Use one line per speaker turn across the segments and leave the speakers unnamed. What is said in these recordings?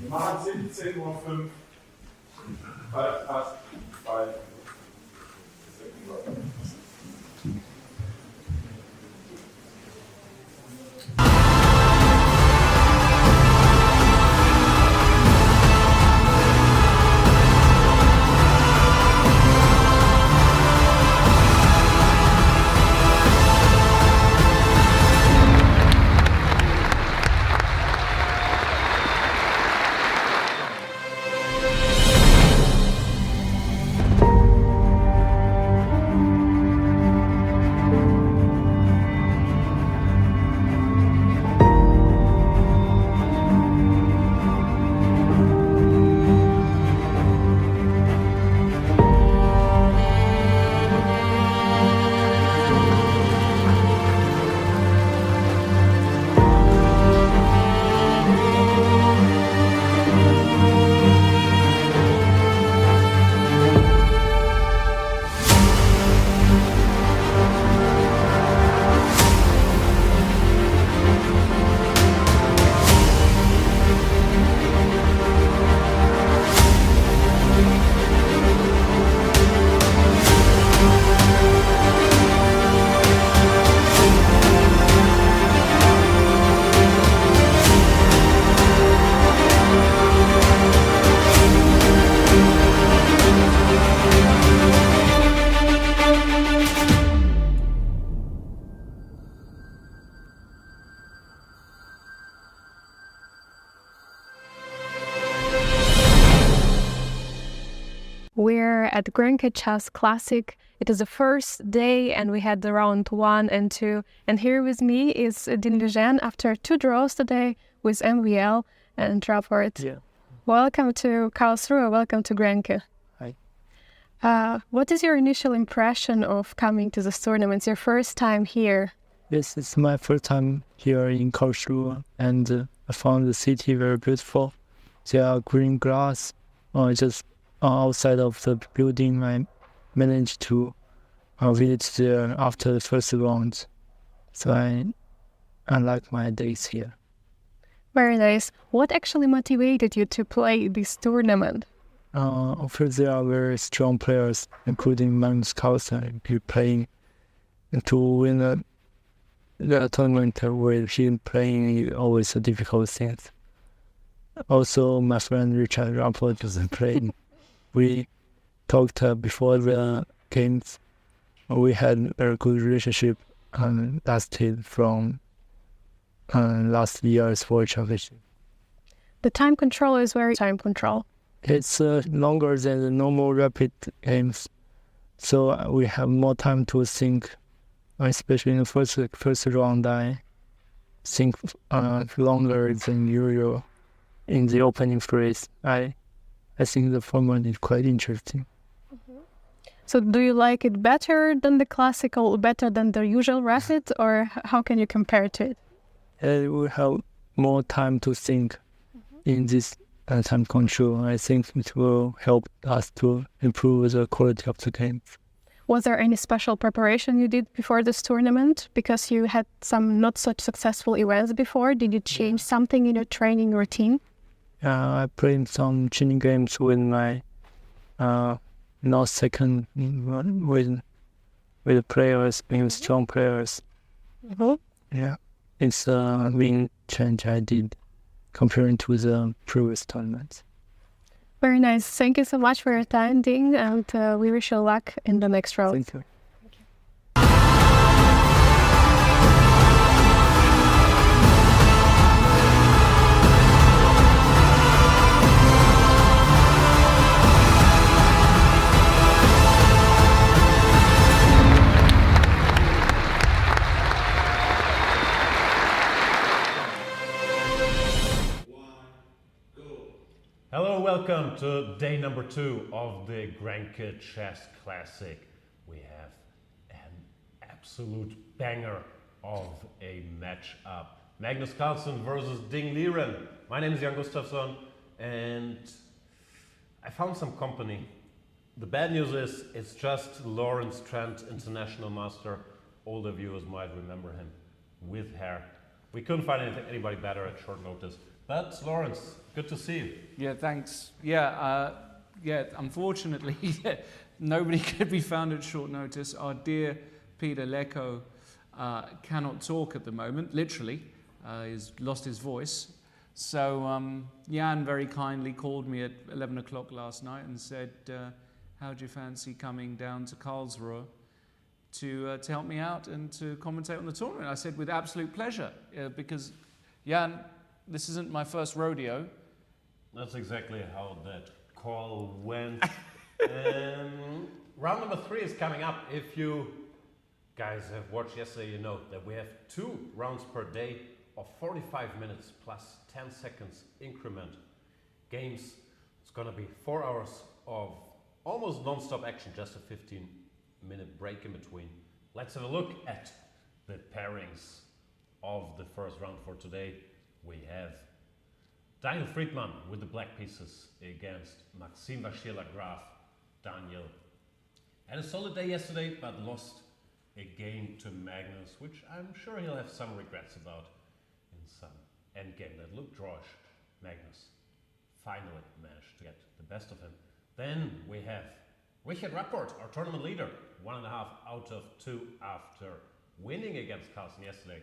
Wir machen 17:05 Uhr. Bald passt. Bald.
We're at Grenke Chess Classic. It is the first day and we had the round 1 and 2. And here with me is Ding Liren after 2 draws today with MVL and Rapport.
Yeah.
Welcome to Karlsruhe, welcome to Grenke.
Hi.
What is your initial impression of coming to this tournament? It's your first time here.
Yes, it's my first time here in Karlsruhe and I found the city very beautiful. There are green grass just outside of the building. I managed to visit there after the first round. So I like my days here.
Very nice. What actually motivated you to play this tournament?
Of course, there are very strong players, including Magnus Carlsen, who playing to win the tournament with him playing always a difficult thing. Also, my friend Richard Rapport was playing. We talked before the games. We had a very good relationship and lasted from last year's World Championship.
The time control is very time control.
It's longer than the normal rapid games, so we have more time to think. Especially in the first round, I think longer than usual in the opening phrase. I think the format is quite interesting.
Mm-hmm. So do you like it better than the classical, better than the usual rapid, or how can you compare to it?
We have more time to think in this time control. I think it will help us to improve the quality of the game.
Was there any special preparation you did before this tournament? Because you had some not such successful events before. Did you change something in your training routine?
I played some training games with my not second with players, with strong players.
Mm-hmm.
Yeah, it's a main change I did comparing to the previous tournaments.
Very nice. Thank you so much for your time, Ding, and we wish you luck in the next round.
Thank you.
Hello, welcome to day number 2 of the Grenke Chess Classic. We have an absolute banger of a matchup. Magnus Carlsen versus Ding Liren. My name is Jan Gustafsson and I found some company. The bad news is it's just Lawrence Trent, international master. Older viewers might remember him with hair. We couldn't find anybody better at short notice. But Lawrence, good to see you.
Yeah, thanks. Yeah, unfortunately, nobody could be found at short notice. Our dear Peter Lecco cannot talk at the moment, literally. He's lost his voice. So Jan very kindly called me at 11 o'clock last night and said, how'd you fancy coming down to Karlsruhe to help me out and to commentate on the tournament? I said, with absolute pleasure, because Jan, this isn't my first rodeo.
That's exactly how that call went. Round number 3 is coming up. If you guys have watched yesterday, you know that we have 2 rounds per day of 45 minutes plus 10 seconds increment games. It's gonna be 4 hours of almost non-stop action, just a 15-minute break in between. Let's have a look at the pairings of the first round for today. We have Daniel Friedman with the black pieces against Maxime Vachier-Lagrave. Daniel had a solid day yesterday, but lost a game to Magnus, which I'm sure he'll have some regrets about in some endgame that looked drawish. Magnus finally managed to get the best of him. Then we have Vachier-Lagrave, our tournament leader, 1.5 out of 2 after winning against Carlsen yesterday,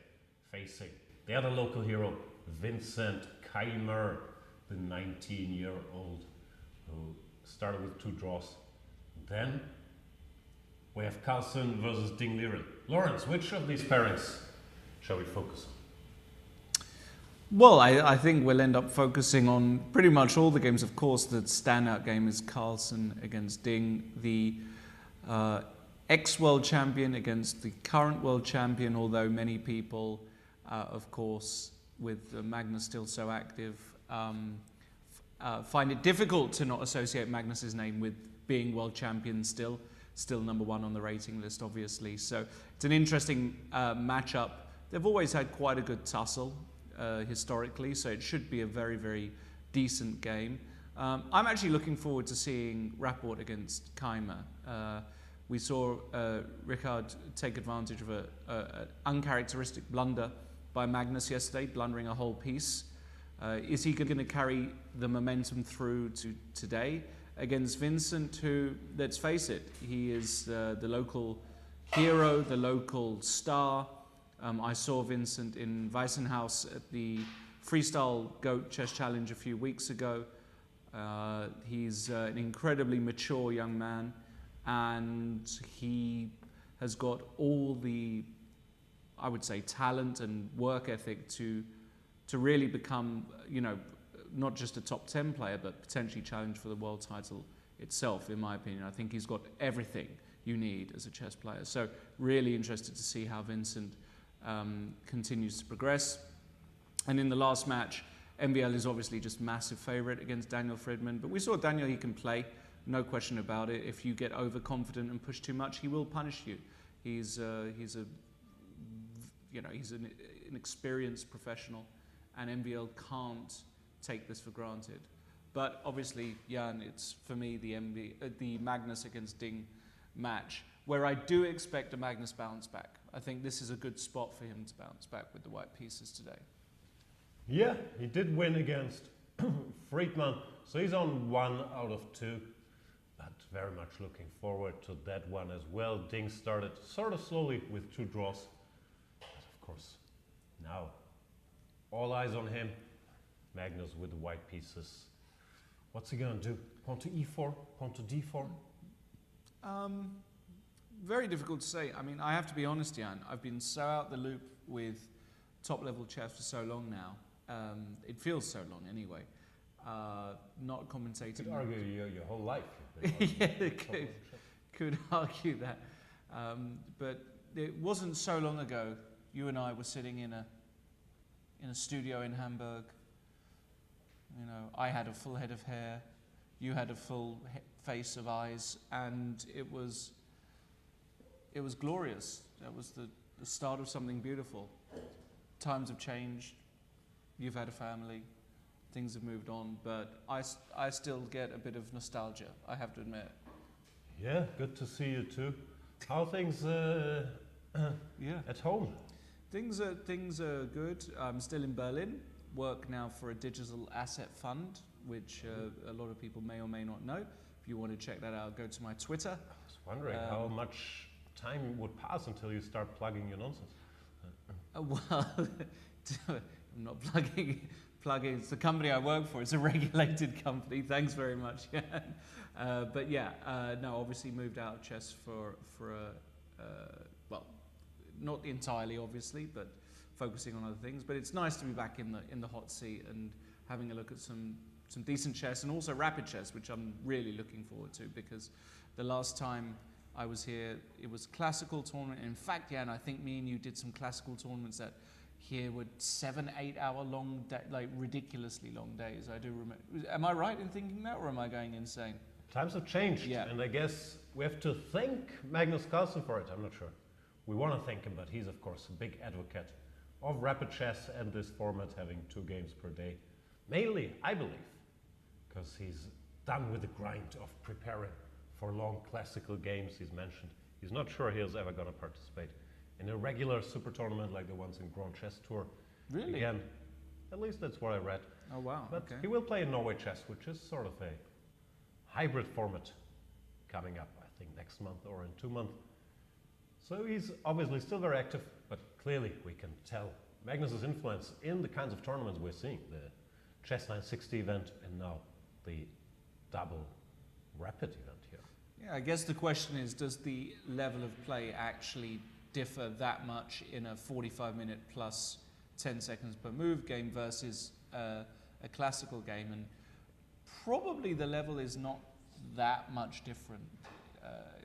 facing the other local hero, Vincent Keimer, the 19-year-old who started with 2 draws. Then we have Carlsen versus Ding Liren. Lawrence, which of these pairings shall we focus on?
Well, I think we'll end up focusing on pretty much all the games. Of course, the standout game is Carlsen against Ding, the ex-world champion against the current world champion, although many people, of course, with Magnus still so active, find it difficult to not associate Magnus's name with being world champion still number 1 on the rating list, obviously. So it's an interesting matchup. They've always had quite a good tussle historically, so it should be a very, very decent game. I'm actually looking forward to seeing Rapport against Keimer. We saw Richard take advantage of an uncharacteristic blunder by Magnus yesterday, blundering a whole piece. Is he going to carry the momentum through to today against Vincent, who, let's face it, he is the local hero, the local star. I saw Vincent in Weissenhaus at the Freestyle Goat Chess Challenge a few weeks ago. He's an incredibly mature young man, and he has got all the, I would say, talent and work ethic to really become, not just a top 10 player, but potentially challenge for the world title itself, in my opinion. I think he's got everything you need as a chess player. So really interested to see how Vincent continues to progress. And in the last match, MVL is obviously just massive favourite against Daniel Friedman, but we saw Daniel, he can play, no question about it. If you get overconfident and push too much, he will punish you. He's an experienced professional, and MVL can't take this for granted. But obviously, Jan, it's for me the Magnus against Ding match, where I do expect a Magnus bounce back. I think this is a good spot for him to bounce back with the white pieces today.
Yeah, he did win against Friedman, so he's on 1 out of 2, but very much looking forward to that one as well. Ding started sort of slowly with 2 draws, but of course, now all eyes on him. Magnus with the white pieces. What's he gonna do? Pawn to e4, pawn to d4?
Very difficult to say. I mean, I have to be honest, Jan. I've been so out the loop with top-level chess for so long now. It feels so long anyway. Not commentating.
You could argue your whole life.
Yeah, could argue that. But it wasn't so long ago, you and I were sitting in a studio in Hamburg. I had a full head of hair, you had a full face of eyes, and it was glorious. That was the start of something beautiful. Times have changed. You've had a family. Things have moved on, but I still get a bit of nostalgia, I have to admit.
Yeah, good to see you too. How are things at home?
Things are good. I'm still in Berlin. Work now for a digital asset fund, which a lot of people may or may not know. If you want to check that out, go to my Twitter.
I was wondering how much time would pass until you start plugging your nonsense.
Well, I'm not plugging. It's the company I work for. It's a regulated company. Thanks very much. But yeah, no, obviously moved out of chess for well, not entirely obviously, but focusing on other things. But it's nice to be back in the hot seat and having a look at some decent chess and also rapid chess, which I'm really looking forward to, because the last time I was here, it was classical tournament. In fact, Jan, I think me and you did some classical tournaments that here were 7-8 hour long, like ridiculously long days. I do remember. Am I right in thinking that, or am I going insane?
Times have changed, and I guess we have to thank Magnus Carlsen for it. I'm not sure. We want to thank him, but he's of course a big advocate of rapid chess and this format having 2 games per day. Mainly, I believe, because he's done with the grind of preparing for long classical games. He's mentioned he's not sure he's ever going to participate in a regular super tournament like the ones in Grand Chess Tour.
Really?
Again, at least that's what I read.
Oh wow.
But
okay.
he will play in Norway Chess, which is sort of a hybrid format coming up, I think, next month or in 2 months. So he's obviously still very active, but clearly we can tell Magnus's influence in the kinds of tournaments we're seeing, the Chess 960 event and now the double rapid event here.
Yeah, I guess the question is, does the level of play actually differ that much in a 45-minute plus 10 seconds per move game versus a classical game? And probably the level is not that much different.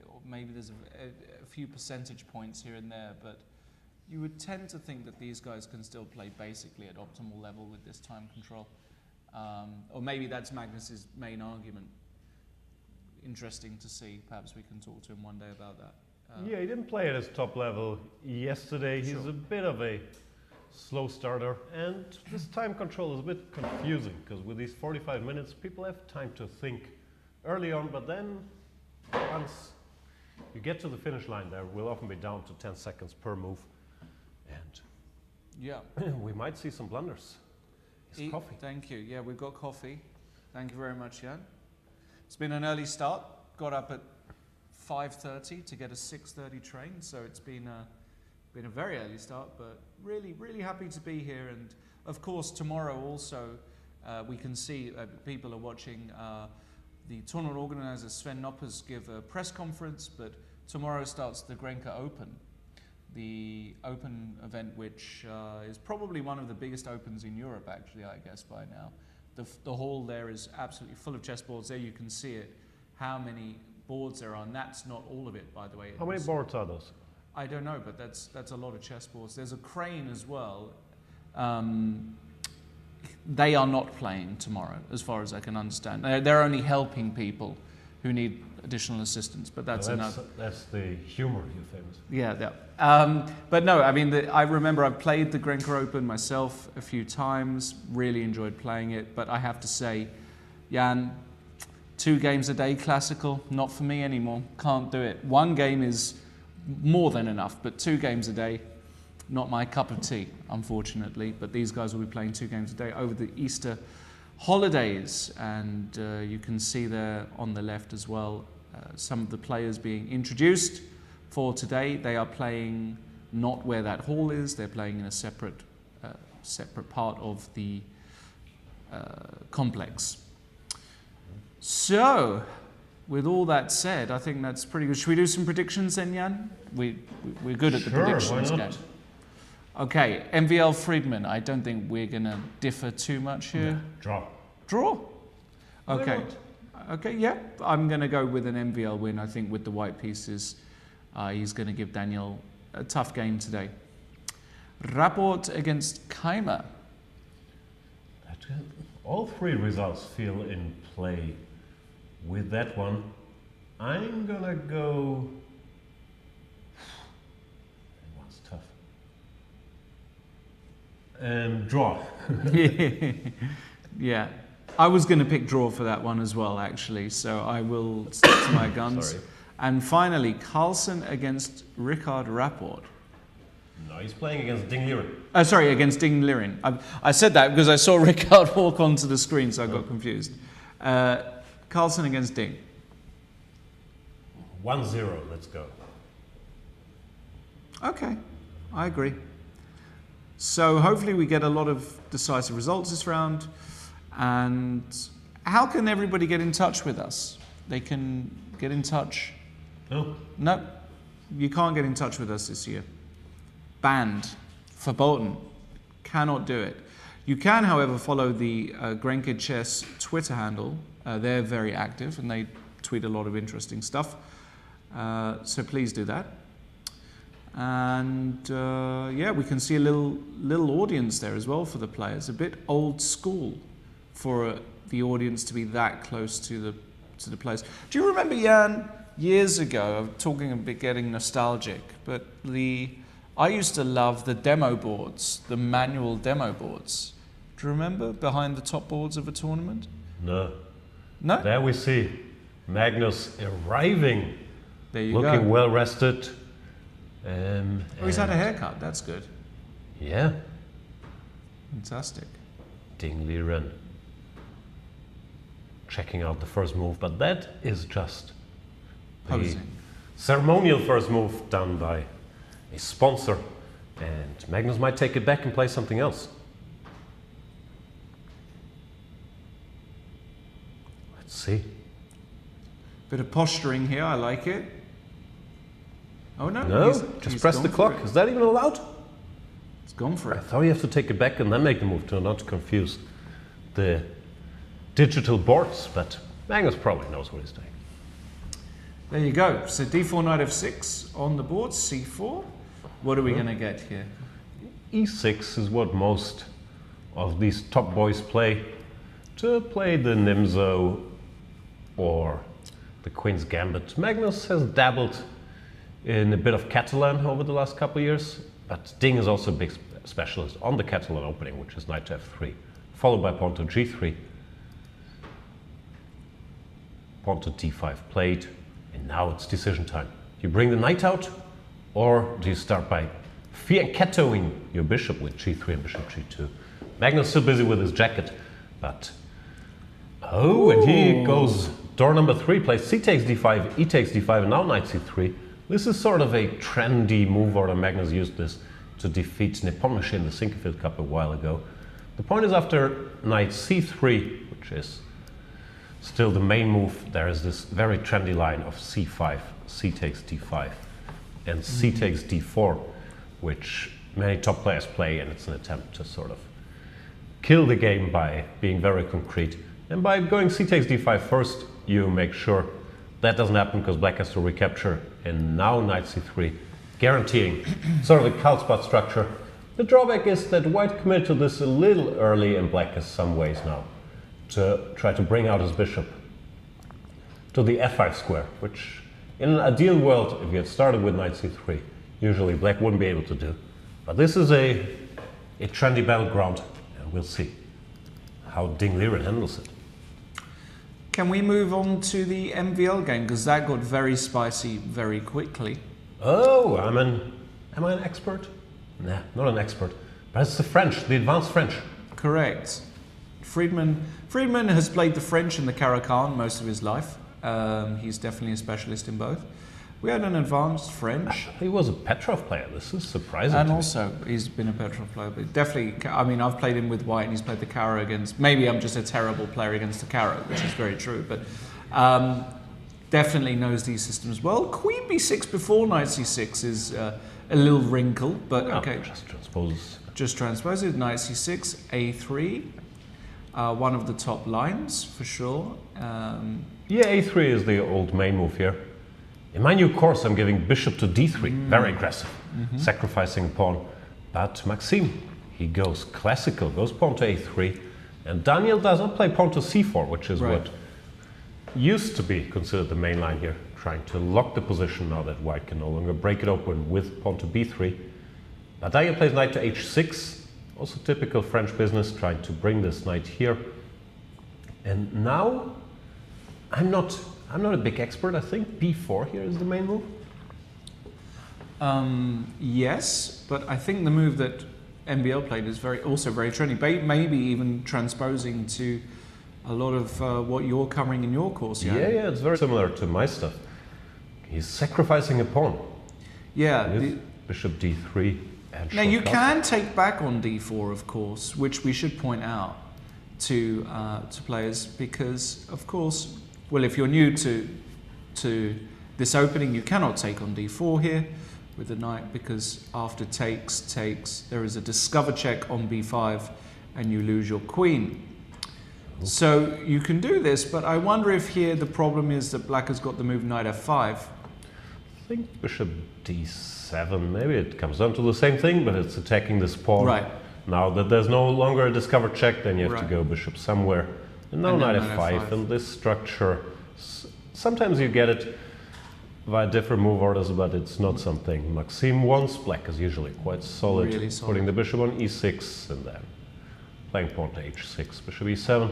Or maybe there's a few percentage points here and there, but you would tend to think that these guys can still play basically at optimal level with this time control. Or maybe that's Magnus's main argument. Interesting to see. Perhaps we can talk to him one day about that.
Yeah, he didn't play at his top level yesterday. He's a bit of a slow starter, and this time control is a bit confusing, because with these 45 minutes, people have time to think early on, but then once you get to the finish line, there will often be down to 10 seconds per move, and
yeah,
we might see some blunders. Coffee.
Thank you. Yeah, we've got coffee. Thank you very much, Jan. It's been an early start. Got up at 5:30 to get a 6:30 train, so it's been a very early start, but really happy to be here. And of course, tomorrow also we can see people are watching the tournament organizer Sven Noppers give a press conference, but tomorrow starts the Grenke Open, the open event, which is probably one of the biggest opens in Europe, actually, I guess, by now. The hall there is absolutely full of chessboards. There you can see it, how many boards there are, and that's not all of it, by the way.
How many boards are those?
I don't know, but that's a lot of chessboards. There's a crane as well. They are not playing tomorrow, as far as I can understand. They're only helping people who need additional assistance, but that's enough.
That's the humor, you famous.
Yeah. But no, I mean, I remember I played the Grenke Open myself a few times, really enjoyed playing it, but I have to say, Jan, 2 games a day classical, not for me anymore, can't do it. 1 game is more than enough, but 2 games a day, not my cup of tea, unfortunately. But these guys will be playing 2 games a day over the Easter holidays, and you can see there on the left as well some of the players being introduced for today. They are playing not where that hall is, they're playing in a separate part of the complex. So, with all that said, I think that's pretty good. Should we do some predictions then, Jan? We're good at the predictions game. Okay, MVL Friedman. I don't think we're going to differ too much here.
Yeah.
Draw? Okay. Okay, yeah. I'm going to go with an MVL win. I think with the white pieces, he's going to give Daniel a tough game today. Rapport against Keimer.
All 3 results feel in play. With that one, I'm going to go... That one's tough. Draw.
Yeah. I was going to pick draw for that one as well, actually, so I will stick to my guns.
Sorry.
And finally, Carlsen against Richard Rapport.
No, he's playing against Ding Liren.
Sorry, against Ding Liren. I said that because I saw Ricard walk onto the screen, so I got confused. Carlsen against Ding.
1-0, let's go.
Okay, I agree. So hopefully we get a lot of decisive results this round. And how can everybody get in touch with us? They can get in touch.
No.
No, you can't get in touch with us this year. Banned. Verboten. Cannot do it. You can, however, follow the Grenke Chess Twitter handle. They're very active and they tweet a lot of interesting stuff. So please do that. And yeah, we can see a little audience there as well for the players. A bit old school for the audience to be that close to the players. Do you remember, Jan, years ago? I'm talking a bit, getting nostalgic, but I used to love the demo boards, the manual demo boards. Do you remember behind the top boards of a tournament?
No.
No.
There we see Magnus arriving.
There you go.
Looking well rested.
Oh, he's had a haircut. That's good.
Yeah.
Fantastic.
Ding Liren. Checking out the first move, but that is just the
Posing.
ceremonial first move done by a sponsor. And Magnus might take it back and play something else. Let's see.
Bit of posturing here. I like it. Oh no!
No,
he's
just press
gone
the
for
clock.
it.
Is that even allowed?
It's gone for
I
it.
thought you have to take it back and then make the move to not confuse the digital boards, but Magnus probably knows what he's doing.
There you go. So d4 knight f6 on the board. c4. What are we going to get here?
E6 is what most of these top boys play, to play the Nimzo or the Queen's Gambit. Magnus has dabbled in a bit of Catalan over the last couple of years, but Ding is also a big specialist on the Catalan opening, which is knight to f3, followed by pawn to g3. Pawn to d5 played, and now it's decision time. Do you bring the knight out, or do you start by fianchettoing your bishop with g3 and bishop g2? Magnus still busy with his jacket, but oh, and he goes door number 3, plays c takes d5, e takes d5, and now knight c3. This is sort of a trendy move order. Magnus used this to defeat Nepomniachtchi in the Sinquefield Cup a while ago. The point is, after knight c3, which is still the main move, there is this very trendy line of c5, c takes d5, and c takes d4, which many top players play, and it's an attempt to sort of kill the game by being very concrete. And by going c takes d5 first, you make sure that doesn't happen because black has to recapture, and now knight c3, guaranteeing sort of a Karlsbad structure. The drawback is that white committed to this a little early, and black has some ways now to try to bring out his bishop to the f5 square, which in an ideal world, if you had started with knight c3, usually black wouldn't be able to do. But this is a trendy battleground, and we'll see how Ding Liren handles it.
Can we move on to the MVL game? Because that got very spicy very quickly.
Oh, am I an expert? Nah, not an expert. But it's the French, the advanced French.
Correct. Friedman has played the French and the Caracan most of his life. He's definitely a specialist in both. We had an advanced French.
He was a Petrov player. This is surprising.
And also, he's been a Petrov player. But definitely, I mean, I've played him with white and he's played the Caro against... Maybe I'm just a terrible player against the Caro, which is very true. But definitely knows these systems well. Queen b6 before knight c6 is a little wrinkle, but okay.
Just transposes.
Just transposes. Knight c6, a3. One of the top lines, for sure.
Yeah, a3 is the old main move here. In my new course, I'm giving bishop to d3, very aggressive, sacrificing a pawn. But Maxime, he goes classical, goes pawn to a3, and Daniel does not play pawn to c4, which is what used to be considered the main line here, trying to lock the position now that white can no longer break it open with pawn to b3. But Daniel plays knight to h6, also typical French business, trying to bring this knight here. And now, I'm not a big expert. I think b4 here is the main move.
Yes, but I think the move that MBL played is also very trendy. Maybe even transposing to a lot of what you're covering in your course.
Yeah, it's very similar to my stuff. He's sacrificing a pawn.
Yeah.
Bishop d3 and
now you
castle.
can take back on d4, of course, which we should point out to players because, of course, well, if you're new to this opening, you cannot take on d4 here with the knight because after takes, there is a discover check on b5 and you lose your queen. So you can do this, but I wonder if here the problem is that black has got the move knight f5.
I think bishop d7, maybe it comes down to the same thing, but it's attacking this pawn.
Right.
Now that there's no longer a discover check, then you have to go bishop somewhere. And now knight f5, and this structure, sometimes you get it via different move orders, but it's not something Maxime wants. Black is usually quite solid,
Really solid.
putting the bishop on e6 and then playing pawn to h6, bishop e7.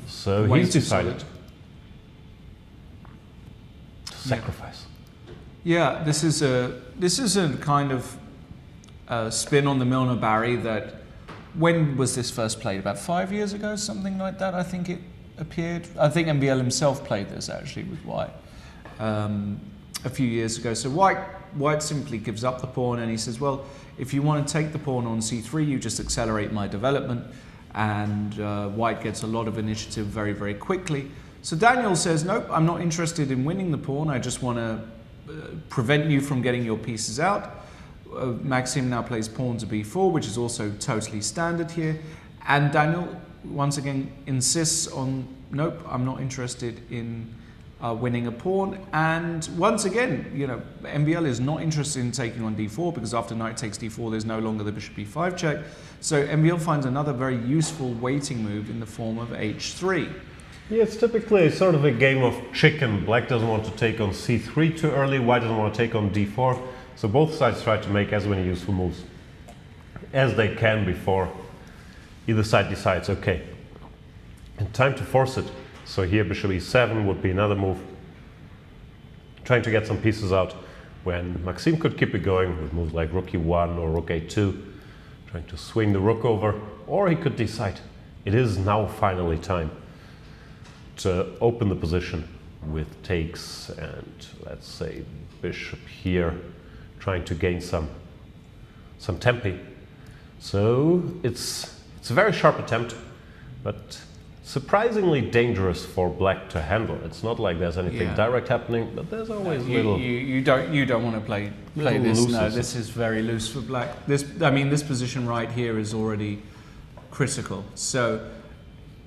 So
Way
he's
too
decided
solid.
to sacrifice.
Yeah, this is a kind of spin on the Milner-Barry that, when was this first played? About 5 years ago, something like that, I think it appeared. I think MBL himself played this actually with White a few years ago. So White simply gives up the pawn and he says, well, if you want to take the pawn on c3, you just accelerate my development, and White gets a lot of initiative very, very quickly. So Daniel says, nope, I'm not interested in winning the pawn, I just want to prevent you from getting your pieces out. Maxime now plays pawn to b4, which is also totally standard here. And Daniel, once again, insists on, nope, I'm not interested in winning a pawn. And once again, you know, MBL is not interested in taking on d4 because after knight takes d4, there's no longer the bishop e5 check. So MBL finds another very useful waiting move in the form of h3.
Yeah, it's typically sort of a game of chicken. Black doesn't want to take on c3 too early, white doesn't want to take on d4. So both sides try to make as many useful moves as they can before either side decides, okay, and time to force it. So here bishop e7 would be another move, trying to get some pieces out when Maxime could keep it going with moves like rook e1 or rook a2, trying to swing the rook over, or he could decide it is now finally time to open the position with takes and, let's say, bishop here, trying to gain some tempi. So it's a very sharp attempt, but surprisingly dangerous for black to handle. It's not like there's anything direct happening, but there's always little.
You don't want to play this. No, this is very loose for black. This position right here is already critical. So,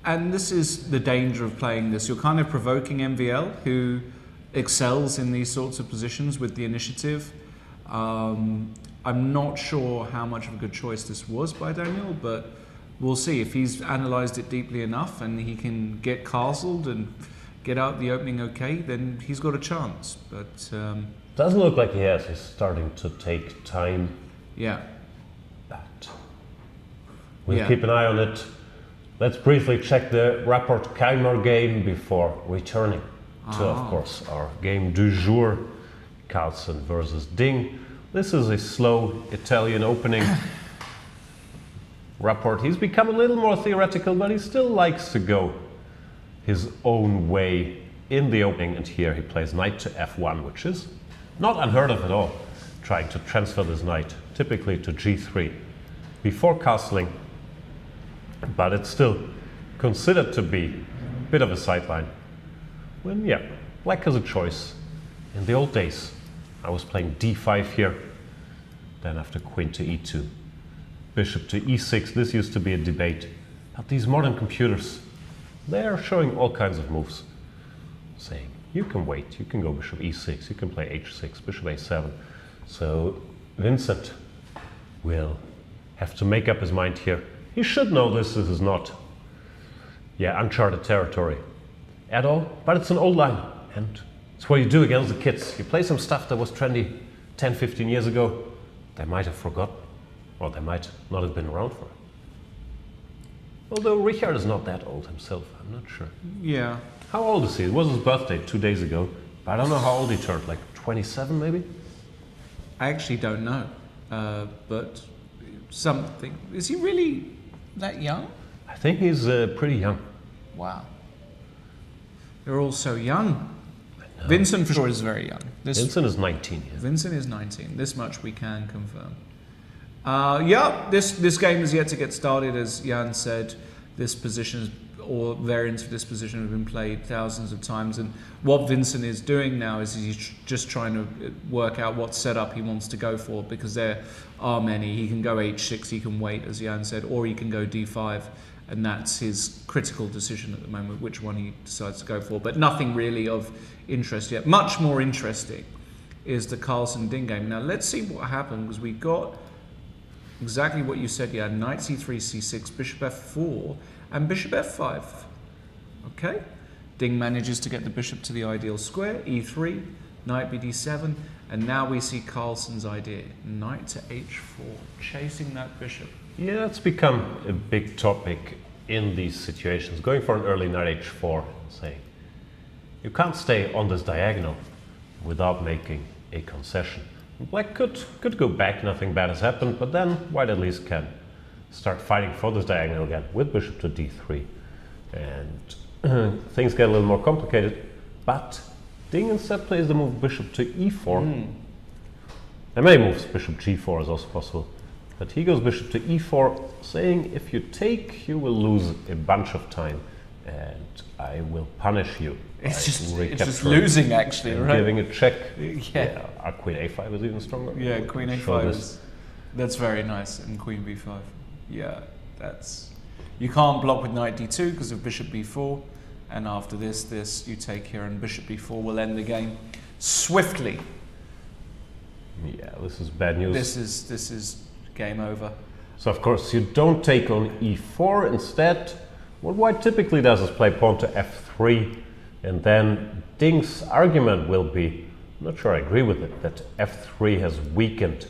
and this is the danger of playing this. You're kind of provoking MVL, who excels in these sorts of positions with the initiative. I'm not sure how much of a good choice this was by Daniel, but we'll see. If he's analysed it deeply enough and he can get castled and get out the opening okay, then he's got a chance. But
doesn't look like he has. He's starting to take time.
Yeah.
But we'll keep an eye on it. Let's briefly check the Rapport-Keimer game before returning to, of course, our game du jour, Carlsen versus Ding. This is a slow Italian opening. Rapport, he's become a little more theoretical, but he still likes to go his own way in the opening. And here he plays knight to f1, which is not unheard of at all, trying to transfer this knight, typically to g3, before castling. But it's still considered to be a bit of a sideline. When, black has a choice. In the old days, I was playing d5 here, then after queen to e2, bishop to e6. This used to be a debate. But these modern computers, they're showing all kinds of moves, saying you can wait, you can go bishop e6, you can play h6, bishop a7. So Vincent will have to make up his mind here. He should know this is not uncharted territory at all, but it's an old line, and it's what you do against the kids. You play some stuff that was trendy 10, 15 years ago, they might have forgotten, or they might not have been around for it. Although Richard is not that old himself, I'm not sure.
Yeah.
How old is he? It was his birthday 2 days ago, but I don't know how old he turned, like 27 maybe?
I actually don't know, but something. Is he really that young?
I think he's pretty young.
Wow. They're all so young. Vincent for sure is very young.
Vincent is 19. Yeah.
Vincent is 19. This much we can confirm. This game is yet to get started, as Jan said. This position or variants of this position have been played thousands of times, and what Vincent is doing now is he's just trying to work out what setup he wants to go for, because there are many. He can go h6, he can wait, as Jan said, or he can go d5, and that's his critical decision at the moment, which one he decides to go for. But nothing really of interest yet. Much more interesting is the Carlsen Ding game. Now let's see what happened, because we got exactly what you said. Yeah, knight c3, c6, bishop f4, and bishop f5. Okay, Ding manages to get the bishop to the ideal square, e3, knight bd7, and now we see Carlsen's idea, knight to h4, chasing that bishop.
Yeah, it's become a big topic in these situations. Going for an early knight h4 and saying, you can't stay on this diagonal without making a concession. Black could go back, nothing bad has happened, but then white at least can start fighting for this diagonal again with bishop to d3. And things get a little more complicated, but Ding instead plays the move bishop to e4. And many moves, bishop g4 is also possible. But he goes bishop to e4, saying if you take, you will lose a bunch of time, and I will punish you.
It's just losing, actually, right?
Giving a check.
Yeah.
Queen a5 is even stronger.
Yeah, queen a5 that's very nice, and queen b5. Yeah, you can't block with knight d2 because of bishop b4, and after this you take here, and bishop b4 will end the game swiftly.
Yeah, this is bad news.
This is game over.
So of course you don't take on e4. Instead, what white typically does is play pawn to f3, and then Ding's argument will be, I'm not sure I agree with it, that f3 has weakened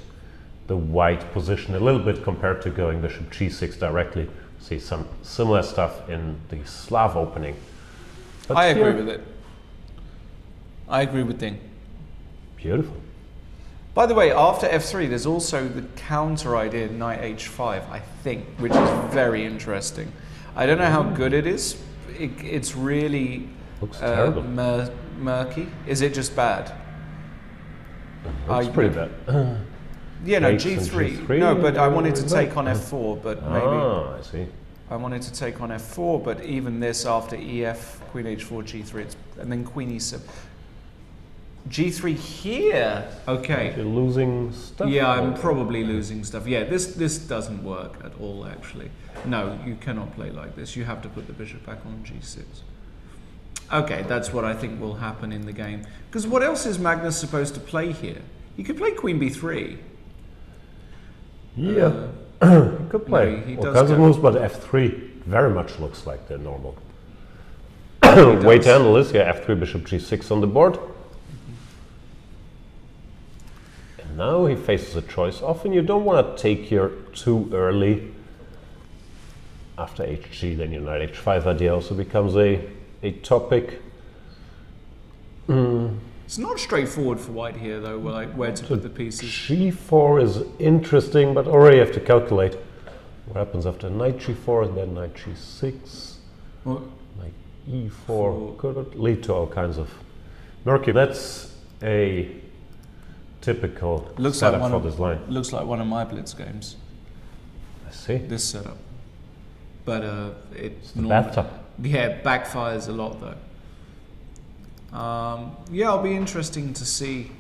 the white position a little bit compared to going bishop g6 directly. See some similar stuff in the Slav opening. But
I agree with it. I agree with Ding.
Beautiful.
By the way, after f3, there's also the counter idea, knight h5, I think, which is very interesting. I don't know how good it is. It's really
looks terrible.
Murky. Is it just bad?
It's pretty bad.
Yeah, no, g3. No, but I wanted to take on f4, but maybe.
Oh, I see.
I wanted to take on f4, but even this after ef, queen h4, g3, and then queen e7. G3 here. Okay.
You're losing stuff.
Yeah, I'm probably losing stuff. Yeah, this doesn't work at all, actually. No, you cannot play like this. You have to put the bishop back on g6. Okay, that's what I think will happen in the game. Because what else is Magnus supposed to play here? He could play queen b3.
Yeah, he could play.
No, he
all
does
kinds of
go-
moves, but f3 very much looks like the normal. Way to handle this. Yeah, f3, bishop g6 on the board. And now he faces a choice. Often you don't want to take here too early. After hg, then your knight h5 idea also becomes a topic.
It's not straightforward for white here, though, like where to put the pieces.
g4 is interesting, but already you have to calculate what happens after knight g4 and then knight g6.
Well,
Knight e4 could lead to all kinds of murky. That's a typical setup for this line.
Looks like one of my blitz games.
I see.
This setup, but it's
The bathtub.
Yeah, backfires a lot though. Yeah, it'll be interesting to see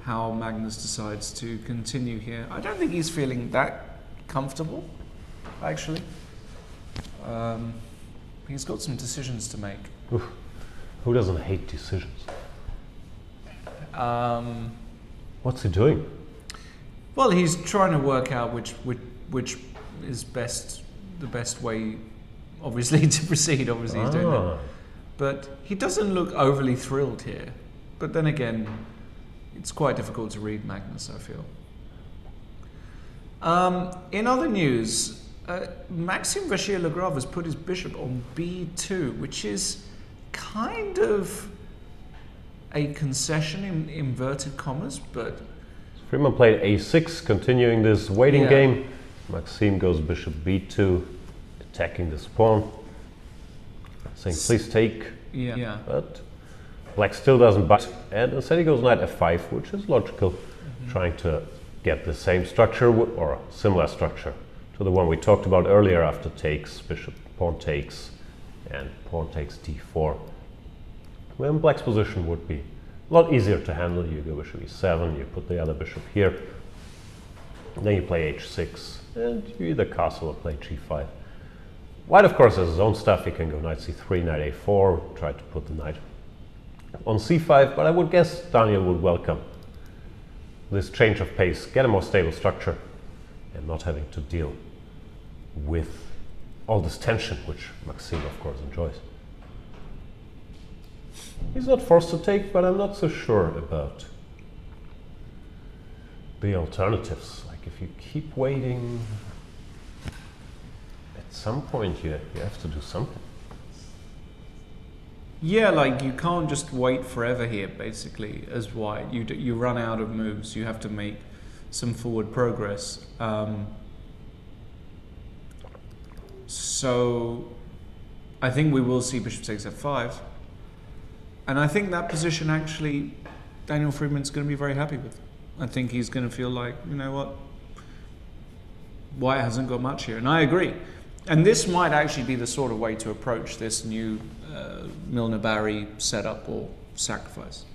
how Magnus decides to continue here. I don't think he's feeling that comfortable, actually. He's got some decisions to make.
Oof. Who doesn't hate decisions? What's he doing?
Well, he's trying to work out which is the best way, obviously, to proceed. Obviously, he's doing that. But he doesn't look overly thrilled here. But then again, it's quite difficult to read Magnus, I feel. In other news, Maxim Vachier-Lagrave has put his bishop on b2, which is kind of a concession in inverted commas, but
Freeman played a6, continuing this waiting
Yeah.
game. Maxime goes bishop b2, attacking this pawn, saying please take,
Yeah.
but black still doesn't bite, and instead he goes knight f5, which is logical, trying to get the same structure or a similar structure to the one we talked about earlier after takes, bishop, pawn takes, and pawn takes d4. When black's position would be a lot easier to handle. You go bishop e7, you put the other bishop here, then you play h6, and you either castle or play g5. White, of course, has his own stuff. He can go knight c3, knight a4, try to put the knight on c5, but I would guess Daniel would welcome this change of pace, get a more stable structure, and not having to deal with all this tension, which Maxime, of course, enjoys. He's not forced to take, but I'm not so sure about the alternatives. Like if you keep waiting, at some point you have to do something.
Yeah, like you can't just wait forever here, basically, as white. You run out of moves. You have to make some forward progress. So I think we will see bishop takes f5. And I think that position actually Daniel Freeman's going to be very happy with. I think he's going to feel like, you know what, white hasn't got much here. And I agree. And this might actually be the sort of way to approach this new Milner-Barry setup or sacrifice.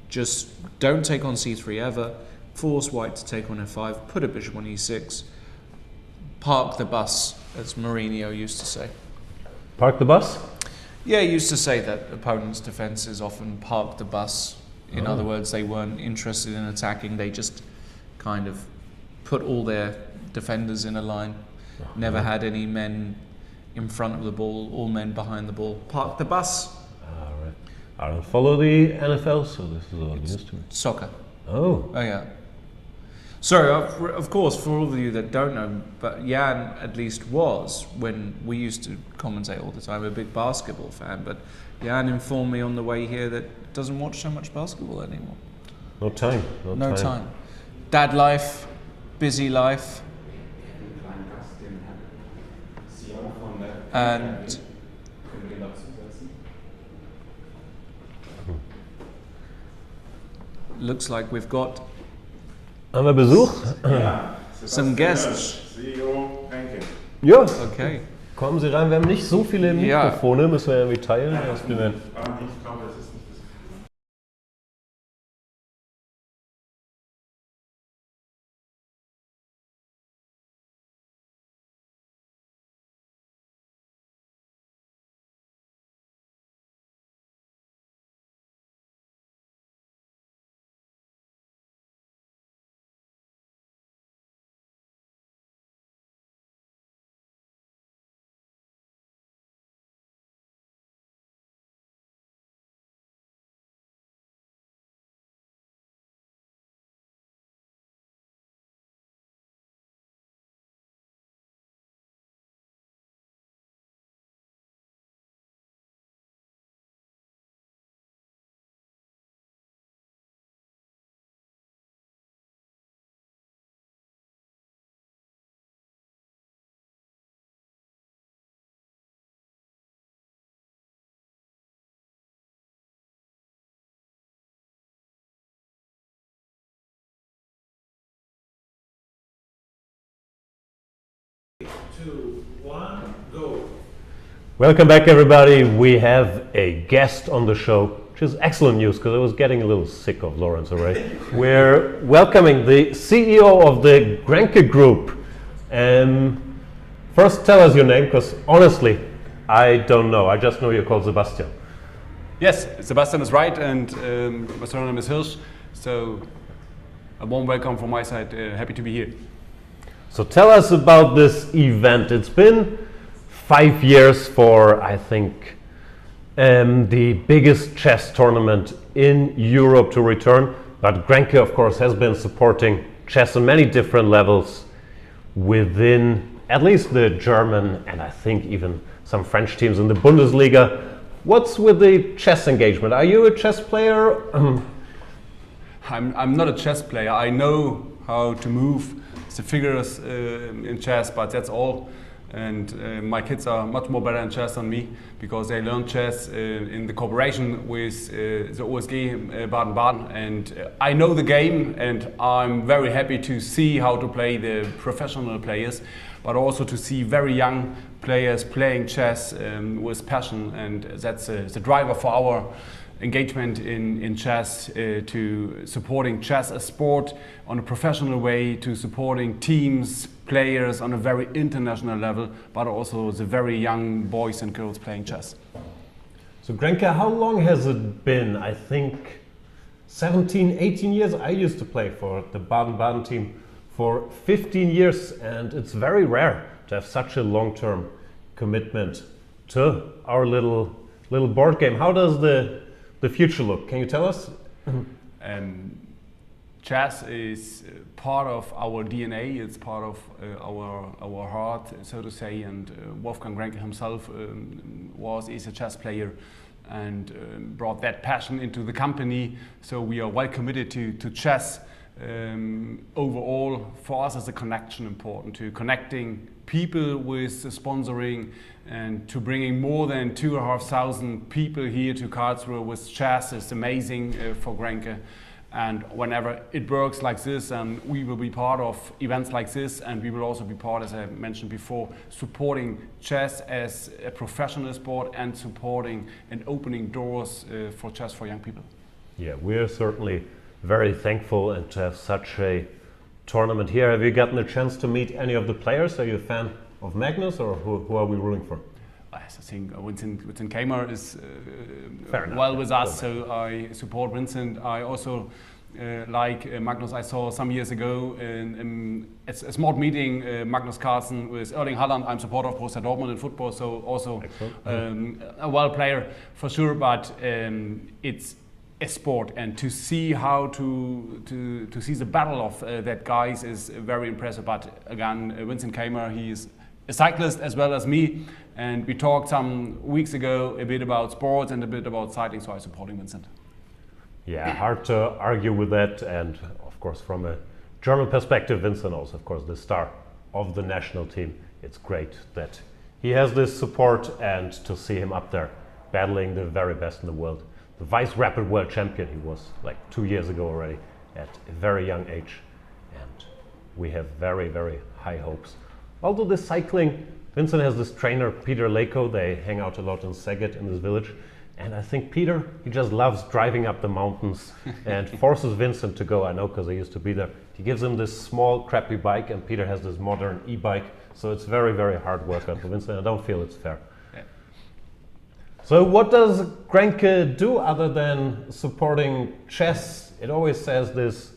Just don't take on c3 ever, force white to take on f5, put a bishop on e6, park the bus, as Mourinho used to say.
Park the bus?
Yeah, he used to say that opponents' defences often parked the bus. In other words, they weren't interested in attacking, they just kind of put all their defenders in a line, never had any men in front of the ball, all men behind the ball. Park the bus.
All right. I don't follow the NFL, so this is all news to me.
Soccer.
Oh.
Oh, yeah. So, of course, for all of you that don't know, but Jan at least was, when we used to commentate all the time, a big basketball fan, but Jan informed me on the way here that doesn't watch so much basketball anymore.
No time.
No time. Dad life, busy life, and looks like we've got
Haben wir Besuch?
Ja,
some guests.
CEO Grenke.
Ja.
Okay.
Kommen Sie rein, wir haben nicht so viele
Ja.
Mikrofone, müssen wir irgendwie teilen.
Ich
Das wir
glaube, das ist nicht das.
Two, one, go. Welcome back, everybody. We have a guest on the show, which is excellent news because I was getting a little sick of Lawrence already. We're welcoming the CEO of the Grenke Group. First, tell us your name, because honestly, I don't know. I just know you're called Sebastian.
Yes, Sebastian is right, and my surname is Hirsch. So, a warm welcome from my side. Happy to be here.
So tell us about this event. It's been 5 years for, I think, the biggest chess tournament in Europe to return. But Grenke, of course, has been supporting chess on many different levels within at least the German and I think even some French teams in the Bundesliga. What's with the chess engagement? Are you a chess player?
I'm not a chess player. I know how to move the figures in chess, but that's all. And my kids are much more better in chess than me because they learn chess in the cooperation with the OSG Baden-Baden. And I know the game, and I'm very happy to see how to play the professional players, but also to see very young players playing chess with passion. And that's the driver for our engagement in chess, to supporting chess as sport on a professional way, to supporting teams, players on a very international level, but also the very young boys and girls playing chess.
So Grenke, how long has it been? I think 17, 18 years. I used to play for the Baden-Baden team for 15 years, and it's very rare to have such a long-term commitment to our little board game. How does the future look? Can you tell us?
Chess is part of our DNA. It's part of our heart, so to say. And Wolfgang Grenke himself is a chess player and brought that passion into the company. So we are well committed to chess. Overall, for us, is a connection important, to connecting people with the sponsoring and to bringing more than 2,500 people here to Karlsruhe with chess is amazing for Grenke. And whenever it works like this, we will be part of events like this, and we will also be part, as I mentioned before, supporting chess as a professional sport and supporting and opening doors for chess for young people.
Yeah, we're certainly very thankful and to have such a tournament here. Have you gotten a chance to meet any of the players? Are you a fan of Magnus, or who are we rooting for?
I think Vincent Kamer is
Fair
well
enough.
with us, so I support Vincent. I also like Magnus. I saw some years ago in a small meeting Magnus Carlsen with Erling Haaland. I'm supporter of Borussia Dortmund in football, so also a well player for sure. But it's a sport, and to see how to see the battle of that guys is very impressive. But again, Vincent Kamer, he is a cyclist as well as me, and we talked some weeks ago a bit about sports and a bit about cycling, so I'm supporting Vincent.
Yeah, hard to argue with that. And of course, from a German perspective, Vincent also, of course, the star of the national team. It's great that he has this support, and to see him up there battling the very best in the world. The vice rapid world champion, he was like 2 years ago already at a very young age, and we have very, very high hopes. Although the cycling, Vincent has this trainer, Peter Lako. They hang out a lot in Szeged, in this village. And I think Peter, he just loves driving up the mountains and forces Vincent to go. I know, because I used to be there. He gives him this small, crappy bike, and Peter has this modern e-bike. So it's very, very hard workout for Vincent. I don't feel it's fair.
Yeah.
So what does Grenke do other than supporting chess? It always says this.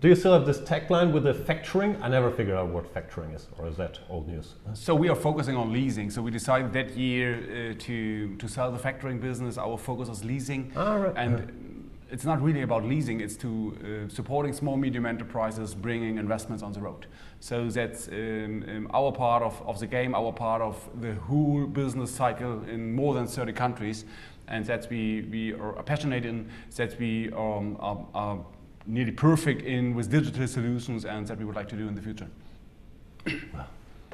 Do you still have this tagline with the factoring? I never figured out what factoring is, or is that old news?
So we are focusing on leasing. So we decided that year to sell the factoring business. Our focus is leasing.
Right.
And it's not really about leasing, it's to supporting small, medium enterprises, bringing investments on the road. So that's our part of the game, our part of the whole business cycle in more than 30 countries. And that we are passionate in, that we are nearly perfect in with digital solutions, and that we would like to do in the future.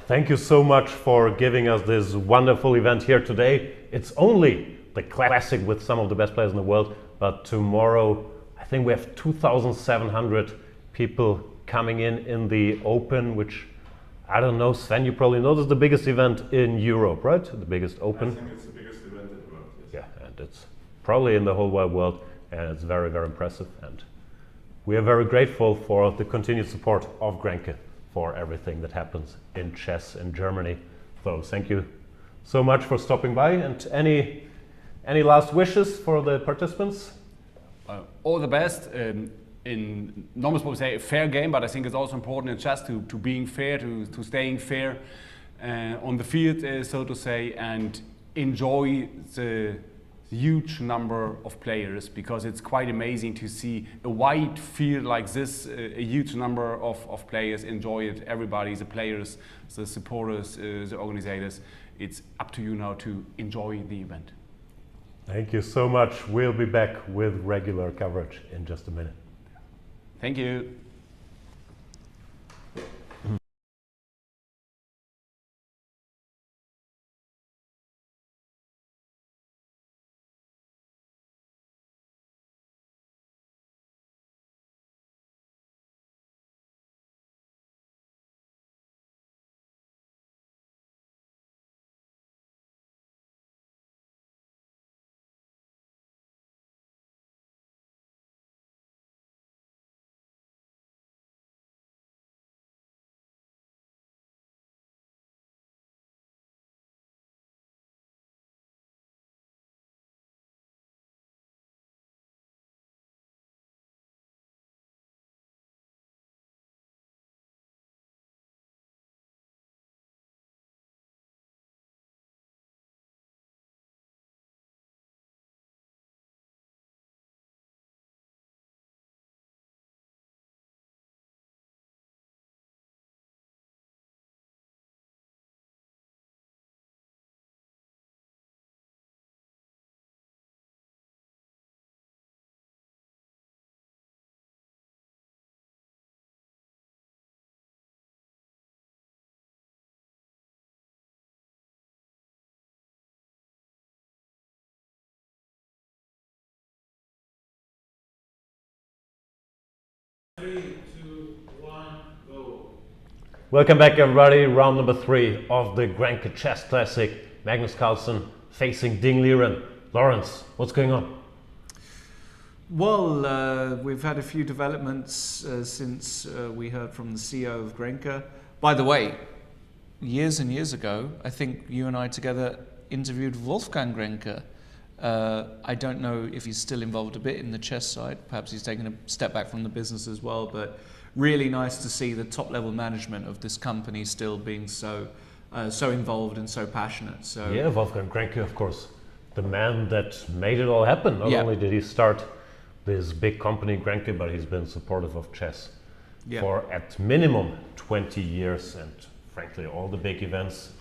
Thank you so much for giving us this wonderful event here today. It's only the classic with some of the best players in the world, but tomorrow I think we have 2,700 people coming in the Open, which, I don't know, Sven, you probably know, this is the biggest event in Europe, right? The biggest Open.
I think it's the biggest event in the world. Yes.
Yeah, and it's probably in the whole wide world, and it's very, very impressive. And we are very grateful for the continued support of Grenke for everything that happens in chess in Germany. So thank you so much for stopping by. And any last wishes for the participants?
All the best. In normal sport we say a fair game, but I think it's also important in chess to being fair, to staying fair on the field, so to say, and enjoy the huge number of players, because it's quite amazing to see a wide field like this, a huge number of players enjoy it. Everybody, the players, the supporters, the organizers, it's up to you now to enjoy the event.
Thank you so much. We'll be back with regular coverage in just a minute.
Thank you.
Welcome back, everybody. Round number 3 of the Grenke Chess Classic. Magnus Carlsen facing Ding Liren. Lawrence, what's going on?
Well, we've had a few developments since we heard from the CEO of Grenke. By the way, years and years ago, I think you and I together interviewed Wolfgang Grenke. I don't know if he's still involved a bit in the chess side. Perhaps he's taken a step back from the business as well, but really nice to see the top level management of this company still being so involved and so passionate. So
yeah, Wolfgang Grenke, of course, the man that made it all happen. Not only did he start this big company, Grenke, but he's been supportive of chess for at minimum 20 years, and frankly all the big events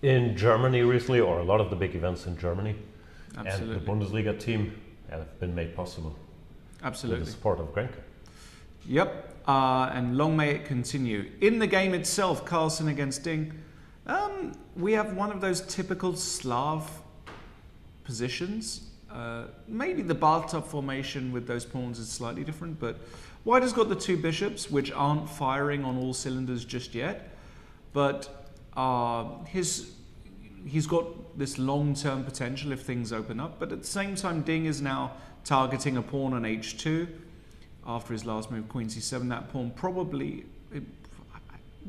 in Germany recently, or a lot of the big events in Germany.
Absolutely.
And the Bundesliga team have been made possible
absolutely
with the support of Grenke.
Yep, and long may it continue. In the game itself, Carlsen against Ding, we have one of those typical Slav positions. Maybe the bathtub formation with those pawns is slightly different, but White has got the 2 bishops, which aren't firing on all cylinders just yet, but he's got this long-term potential if things open up. But at the same time, Ding is now targeting a pawn on h2 after his last move, queen c7. That pawn probably,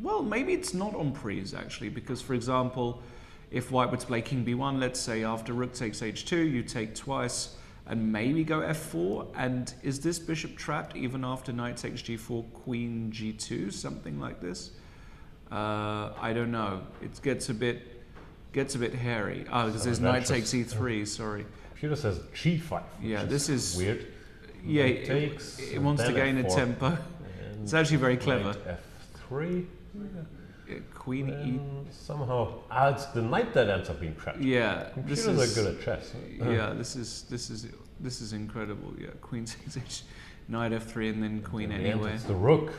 well, maybe it's not on prise actually, because for example, if White were to play king b1, let's say after rook takes h2, you take twice and maybe go f4. And is this bishop trapped even after knight takes g4, queen g2, something like this? I don't know. It gets a bit hairy. Because there's knight takes e3. Sorry.
Computer says g5.
Yeah, this is
weird.
Yeah,
takes,
it wants to gain
f4,
a tempo. It's actually very clever.
f3.
Queen e.
Somehow, it's the knight that ends up being trapped.
Yeah,
computers are good at chess.
Yeah, this is incredible. Yeah, queen takes h, knight f3, and then queen anyway.
It's the rook.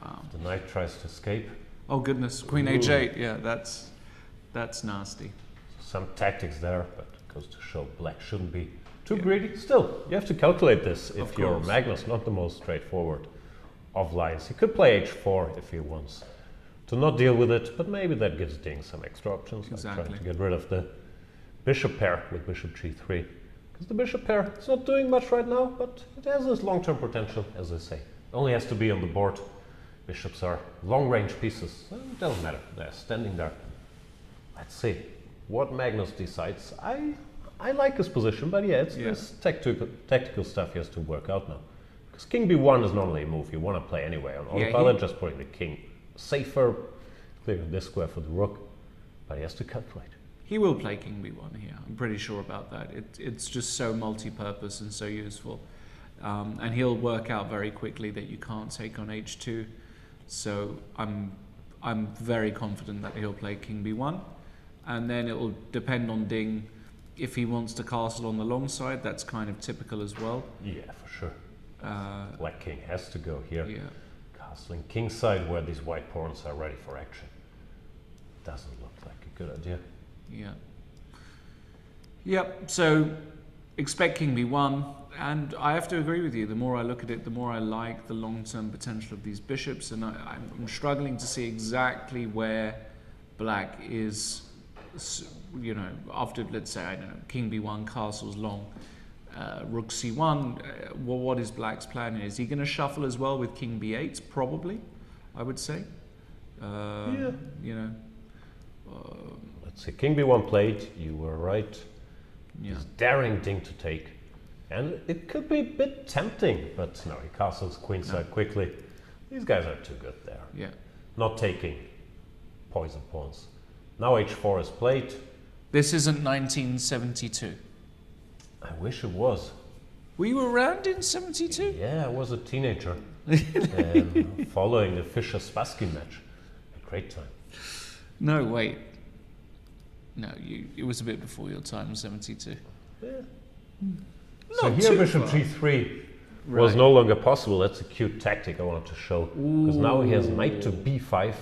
Wow.
The knight tries to escape.
Oh goodness, queen h8. Yeah, that's nasty.
Some tactics there, but it goes to show black shouldn't be too greedy. Still, you have to calculate this if you're Magnus, not the most straightforward of lines. He could play h4 if he wants to not deal with it, but maybe that gives Ding some extra options.
Exactly.
Like trying to get rid of the bishop pair with bishop g3. Because the bishop pair is not doing much right now, but it has this long-term potential, as I say. It only has to be on the board. Bishops are long-range pieces. It doesn't matter. They're standing there. Let's see what Magnus decides. I like his position, but yeah, it's this tactical stuff he has to work out now. Because king b1 is normally a move you want to play anyway. On autopilot, just putting the king safer, clearing this square for the rook, but he has to calculate.
He will play king b1 here. I'm pretty sure about that. It's just so multi-purpose and so useful. And he'll work out very quickly that you can't take on h2. So I'm very confident that he'll play king b1. And then it will depend on Ding if he wants to castle on the long side. That's kind of typical as well.
Yeah, for sure. Black king has to go here.
Yeah.
Castling kingside where these white pawns are ready for action. Doesn't look like a good idea.
Yeah. Yep, so expect king b1, and I have to agree with you. The more I look at it, the more I like the long-term potential of these bishops, and I'm struggling to see exactly where black is, you know, after, let's say, I don't know, king b1, castle's long, rook c1, what is black's plan? Is he going to shuffle as well with king b8? Probably, I would say.
Yeah.
You know.
Let's see, king b1 played, you were right.
Yeah.
He's daring Ding to take. And it could be a bit tempting, but no, he castles queenside quickly. These guys are too good there.
Yeah.
Not taking poison pawns. Now h4 is played.
This isn't 1972.
I wish it was.
Were you around in 72?
Yeah, I was a teenager. Following the Fischer-Spassky match. A great time.
No, wait. No, it was a bit before your time, 72.
Yeah. So
Not
here
too
bishop
far.
g3 was no longer possible. That's a cute tactic I wanted to show. Because now he has knight to b5. And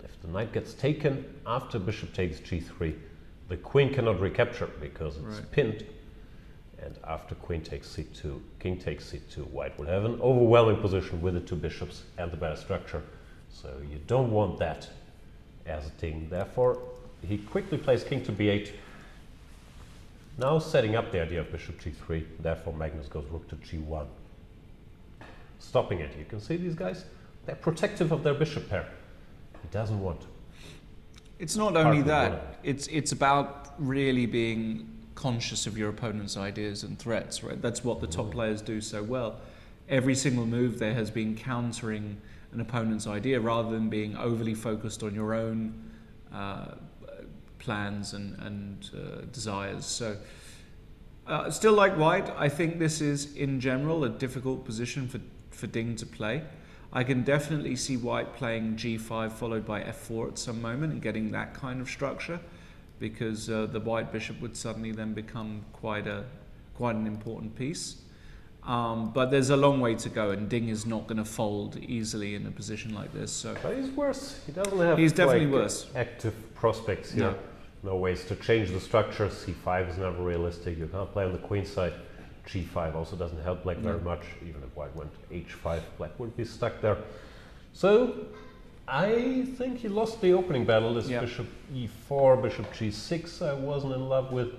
if the knight gets taken after bishop takes g3, the queen cannot recapture because it's pinned. And after queen takes c2, king takes c2, white will have an overwhelming position with the two bishops and the better structure. So you don't want that as a thing. Therefore, he quickly plays king to b8. Now setting up the idea of bishop g3. Therefore, Magnus goes rook to g1. Stopping it. You can see these guys, they're protective of their bishop pair. He doesn't want.
It's not only that, it's about really being conscious of your opponent's ideas and threats, right? That's what the top players do so well. Every single move there has been countering an opponent's idea rather than being overly focused on your own plans and desires. So still like white, I think this is in general a difficult position for Ding to play. I can definitely see white playing g5 followed by f4 at some moment and getting that kind of structure, because the white bishop would suddenly then become quite an important piece. But there's a long way to go, and Ding is not going to fold easily in a position like this. So
but he's worse. He doesn't have
he's definitely worse.
Active prospects here. No ways to change the structure. c5 is never realistic. You can't play on the queen side. g5 also doesn't help black very much. Even if white went h5, black would be stuck there. So I think he lost the opening battle. This bishop e4, bishop g6 I wasn't in love with.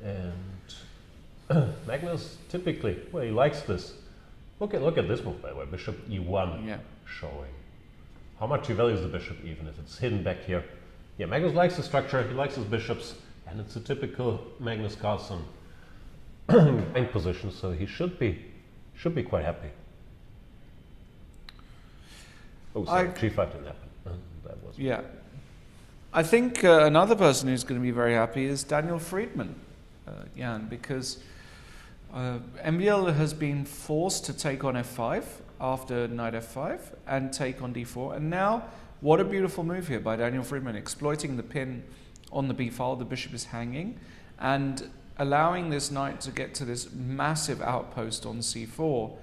And Magnus typically, well, he likes this. Look at this move, by the way, bishop e1 showing how much he values the bishop, even if it's hidden back here. Yeah, Magnus likes the structure, he likes his bishops, and it's a typical Magnus Carlsen end position, so he should be quite happy. Oh, sorry, g5 didn't happen. That was
I think another person who's going to be very happy is Daniel Friedman, Jan, because MVL has been forced to take on f5 after knight f5 and take on d4, and now what a beautiful move here by Daniel Friedman, exploiting the pin on the b file. The bishop is hanging and allowing this knight to get to this massive outpost on c4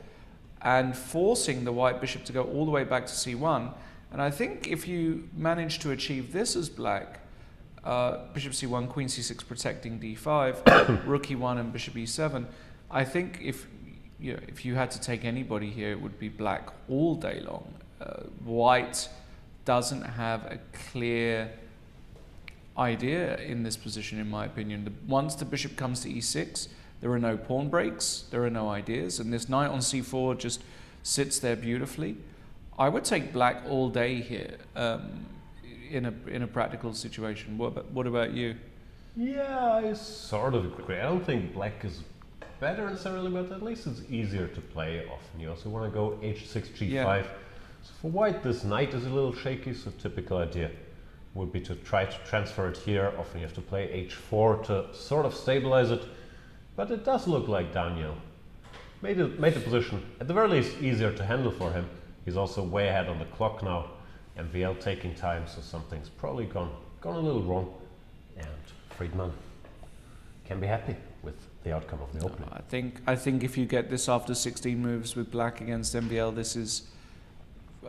and forcing the white bishop to go all the way back to c1. And I think if you manage to achieve this as black, bishop c1, queen c6 protecting d5, rook e1 and bishop e7, I think if you had to take anybody here, it would be black all day long. White doesn't have a clear idea in this position, in my opinion. Once the bishop comes to e6, there are no pawn breaks, there are no ideas, and this knight on c4 just sits there beautifully. I would take black all day here in a practical situation. What about you?
Yeah, I sort of agree. I don't think black is better necessarily, but at least it's easier to play often. You also want to go h6, g5. So for white, this knight is a little shaky, so typical idea would be to try to transfer it here. Often you have to play h4 to sort of stabilize it, but it does look like Daniel made the position at the very least easier to handle for him. He's also way ahead on the clock now, MVL taking time, so something's probably gone a little wrong, and Friedman can be happy. with the outcome of the opening.
I think if you get this after 16 moves with black against MVL, this is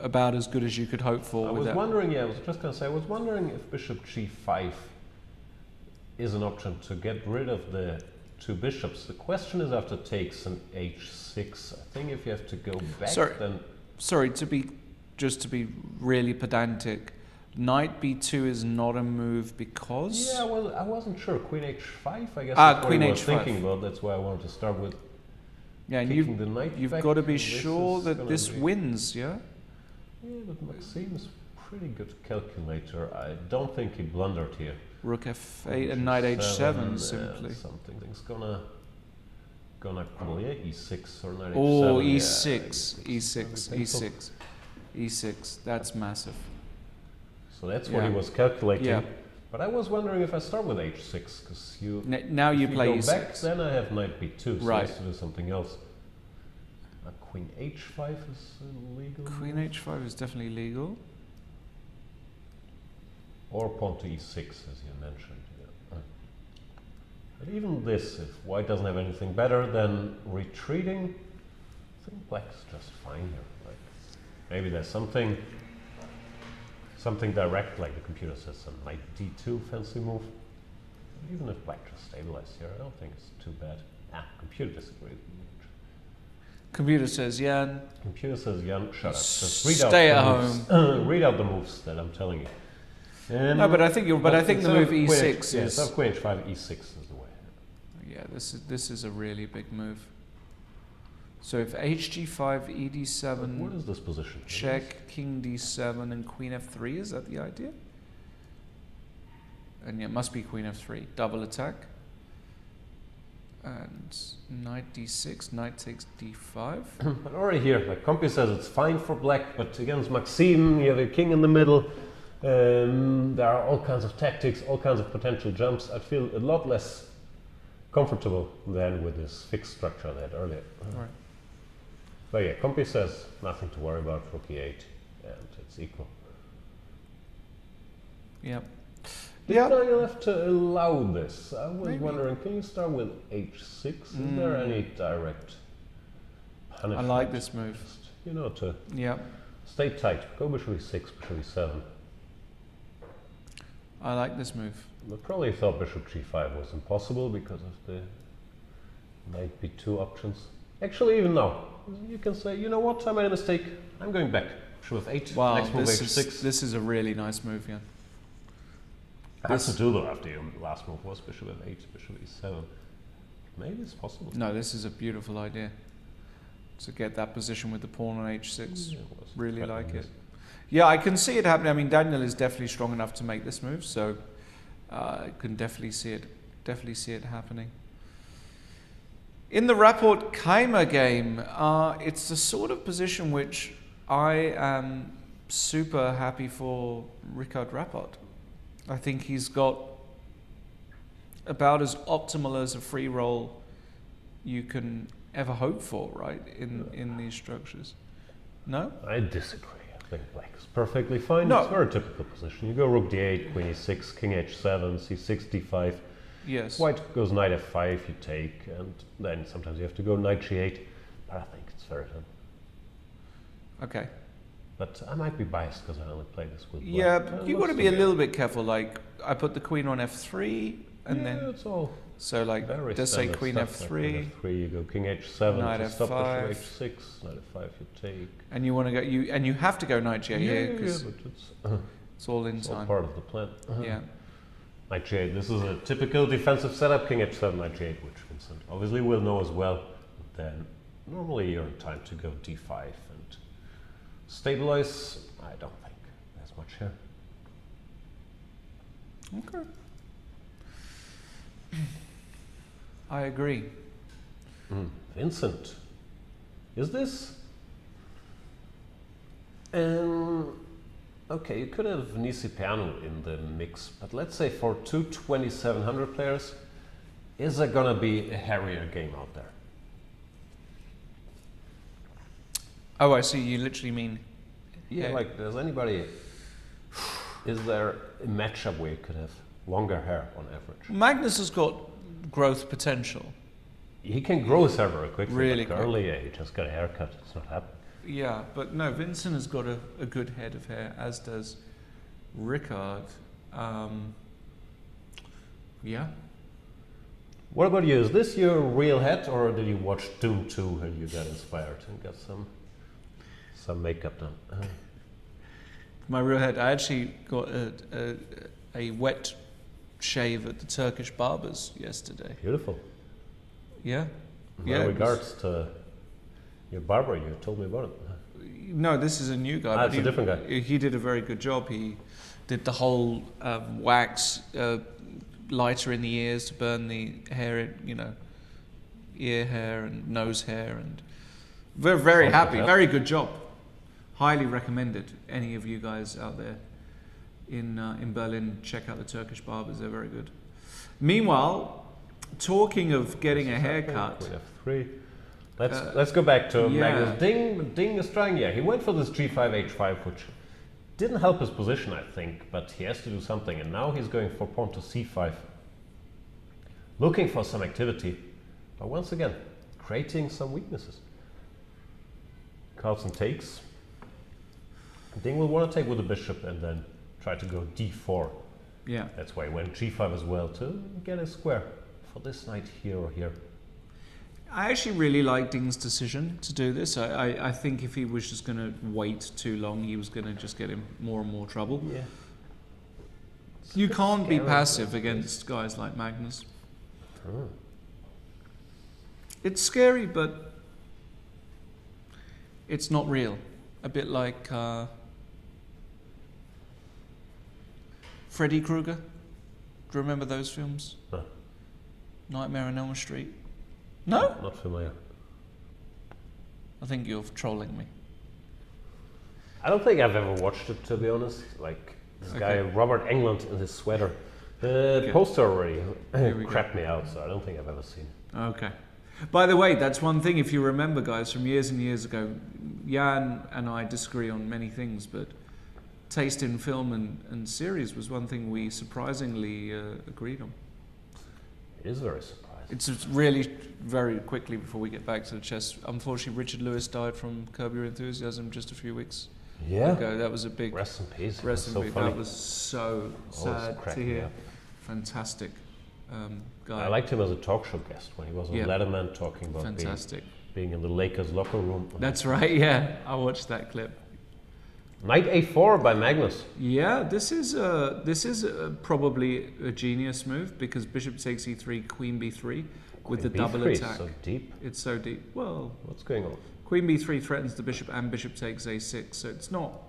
about as good as you could hope for.
I was wondering, I was just going to say, I was wondering if bishop g5 is an option to get rid of the two bishops. The question is after takes and h6. I think if you have to go back, then...
Sorry, to be really pedantic, knight b2 is not a move because...
Yeah, well, I wasn't sure. Queen h5, I guess that's
Queen
what I was
h5.
thinking about. That's why I wanted to start with.
Yeah, and you've got to be sure that this wins, yeah?
Yeah, but Maxim's pretty good calculator. I don't think he blundered here.
Rook f8 and knight h7 simply.
Something's gonna pull, yeah, e6 or knight h7.
Oh,
yeah,
e6. That's massive.
So that's what he was calculating.
Yeah.
But I was wondering if I start with h6, because
now you play
go
e6.
back, then I have knight b2, so
right.
I have to do something else. Queen h5 is legal.
Queen h5 is definitely legal.
Or pawn to e6, as you mentioned. Yeah. But even this, if white doesn't have anything better than retreating, I think black's just fine here. Like, maybe there's something direct, like the computer says, some knight d2 fancy move. Even if black just stabilized here, I don't think it's too bad. Computer disagrees.
Computer says, Jan.
Computer says, Jan, shut up. Just read
stay
out
at
moves.
home.
Read out the moves that I'm telling you.
No, but I think the move e6 is.
So queen h5, e6 is the way.
Yeah, this is a really big move. So if hg5, ed7.
What is this position?
Check, king d7, and queen f3. Is that the idea? And yeah, it must be queen f3. Double attack. And knight d6, knight takes d5.
But already here, like Compi says, it's fine for black, but against Maxime, you have a king in the middle. There are all kinds of tactics, all kinds of potential jumps. I feel a lot less comfortable than with this fixed structure I had earlier.
Right.
But yeah, Compi says nothing to worry about, rook e8, and it's equal.
Yep.
You'll have to allow this. I was wondering, can you start with h6? Is there any direct punishment?
I like this move.
Just, you know, to stay tight. Go bishop e6, bishop e7.
I like this move.
I probably thought bishop g5 was impossible because of the knight b2 options. Actually, even now, you can say, you know what, I made a mistake. I'm going back. Bishop f8,
wow,
next move h6.
This is a really nice move, yeah.
Has to do though after your last move was bishop f8, bishop e7. Maybe it's possible.
No, this is a beautiful idea. To get that position with the pawn on h6.
Yeah,
really like it. Yeah, I can see it happening. I mean, Daniel is definitely strong enough to make this move, so I can definitely see it happening. In the Rapport-Keimer game, it's the sort of position which I am super happy for Richard Rapport. I think he's got about as optimal as a free roll you can ever hope for, right, in these structures. No?
I disagree. I think black is perfectly fine.
No.
It's a very typical position. You go rook d8, queen e6, king h7, c6, d5.
Yes.
White goes knight f5, you take, and then sometimes you have to go knight g8. But I think it's very fun.
Okay.
But I might be biased because I only play this with black.
Yeah, but you've got to be a little bit careful. Like, I put the queen on f3, and then...
it's all
so, like, let's say queen f3.
Like queen f3, you go king h7,
knight
to stop
f5.
bishop h6, knight f5, you take.
And you want to go... and you have to go knight g8 here, because
but
it's all in
it's
time.
all part of the plan.
Yeah.
Knight g8, this is a typical defensive setup, king h7, knight g8, which Vincent obviously will know as well. Then normally you're in time to go d5 and stabilize. I don't think there's much here.
Okay. I agree.
Vincent, is this? Okay, you could have Nisipiano in the mix, but let's say for two 2700 players, is there gonna be a hairier game out there?
Oh, I see. You literally mean...
Yeah, like, does anybody... Is there a matchup where you could have longer hair on average.
Magnus has got growth potential.
He can grow his hair very quickly,
Really
but currently he just got a haircut. It's not happening.
Yeah, but no, Vincent has got a good head of hair, as does Ricard. Yeah.
What about you? Is this your real head, or did you watch Doom 2 and you got inspired and got some makeup done?
My real head. I actually got a wet shave at the Turkish barbers yesterday.
Beautiful.
Yeah.
In regards to your barber, you told me about it.
No, this is a new guy.
Ah, it's a different guy.
He did a very good job. He did the whole wax lighter in the ears to burn the hair, ear hair and nose hair, and we're very happy. Very good job. Highly recommended. Any of you guys out there in Berlin, check out the Turkish barbers. They're very good. Meanwhile, talking of getting a haircut,
we have 3. Let's go back to Magnus. Ding is trying. Yeah, he went for this G5 H5, which didn't help his position, I think, but he has to do something. And now he's going for pawn to C5, looking for some activity, but once again creating some weaknesses. Carlsen takes. Ding will want to take with the bishop and then try to go D4.
yeah,
That's why he went G5 as well to get a square for this knight here or here.
I actually really like Ding's decision to do this. I think if he was just going to wait too long, he was going to just get him more and more trouble.
Yeah.
You can't be passive against guys like Magnus.
Oh.
It's scary, but it's not real. A bit like Freddy Krueger. Do you remember those films?
No.
Nightmare on Elm Street. No?
Not familiar.
I think you're trolling me.
I don't think I've ever watched it, to be honest. Like this guy Robert Englund in his sweater. The poster already crapped me out, so I don't think I've ever seen it.
Okay. By the way, that's one thing, if you remember, guys, from years and years ago, Jan and I disagree on many things, but taste in film and series was one thing we surprisingly agreed on.
It is very surprising.
It's really very quickly before we get back to the chess. Unfortunately, Richard Lewis died from Curb Your Enthusiasm just a few weeks ago. That was a big
Rest in peace.
rest in
So
peace.
funny.
That was so sad to
cracking me
hear.
up.
Fantastic guy.
I liked him as a talk show guest when he was on Letterman talking about being in the Lakers locker room.
That's right. Yeah, I watched that clip.
Knight A4 by Magnus.
Yeah, this is probably a genius move because Bishop takes E3, Queen B3 with the double
B3
attack.
is so deep.
It's so deep. Well,
What's going on?
Queen B3 threatens the bishop and Bishop takes A6, so it's not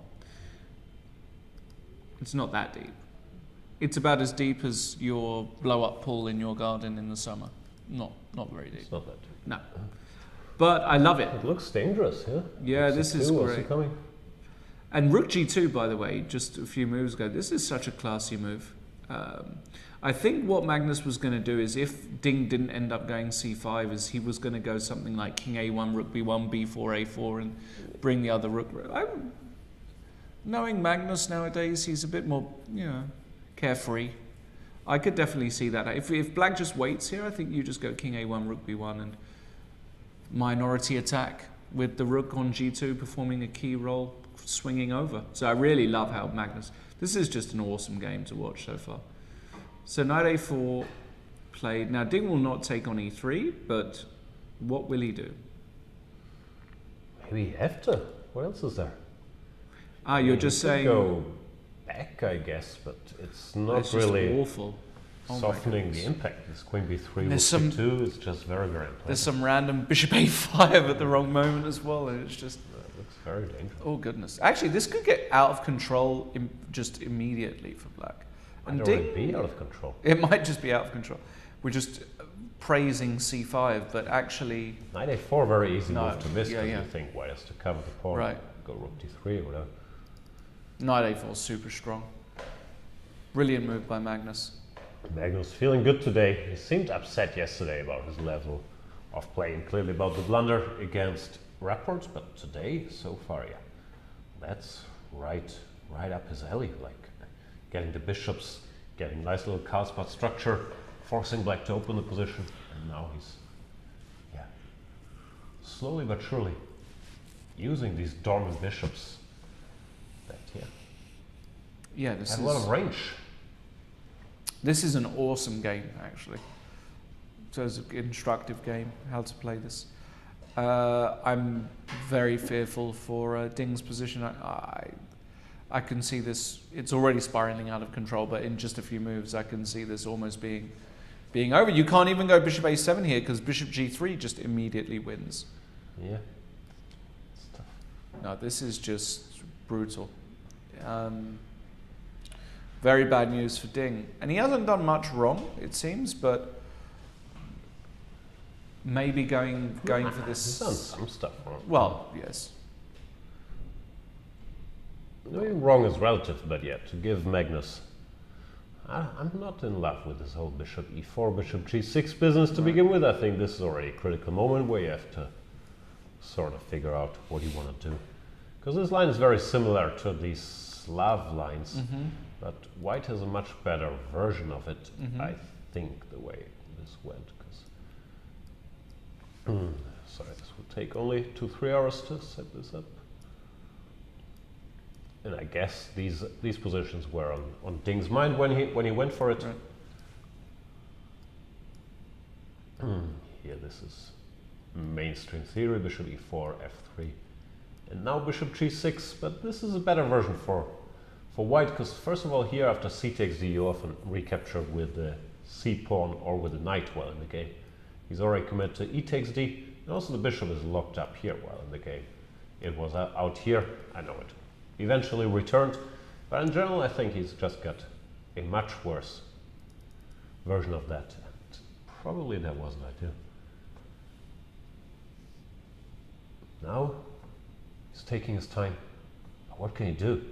that deep. It's about as deep as your blow-up pool in your garden in the summer. Not very deep.
It's not that deep.
No. But I love it.
It looks dangerous, yeah?
Yeah, this is
what's
great.
coming?
And Rook G2, by the way, just a few moves ago, this is such a classy move. I think what Magnus was going to do is if Ding didn't end up going C5, is he was going to go something like King A1, Rook B1, B4, A4, and bring the other Rook. Knowing Magnus nowadays, he's a bit more, carefree. I could definitely see that. If Black just waits here, I think you just go King A1, Rook B1, and minority attack with the Rook on G2 performing a key role, swinging over. So I really love how Magnus... This is just an awesome game to watch so far. So Knight A4 played. Now Ding will not take on E3, but what will he do?
Maybe F2. What else is there?
You're just saying...
Go back, I guess, but it's not
It's just
really
awful.
softening the impact. This Queen B3
There's
with B2 is just very, very unpleasant.
There's some random Bishop A5 at the wrong moment as well, and it's just...
It looks very dangerous.
Oh goodness! Actually, this could get out of control just immediately for Black. And
Might already be out of control.
It might just be out of control. We're just praising C5, but actually...
Knight A4, very easy move to miss.
Yeah.
You think white has to cover the pawn.
Right.
Go Rook D3 or whatever.
Knight A4 is super strong. Brilliant move by Magnus.
Magnus feeling good today. He seemed upset yesterday about his level of play and clearly about the blunder against Rapports, but today, so far, yeah, that's right up his alley. Like getting the bishops getting nice little cast-part structure, forcing black to open the position, and now he's, yeah, slowly but surely using these dormant bishops that,
Yeah, this
have
is
a lot of range.
This is an awesome game, actually. So it's an instructive game, how to play this. I'm very fearful for Ding's position. I can see this, it's already spiraling out of control, but in just a few moves I can see this almost being over. You can't even go bishop a7 here because bishop g3 just immediately wins.
Yeah. It's tough.
No, this is just brutal. Very bad news for Ding. And he hasn't done much wrong, it seems, but maybe going for this.
He's done some stuff wrong.
Well, yes.
I mean, wrong is relative, but yeah, to give Magnus, I'm not in love with this whole bishop e4, bishop g6 business to begin with. I think this is already a critical moment where you have to sort of figure out what you want to do. Because this line is very similar to these Slav lines, but white has a much better version of it, I think, the way this went. Sorry, this will take only 2-3 hours to set this up. And I guess these positions were on Ding's mind when he went for it. Right. Here, this is mainstream theory: bishop e4, f3, and now bishop g6. But this is a better version for white, because first of all, here after c takes d, you often recapture with the c pawn or with the knight while in the game. He's already committed to e takes d, and also the bishop is locked up here while in the game. It was out here, I know it. Eventually returned, but in general I think he's just got a much worse version of that, and probably that wasn't ideal. Now he's taking his time, but what can he do?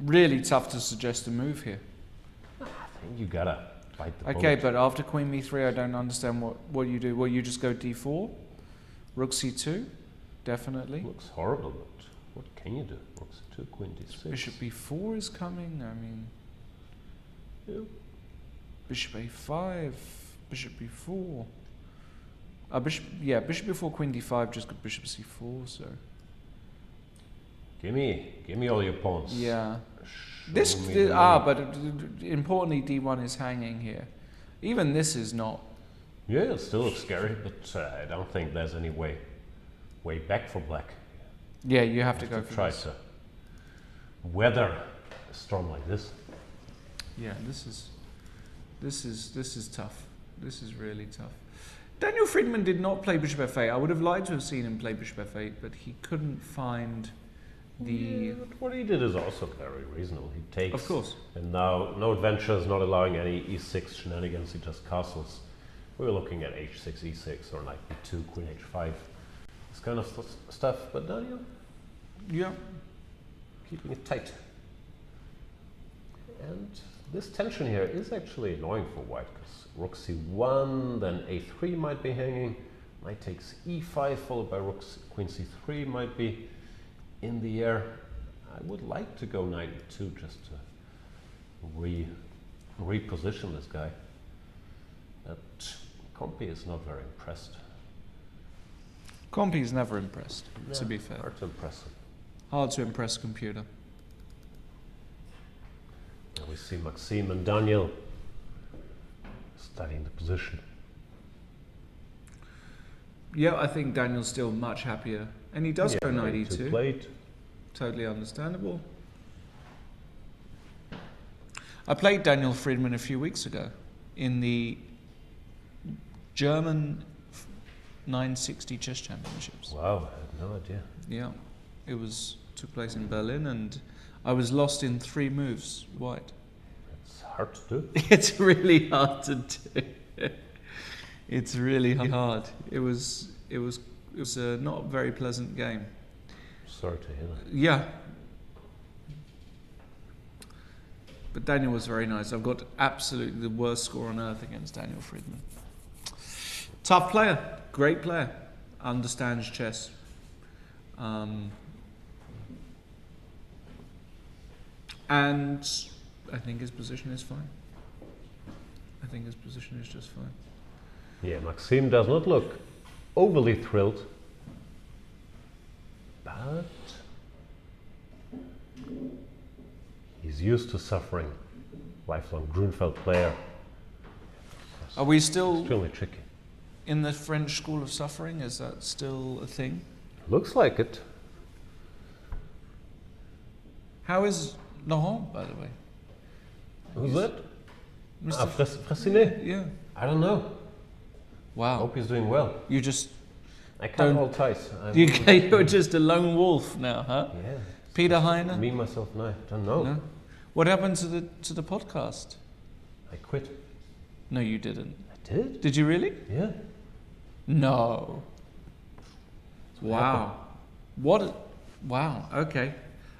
Really tough to suggest a move here.
I think you gotta bite the
Okay,
bullet.
but after queen b3 I don't understand what you do. Well, you just go d4, rook c2, definitely.
Looks horrible, but what can you do? Rook c2, queen d6.
Bishop b4 is coming, I mean...
Yeah.
Bishop a5, bishop b4. Bishop before queen d5, just got bishop c4, so...
Give me all your pawns.
Yeah.
Show me the money.
But importantly d1 is hanging here. Even this is not...
Yeah, it still looks scary, but I don't think there's any way back for black.
Yeah, you have to go for
try
this.
to weather a storm like this.
Yeah, this is tough. This is really tough. Daniel Friedman did not play bishop f8. I would have liked to have seen him play bishop f8, but he couldn't find the...
Yeah, but what he did is also very reasonable. He takes...
Of course.
And now no adventures, not allowing any e6 shenanigans, he just castles. We were looking at h6, e6, or knight b2, queen h5. This kind of stuff, but Daniel...
Yeah.
Keeping it tight. And this tension here is actually annoying for white, because rook c1, then a3 might be hanging, knight takes e5, followed by queen c3 might be in the air. I would like to go knight e2 just to reposition this guy. But Compy is not very impressed.
Compy is never impressed, to be fair.
Hard to impress him.
Hard to impress a computer.
Now we see Maxime and Daniel studying the position.
Yeah, I think Daniel's still much happier. And he does go knight e2.
Played.
Totally understandable. I played Daniel Friedman a few weeks ago in the German 960 chess championships.
Wow, I had no idea.
Yeah, took place in Berlin, and I was lost in 3 moves white.
It's hard to do.
It's really hard to do. It's really hard. It was a not very pleasant game.
Sorry to hear that.
Yeah. But Daniel was very nice. I've got absolutely the worst score on earth against Daniel Friedman. Tough player, great player, understands chess. And his position is fine. I think his position is just fine.
Yeah, Maxime does not look overly thrilled, but he's used to suffering. Lifelong Grunfeld player.
Are we still
Extremely tricky.
in the French school of suffering? Is that still a thing?
Looks like it.
How is Laurent, by the way?
Who's that?
Mr.
Fressinet?
Yeah.
I don't know.
Wow.
Hope he's doing well.
You just
I can't
Don't-
hold ties.
you're just a lone wolf now, huh?
Yeah.
Peter Heine?
Me, myself, no. I don't know.
No. What happened to the podcast?
I quit.
No, you didn't.
I did?
Did you really?
Yeah.
No.
what
Wow. What? Wow. Okay.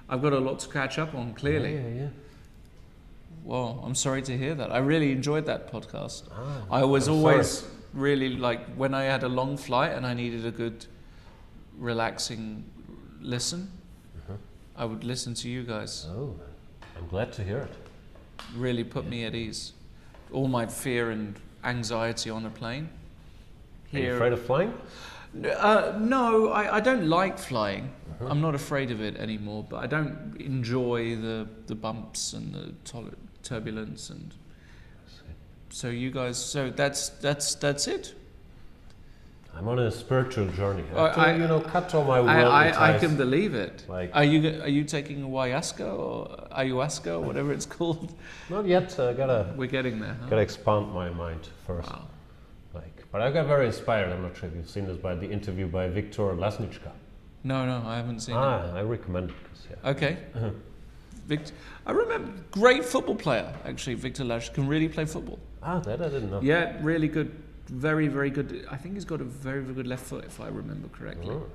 I've got a lot to catch up on. Clearly.
Yeah.
Well, I'm sorry to hear that. I really enjoyed that podcast.
Ah,
I was
I'm
always really like when I had a long flight and I needed a good, relaxing listen. I would listen to you guys.
Oh, I'm glad to hear it.
Really put me at ease. All my fear and anxiety on a plane.
Are you afraid of flying?
No, I don't like flying. I'm not afraid of it anymore, but I don't enjoy the bumps and the turbulence and. So you guys, so that's it.
I'm on a spiritual journey.
I-
Cut all my worldly
I
ties.
can believe it.
Like-
Are you taking ayahuasca or ayahuasca or whatever it's called?
Not yet.
We're getting there. Huh?
Gotta expand my mind first.
Wow.
But I got very inspired. I'm not sure if you've seen this by the interview by Viktor Lasnička.
No, I haven't seen it.
I recommend it. 'Cause, yeah.
Okay. I remember, great football player, actually, Victor Lash, can really play football.
That I didn't know.
Yeah, really good. Very, very good. I think he's got a very, very good left foot, if I remember correctly.
Oh.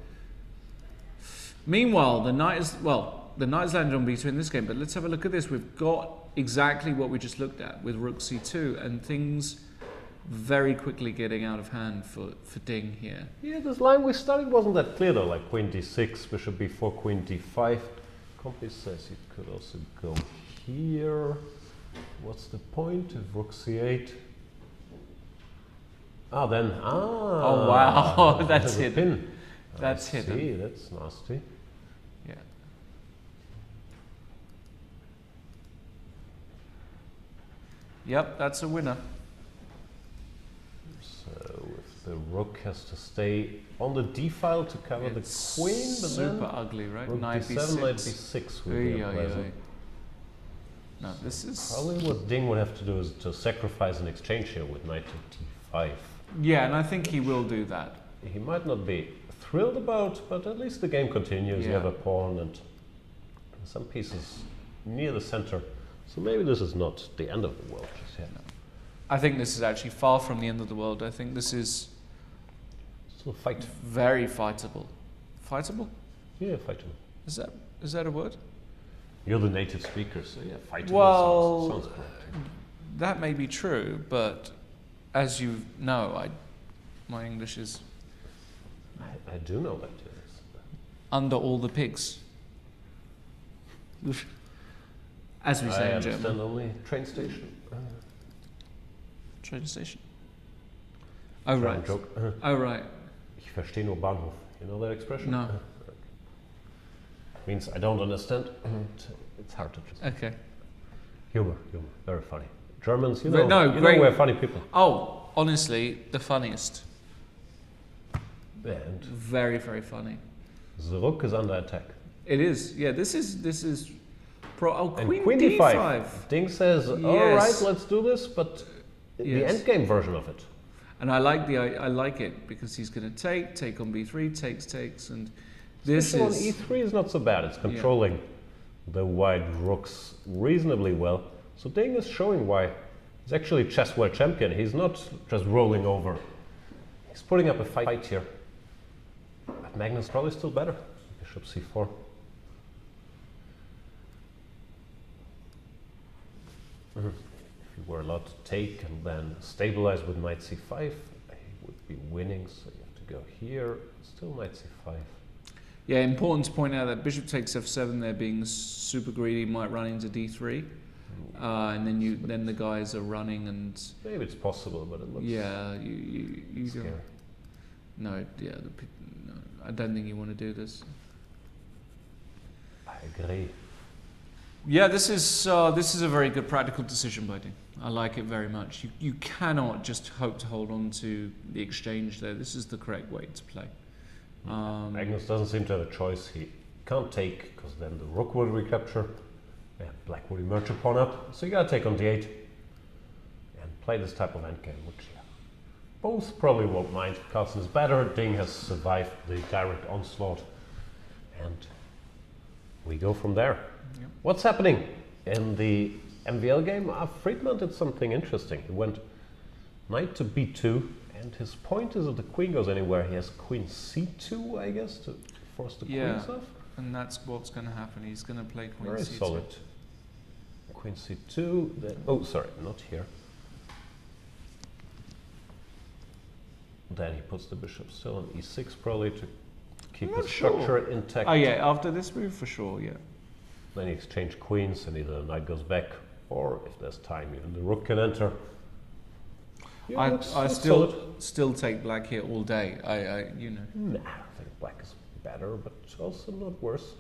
Meanwhile, the Knights landed on B2 in this game, but let's have a look at this. We've got exactly what we just looked at with Rook C2, and things very quickly getting out of hand for Ding here.
Yeah, this line we studied wasn't that clear though, like Queen D6, Bishop B4, Queen D5. Compy says you could also go here. What's the point if Rook C8? Oh
wow, that's
there's a
hidden.
pin.
That's
I
hidden.
See, that's nasty.
Yeah. Yep, that's a winner.
So if the rook has to stay on the d file to cover
It's
the queen, but
super
then
ugly, right?
rook
Knight
d7, knight
B6.
b6 would be unpleasant.
No, this is
Probably what Ding would have to do is to sacrifice an exchange here with knight to d5.
yeah, and I think he will do that.
He might not be thrilled about, but at least the game continues. You
Yeah.
have a pawn and some pieces near the center. So maybe this is not the end of the world just yet.
I think this is actually far from the end of the world. I think this is
Still fight.
very fightable. Fightable?
Yeah, fightable.
Is that a word?
You're the native speaker, so yeah, fightable
Well,
sounds correct.
that may be true, but as you know, my English is
I do know that, yes.
under all the pigs. As we
I
say in
understand
German.
only train station.
Train station. Oh
German
right.
joke.
Oh right.
Ich verstehe nur Bahnhof. You know that expression?
No.
Means I don't understand. It's hard to translate.
Okay.
Humor, very funny. Germans,
But no,
you know
great.
we're funny people.
Oh, honestly, the funniest.
Yeah, and
Very, very funny.
the rook is under attack.
It is. Yeah, this is
And
Queen
D5.
D5.
Ding says, all
Yes.
right, let's do this, but the
Yes.
endgame version of it.
And I like it because he's going to take on B3, takes, and this
Especially
is
on E3 is not so bad. It's controlling the white rooks reasonably well. So Ding is showing why he's actually chess world champion. He's not just rolling over. He's putting up a fight here. But Magnus probably still better. Bishop C4. If you were allowed to take and then stabilize with knight C5, he would be winning. So you have to go here. Still knight C5.
yeah important to point out that Bishop takes F7 there, being super greedy, might run into D3. and then the guys are running and
Maybe it's possible, but it looks
you
scary.
don't. No, yeah, no, I don't think you want to do this.
I agree.
Yeah, this is a very good practical decision by Ding. I like it very much. You cannot just hope to hold on to the exchange there. This is the correct way to play.
Magnus doesn't seem to have a choice. He can't take, because then the rook will recapture. Yeah, black will emerge a pawn up, so you gotta take on d8 and play this type of endgame, which both probably won't mind. Carlsen is better, Ding has survived the direct onslaught, and we go from there.
Yep.
What's happening in the MVL game? Friedman did something interesting. He went knight to b2, and his point is if the queen goes anywhere, he has queen c2, I guess, to force the queens off.
And that's what's going to happen. He's going to play queen
Very
c2.
solid. Queen c2, then, oh sorry, not here. Then he puts the bishop still on e6 probably to keep the structure intact.
Oh yeah, after this move for sure, yeah.
Then he exchange queens and either the knight goes back, or if there's time even the rook can enter. Yeah,
I still take black here all day. You know.
Nah, I think black is better, but also not worse.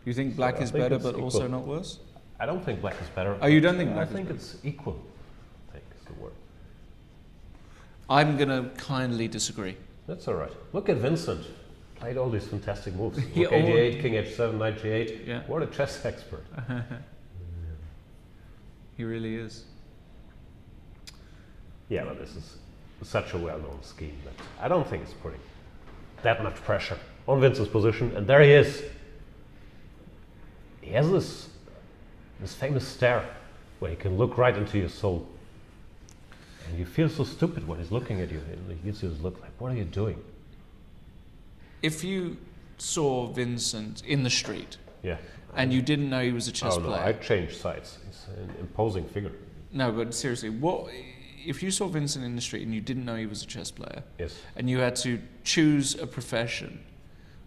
You think black
I
is
think
better
it's
but
equal.
also not worse?
I don't think black is better.
Oh, you don't think black
I
is
think
better?
it's equal. I think is the word.
I'm going to kindly disagree.
That's all right. Look at Vincent. Played all these fantastic moves.
Yeah,
Rook a8, king h7, knight g8.
Yeah.
What a chess expert.
He really is.
Yeah, but this is such a well-known scheme that I don't think it's putting that much pressure on Vincent's position. And there he is. He has this famous stare where he can look right into your soul. And you feel so stupid when he's looking at you. And he gives you this look like, what are you doing?
If you saw Vincent in the street
Yeah.
and you didn't know he was a chess
Oh no,
player.
I'd change sides. He's an imposing figure.
No, but seriously, what if you saw Vincent in the street and you didn't know he was a chess player?
Yes.
And you had to choose a profession,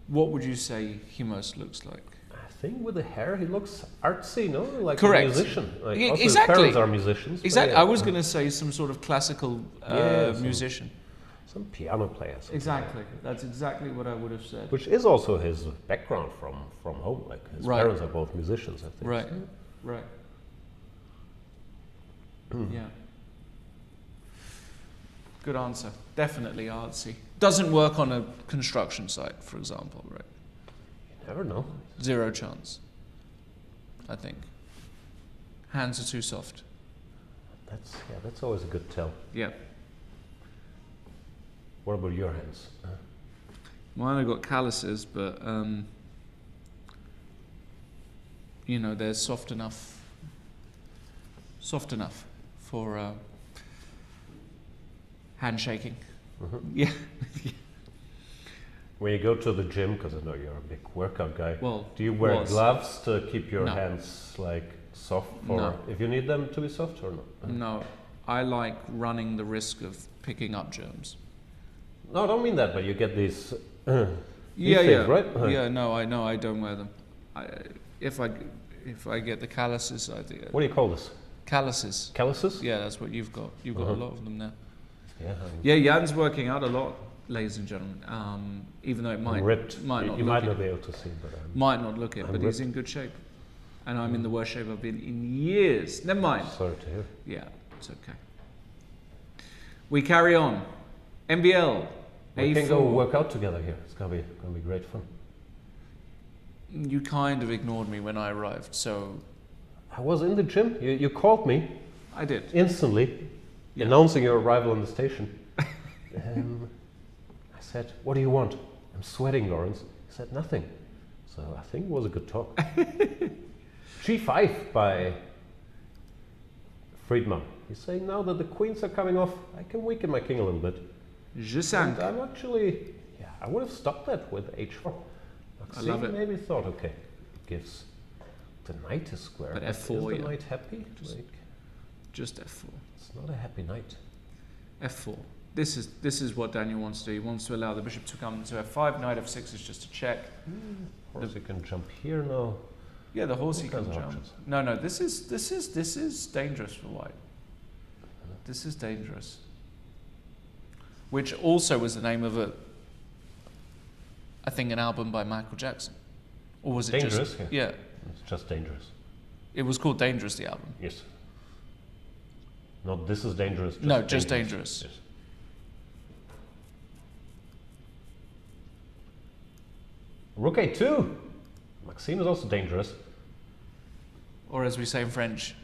what would you say he most looks like?
I think with the hair, he looks artsy, no? Like
Correct.
a musician. Like
Yeah,
also
exactly.
His parents are musicians. but
Exactly.
yeah.
I was going to say some sort of classical
Yeah,
musician.
Some piano players.
Exactly. That's exactly what I would have said.
Which is also his background from home. Like his
Right.
parents are both musicians, I think.
Right. Right. Yeah. Good answer. Definitely artsy. Doesn't work on a construction site, for example, right?
You never know.
Zero chance, I think. Hands are too soft.
That's always a good tell.
Yeah.
What about your hands?
Mine have got calluses, but you know, they're soft enough for handshaking. Yeah.
When you go to the gym, because I know you're a big workout guy,
Well,
do you wear
was.
gloves to keep your
No.
hands like soft for
No.
if you need them to be soft or not?
No, I like running the risk of picking up germs.
No, I don't mean that, but you get these
Yeah,
things,
yeah,
right?
Yeah. No, I don't wear them. If I get the calluses, I think
What do you call this?
calluses.
Calluses?
Yeah, that's what you've got. You've got a lot of them now.
Yeah.
Yeah, Jan's working out a lot, ladies and gentlemen. Even though it
I'm
might
ripped.
not
you
look
might
it.
not be able to see, but
Might not look it,
I'm
but he's
ripped.
in good shape. And I'm in the worst shape I've been in years. Never mind.
sorry to hear.
Yeah, it's okay. We carry on. MVL.
We can
A4.
go work out together here. It's gonna be great fun.
You kind of ignored me when I arrived, so
I was in the gym. You called me
I did.
instantly,
Yeah.
announcing your arrival on the station. I said, "What do you want?" I'm sweating, Lawrence. He said nothing. So I think it was a good talk. G5 by Friedman. He's saying now that the queens are coming off, I can weaken my king a little bit.
Je
And
cinq.
I'm actually, I would have stopped that with h4.
I love it.
Maybe thought, okay, it gives the knight a square.
But
Is
f4,
the
yeah.
knight happy? Like,
Just F4.
it's not a happy knight.
F4. This is what Daniel wants to do. He wants to allow the bishop to come to F5. Knight F6 is just a check.
Of course, you can jump here now.
Yeah, the horsey
All
can
kinds of
jump.
options.
No. This is dangerous for white. This is dangerous. Which also was the name of I think an album by Michael Jackson, or was it
Dangerous?
just? Yeah,
It's just dangerous.
it was called Dangerous, the album.
Yes. Not this is dangerous. Just
No, just Dangerous.
Yes. Rook A2. Maxime is also dangerous.
Or as we say in French,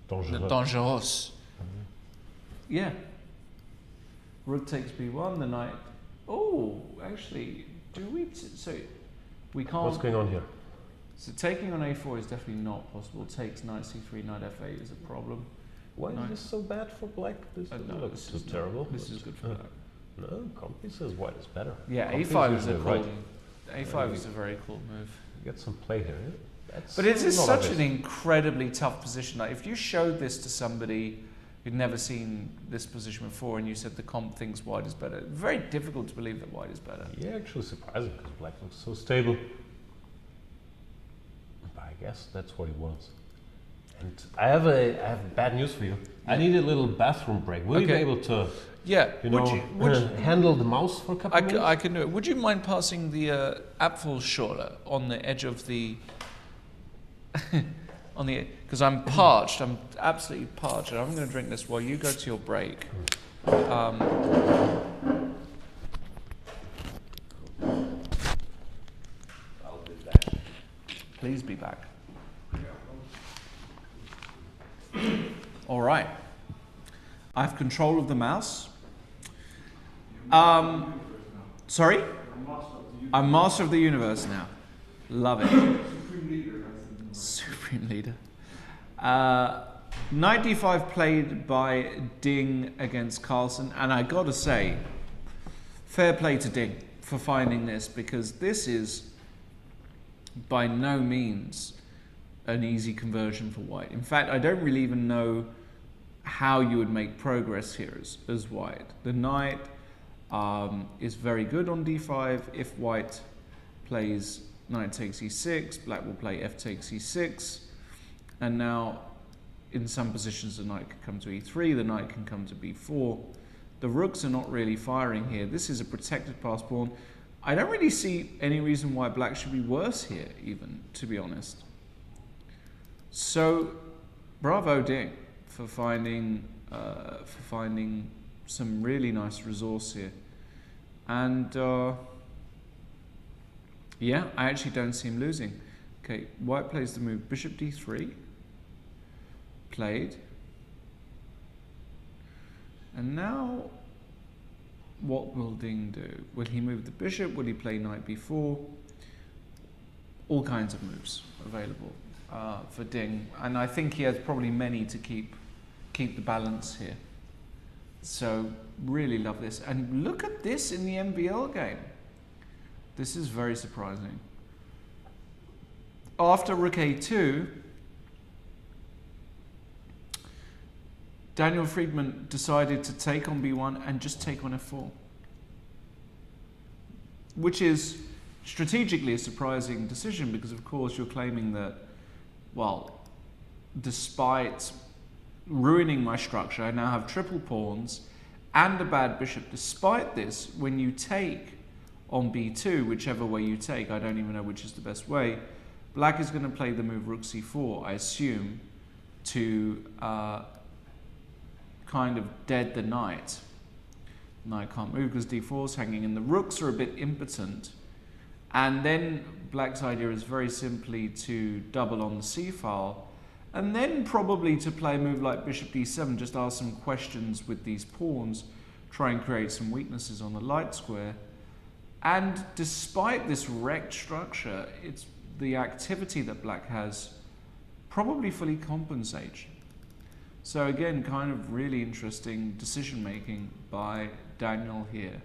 Dangereux.
Dangerous. Yeah. Rook takes B1, the knight. Oh, actually, so we can't.
What's going on here?
So taking on A4 is definitely not possible. Takes knight C3, knight F8 is a problem.
Why
Knight.
is this so bad for black? This
No,
looks
this is
terrible.
This is good for black.
No, Comfy says white is better.
Yeah,
Comfy
A5 is a
usually
cool.
right.
A5 is a very cool move.
Get some play here. Yeah? That's
But it is
not
such
obvious.
an incredibly tough position. Like if you showed this to somebody who'd never seen this position before, and you said the comp thinks white is better, very difficult to believe that white is better.
Yeah, actually surprising because black looks so stable. But I guess that's what he wants. And I have bad news for you. I need a little bathroom break. Will you be
Okay.
able to,
Yeah.
you know, handle the mouse for a couple of minutes?
I can do it. Would you mind passing the Apfelschorle on the edge of the on the, because I'm parched. I'm absolutely parched. And I'm going to drink this while you go to your break. I'll be back. Please be back. All right. I have control of the mouse. Sorry? I'm master of the universe now. Love it. Supreme leader. Knight d5 played by Ding against Carlsen, and I gotta say, fair play to Ding for finding this, because this is by no means an easy conversion for white. In fact, I don't really even know how you would make progress here as white. The knight is very good on d5. If white plays knight takes e6, black will play f takes e6, and now in some positions the knight can come to e3, the knight can come to b4. The rooks are not really firing here. This is a protected pass pawn. I don't really see any reason why black should be worse here, even, to be honest. So, bravo Ding for finding some really nice resource here. And yeah, I actually don't see him losing. Okay, white plays the move bishop d3. Played. And now, what will Ding do? Will he move the bishop? Will he play knight b4? All kinds of moves available for Ding. And I think he has probably many to keep the balance here. So, really love this. And look at this in the MVL game. This is very surprising. After rook a2, Daniel Friedman decided to take on b1 and just take on f4. Which is strategically a surprising decision because, of course, you're claiming that, well, despite ruining my structure, I now have triple pawns and a bad bishop. Despite this, when you take on b2, whichever way you take, I don't even know which is the best way, black is going to play the move rook c4, I assume, to kind of dead the knight. Knight can't move because d4 is hanging, and the rooks are a bit impotent. And then black's idea is very simply to double on the c-file, and then probably to play a move like bishop d7, just ask some questions with these pawns, try and create some weaknesses on the light square. And despite this wrecked structure, it's the activity that black has probably fully compensates. So again, kind of really interesting decision making by Daniel here.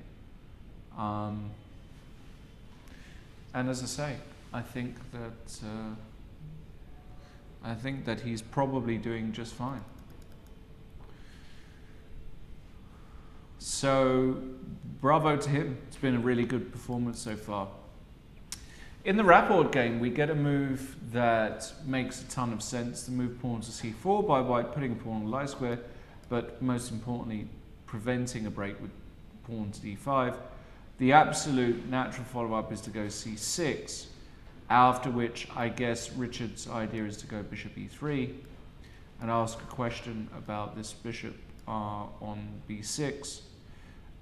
And as I say, I think that he's probably doing just fine. So bravo to him. It's been a really good performance so far. In the rapport game, we get a move that makes a ton of sense, the move pawn to c4 by white putting a pawn on the light square, but most importantly, preventing a break with pawn to d5. The absolute natural follow-up is to go c6, after which I guess Richard's idea is to go bishop e3 and ask a question about this bishop on b6.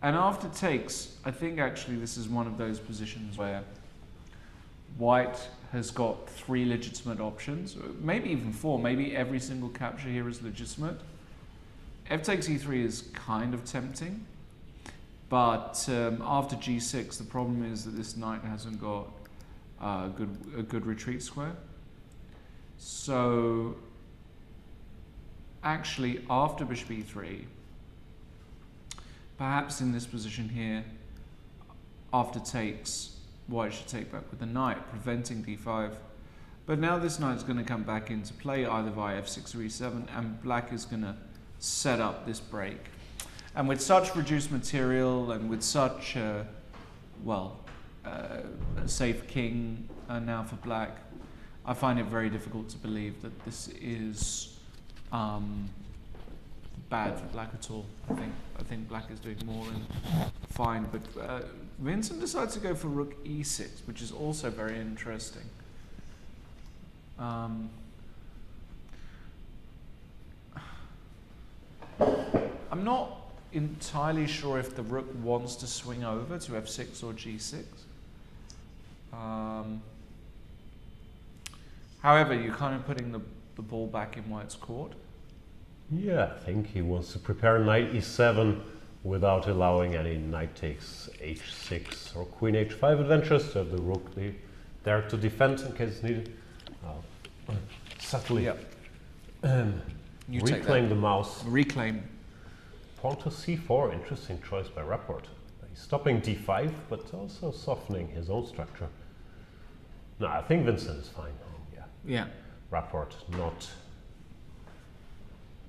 And after takes, I think actually this is one of those positions where white has got 3 legitimate options, maybe even 4, maybe every single capture here is legitimate. F takes e3 is kind of tempting, but after g6 the problem is that this knight hasn't got a good retreat square. So actually after bishop e3, perhaps in this position here, after takes, white should take back with the knight, preventing d5. But now this knight's going to come back into play either via f6 or e7, and black is going to set up this break. And with such reduced material and with such, a safe king now for black, I find it very difficult to believe that this is bad for black at all. I think black is doing more than fine, but Vincent decides to go for rook e6, which is also very interesting. I'm not entirely sure if the rook wants to swing over to f6 or g6. However, you're kind of putting the ball back in white's court.
Yeah, I think he wants to prepare knight e7 without allowing any knight takes h6 or queen h5 adventures to have the rook there to defend in case it's needed. Subtly reclaim the mouse.
Reclaim.
Pawn to c4, interesting choice by Rapport. He's stopping d5, but also softening his own structure. No, I think Vincent is fine.
Yeah.
Rapport not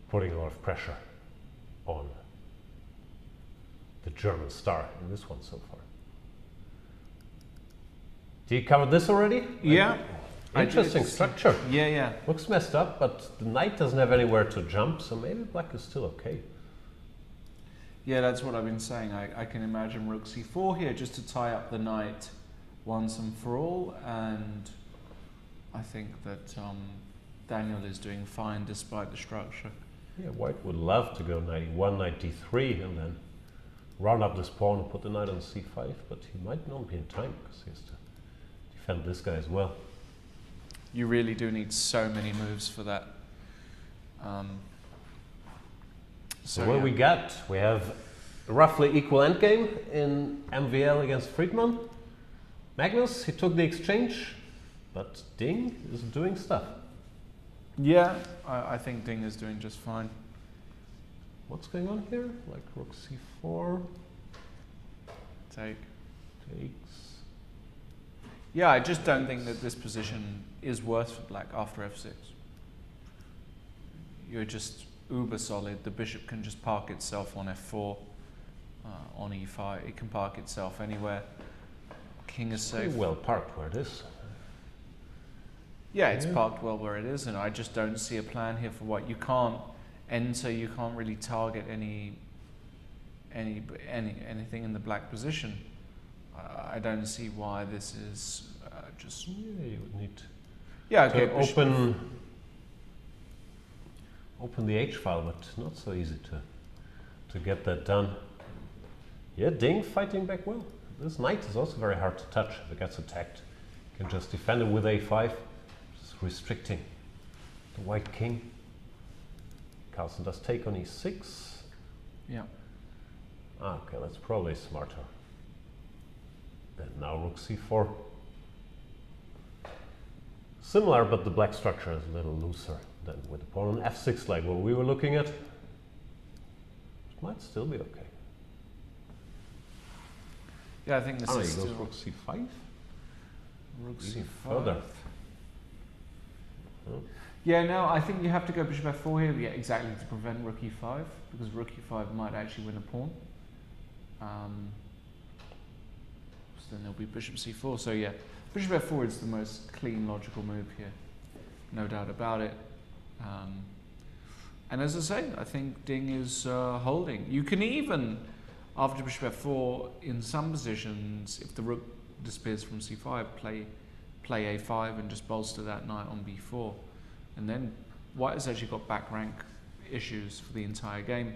putting a lot of pressure on the German star in this one so far. Did you cover this already?
Yeah.
Interesting structure.
Yeah.
Looks messed up, but the knight doesn't have anywhere to jump, so maybe black is still okay.
Yeah, that's what I've been saying. I can imagine rook c4 here just to tie up the knight once and for all, and I think that Daniel is doing fine despite the structure.
Yeah, white would love to go knight e1, knight d3, and then round up this pawn and put the knight on c5, but he might not be in time because he has to defend this guy as well.
You really do need so many moves for that.
So what we got? We have a roughly equal endgame in MVL against Friedman. Magnus, he took the exchange, but Ding is doing stuff.
Yeah, I think Ding is doing just fine.
What's going on here? Like rook c4.
Take.
Takes.
Yeah, I just don't think that this position is worse for black after f6. You're just uber solid. The bishop can just park itself on f4, on e5. It can park itself anywhere. King is safe.
Pretty well parked where it is.
Yeah, it's parked well where it is, and I just don't see a plan here for white. You can't enter. You can't really target anything in the black position. I don't see why this is just.
Yeah, you would need.
Yeah, okay.
To open the H file, but not so easy to get that done. Yeah, Ding fighting back well. This knight is also very hard to touch if it gets attacked. You can just defend it with a5, just restricting the white king. Carlsen does take on e6.
Yeah.
Okay, that's probably smarter. Then now rook c4. Similar, but the black structure is a little looser than with the pawn on f6, like what we were looking at. It might still be okay.
Yeah, I think this is
he goes
still
rook c5.
rook
Even
c5.
further.
Yeah, no, I think you have to go bishop f4 here. Yeah, exactly, to prevent rook e5, because rook e5 might actually win a pawn. So then there'll be bishop c4. So yeah, Bishop f4 is the most clean, logical move here. No doubt about it. And as I say, I think Ding is holding. You can even, after bishop f4, in some positions, if the rook disappears from c5, play a5 and just bolster that knight on b4. And then white has actually got back rank issues for the entire game.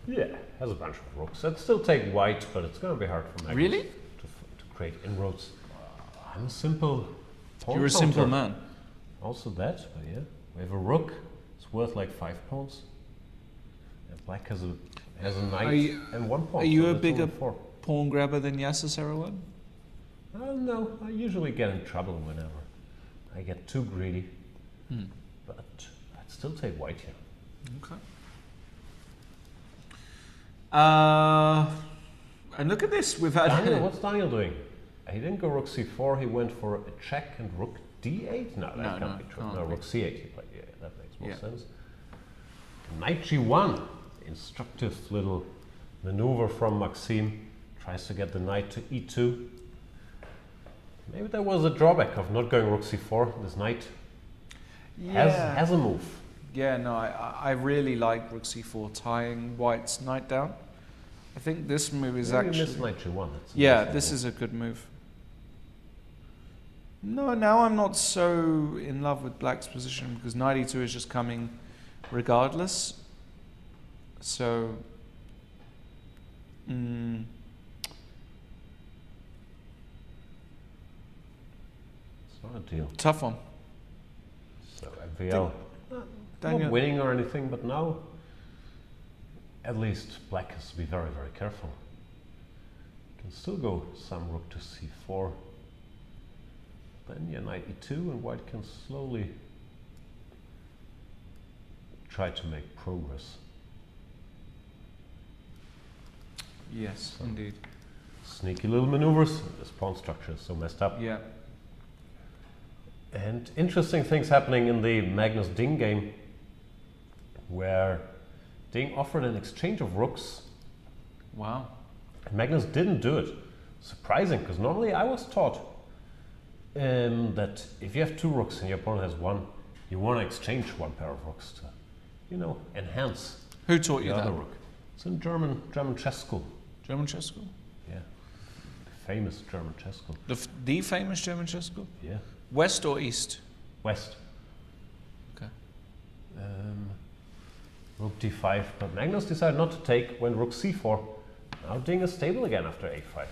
Yeah, has a bunch of rooks. That'd still take white, but it's going to be hard for Magnus
Really?
to create inroads. I'm a simple pawn
You're a simple
counter.
man.
Also that, but yeah. We have a rook. It's worth like 5 pawns. And black has a knight and 1 pawn.
Are you
so
a
that's
bigger
only 4.
pawn grabber than Yasser Serouan?
No, I usually get in trouble whenever I get too greedy. But I'd still take white here.
Okay. And look at this. We've had
Daniel, what's Daniel doing? He didn't go rook c4. He went for a check and rook d8. No, that can't be true. No, rook c8 he played. Yeah, that makes more sense. Knight g1. Instructive little maneuver from Maxime. Tries to get the knight to e2. Maybe there was a drawback of not going rook c4. This knight has a move.
Yeah, no, I really like rook c4 tying white's knight down. I think this move is
Maybe
actually...
missed knight g1. That's a
Yeah,
nice
this
move.
is a good move. No, now I'm not so in love with black's position because knight e2 is just coming regardless. So...
It's not a deal.
tough one.
So MVL,
Daniel.
not winning or anything, but now at least black has to be very, very careful. Can still go some rook to c4. Then yeah, knight e2, and white can slowly try to make progress.
Yes, indeed.
Sneaky little maneuvers. This pawn structure is so messed up.
Yeah.
And interesting things happening in the Magnus Ding game, where Ding offered an exchange of rooks.
Wow.
And Magnus didn't do it. Surprising, because normally I was taught that if you have 2 rooks and your opponent has 1, you want to exchange 1 pair of rooks to, you know, enhance
Who taught you
the
that?
other rook. It's in German chess school.
German chess school?
Yeah, the famous German chess school.
The famous German chess school?
Yeah,
West or East?
West.
Okay.
Rook d5, but Magnus decided not to take when rook c4. Now Ding is stable again after a5.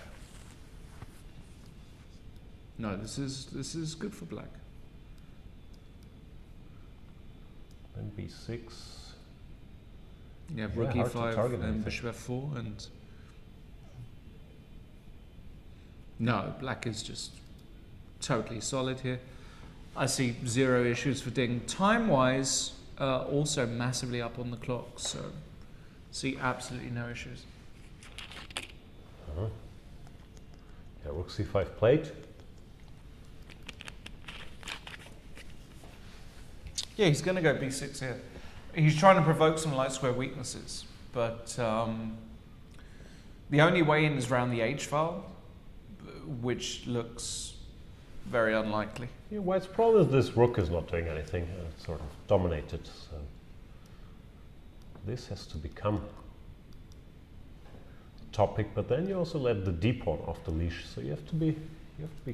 No, this is good for black.
Then b6.
You have
Yeah,
rook
hard to
e5
target
and
anything.
bishop f4 and... No, black is just totally solid here. I see 0 issues for Ding. Time-wise, also massively up on the clock, so see absolutely no issues.
Yeah, rook c5 played.
Yeah, he's going to go b6 here. He's trying to provoke some light square weaknesses, but the only way in is around the h file, which looks very unlikely.
Yeah, white's problem is this rook is not doing anything, and it's sort of dominated. So this has to become a topic, but then you also let the d pawn off the leash, so you have to be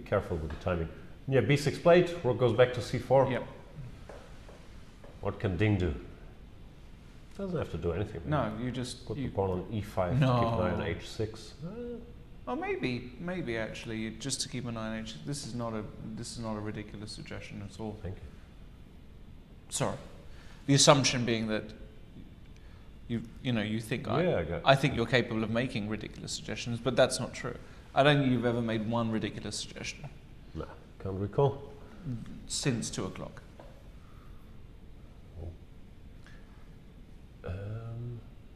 careful with the timing. Yeah, b6 played. Rook goes back to c4.
Yep.
What can Ding do? Doesn't have to do anything.
No, you just
Put the pawn on e5.
No.
Keep an eye on h6.
Oh, maybe actually, just to keep an eye on h. This is not a ridiculous suggestion at all.
Thank you.
Sorry, the assumption being that you think I think you're capable of making ridiculous suggestions, but that's not true. I don't think you've ever made one ridiculous suggestion
No, can't recall.
since 2 o'clock.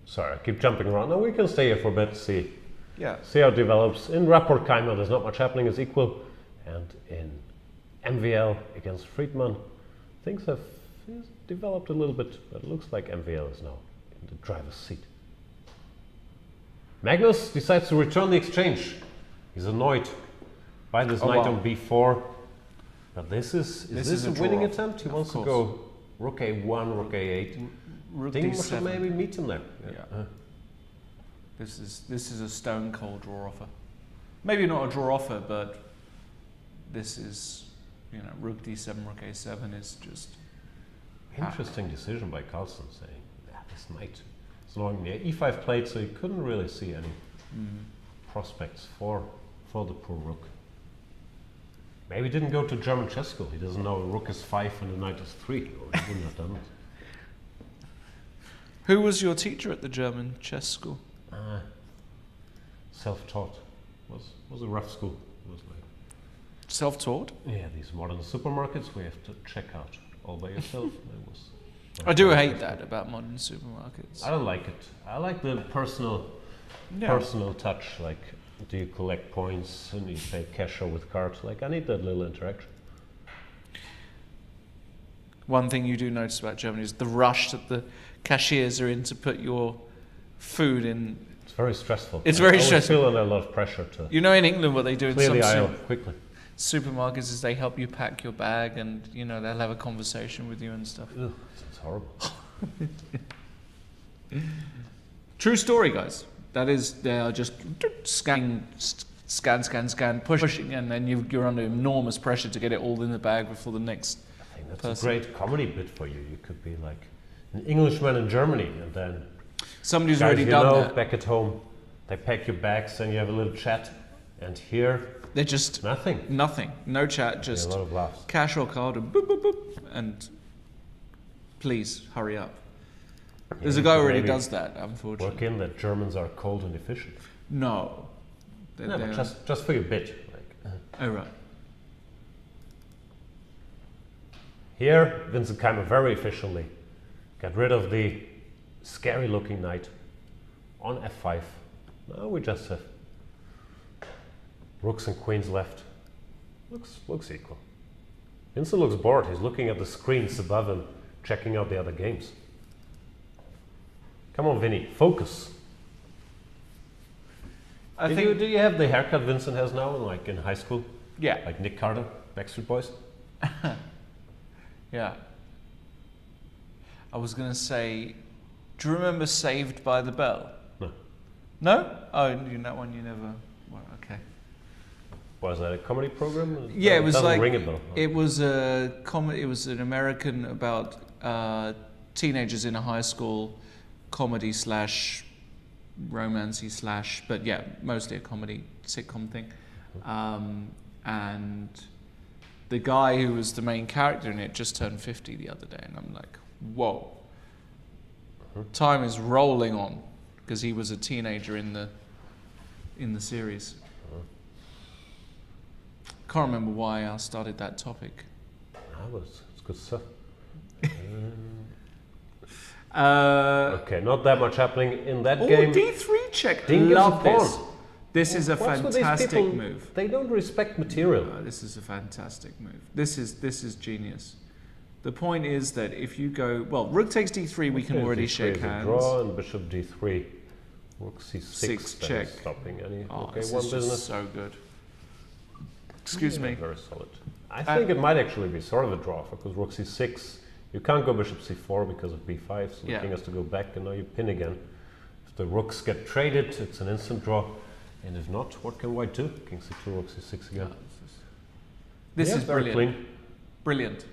Sorry, I keep jumping around. No, we can stay here for a bit, see
Yeah.
how it develops. In Rapport Keimer, there's not much happening, it's equal. And in MVL against Friedman, things have developed a little bit, but it looks like MVL is now in the driver's seat. Magnus decides to return the exchange. He's annoyed By this
Oh,
knight
wow.
on b4. But this is this
a
a winning
draw,
attempt? He
of
wants to
course.
go rook a1, rook a8.
Rook
Ding
d7.
should maybe meet him there.
Yeah. This is a stone cold draw offer. Maybe not a draw offer, but this is, you know, rook d7, rook a7 is just
Interesting decision by Carlsen, saying, this knight is long. Yeah, e5 played, so he couldn't really see any prospects for the poor rook. Maybe he didn't go to German chess school. He doesn't know rook is 5 and the knight is 3, or he wouldn't have done it.
Who was your teacher at the German chess school?
Self-taught. Was a rough school. It was like,
Self-taught?
yeah, these modern supermarkets we have to check out all by yourself. It was
I do hate that about modern supermarkets.
I don't like it. I like the personal touch. Like, do you collect points and you pay cash or with cards? Like, I need that little interaction.
One thing you do notice about Germany is the rush that the cashiers are in to put your food in.
It's very stressful.
It's very
I always
stressful.
feel under a lot of pressure to
You know, in England, what they do in
clear
some
the aisle quickly.
supermarkets is they help you pack your bag, and you know they'll have a conversation with you and stuff.
Ugh, it's horrible.
True story, guys. That is, they are just scan, pushing, and then you're under enormous pressure to get it all in the bag before the next.
I think that's
person.
a great comedy bit for you. You could be like an Englishman in Germany, and then
Somebody's
guys
already
you
done
know,
that.
back at home, they pack your bags and you have a little chat, and here
They're just
nothing.
no chat,
A
just
lot of laughs.
cash or card, and boop, boop, boop, and please hurry up. There's a
you
guy
could
who already
maybe
does that, unfortunately.
Work in that Germans are cold and efficient.
No.
No, but just for your bit. Like,
Oh, right.
here, Vincent Keimer very efficiently got rid of the scary-looking knight on f5. Now we just have rooks and queens left. Looks equal. Vincent looks bored. He's looking at the screens above him, checking out the other games. Come on, Vinny, focus.
I
Do you have the haircut Vincent has now, like in high school?
Yeah.
Like Nick Carter, Backstreet Boys?
Yeah. I was going to say, do you remember Saved by the Bell?
No.
No? Oh, that one you never. Well, okay.
Was that a comedy program?
Yeah, it was
doesn't
like
ring a bell.
it was a comedy. It was an American about teenagers in a high school comedy slash romancy slash, but yeah, mostly a comedy sitcom thing. And the guy who was the main character in it just turned 50 the other day, and I'm like, whoa. Time is rolling on, because he was a teenager in the series. Can't remember why I started that topic.
It's good stuff.
Uh,
Okay, not that much happening in that
oh,
game.
D3 check.
Ding gives
Love
a pawn.
this. This is a
What's with these
fantastic
people?
move.
They don't respect material.
This is a fantastic move. This is genius. The point is that if you go, well, rook takes d3, we can
Okay,
already
D3
shake
is a
hands.
draw and bishop d3. Rook c6.
Six
that
check.
is stopping any
Oh,
okay,
this
one
is
business.
just so good. Excuse
Yeah,
me.
very solid. I think it might actually be sort of a draw because rook c6. You can't go bishop c4 because of b5, so the
Yeah.
king has to go back, and now you pin again. If the rooks get traded, it's an instant draw. And if not, what can white do? King c2, rook c6 again.
This
Yeah,
is
very
brilliant.
clean.
Brilliant.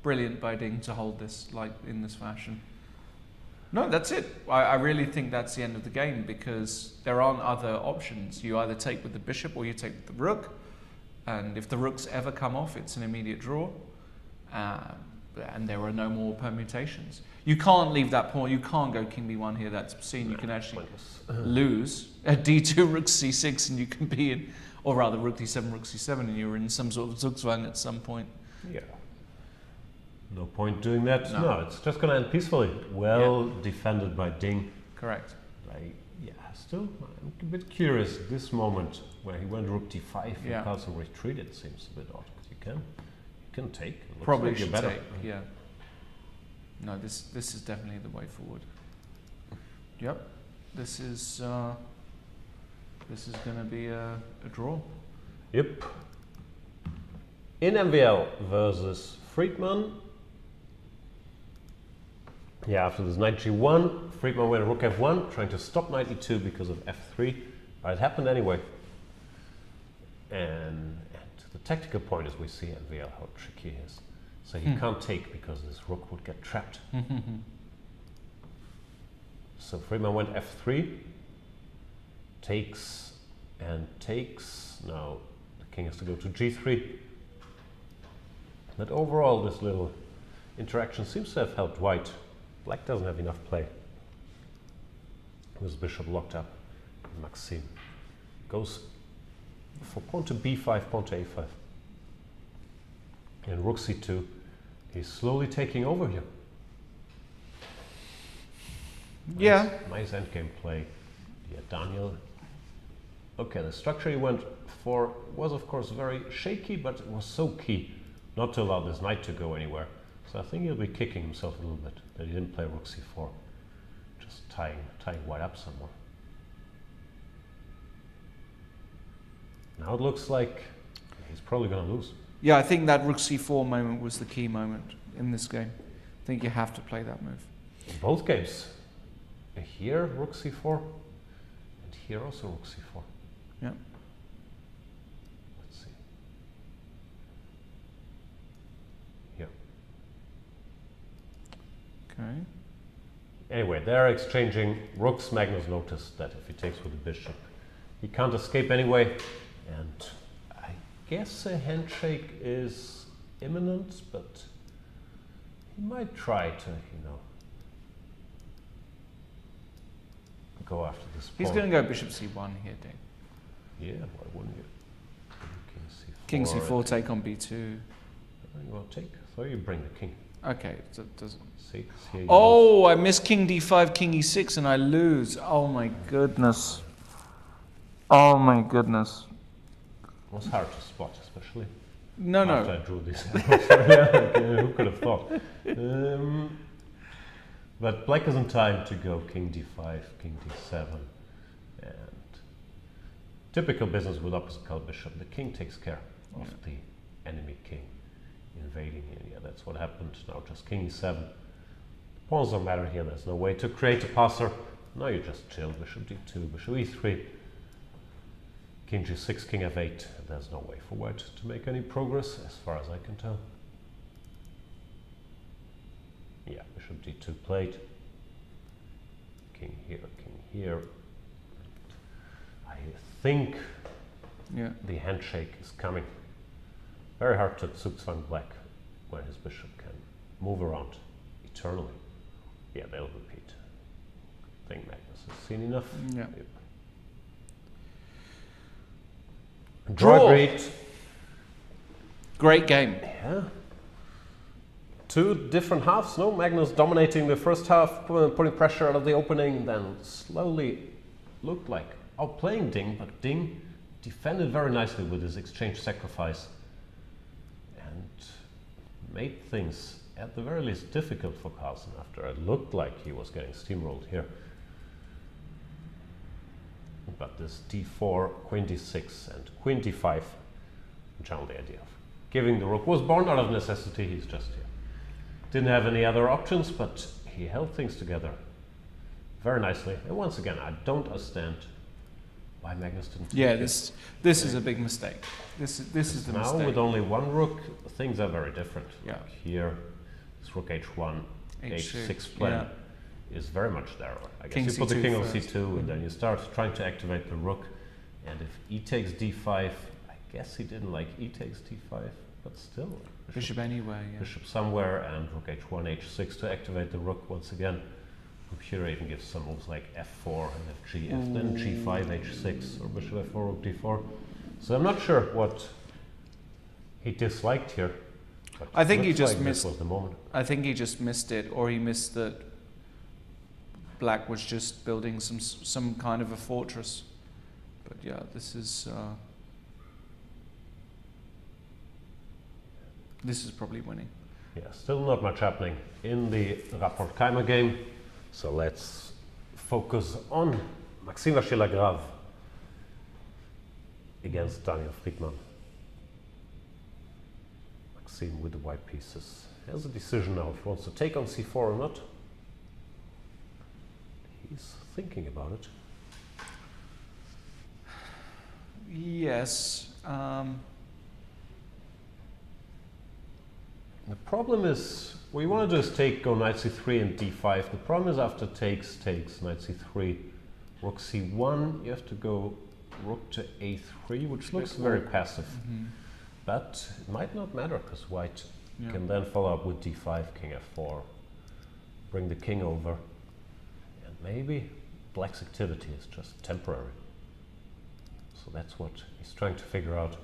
Brilliant by Ding to hold this like in this fashion. No, that's it. I really think that's the end of the game, because there aren't other options. You either take with the bishop or you take with the rook. And if the rooks ever come off, it's an immediate draw. And there are no more permutations. You can't leave that pawn. You can't go king b1 here. That's obscene. You can actually lose at d2, rook c6, and you can be in, or rather rook d7, rook c7, and you're in some sort of zugzwang at some point.
Yeah. No point doing that.
No.
No, it's just going to end peacefully. Well defended by Ding.
Correct.
Still, I'm a bit curious. This moment where he went rook d5
Yeah.
and Carlsen retreated seems a bit odd. Because you can take. It looks
Probably
like you're
should
better.
take. Yeah. No, this is definitely the way forward. Yep. This is going to be a draw.
Yep. In MVL versus Friedman. Yeah, after this knight g1, Friedman went rook f1, trying to stop knight e2 because of f3. But it happened anyway. And the tactical point is we see MVL how tricky he is. So he can't take because this rook would get trapped. So Friedman went f3, takes and takes. Now the king has to go to g3. But overall this little interaction seems to have helped white. Black doesn't have enough play. With bishop locked up. Maxime goes for pawn to b5, pawn to a5. And rook c2. He's slowly taking over here.
Yeah.
Nice endgame play. Yeah, Daniel. Okay, the structure he went for was of course very shaky, but it was so key not to allow this knight to go anywhere. So I think he'll be kicking himself a little bit that he didn't play rook c4. Just tying white up somewhere. Now it looks like he's probably going to lose.
Yeah, I think that rook c4 moment was the key moment in this game. I think you have to play that move.
In both games. Here rook c4 and here also rook c4.
Yeah.
Let's see. Here.
Okay.
Anyway, they're exchanging rooks. Magnus noticed that if he takes with the bishop, he can't escape anyway. And I guess a handshake is imminent, but he might try to, you know, go after this pawn.
He's going to go bishop c1 here, Ding.
Yeah, why wouldn't you?
King c4, take on b2.
You want to take? So you bring the king.
Okay, so it doesn't.
See? Here you
Oh, I miss king d5, king e6, and I lose. Oh my goodness. Oh my goodness.
It was hard to spot, especially
No,
after
no.
I drew this. Who could have thought? But black is in time to go king d5, king d7, and typical business with opposite color bishop. The king takes care of the enemy king invading here. Yeah, that's what happened. Now just king e7. Pawns don't matter here. There's no way to create a passer. Now you just chill. Bishop d2, bishop e3, king g6, king f8. There's no way for white to make any progress, as far as I can tell. Yeah, bishop d2 played. King here. I think the handshake is coming. Very hard to zugzwang black when his bishop can move around eternally. Yeah, they'll repeat. I think Magnus has seen enough.
Yeah.
Yep. Draw great.
Great game.
Yeah. Two different halves, no? Magnus dominating the first half, putting pressure out of the opening, then slowly looked like outplaying Ding, but Ding defended very nicely with his exchange sacrifice and made things at the very least difficult for Carlsen after it looked like he was getting steamrolled here. But this d4, queen d6 and queen d5, which are the idea of giving the rook, was born out of necessity. He's just here. Didn't have any other options, but he held things together very nicely. And once again, I don't understand why Magnus didn't.
Yeah, this is a big mistake. This is the
now
mistake.
with only one rook, things are very different.
Yeah.
Like here, this rook h1, h6 plan is very much there. I guess
King
you put the
C2
king on
first.
c2, and then you start trying to activate the rook. And if e takes d5, I guess he didn't like e takes d5, but still.
Bishop anywhere, yeah.
Bishop somewhere, and rook h1, h6 to activate the rook once again. Vachier even gives some moves like f4 and fg, then g5, h6, or bishop f4, rook d4. So I'm not sure what he disliked here. But
I think he
looks
just
like
missed.
This was the moment.
I think he just missed it, or he missed that black was just building some kind of a fortress. But yeah, this is probably winning.
Yeah, still not much happening in the Rapport Keimer game. So let's focus on Maxime Vachier-Lagrave. against Daniel Friedman. Maxim with the white pieces. He has a decision now if he wants to take on c4 or not. He's thinking about it.
Yes.
The problem is, what you want to do is go knight c3 and d5. The problem is after takes, knight c3, rook c1, you have to go rook to a3, which looks very passive. But it might not matter, because white can then follow up with d5, king f4, bring the king over, and maybe black's activity is just temporary. So that's what he's trying to figure out.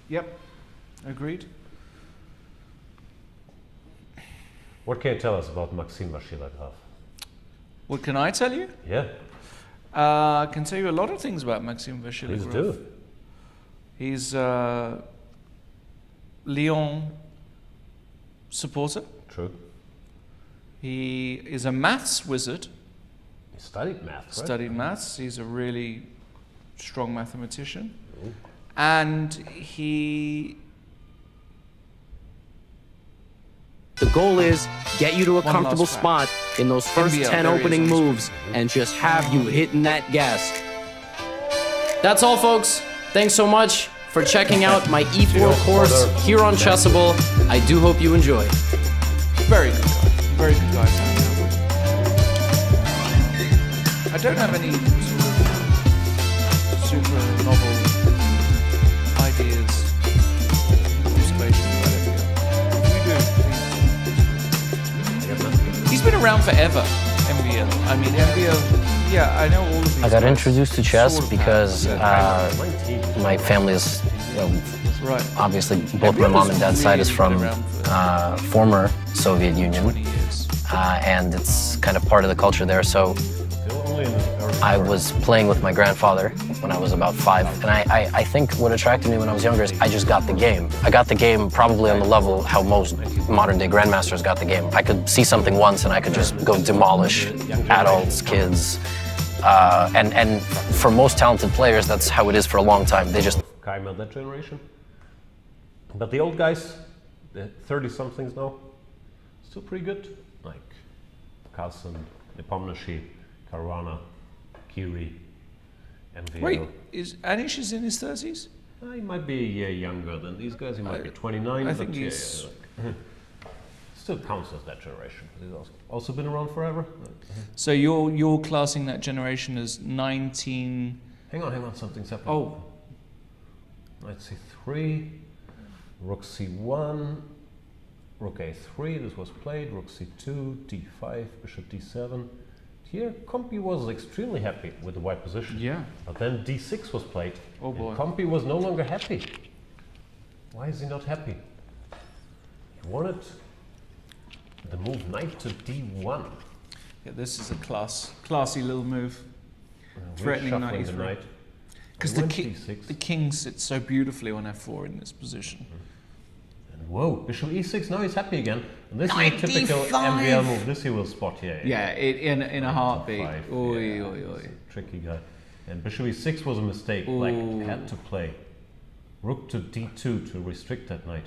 Yep, agreed.
What can you tell us about Maxim Vachier-Lagrave?
What can I tell you?
Yeah,
I can tell you a lot of things about Maxime Vachier-Lagrave.
please do.
He's a Lyon supporter.
True.
He is a maths wizard.
He studied math, right?
Studied maths. He's a really strong mathematician.
Ooh.
And he...
The goal is get you to a
One
comfortable
last
spot in those first
NBL,
10
there he is
opening
on the
moves and just have you hitting that gas. That's all, folks. Thanks so much for checking out my E4 course here on Chessable. I do hope you enjoy.
Very good guy. Very good guy to hang out with. I don't have any sort of super novel ideas or observations about NBL. If you do, please. He's been around forever, NBL. I mean, NBL, yeah, I know all of these
I got
guys
introduced to chess
sort of
because
have,
my family is,
right.
obviously both my mom and dad's side is from former Soviet Union,
20 years.
and it's kind of part of the culture there. So I was playing with my grandfather when I was about 5, and I think what attracted me when I was younger is I just got the game. I got the game probably on the level how most modern-day grandmasters got the game. I could see something once and I could just go demolish adults, kids, and for most talented players, that's how it is for a long time. They just...
Kaima, that generation. But the old guys, the 30-somethings now, still pretty good. Like Carlsen, Nepomniachtchi, Caruana, Curie, MVL.
Wait, is Anish is in his 30s?
He might be a year younger than these guys. He might be 29.
I
but
think he's...
still counts as that generation. He's also been around forever.
So you're classing that generation as 19...
Hang on, something's happening.
Oh,
Knight c3, rook c1, rook a3, this was played, rook c2, d5, bishop d7. Here, Compi was extremely happy with the white position.
yeah.
But then d6 was played.
Oh boy.
And Compi was no longer happy. Why is he not happy? He wanted the move knight to d1.
Yeah, this is a classy little move. Threatening knight
the
e3.
knight.
Because
He
the,
went d6.
the king sits so beautifully on f4 in this position.
And whoa, bishop e6, now he's happy again. And this
Knight
is a typical
d5.
MVL move. This he will spot here.
Yeah, in a heartbeat.
D5,
Oi,
yeah,
oi,
he's
oi.
a tricky guy. And bishop e6 was a mistake. Black had to play rook to d2 to restrict that knight.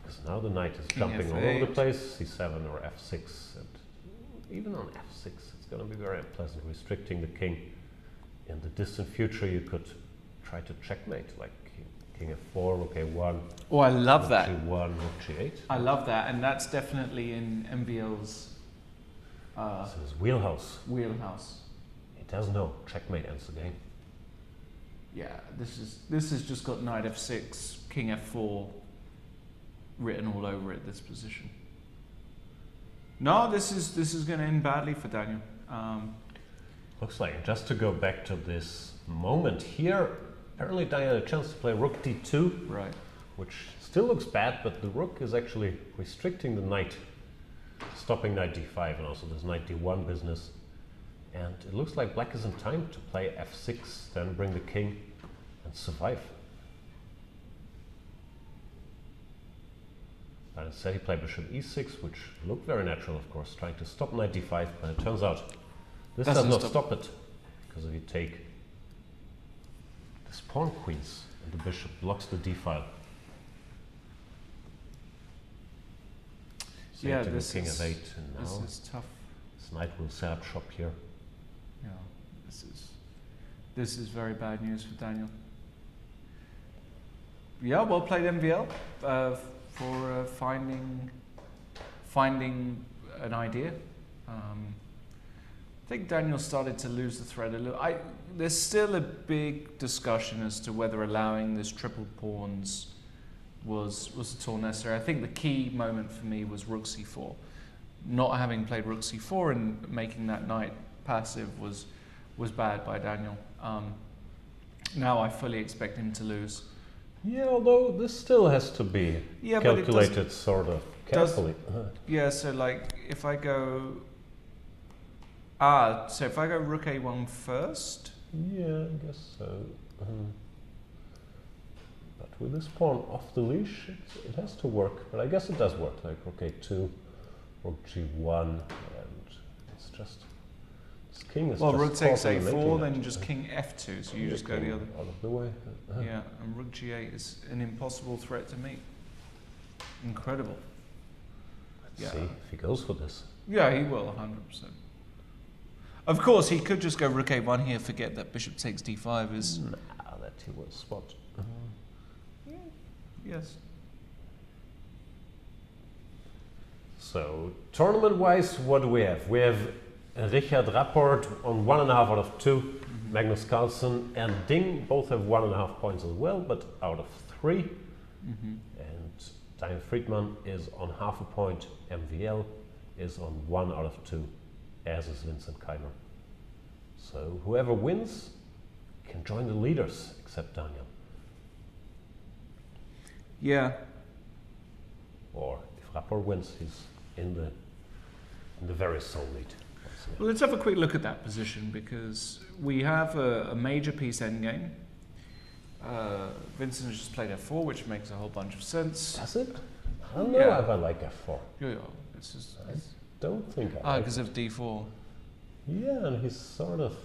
Because now the knight is jumping all over the
f8.
place, c7 or f6. And even on f6, it's going to be very unpleasant, restricting the king. In the distant future, you could try to checkmate, like king f4, rook a1.
Oh, I love
rook
that.
g1, rook g8.
I love that, and that's definitely in MVL's
This is his wheelhouse.
wheelhouse.
He does know checkmate ends the game.
Yeah, this has just got knight f6, king f4 written all over it. This position. No, this is going to end badly for Daniel.
Looks like, just to go back to this moment here, apparently Daniel had a chance to play rook d2,
Right.
which still looks bad, but the rook is actually restricting the knight, stopping knight d5 and also this knight d1 business. And it looks like black is in time to play f6, then bring the king and survive. But instead he played bishop e6, which looked very natural, of course, trying to stop knight d5, but it turns out this does
Doesn't
not
stop.
stop it. Because if you take this pawn queens and the bishop blocks the d file. So
Yeah,
to the
this
king
is,
of 8 and
this
now
is tough.
this knight will set up shop here.
Yeah, this is very bad news for Daniel. Yeah, well played MVL for finding an idea. I think Daniel started to lose the thread a little. There's still a big discussion as to whether allowing this triple pawns was at all necessary. I think the key moment for me was rook c4. Not having played rook c4 and making that knight passive was bad by Daniel. Now I fully expect him to lose.
Yeah, although this still has to be calculated sort of carefully.
Yeah, so like if I go so if I go rook a1 first.
Yeah, I guess so. But with this pawn off the leash, it has to work. But I guess it does work, like rook a2, rook g1, and it's just... This king is
well,
just
rook takes
caught in the
a4,
making
then
that.
just king f2, so you just go the other.
Out of the way.
Yeah, and rook g8 is an impossible threat to meet. Incredible.
Let's see if he goes for this.
Yeah, he will, 100%. Of course, he could just go rook a1 here, forget that bishop takes d5 is...
Nah, that he will spot.
Yeah, yes.
So, tournament-wise, what do we have? We have Richard Rapport on 1.5 out of 2, Magnus Carlsen and Ding both have 1.5 points as well, but out of 3. And Diane Friedman is on 0.5 point, MVL is on 1 out of 2, as is Vincent Keimer. So whoever wins can join the leaders, except Daniel.
Yeah.
Or if Rapport wins, he's in the very sole lead.
Well, let's have a quick look at that position, because we have a major piece endgame. Vincent has just played f4, which makes a whole bunch of sense.
Does it? I don't know if I like f4.
Yeah, it's just...
I don't think I like
because of d4.
Yeah, and he's sort of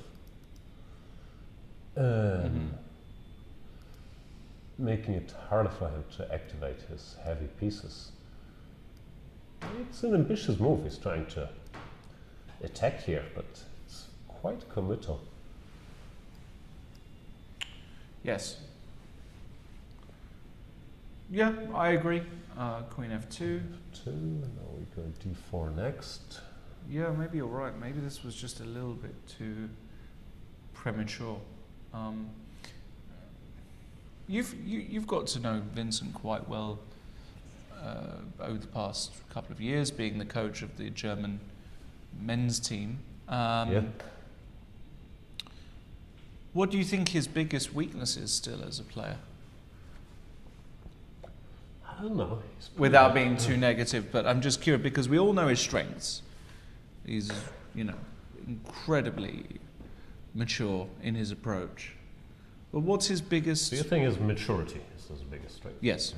making it harder for him to activate his heavy pieces. It's an ambitious move. He's trying to attack here, but it's quite committal.
Yes. Yeah, I agree. Queen f2.
F2, and now we go d4 next.
Yeah, maybe you're right. Maybe this was just a little bit too premature. You've got to know Vincent quite well over the past couple of years, being the coach of the German men's team.
Yeah.
What do you think his biggest weakness is still as a player?
I don't know.
Without being too negative, but I'm just curious because we all know his strengths. He's, incredibly mature in his approach. But what's his biggest...
Do you think his maturity is his biggest strength?
Yes.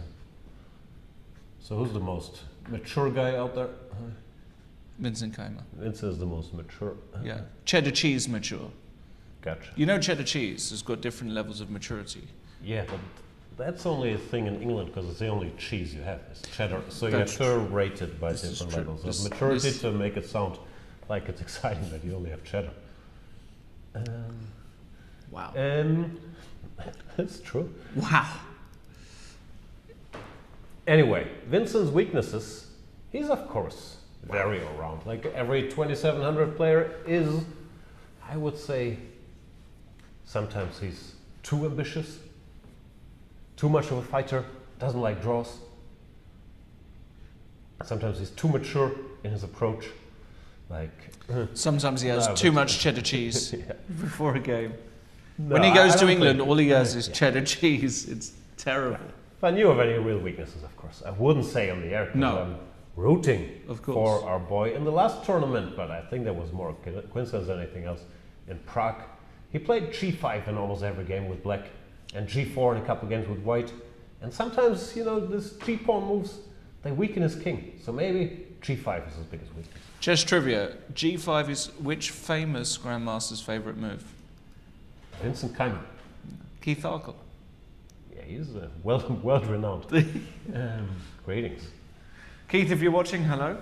So who's the most mature guy out there?
Vincent Keimer.
Vincent is the most mature.
Yeah. Cheddar cheese mature.
Gotcha.
You know cheddar cheese has got different levels of maturity.
Yeah, but that's only a thing in England because it's the only cheese you have is cheddar. So you
That's
have to rate it by
This is
different
true.
levels
This-
of maturity
this-
to make it sound like it's exciting that you only have cheddar.
Wow.
That's true.
Wow.
Anyway, Vincent's weaknesses, he's of course very all-round. Like every 2700 player is, I would say, sometimes he's too ambitious, too much of a fighter, doesn't like draws. Sometimes he's too mature in his approach. Like
Sometimes he has
No,
too
but-
much cheddar cheese
Yeah.
before a game.
No,
When he goes
I
to
don't
England,
think-
all he has is
Yeah.
cheddar cheese. It's terrible.
If I knew of any real weaknesses, of course, I wouldn't say on the air. 'Cause
No.
I'm rooting
Of course.
for our boy in the last tournament, but I think there was more coincidence than anything else. In Prague, he played g5 in almost every game with black, and g4 in a couple games with white. And sometimes, this g-pawn moves, they weaken his king. So maybe g5 is his biggest weakness.
Chess trivia. G5 is which famous grandmaster's favourite move?
Vincent Keimer.
Keith Arkle.
Yeah, he's well renowned. Greetings.
Keith, if you're watching, hello.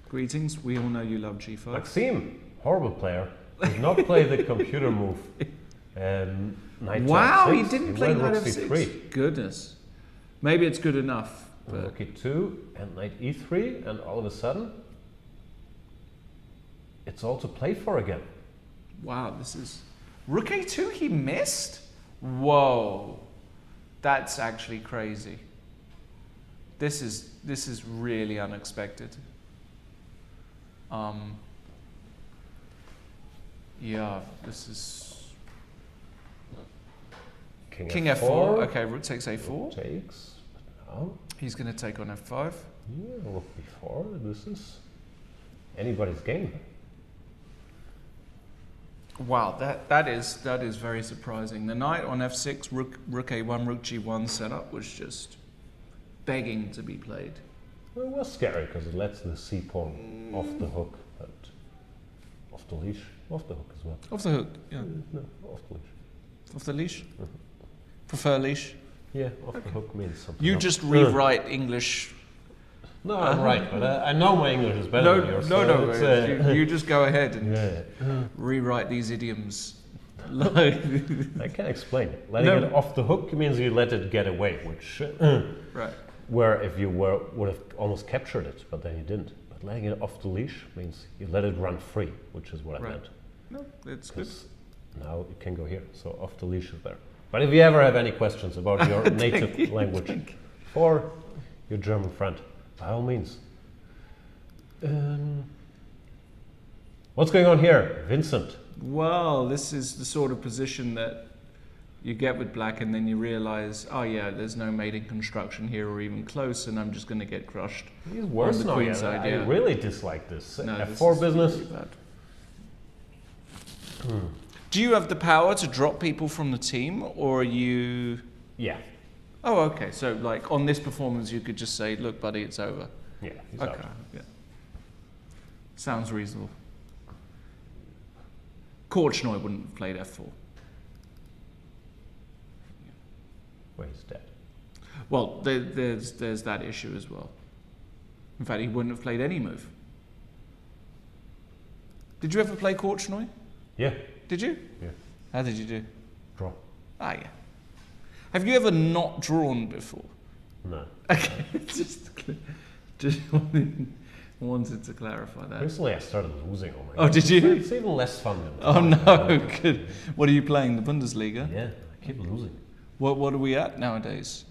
Greetings. We all know you love G5.
Maxime, horrible player, did not play the computer move. Knight
Wow,
F6.
he didn't play
went
Knight
rook
F6.
C3.
Goodness. Maybe it's good enough. But
Rook E2 and Knight E3, and all of a sudden, it's all to play for again.
wow, this is... Rook A2, he missed? Whoa. That's actually crazy. This is really unexpected. Yeah, this is... King F4. Okay, rook takes A4.
Rook takes, but now,
He's going to take on F5.
yeah, rook B4. This is anybody's game.
Wow, that is very surprising. The knight on F6, rook A1, rook G1 setup was just begging to be played.
Well, it was scary because it lets the C pawn off the hook, but off the leash, off the hook as well.
Off the hook, yeah.
No, off the leash.
Off the leash? Prefer leash?
Yeah, off the hook means something.
You
else.
just rewrite English.
No, I'm right, but I know my English is better than yours.
No. You just go ahead and
Yeah.
rewrite these idioms.
I can't explain it. Letting it off the hook means you let it get away, which
Right.
where if you would have almost captured it, but then you didn't. But letting it off the leash means you let it run free, which is what I
Right.
meant.
No, it's good.
'Cause now it can go here, so off the leash is there. But if you ever have any questions about your native language or your German friend, by all means. What's going on here, Vincent?
Well, this is the sort of position that you get with black, and then you realize, oh yeah, there's no mating construction here or even close, and I'm just going to get crushed.
He's worse
on the
now.
queen
Yeah.
side,
I
yeah.
really dislike this
No, this
F4
is
business.
really bad. Do you have the power to drop people from the team, or are you...
Yeah,
Oh, okay. So, like, on this performance, you could just say, look, buddy, it's over.
yeah, he's
Okay,
out.
yeah. Sounds reasonable. Korchnoi wouldn't have played F4.
Well, he's dead.
Well, there's that issue as well. In fact, he wouldn't have played any move. Did you ever play Korchnoi?
Yeah,
Did you?
yeah.
How did you do?
Draw.
Ah, yeah. Have you ever not drawn before?
No.
Okay, just wanted to clarify that.
Recently I started losing all my
Oh, did you?
It's even less fun than
Oh no, good. What are you playing? The Bundesliga?
Yeah, I keep losing.
What are we at nowadays?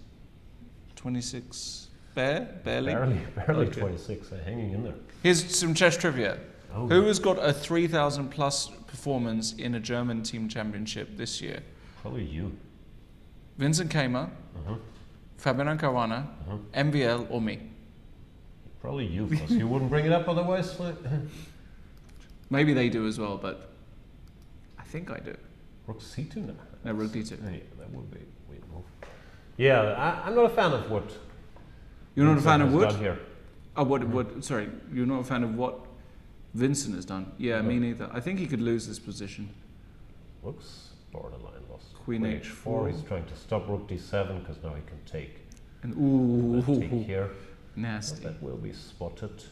26? Barely?
Barely
Okay.
26, hanging in there.
Here's some chess trivia.
Oh,
Who has got a 3,000 plus performance in a German team championship this year?
probably you.
Vincent Keimer, Fabian Caruana, MVL, or me?
Probably you, because you wouldn't bring it up otherwise.
Maybe they do as well, but I think I do.
Rook C2 now.
No, rook D2.
Hey, that would be a weird move. Yeah, I'm not a fan of what.
You're not a fan of
Vincent has
wood?
done here.
Oh, what? Sorry, you're not a fan of what Vincent has done? Yeah, me neither. I think he could lose this position.
Looks borderline lost.
Queen
H4. He's trying to stop Rook D7 because now he can take.
And
Take
ooh,
here.
nasty.
That will be spotted.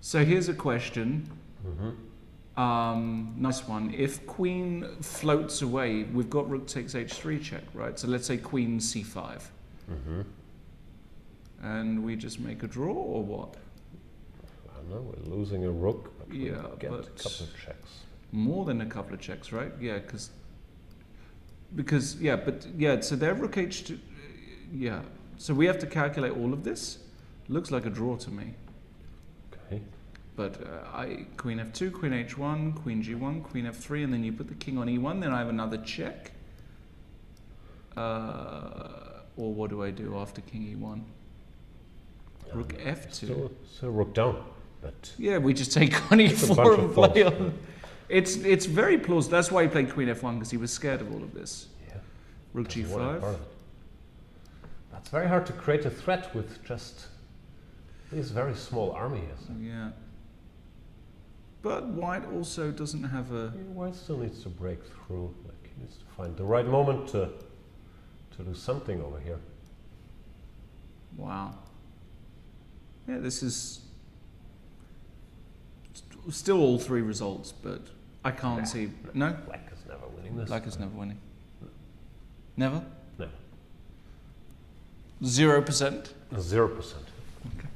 So here's a question. Nice one. If queen floats away, we've got rook takes h3 check, right? So let's say queen c5. And we just make a draw, or what?
I don't know, we're losing a rook, but we
Yeah,
get
but-
a couple of checks.
More than a couple of checks, right? Yeah, because so their rook h2, yeah. So we have to calculate all of this. Looks like a draw to me.
Okay.
But queen f2, queen h1, queen g1, queen f3, and then you put the king on e1. Then I have another check. Or what do I do after king e1? Rook f2.
So rook down, but
Yeah, we just take on
a
e4
bunch
and
of
play
faults.
on. It's very plausible. That's why he played queen f1, because he was scared of all of this.
yeah,
Rook
that's one part
g5.
of it. That's very hard to create a threat with just this very small army here. So.
Yeah. But white also doesn't have a...
White still needs to break through. Like he needs to find the right moment to do something over here.
Wow. Yeah, this is still all three results, but I can't see... No?
Black is never winning this.
Black is never winning. Never?
No.
0%?
0%.
Okay.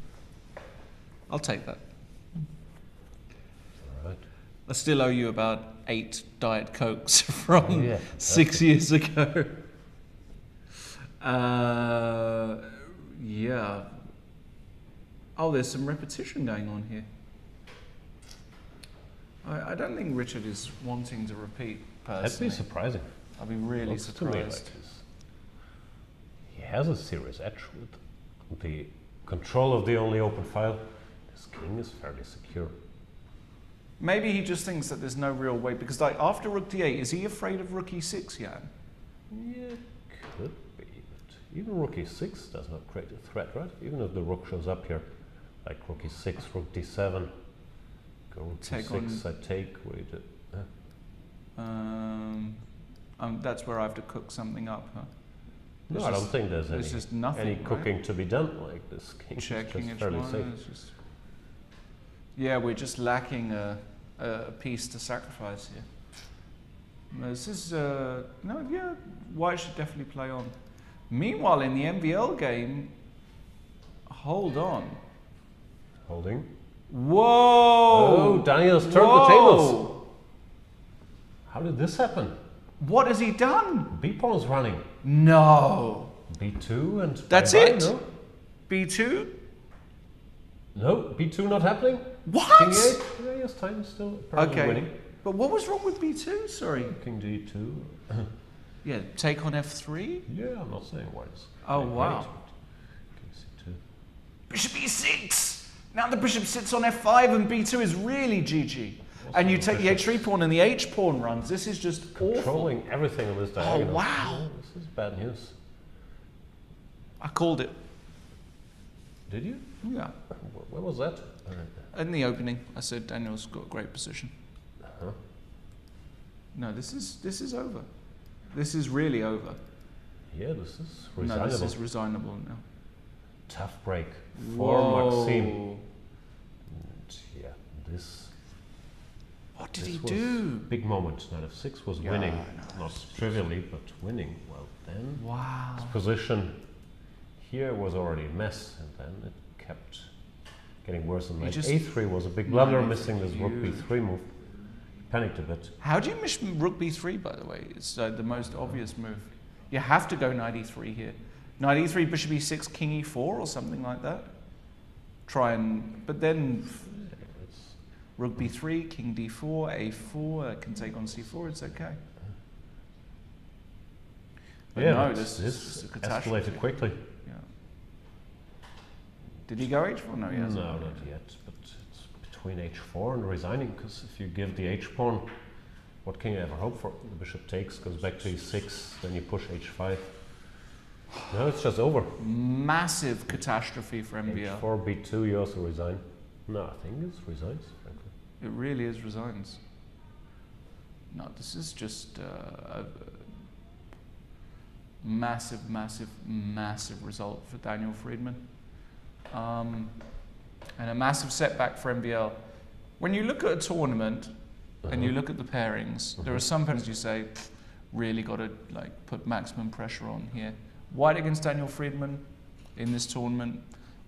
I'll take that.
All right.
I still owe you about 8 Diet Cokes from
Yeah,
6 years ago. Yeah. Oh, there's some repetition going on here. I don't think Richard is wanting to repeat, personally.
That'd be surprising.
I'd be really
Looks to me like
surprised.
he has a serious edge with the control of the only open file. This king is fairly secure.
Maybe he just thinks that there's no real way, because like after rook d8, is he afraid of rook e6, Jan?
Yeah, could be. But even rook e6 does not create a threat, right? Even if the rook shows up here, like rook e6, rook d7, go rook e6, I take, what do you do?
That's where I have to cook something up, huh?
No, I don't think there's
just
any
nothing,
cooking to be done. Like this king
Checking
is just fairly
H1,
safe.
it's just... Yeah, we're just lacking a piece to sacrifice here. No, this is white should definitely play on. Meanwhile, in the MVL game, hold on.
Holding.
Whoa!
Oh, Daniel's turned the tables. How did this happen?
What has he done?
B pawn's running.
No.
B2 and
That's
bye-bye,
it?
No?
B2?
No, B2 not happening.
What?
King E8. Yeah, yes, time is still apparently
Okay.
winning.
But what was wrong with B2? Sorry.
King D2.
Yeah, take on F3?
Yeah, I'm not saying white is.
Oh,
playing
wow.
great, but King C2.
Bishop E6! Now the bishop sits on F5 and B2 is really GG. And you take the H3 pawn and the H pawn runs. This is just
Controlling
awful.
everything on this diagonal.
Oh, wow.
Yeah, this is bad news.
I called it.
Did you?
Yeah.
Where was that?
In the opening, I said Daniel's got a great position.
Uh-huh.
No, this is over. This is really over.
Yeah, this is resignable.
No, this is resignable now.
Tough break for Maxime.
Whoa.
And yeah, this.
What did
this
he
was
do?
Big moment. Knight f6 was
Yeah,
winning,
no,
not trivially, but winning. Well, then
Wow.
his position here was already a mess, and then it kept getting worse. And knight a3 was a big blunder, missing this rook b3 move. Panicked a bit.
How do you miss rook b3, by the way? It's the most obvious move. You have to go knight e3 here. Knight e3, bishop e6, king e4 or something like that. Try and... But then rook b3, king d4, a4, can take on c4, it's okay. But
yeah,
no,
but
this is just a catastrophe.
escalated quickly.
Yeah. Did he go h4? No, he hasn't.
No, not yet. But it's between h4 and resigning, because if you give the h pawn, what can you ever hope for? The bishop takes, goes back to e6, then you push h5. No, it's just over.
Massive catastrophe for MVL.
h4, b2, you also resign. No, I think it's resigns, frankly.
It really is resigns. No, this is just a massive, massive, massive result for Daniel Friedman. And a massive setback for MVL. When you look at a tournament and you look at the pairings, there are some pairings you say, really got to like put maximum pressure on here. White against Daniel Friedman in this tournament,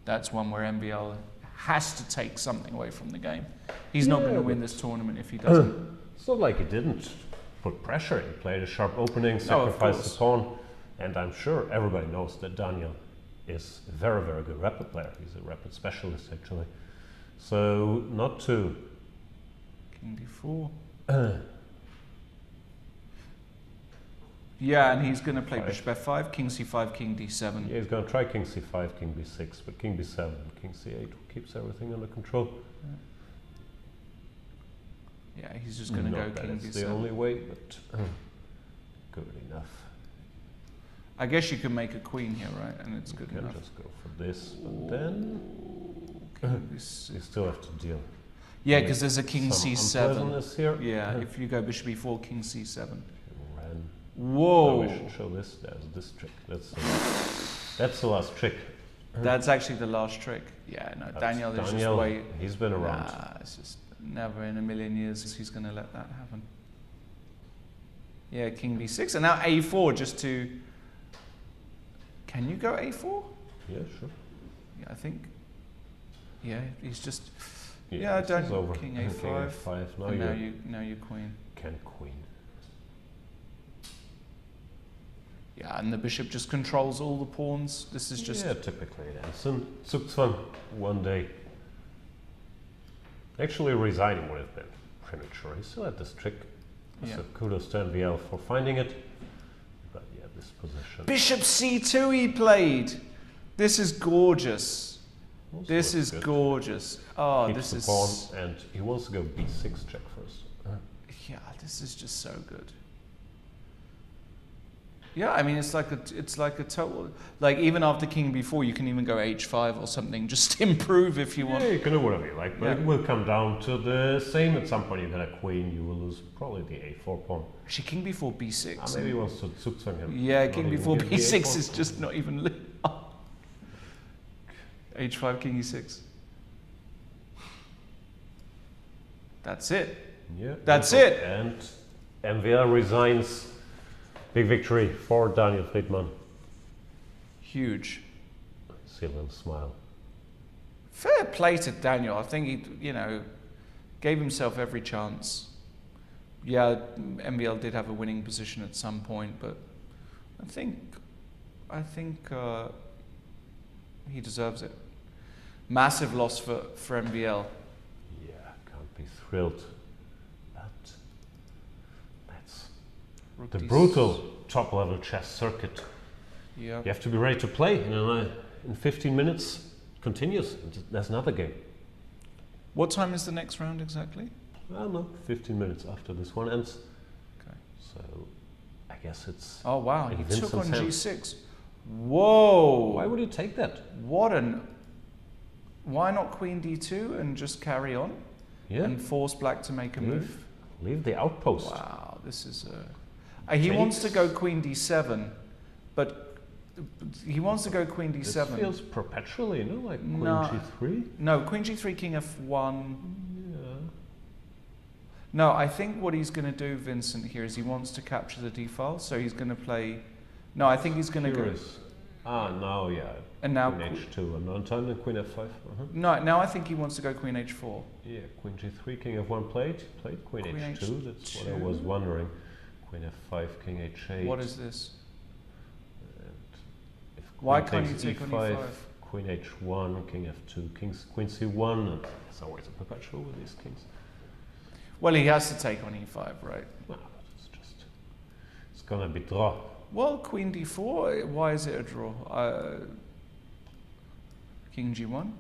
that's one where MVL has to take something away from the game. He's not going to win this tournament if he doesn't.
It's not like he didn't put pressure. He played a sharp opening, sacrificed the pawn, and I'm sure everybody knows that Daniel is a very, very good rapid player. He's a rapid specialist, actually. So, not to...
King d4. Yeah, and he's going to play bishop f5, king c5, king d7.
Yeah, he's going to try king c5, king b6, but king b7, king c8 keeps everything under control.
Yeah, he's just going to go king
b7. That's
d7.
the only way, but good enough.
I guess you can make a queen here, right? And it's good
You can
enough.
just go for this, but then
This
you still have to deal.
Yeah, because there's a king
Some
c7.
unpleasantness here.
Yeah, if you go bishop e4, king c7.
Ran.
Whoa!
Oh, we should show this. There's this trick. That's the last trick.
That's actually the last trick. Yeah, no, Daniel is just way...
He's been around.
Nah, it's just never in a million years he's going to let that happen. Yeah, king b6, and now a4 just to... Can you go a4?
Yeah, sure.
Yeah, I think... Yeah, he's just...
Yeah,
don't...
over.
King a5.
King a5.
Now you queen.
Can queen.
Yeah, and the bishop just controls all the pawns. This is just...
Yeah, typically it ends in Zugzwang one day. Actually, resigning would have been premature. He still had this trick. So kudos to NVL for finding it. But yeah, this position.
Bishop c2 he played! This is gorgeous.
Also
This is
good.
gorgeous. Oh,
Keeps
this
the
is...
pawn, and he wants to go b6 check first.
Yeah, this is just so good. Yeah, I mean, it's like a total, like even after king b4, you can even go h5 or something, just to improve if you want.
Yeah, you can do whatever you like, but it will come down to the same. At some point you get a queen, you will lose probably the a4 pawn.
Actually, king b4, b6.
Maybe he wants to Zugzwang him.
Yeah,
Not
king
even
b4,
give the
b6
a4.
is just not even lit up. h5, king e6. That's it.
Yeah,
That's it.
And MVL resigns. Big victory for Daniel Friedman.
Huge.
See a little smile.
Fair play to Daniel. I think he, gave himself every chance. Yeah, MVL did have a winning position at some point, but I think he deserves it. Massive loss for MVL.
Yeah, can't be thrilled. But that's the brutal top-level chess circuit.
Yeah.
You have to be ready to play. In 15 minutes, it continues. There's another game.
What time is the next round exactly?
I don't know, 15 minutes after this one ends.
Okay.
So I guess it's...
Oh wow,
in
he
Vincent's
took on
hands.
g6. Whoa!
Why would you take that?
Why not queen d2 and just carry on?
Yeah.
And force black to make a move?
Leave the outpost.
Wow, this is he wants to go queen d7, but he wants to go queen d7.
This feels perpetually, like queen
No.
g3?
No, queen g3, king f1.
Yeah.
No, I think what he's going to do, Vincent, here is he wants to capture the d-file, so he's going to play... No, I think he's going to go...
Now, yeah.
And now...
Queen h2, and on time, then queen f5.
No, now I think he wants to go queen h4.
Yeah, queen g3, king f1 played queen h2, that's what I was wondering. Queen f5, king h8.
What is this?
And if
Why
queen
can't you
takes
take on e5?
Queen h1, king f2, queen c1, and it's always a perpetual with these kings.
Well, he has to take on e5, right?
Well, it's gonna be draw.
Well, queen d4, why is it a draw? King g1?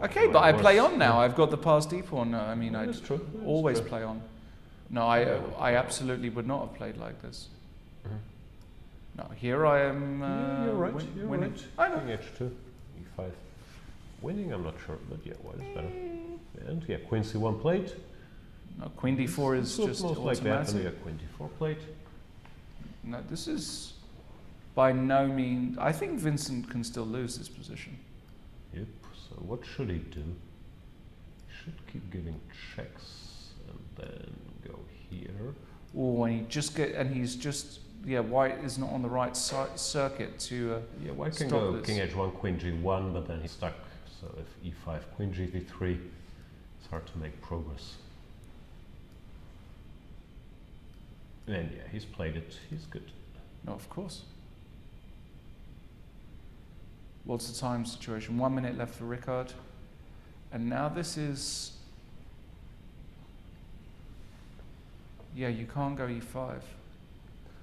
Okay, but I play on now. I've got the passed d pawn. No, I mean, I always play on. No, I absolutely would not have played like this. No, here I am
you're right. You're
winning.
right.
I know.
King h2, e5. Winning, I'm not sure, but yeah, white is better. And yeah, queen c1 played.
No, queen d4 is
It's
just
most likely
automatic.
yeah, queen d4 played.
No, this is by no means... I think Vincent can still lose this position.
Yep, so what should he do? He should keep giving checks and then go here.
Or when he just get... And he's just... Yeah, white is not on the right circuit to
yeah, white can
stop
go
this.
king h1, queen g1, but then he's stuck. So if e5, queen g3, it's hard to make progress. And yeah, he's played it. He's good.
No, of course. What's the time situation? 1 minute left for Rickard. And now this is... Yeah, you can't go e5.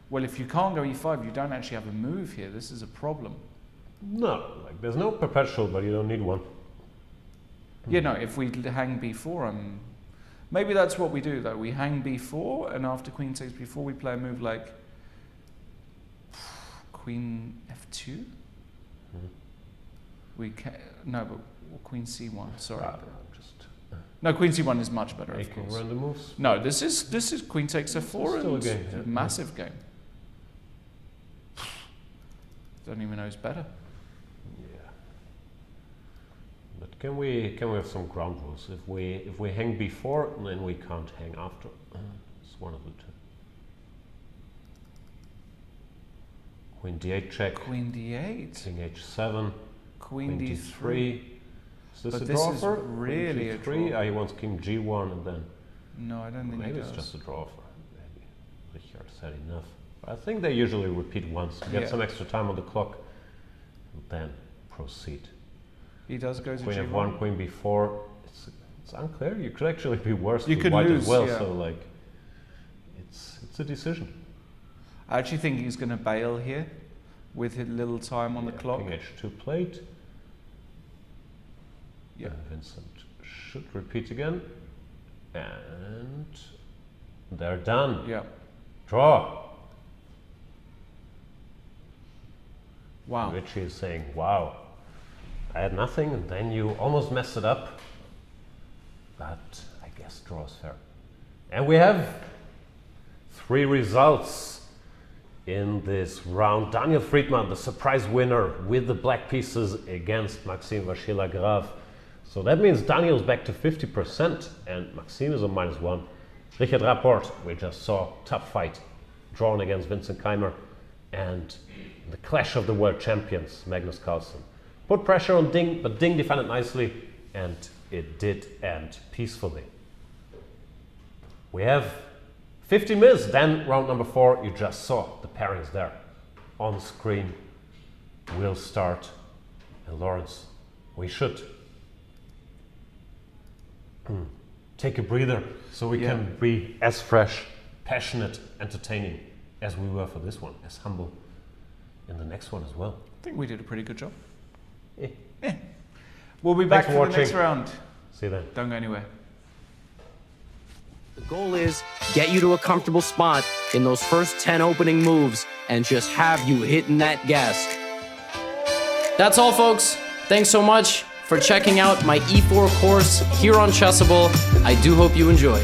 Well, if you can't go e5, you don't actually have a move here. This is a problem.
No, like there's no perpetual, but you don't need one.
Yeah, no, if we hang b4, maybe that's what we do, though. We hang b4, and after queen takes b4, we play a move like queen f2. No, but Queen C1. Sorry.
Just
No, Queen C1 is much better, of
making
course.
random moves.
No, this is Queen takes F4
Still a
and
game,
it's a
yeah.
massive game. Don't even know who's better.
Yeah. But can we have some ground rules? If we hang before, then we can't hang after. It's one of the two. Queen D8 check.
Queen D8.
King H7.
Queen D3.
Is this
But
a
this
draw
is
for?
really a
Queen G3?
draw.
He wants King G1 and then
No, I don't think
maybe
he
it's
does.
just a draw for. Maybe Richard said enough. I think they usually repeat once, get
Yeah.
some extra time on the clock, and then proceed.
He does go to
Queen
G1.
F1, Queen B4. It's unclear. You could actually be worse
You
with
could
white
lose,
as well.
yeah.
So like, it's a decision.
I actually think he's going to bail here with his little time on the clock.
King H2 played.
Yeah.
Vincent should repeat again, and they're done.
Yeah.
Draw.
Wow.
Richie is saying, "Wow, I had nothing, and then you almost messed it up." But I guess draw is fair. And we have 3 results in this round. Daniel Friedman, the surprise winner with the black pieces against Maxime Vachier-Lagrave. So that means Daniel's back to 50% and Maxime is on -1. Richard Rapport, we just saw, tough fight, drawn against Vincent Keimer, and the clash of the world champions, Magnus Carlsen. Put pressure on Ding, but Ding defended nicely, and it did end peacefully. We have 50 minutes, then round number 4, you just saw the pairings there on screen. We'll start, and Lawrence, we should take a breather so we can be as fresh, passionate, entertaining as we were for this one, as humble in the next one as well.
I think we did a pretty good job.
Yeah.
We'll be back
for
for the next
watching.
round.
See you then.
Don't go anywhere.
The goal is get you to a comfortable spot in those first 10 opening moves and just have you hitting that gas.
That's all, folks. Thanks so much for checking out my E4 course here on Chessable. I do hope you enjoy.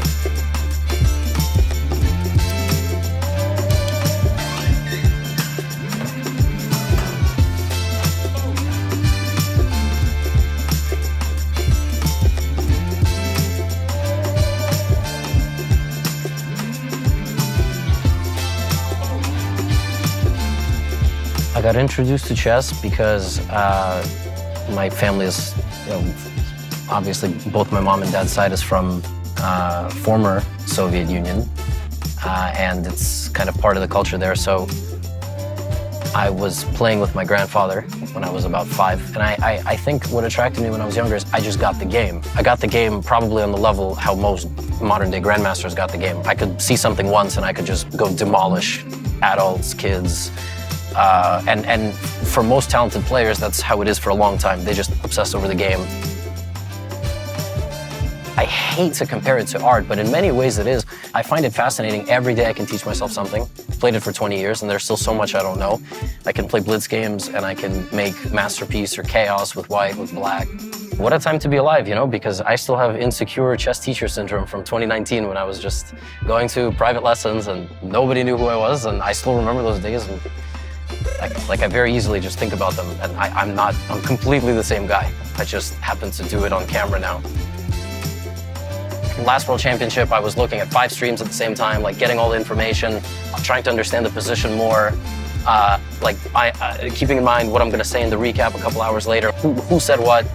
I got introduced to chess because my family is, obviously both my mom and dad's side is from former Soviet Union, and it's kind of part of the culture there. So I was playing with my grandfather when I was about 5, and I think what attracted me when I was younger is I just got the game. I got the game probably on the level how most modern-day grandmasters got the game. I could see something once and I could just go demolish adults, kids, and for most talented players, that's how it is for a long time. They just obsess over the game. I hate to compare it to art, but in many ways it is. I find it fascinating. Every day I can teach myself something. I've played it for 20 years and there's still so much I don't know. I can play blitz games and I can make Masterpiece or Chaos with white, with black. What a time to be alive, because I still have insecure chess teacher syndrome from 2019 when I was just going to private lessons and nobody knew who I was, and I still remember those days. And I very easily just think about them, and I'm completely the same guy. I just happen to do it on camera now. Last World Championship, I was looking at 5 streams at the same time, getting all the information, trying to understand the position more, keeping in mind what I'm going to say in the recap a couple hours later, who said what.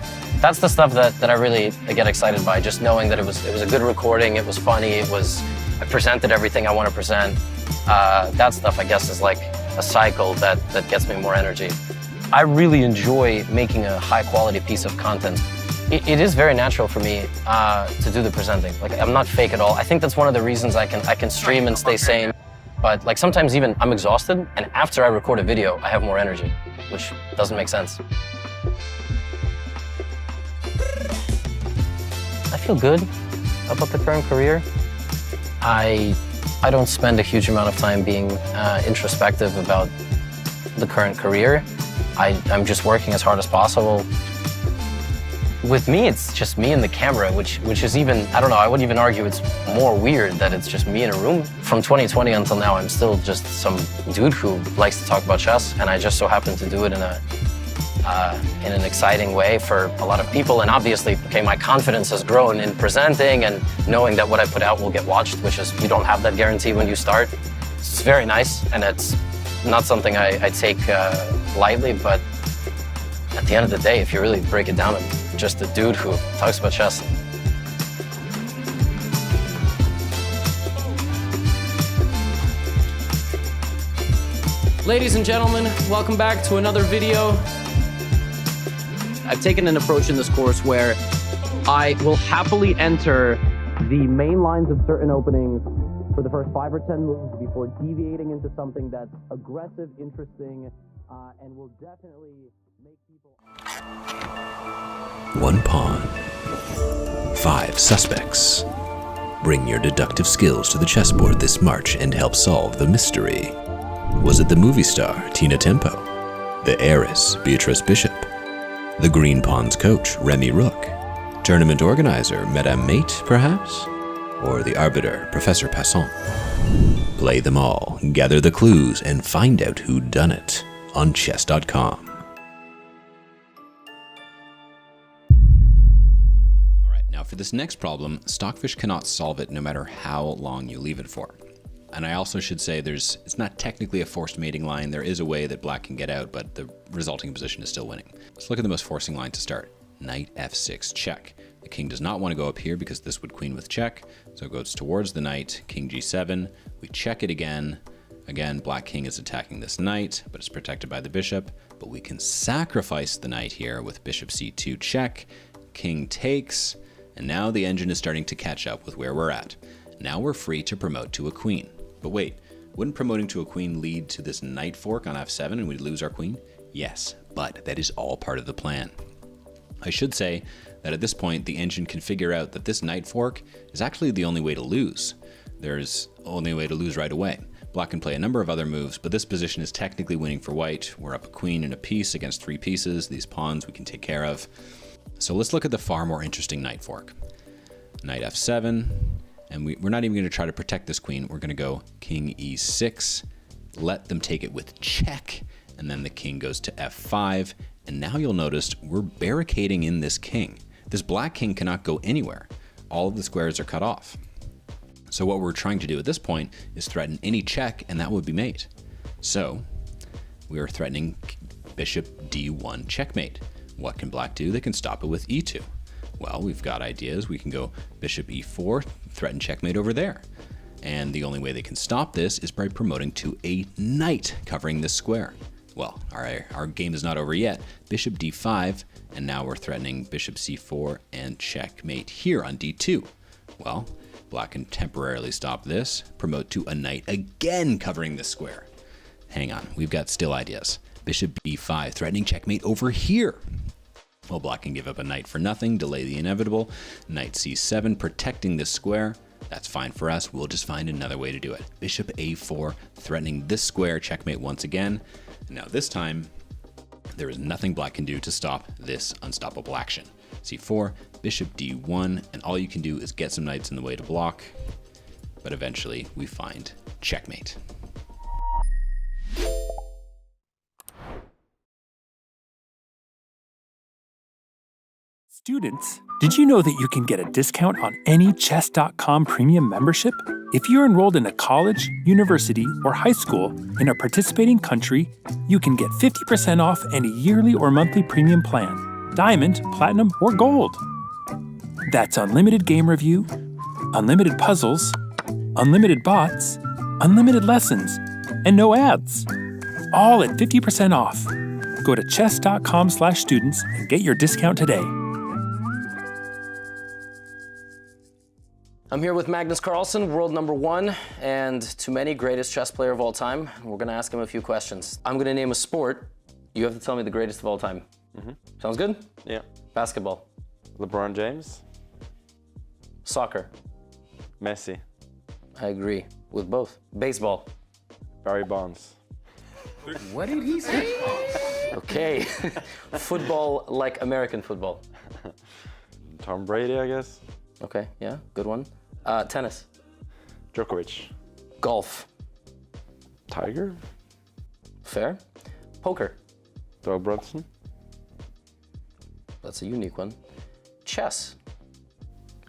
That's the stuff that I really get excited by, just knowing that it was a good recording, it was funny, I presented everything I want to present. That stuff, I guess, is like a cycle that gets me more energy. I really enjoy making a high-quality piece of content. It is very natural for me to do the presenting. I'm not fake at all. I think that's one of the reasons I can stream and stay sane. But sometimes even I'm exhausted, and after I record a video, I have more energy, which doesn't make sense. I feel good about the current career. I don't spend a huge amount of time being introspective about the current career. I'm just working as hard as possible, With me, it's just me and the camera, which is even, I don't know, I wouldn't even argue it's more weird that it's just me in a room. From 2020 until now, I'm still just some dude who likes to talk about chess, and I just so happen to do it in an exciting way for a lot of people. And obviously, okay, my confidence has grown in presenting and knowing that what I put out will get watched, which is, you don't have that guarantee when you start. It's very nice, and it's not something I take lightly, but at the end of the day, if you really break it down, I'm just a dude who talks about chess.
Ladies and gentlemen, welcome back to another video. I've taken an approach in this course where I will happily enter the main lines of certain openings for the first 5 or 10 moves before deviating into something that's aggressive, interesting, and will definitely make people...
1 pawn. 5 suspects. Bring your deductive skills to the chessboard this March and help solve the mystery. Was it the movie star, Tina Tempo? The heiress, Beatrice Bishop? The Green Pawn's coach, Remy Rook? Tournament organizer, Madame Mate, perhaps? Or the arbiter, Professor Passon? Play them all, gather the clues, and find out who done it on chess.com.
Alright, now for this next problem, Stockfish cannot solve it no matter how long you leave it for. And I also should say it's not technically a forced mating line. There is a way that black can get out, but the resulting position is still winning. Let's look at the most forcing line to start. Knight f6 check. The king does not want to go up here because this would queen with check. So it goes towards the knight, king g7. We check it again. Again, black king is attacking this knight, but it's protected by the bishop. But we can sacrifice the knight here with bishop c2 check. King takes, and now the engine is starting to catch up with where we're at. Now we're free to promote to a queen. But wait, wouldn't promoting to a queen lead to this knight fork on f7 and we'd lose our queen? Yes, but that is all part of the plan. I should say that at this point, the engine can figure out that this knight fork is actually the only way to lose. There's only a way to lose right away. Black can play a number of other moves, but this position is technically winning for white. We're up a queen and a piece against 3 pieces. These pawns we can take care of. So let's look at the far more interesting knight fork. Knight f7. And we're not even going to try to protect this queen. We're going to go king e6, let them take it with check, and then the king goes to f5. And now you'll notice we're barricading in this king. This black king cannot go anywhere. All of the squares are cut off. So what we're trying to do at this point is threaten any check, and that would be mate. So we are threatening bishop d1 checkmate. What can black do? They can stop it with e2. Well, we've got ideas. We can go bishop e4, threaten checkmate over there. And the only way they can stop this is by promoting to a knight covering this square. Well, our game is not over yet. Bishop d5, and now we're threatening bishop c4 and checkmate here on d2. Well, black can temporarily stop this, promote to a knight again covering this square. Hang on, we've got still ideas. Bishop b5, threatening checkmate over here. Well, black can give up a knight for nothing, delay the inevitable. Knight c7, protecting this square. That's fine for us. We'll just find another way to do it. Bishop a4, threatening this square, checkmate once again. Now this time, there is nothing black can do to stop this unstoppable action. c4, bishop d1, and all you can do is get some knights in the way to block. But eventually, we find checkmate.
Students, did you know that you can get a discount on any chess.com premium membership? If you're enrolled in a college, university, or high school in a participating country, you can get 50% off any yearly or monthly premium plan, diamond, platinum, or gold. That's unlimited game review, unlimited puzzles, unlimited bots, unlimited lessons, and no ads. All at 50% off. Go to chess.com/students and get your discount today.
I'm here with Magnus Carlsen, world #1, and to many, greatest chess player of all time. We're gonna ask him a few questions. I'm gonna name a sport. You have to tell me the greatest of all time. Sounds good?
Yeah.
Basketball.
LeBron James.
Soccer.
Messi.
I agree with both. Baseball.
Barry Bonds.
What did he say?
Okay. Football like American football.
Tom Brady, I guess.
Okay, yeah, good one. Tennis.
Djokovic.
Golf.
Tiger.
Fair. Poker.
Doug Brunson.
That's a unique one. Chess.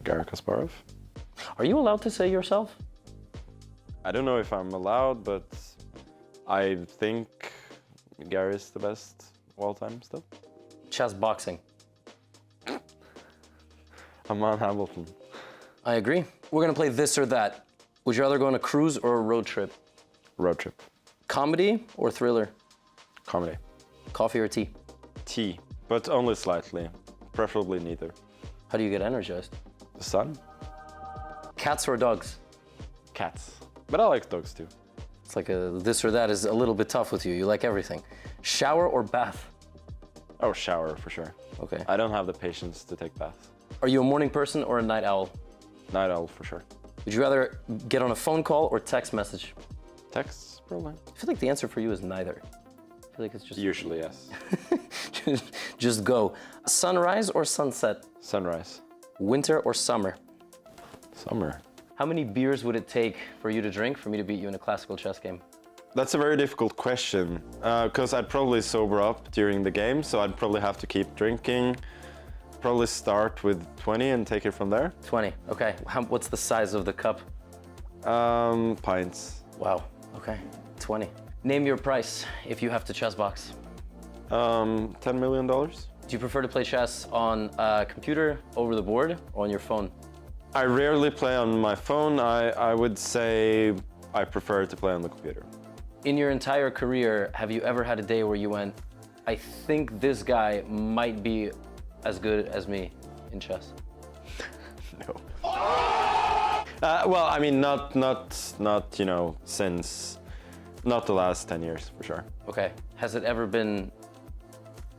Garry Kasparov.
Are you allowed to say yourself?
I don't know if I'm allowed, but I think Gary is the best of all time still.
Chess boxing.
I'm on Hamilton.
I agree. We're gonna play this or that. Would you rather go on a cruise or a road trip?
Road trip.
Comedy or thriller?
Comedy.
Coffee or tea?
Tea, but only slightly. Preferably neither.
How do you get energized?
The sun.
Cats or dogs?
Cats. But I like dogs too.
It's like this or that is a little bit tough with you. You like everything. Shower or bath?
Oh, shower for sure.
Okay.
I don't have the patience to take baths.
Are you a morning person or a night owl?
Night owl for sure.
Would you rather get on a phone call or text message?
Texts, probably.
I feel like the answer for you is neither. I feel like it's just...
Usually, yes.
just go. Sunrise or sunset?
Sunrise.
Winter or summer?
Summer.
How many beers would it take for you to drink for me to beat you in a classical chess game?
That's a very difficult question, because I'd probably sober up during the game, so I'd probably have to keep drinking. Probably start with 20 and take it from there.
20, okay. What's the size of the cup?
Pints.
Wow, okay, 20. Name your price if you have to chess box.
$10 million.
Do you prefer to play chess on a computer, over the board, or on your phone?
I rarely play on my phone. I would say I prefer to play on the computer.
In your entire career, have you ever had a day where you went, I think this guy might be as good as me in chess?
No. Well, I mean, not you know, since, not the last 10 years, for sure.
Okay, has it ever been,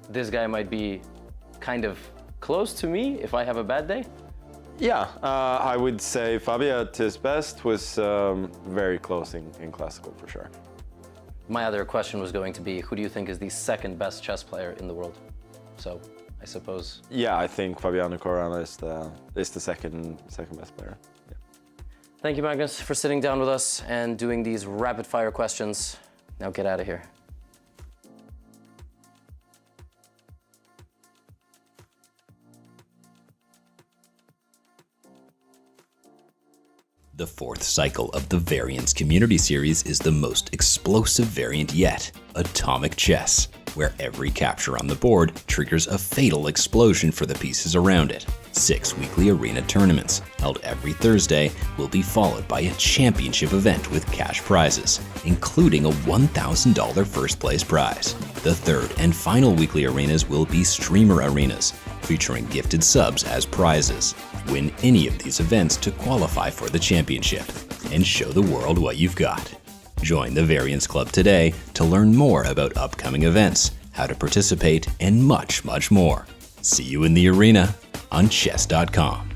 this guy might be kind of close to me if I have a bad day?
Yeah, I would say Fabio at his best was very close in classical, for sure.
My other question was going to be, who do you think is the second best chess player in the world? So, I suppose...
Yeah, I think Fabiano Caruana is the second best player. Yeah.
Thank you, Magnus, for sitting down with us and doing these rapid-fire questions. Now get out of here.
The fourth cycle of the Variants Community Series is the most explosive variant yet, Atomic Chess, where every capture on the board triggers a fatal explosion for the pieces around it. 6 weekly arena tournaments, held every Thursday, will be followed by a championship event with cash prizes, including a $1,000 first place prize. The third and final weekly arenas will be streamer arenas, featuring gifted subs as prizes. Win any of these events to qualify for the championship and show the world what you've got. Join the Variants Club today to learn more about upcoming events, how to participate, and much, much more. See you in the arena on chess.com.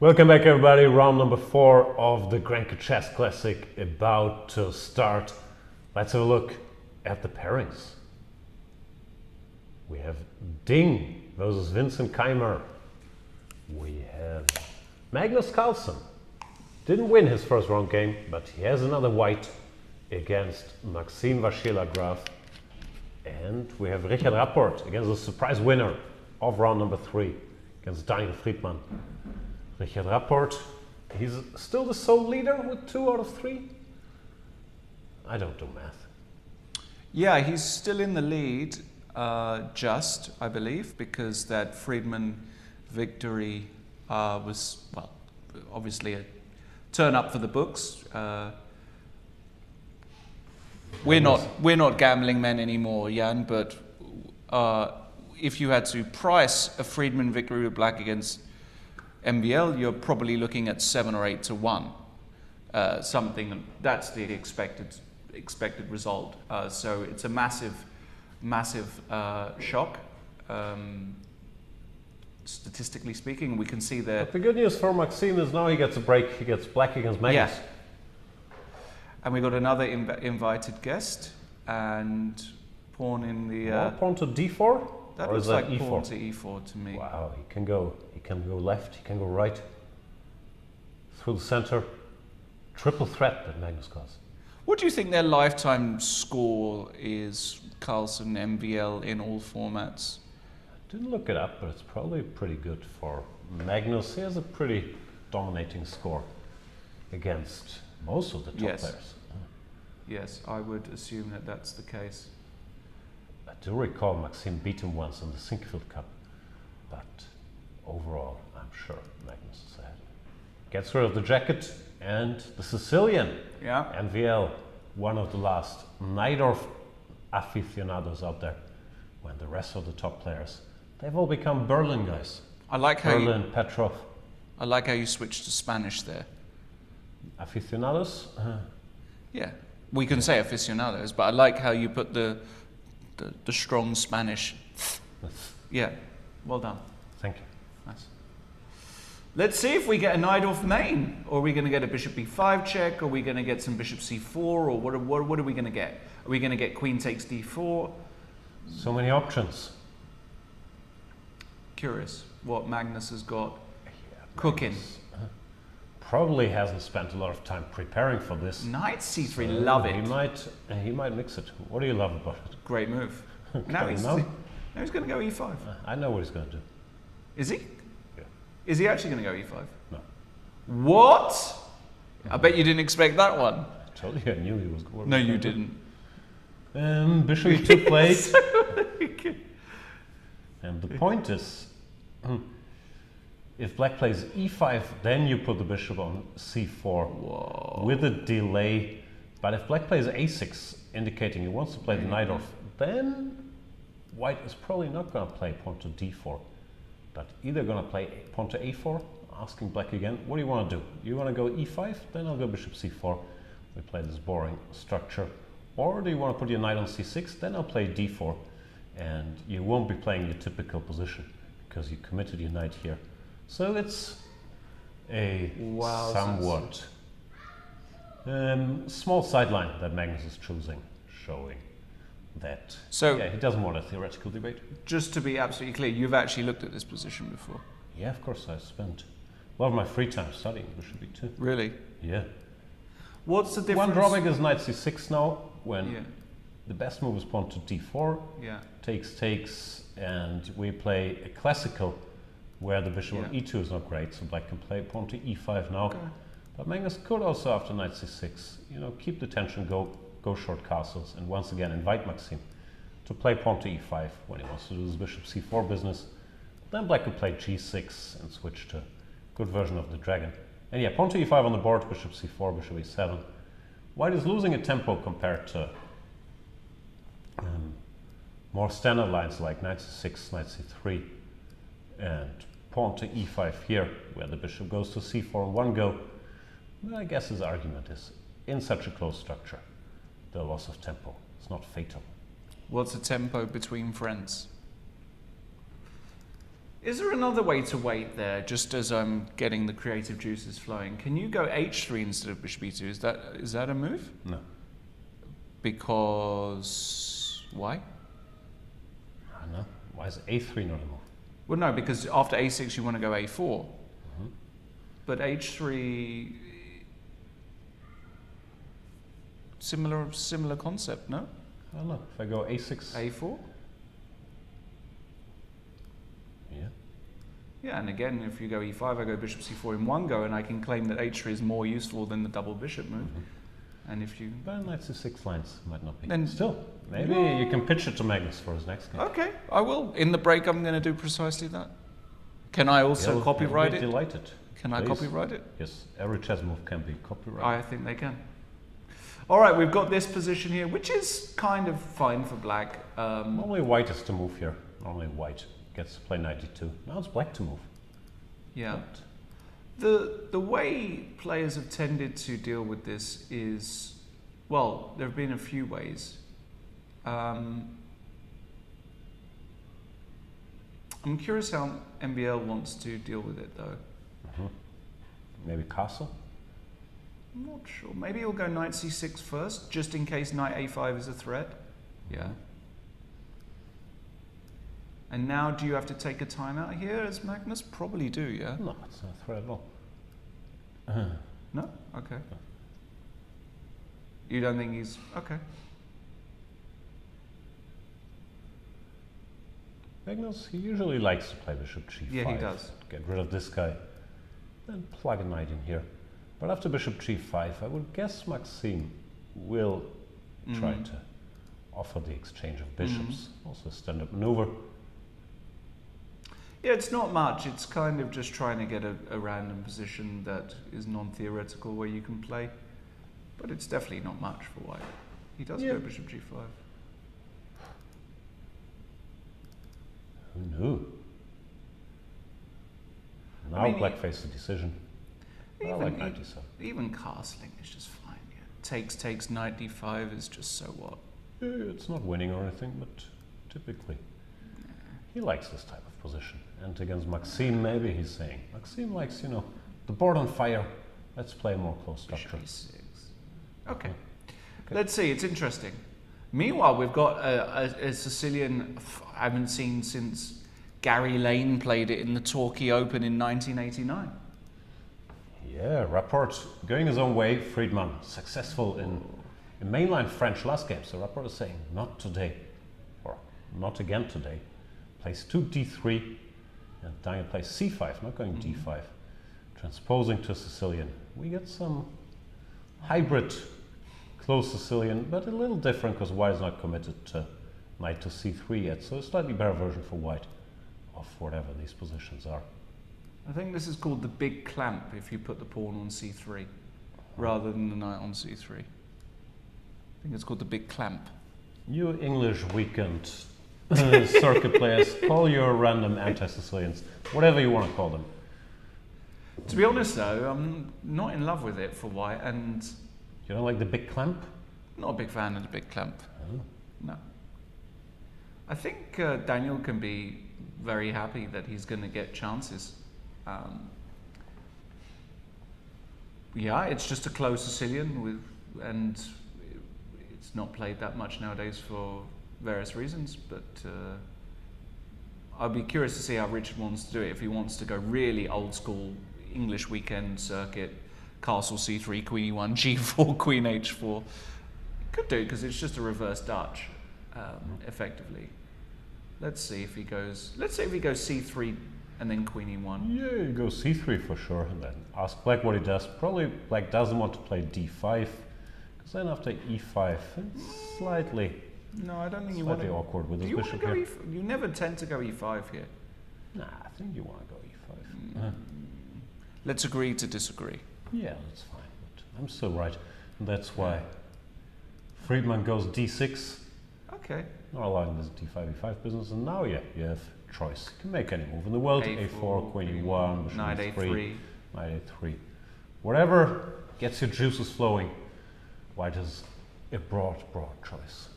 Welcome back, everybody. Round number 4 of the Grenke Chess Classic about to start. Let's have a look at the pairings. We have Ding versus Vincent Keimer. We have Magnus Carlsen. Didn't win his first round game, but he has another white against Maxime Vachier-Lagrave. And we have Richard Rapport against the surprise winner of round number 3 against Daniel Friedman. Richard Rapport, he's still the sole leader with 2 out of 3? I don't do math.
Yeah, he's still in the lead, I believe, because that Friedman victory was, well, obviously a turn up for the books. We're not gambling men anymore, Jan, but if you had to price a Friedman victory with black against MVL, you're probably looking at 7 or 8 to 1. Something that's the expected result. So it's a massive shock. Statistically speaking, we can see that.
But the good news for Maxime is now he gets a break. He gets black against Magnus.
Yeah. And we got another invited guest and pawn in the.
Pawn to d4.
That
or
looks
is that
like
e4?
pawn to e4 to me.
Wow, he can go left. He can go right. Through the center. Triple threat that Magnus Carlsen.
What do you think their lifetime score is, Carlsen, MVL, in all formats?
Didn't look it up, but it's probably pretty good for Magnus. He has a pretty dominating score against most of the top players.
Yes, I would assume that that's the case.
I do recall Maxime beat him once in the Sinkfield Cup, but overall, I'm sure Magnus is ahead. Gets rid of the jacket and the Sicilian.
Yeah.
MVL, one of the last Najdorf aficionados out there, when the rest of the top players, they've all become Berlin guys.
I like how
Berlin, Petrov.
I like how you switched to Spanish there.
Aficionados?
Yeah, we can say aficionados, but I like how you put the strong Spanish. Yeah, well done.
Thank you.
Nice. Let's see if we get a Najdorf main, or are we going to get a bishop b5 check, or are we going to get some bishop c4, or what are we going to get? Are we going to get queen takes d4?
So many options.
Curious what Magnus has got cooking.
Probably hasn't spent a lot of time preparing for this.
Knight c3, love it.
He might mix it. What do you love about it?
Great move. Now he's going to go e5.
I know what he's going to do.
Is he?
Yeah.
Is he actually going to go e5?
No.
What? I bet you didn't expect that one.
I told you I knew he was going.
No, you didn't.
Bishop e2 played. And the point is, if black plays e5, then you put the bishop on c4 with a delay. But if black plays a6, indicating he wants to play the Najdorf, then white is probably not going to play pawn to d4, but either going to play pawn to a4, asking black again, what do you want to do? You want to go e5? Then I'll go bishop c4. We play this boring structure. Or do you want to put your knight on c6? Then I'll play d4, and you won't be playing your typical position because you committed your knight here. So it's a somewhat small sideline that Magnus is choosing, showing that he doesn't want a theoretical debate.
Just to be absolutely clear, you've actually looked at this position before?
Yeah, of course. I spent a lot of my free time studying bishop e2.
Really?
Yeah.
What's the difference?
One drawback is knight c6 now, when the best move is pawn to d4, takes, and we play a classical where the bishop on e2 is not great, so black can play pawn to e5 now. Okay. But Magnus could also, after knight c6, keep the tension, go short castles, and once again invite Maxime to play pawn to e5 when he wants to do his bishop c4 business. Then black could play g6 and switch to a good version of the dragon. And yeah, pawn to e5 on the board, bishop c4, bishop e7. White is losing a tempo compared to more standard lines like knight c6, knight c3, and pawn to e5 here, where the bishop goes to c4 in one go. Well, I guess his argument is, in such a close structure, the loss of tempo is not fatal.
What's the tempo between friends? Is there another way to wait there, just as I'm getting the creative juices flowing? Can you go h3 instead of bishop e2? Is that a move?
No.
Because... why?
I don't know. Why is a3 not a move?
Well, no, because after a6 you want to go a4. But h3... Similar concept, no?
I don't know. If I go a6...
a4?
Yeah.
Yeah, and again, if you go e5, I go bishop c4 in one go, and I can claim that h3 is more useful than the double bishop move. And if you...
But knight c6 lines might not be.
Then
still, maybe you can pitch it to Magnus for his next game.
Okay, I will. In the break, I'm going to do precisely that. Can I also copyright it?
Delighted.
Can I copyright it?
Yes, every chess move can be copyrighted.
I think they can. All right, we've got this position here, which is kind of fine for black.
Normally white is to move here. Normally white gets to play knight d2. Now it's black to move.
Yeah. The way players have tended to deal with this is, well, there have been a few ways. I'm curious how MVL wants to deal with it, though.
Maybe castle?
I'm not sure. Maybe he'll go knight c6 first, just in case knight a5 is a threat. Yeah. And now, do you have to take a timeout here as Magnus? Probably do, yeah?
No, it's not a threat at all.
No? Okay. You don't think he's... okay.
Magnus, he usually likes to play bishop g5.
Yeah, he does.
Get rid of this guy. Then plug a knight in here. But after bishop g5, I would guess Maxime will try to offer the exchange of bishops. Also a standard maneuver.
Yeah, it's not much. It's kind of just trying to get a random position that is non-theoretical where you can play. But it's definitely not much for white. He does go bishop g5.
Who knew? Now black faces a decision. I like knight d7.
Even castling is just fine. Yeah. Takes knight d5 is just so what?
It's not winning or anything, but typically he likes this type of position. And against Maxime, maybe he's saying, Maxime likes, you know, the board on fire. Let's play a more close structure.
Okay. Let's see. It's interesting. Meanwhile, we've got a Sicilian I haven't seen since Gary Lane played it in the Torquay Open in 1989.
Yeah, Rapport going his own way. Friedman successful in mainline French last game. So Rapport is saying, not today, or not again today. Plays 2 d3, and Daniel plays c5, not going d5. Transposing to Sicilian. We get some hybrid close Sicilian, but a little different because white is not committed to knight to c3 yet. So a slightly better version for white of whatever these positions are.
I think this is called the big clamp if you put the pawn on c3 rather than the knight on c3. I think it's called the big clamp.
You English weekend circuit players, call your random anti-Sicilians, whatever you want to call them.
To be honest though, I'm not in love with it for white, and...
You don't like the big clamp?
Not a big fan of the big clamp.
Oh.
No. I think Daniel can be very happy that he's going to get chances. Yeah, it's just a close Sicilian, and it's not played that much nowadays for various reasons, but I'll be curious to see how Richard wants to do it. If he wants to go really old school English weekend circuit, castle c3, queen e1, g4, queen h4. Could do, because it's just a reverse Dutch, effectively. Let's see if he goes c3 and then queen e1.
Yeah, you go c3 for sure, and then ask black what he does. Probably black doesn't want to play d5, because then after e5, it's slightly...
No, I don't think you want to...
Slightly awkward with his bishop here.
You never tend to go e5 here.
Nah, I think you want to go e5.
Let's agree to disagree.
Yeah, that's fine, but I'm still right. And that's why Friedman goes d6.
Okay.
Not allowing this d5, e5 business, and now you have choice. You can make any move in the world. A4, queen e1, bishop
knight
e3, knight a3. Whatever gets your juices flowing. White has a broad choice.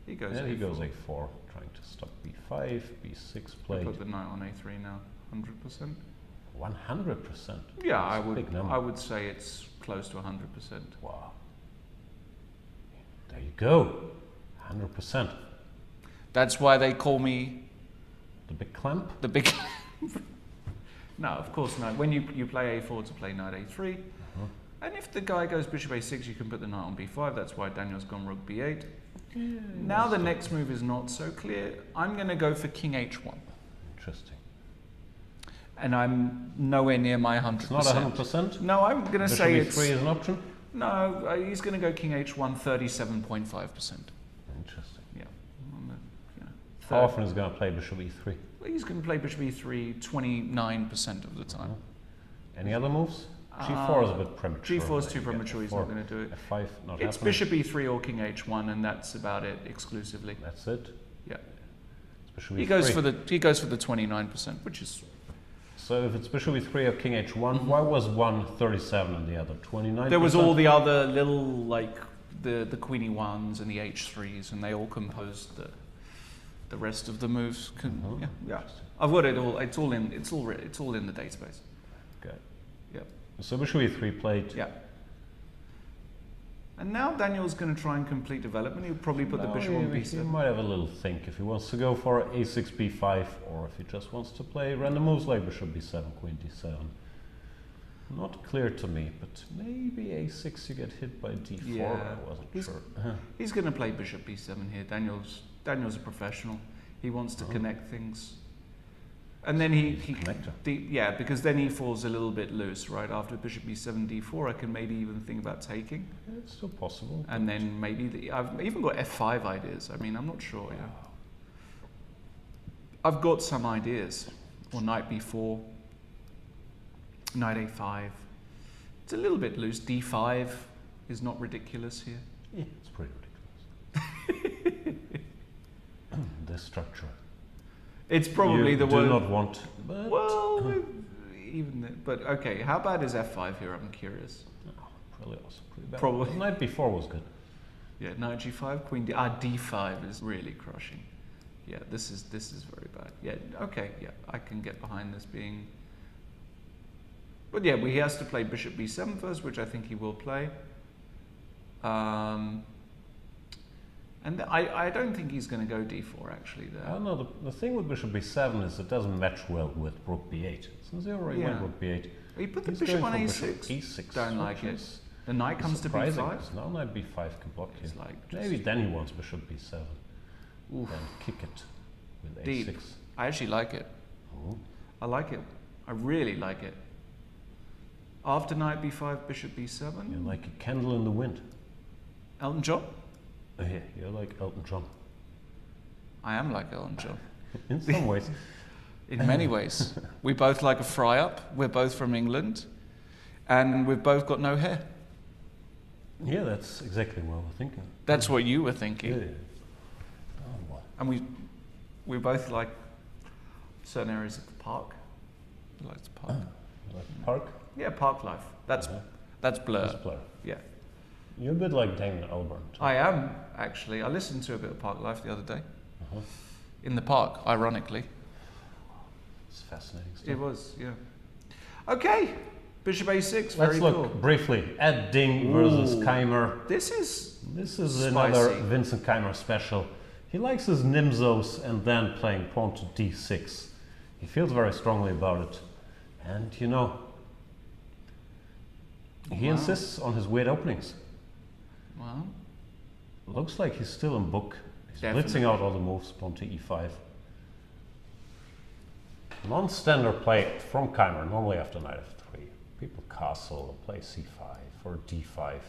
He goes
yeah,
A4.
he goes a4, trying to stop b5, b6
I
played.
put the knight on a3 now, 100%.
100%?
Yeah,
That's
I would say it's close to 100%.
Wow. There you go, 100%.
That's why they call me...
The big clamp?
The big clamp. No, of course not. When you play a4 to play knight a3, and if the guy goes bishop a6, you can put the knight on b5. That's why Daniel's gone rook b8. Yeah, now the next move is not so clear. I'm going to go for king h1.
Interesting.
And I'm nowhere near my 100%.
It's not 100%?
No, I'm going to say it's...
Bishop e3 is an option?
No, he's going to go king h1, 37.5%.
Interesting.
Yeah.
How often is he going to play bishop e3?
Well, he's going to play bishop e3 29% of the time.
Any other moves? g4 is a bit premature.
g4 is too premature, he's not going to do it.
f5, not
It's
happening.
bishop e3 or king h1, and that's about it exclusively.
That's it?
Yeah.
It's bishop
He
e3.
goes for the 29%, which is...
So if it's bishop e3 or king h1, why was one 37 and the other 29%?
There was all the other little, like, the queenie ones and the h3s, and they all composed the rest of the moves. Yeah. I've got it all. It's all in the database.
Okay.
Yep.
So bishop e3 played.
Yeah. And now Daniel's going to try and complete development. He'll probably put the bishop on b7.
He might have a little think if he wants to go for a6, b5, or if he just wants to play random moves like bishop b7, queen d7. Not clear to me, but maybe a6 you get hit by d4.
Yeah.
I wasn't sure.
He's going to play bishop b7 here. Daniel's a professional. He wants to connect things. And then because then he falls a little bit loose, right? After bishop b7, d4, I can maybe even think about taking.
Yeah, it's still possible.
And then maybe I've even got f5 ideas. I mean, I'm not sure. Yeah. I've got some ideas. Or knight b4, knight a5. It's a little bit loose. d5 is not ridiculous here.
Yeah, it's pretty ridiculous. This structure.
It's probably the
one.
word.
Do not want. But
Well, but okay. How bad is f5 here? I'm curious.
Probably also pretty bad.
Probably.
Knight b4 was good.
Yeah, knight g5, queen d5 is really crushing. Yeah, this is very bad. Yeah, okay. Yeah, I can get behind this being. But yeah, he has to play bishop b7 first, which I think he will play. And I don't think he's going to go d4 actually there.
Oh no, the thing with bishop b7 is it doesn't match well with rook b8. Since he already went rook b8.
He put the bishop on a6.
Bishop e6.
Don't like it. The knight comes to b5.
Now knight b5 can block you.
Like
maybe then he wants bishop b7.
Oof.
Then kick it with
Deep.
a6.
I actually like it.
Ooh.
I like it. I really like it. After knight b5, bishop b7.
You're like a candle in the wind.
Elton John?
Yeah, you're like Elton John.
I am like Elton John.
In some ways.
In many ways. We both like a fry up. We're both from England. And we've both got no hair.
Yeah, that's exactly what we're thinking.
That's what you were thinking.
Yeah. Oh, well.
And we both like certain areas of the park. We like the park.
You like the park?
Yeah, park life. That's Blur.
That's Blur.
Yeah.
You're a bit like Damon Albarn.
I am, actually. I listened to a bit of Park Life the other day. In the park, ironically.
It's fascinating stuff.
It was, yeah. Okay, bishop a6,
Let's look briefly at Ding versus Keimer.
This is
spicy. Another Vincent Keimer special. He likes his Nimzos and then playing pawn to d6. He feels very strongly about it. And you know, he insists on his weird openings.
Wow.
Looks like he's still in book. He's blitzing out all the moves, pawn to e5. Non-standard play from Keimer, normally after knight f3. People castle or play c5 or d5.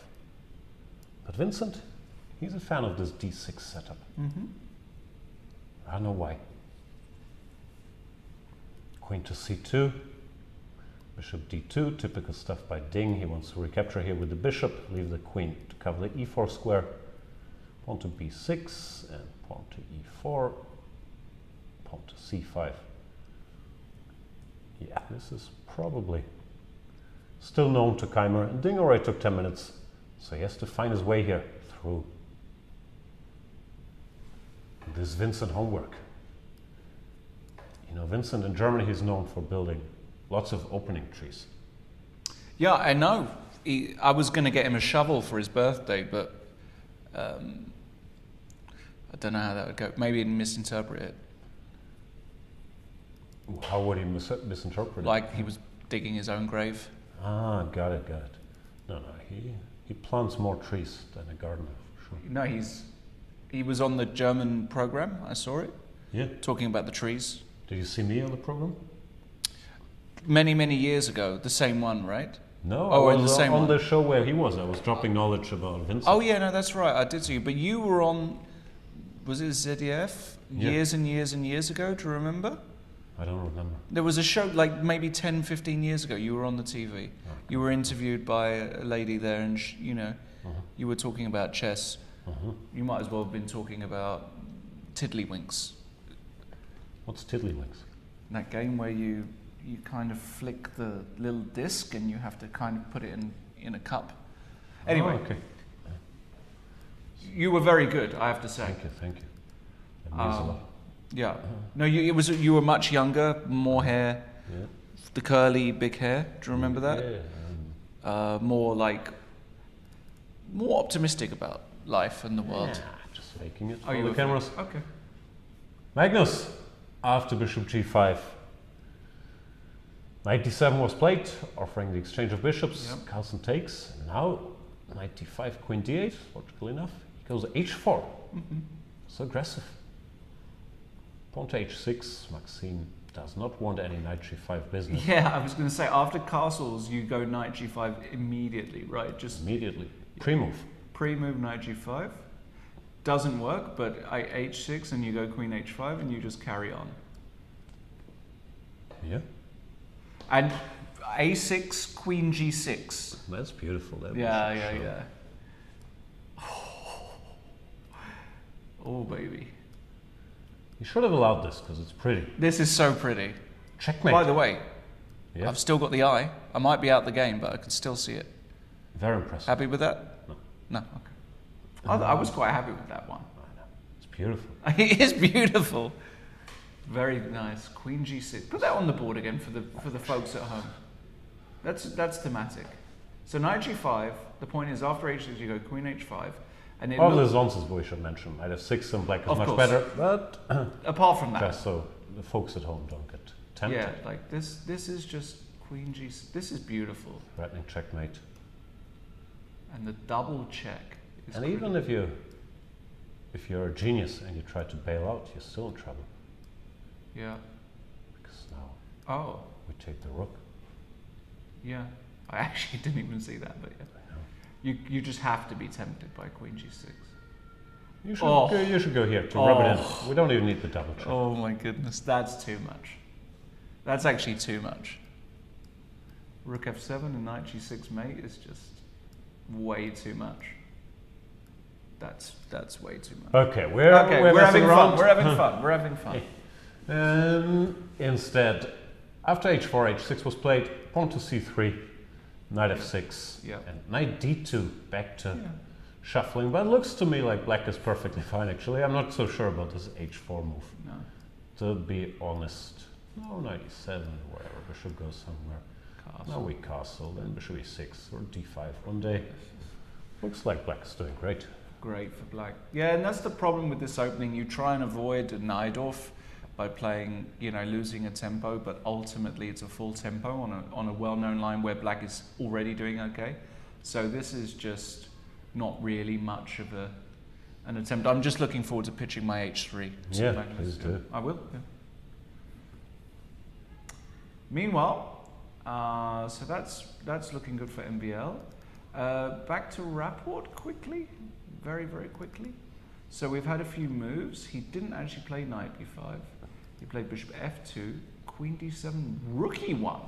But Vincent, he's a fan of this d6 setup. I don't know why. Queen to c2. Bishop d2, typical stuff by Ding. He wants to recapture here with the bishop, leave the queen to cover the e4 square. Pawn to b6 and pawn to e4. Pawn to c5. Yeah, this is probably still known to Keimer. And Ding already took 10 minutes, so he has to find his way here through. this Vincent homework. You know, Vincent in Germany, he's known for building lots of opening trees.
Yeah, I know. I was going to get him a shovel for his birthday, but I don't know how that would go. Maybe he'd misinterpret it.
How would he misinterpret it?
Like he was digging his own grave.
Ah, got it. No, he plants more trees than a gardener, for sure.
No, he was on the German program. I saw it.
Yeah.
Talking about the trees.
Did you see me on the program?
Many years ago, the same one, right?
No,
oh,
I was
the same
on
one.
the show where he was. I was dropping knowledge about Vincent.
Oh yeah, no, that's right. I did see you, but you were on. Was it ZDF years and years and years ago? Do you remember?
I don't remember.
There was a show like maybe 10, 15 years ago. You were on the TV. You were interviewed by a lady there, and you were talking about chess. You might as well have been talking about Tiddlywinks.
What's Tiddlywinks?
That game where you kind of flick the little disc and you have to kind of put it in a cup. Anyway,
okay.
You were very good, I have to say.
Thank you. That means a lot.
Yeah. No, you were much younger, more hair, the curly big hair. Do you remember that?
Yeah.
More optimistic about life and the world.
Yeah, just faking it.
Oh, you
the
were
cameras.
Okay.
Magnus, after bishop g5. Knight d7 was played, offering the exchange of bishops.
Yep.
Carlsen takes. Now, knight d5, queen d8, logically enough. He goes h4. So aggressive. Pawn to h6. Maxime does not want any knight g5 business.
Yeah, I was going to say, after castles, you go knight g5 immediately, right? Just
immediately. Pre-move.
Pre-move knight g5. Doesn't work, but h6 and you go queen h5 and you just carry on.
Yeah.
And a6, queen g6.
That's beautiful. That
Yeah. Oh, baby.
You should have allowed this because it's pretty.
This is so pretty.
Checkmate.
By the way,
yeah.
I've still got the eye. I might be out the game, but I can still see it.
Very impressive.
Happy with that? No. Okay. I was quite happy with that one.
I know. It's beautiful.
It is beautiful. Very nice. Queen g6. Put that on the board again for the folks at home. That's thematic. So knight g5. The point is after h6 you go queen h5, and it.
All the zonces we should mention. Knight f6 and black is much better, but
apart from that,
just so the folks at home don't get tempted.
Yeah, like this is just queen g6. This is beautiful.
Threatening checkmate.
And the double check.
And even if you're a genius and you try to bail out, you're still in trouble.
Yeah.
Because now we take the rook.
Yeah. I actually didn't even see that, but yeah. I know. You just have to be tempted by queen g6.
You should go here to rub it in. We don't even need the double check.
Oh my goodness, that's too much. That's actually too much. Rook f7 and knight g6 mate is just way too much. That's way too much.
Okay, we're having fun.
We're having fun.
Instead, after h4, h6 was played, pawn to c3, knight f6, and knight d2, back to shuffling. But it looks to me like black is perfectly fine, actually. I'm not so sure about this h4 move.
No.
To be honest. No, knight e7, wherever. Bishop goes somewhere. Now we castle, then bishop e6 or d5 one day. Looks like black is doing great.
Great for black. Yeah, and that's the problem with this opening. You try and avoid a Najdorf by playing, losing a tempo, but ultimately it's a full tempo on a well-known line where black is already doing okay. So this is just not really much of an attempt. I'm just looking forward to pitching my h3.
Yeah, please do.
I will. Yeah. Meanwhile, so that's looking good for MVL. Back to Rapport quickly, very, very quickly. So we've had a few moves. He didn't actually play knight b5. He played bishop f2, queen d7, rook e1.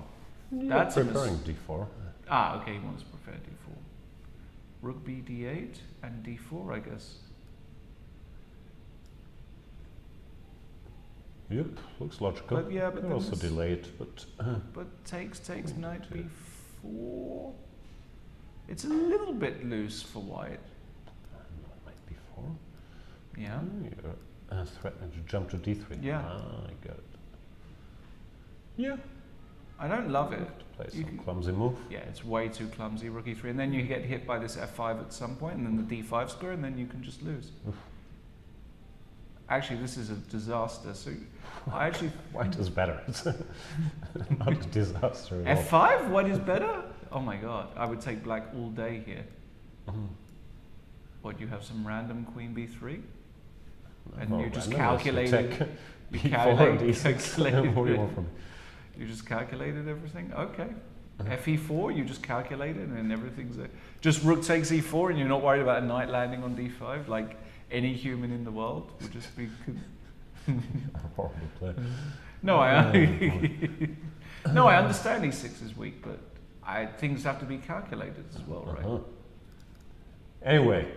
That's
preparing d4.
Ah, okay, he wants to prepare d4. Rook b d8 and d4, I guess.
Yep, looks logical.
But yeah, but
could also delay it, but
takes knight b4. It's a little bit loose for white.
Knight b4.
Yeah.
Threatening to jump to d3.
Yeah.
I got it. Yeah.
I don't love it.
Play some clumsy move.
Yeah, it's way too clumsy, rook e3, and then you get hit by this f5 at some point, and then the d5 square, and then you can just lose.
Oof.
Actually, this is a disaster. So, I actually
white is better. It's not a disaster at all.
f5. White is better. Oh my god! I would take black all day here. What, you have some random queen b3, and you just calculated. You calculated.
What do you want from me?
You just calculated everything? Okay. Fe4, you just calculated and everything's there. Just rook takes e4 and you're not worried about a knight landing on d5 like any human in the world would just be...
Horrible play.
No, I understand e6 is weak, but things have to be calculated as well, right?
Anyway.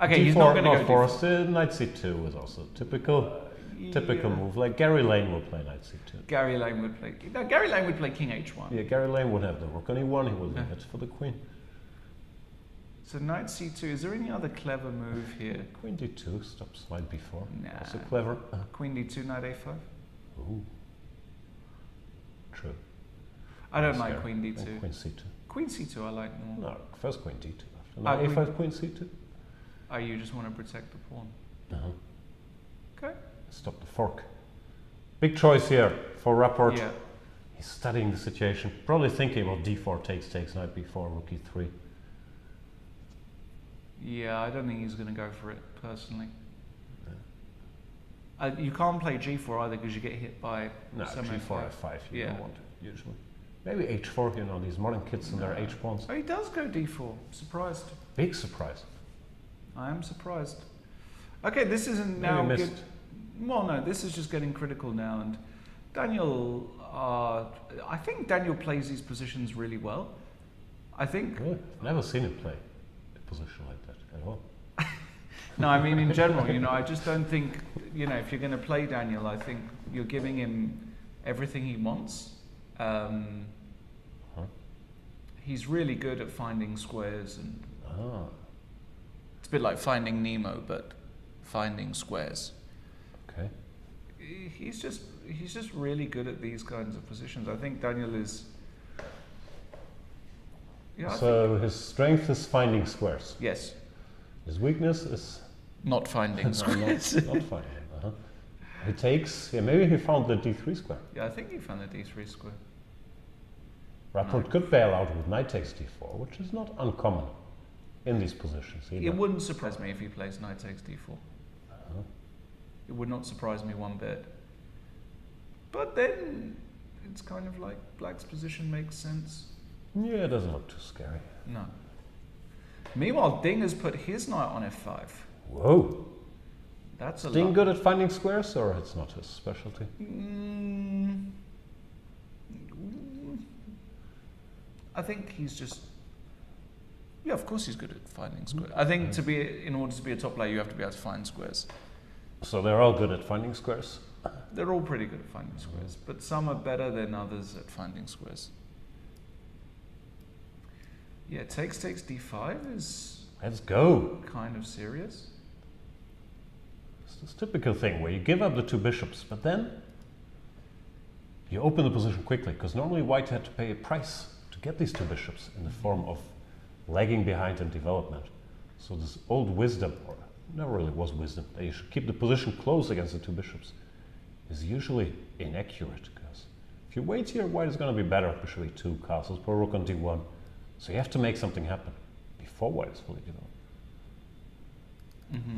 Okay, he's not going to go
forced. Knight c2 is also typical move, like Gary Lane would play knight c2.
Gary Lane would play king h1.
Yeah, Gary Lane would have the rook on e1, he would leave it for the queen.
So knight c2, is there any other clever move here?
Queen d2, stops knight b4.
Nah.
Also clever.
Queen d2, knight a5.
Ooh. True.
I don't like queen d2.
And queen c2.
Queen c2 I like more.
No, first queen d2. After knight a5, queen c2.
Oh, you just want to protect the pawn. Okay.
Stop the fork. Big choice here for Rapport.
Yeah.
He's studying the situation, probably thinking about d4 takes, knight b4, rook e3.
Yeah, I don't think he's going to go for it, personally. You can't play g4 either because you get hit by some
g4, f5, you don't want it, usually. Maybe h4, you know, these modern kids and their h-pawns.
Oh, he does go d4. Surprised.
Big surprise.
I am surprised. Okay, this isn't now good. Well, no, this is just getting critical now. And Daniel, I think Daniel plays these positions really well. I think...
Really? I've never seen him play a position like that at all.
No, I mean in general, you know, I just don't think, you know, if you're going to play Daniel, I think you're giving him everything he wants. He's really good at finding squares, and it's a bit like Finding Nemo, but finding squares.
Okay.
He's just really good at these kinds of positions. I think Daniel is. Yeah,
so his strength is finding squares.
Yes.
His weakness is
not finding squares.
not finding. He takes. Yeah, maybe he found the d3 square.
Yeah, I think he found the d3 square.
Rapport could bail out with knight takes d4, which is not uncommon in these positions either.
It wouldn't surprise me if he plays knight takes d4. It would not surprise me one bit. But then it's kind of like black's position makes sense.
Yeah, it doesn't look too scary.
No. Meanwhile, Ding has put his knight on f5.
Whoa.
That's a
Ding good at finding squares, or it's not his specialty?
I think he's just... Yeah, of course he's good at finding squares. I think in order to be a top player, you have to be able to find squares.
So they're all good at finding squares?
They're all pretty good at finding squares, but some are better than others at finding squares. Yeah, takes d5 is...
Let's go.
Kind of serious.
It's this typical thing where you give up the two bishops, but then you open the position quickly, because normally white had to pay a price to get these two bishops in the form of lagging behind in development. So this old wisdom, or never really was wisdom, that you should keep the position close against the two bishops, is usually inaccurate, because if you wait here, white is going to be better. Bishop e2, castles, poor rook on d1. So you have to make something happen before white is fully developed.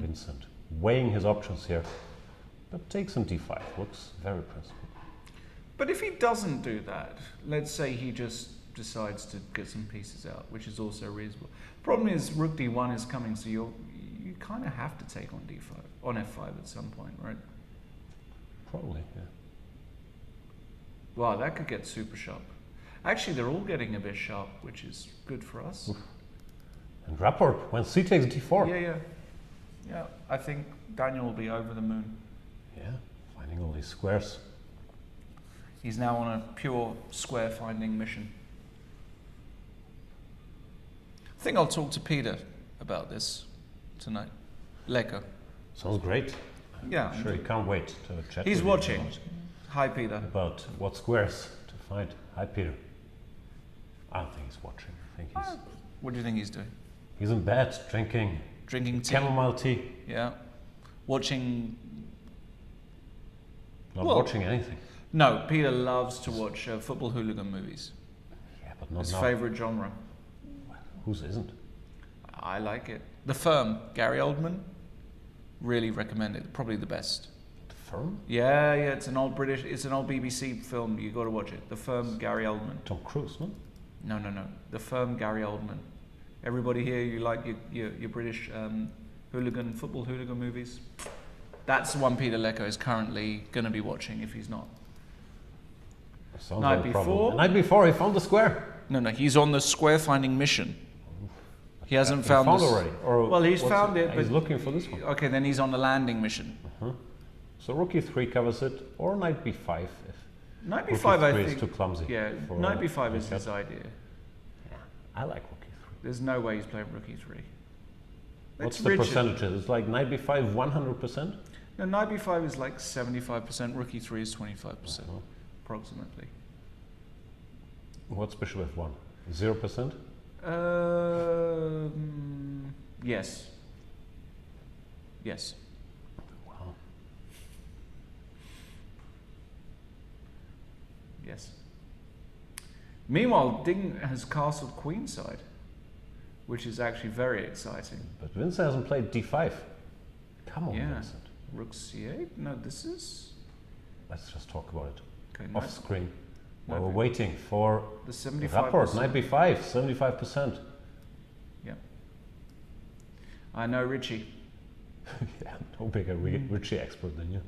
Vincent, weighing his options here, but takes on d5, looks very principled.
But if he doesn't do that, let's say he just decides to get some pieces out, which is also reasonable. Problem is rook d1 is coming, so you kind of have to take on d5, on f5 at some point, right?
Probably, yeah.
Wow, that could get super sharp. Actually, they're all getting a bit sharp, which is good for us.
Oof. And Rapport, when c takes d4.
Yeah, I think Daniel will be over the moon.
Yeah, finding all these squares.
He's now on a pure square finding mission. I think I'll talk to Peter about this tonight. Lekker.
Sounds great.
Yeah.
I'm sure he can't wait to chat
He's
with you
watching. Hi, Peter.
about what squares to find. Hi, Peter. I don't think he's watching. I think he's...
What do you think he's doing?
He's in bed, drinking
Drinking tea.
chamomile tea.
Yeah. Watching.
Not
Well-
watching anything.
No, Peter loves to watch football hooligan movies.
Yeah, but not
His
now.
favourite genre.
Whose isn't?
I like it. The Firm, Gary Oldman. Really recommend it. Probably the best.
The Firm?
Yeah, it's an old BBC film. You got to watch it. The Firm, Gary Oldman.
Tom Cruise, no?
No. The Firm, Gary Oldman. Everybody here, you like your British football hooligan movies? That's the one Peter Lecco is currently going to be watching if he's not.
Sounds
Night
like a problem.
before?
The night before, he found the square.
No, he's on the square finding mission. He hasn't
He
found
found
this.
already. Or
Well, he's
what's
found it,
He's
but
looking for this one.
okay, then he's on the landing mission.
So rook e3 covers it, or knight b5 if
Knight
rook
b5, I
e3
think.
is too clumsy.
Yeah,
for
knight b5 is
cut.
his idea.
I like rook e3.
There's no way he's playing rook e3.
What's
Let's
the
Richard.
percentages? It's like knight b5 100%?
No, knight b5 is like 75%, rook e3 is 25%, approximately.
What's bishop f1? 0%?
Yes. Yes.
Wow.
Yes. Meanwhile, Ding has castled queenside, which is actually very exciting.
But Vincent hasn't played d5. Come on,
Yeah.
Vincent.
Rook c8? No, this is...
Let's just talk about it.
Okay,
Off
knight-
screen.
No,
While we're
but
waiting for
the
the
75%.
rapport. Knight b5, 75%.
Yeah. I know Richie.
Yeah, no bigger Richie expert than you.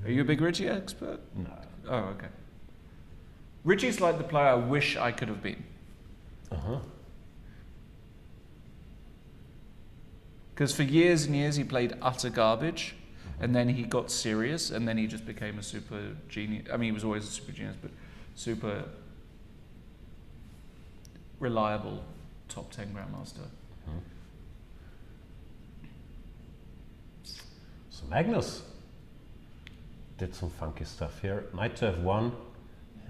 Are you a big Richie expert?
No.
Oh, okay. Richie's like the player I wish I could have been. Because for years and years he played utter garbage, and then he got serious, and then he just became a super genius. I mean, he was always a super genius, but super reliable top 10 grandmaster.
So Magnus did some funky stuff here. Knight to f1,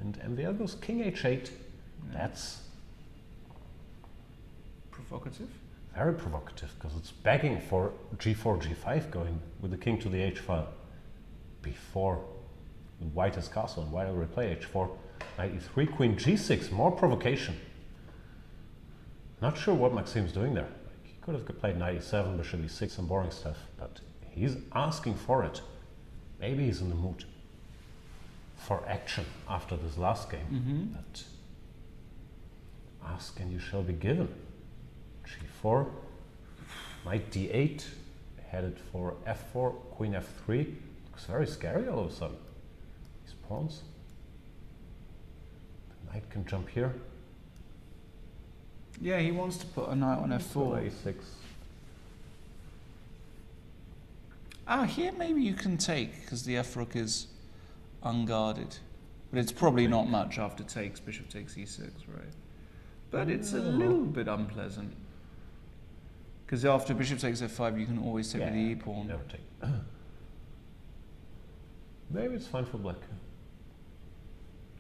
and MVL goes king h8. That's
Provocative?
very provocative because it's begging for g4, g5 going with the king to the h file before white has castle and white will replay h4. Knight e3, queen g6, more provocation. Not sure what Maxim's doing there. Like, he could have played knight e7, bishop e6, some boring stuff, but he's asking for it. Maybe he's in the mood for action after this last game. But ask and you shall be given. g4, knight d8, headed for f4, queen f3. Looks very scary all of a sudden. These pawns. The knight can jump here.
Yeah, he wants to put a knight on f4.
a6.
Ah, here maybe you can take, because the f-rook is unguarded. But it's probably not much after takes, bishop takes e6, right? But it's a little bit unpleasant. Because after bishop takes f5, you can always take with the e-pawn.
Never take. Maybe it's fine for black.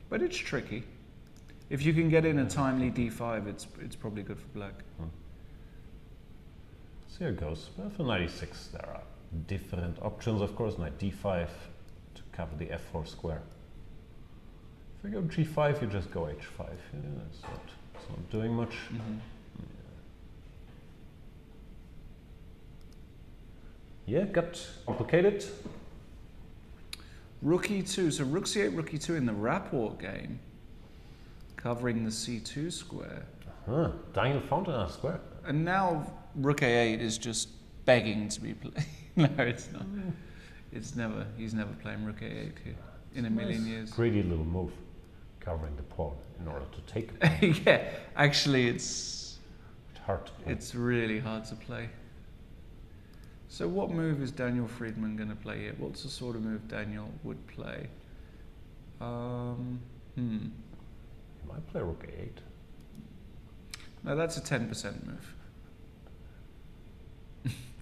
But it's tricky. If you can get in a timely d5, it's probably good for black.
So here it goes. Well, for knight e6, there are different options, of course. Knight d5 to cover the f4 square. If you go g5, you just go h5. Yeah, it's not doing much. Yeah, got complicated.
Rook e2, so rook c8, rook e2 in the rapport game, covering the c2 square.
Daniel found a square.
And now rook a8 is just begging to be played. No, it's not. It's never. He's never playing rook a8 here in a million years.
Greedy little move, covering the pawn in order to take a pawn.
Yeah, actually, it's
hard to play.
It's really hard to play. So what move is Daniel Friedman going to play here? What's the sort of move Daniel would play?
He might play rook a8.
No, that's a 10% move.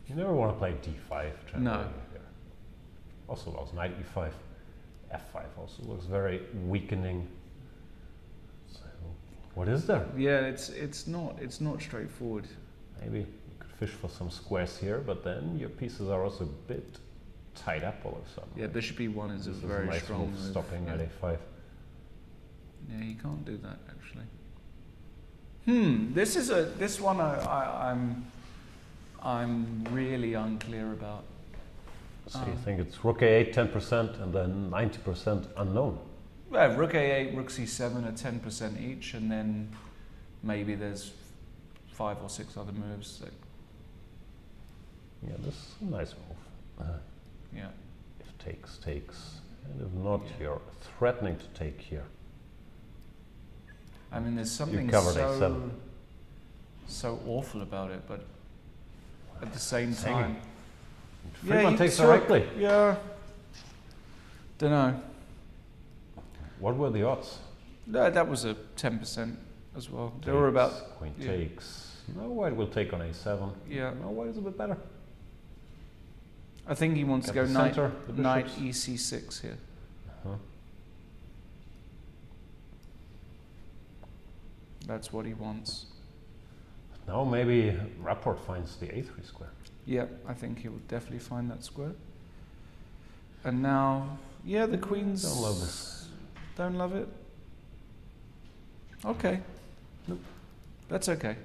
You never want to play d5.
No.
Also lost. Knight e5. f5 also looks very weakening. So, what is there?
Yeah, it's not straightforward.
Maybe you could fish for some squares here, but then your pieces are also a bit tied up all of a sudden.
Yeah, bishop e1 is a very
nice
strong
move,
move.
stopping
Yeah.
at a5.
Yeah, you can't do that actually. This one I'm really unclear about.
So you think it's rook a8 10% and then 90% unknown?
Well, rook a8, rook c7 are 10% each, and then maybe there's 5 or 6 other moves. That,
Yeah, this is a nice move.
yeah.
If takes, takes. And if not, you're threatening to take here.
I mean, there's something
covered a7.
so awful about it, but at the same
It's
time,
hanging. Friedman
you
takes
sort of-
directly.
Yeah. Don't know.
What were the odds?
No, that was a 10% as well. They were about
Queen
yeah.
takes. No, white will take on a7.
Yeah.
No, white is a bit better.
I think he wants
Get
to go
the
knight,
center, the
knight
bishops.
ec6 here. That's what he wants.
Now maybe Rapport finds the a3 square.
Yeah, I think he will definitely find that square. And now, yeah, the queens
Don't love this.
Don't love it. Okay.
Nope.
That's okay.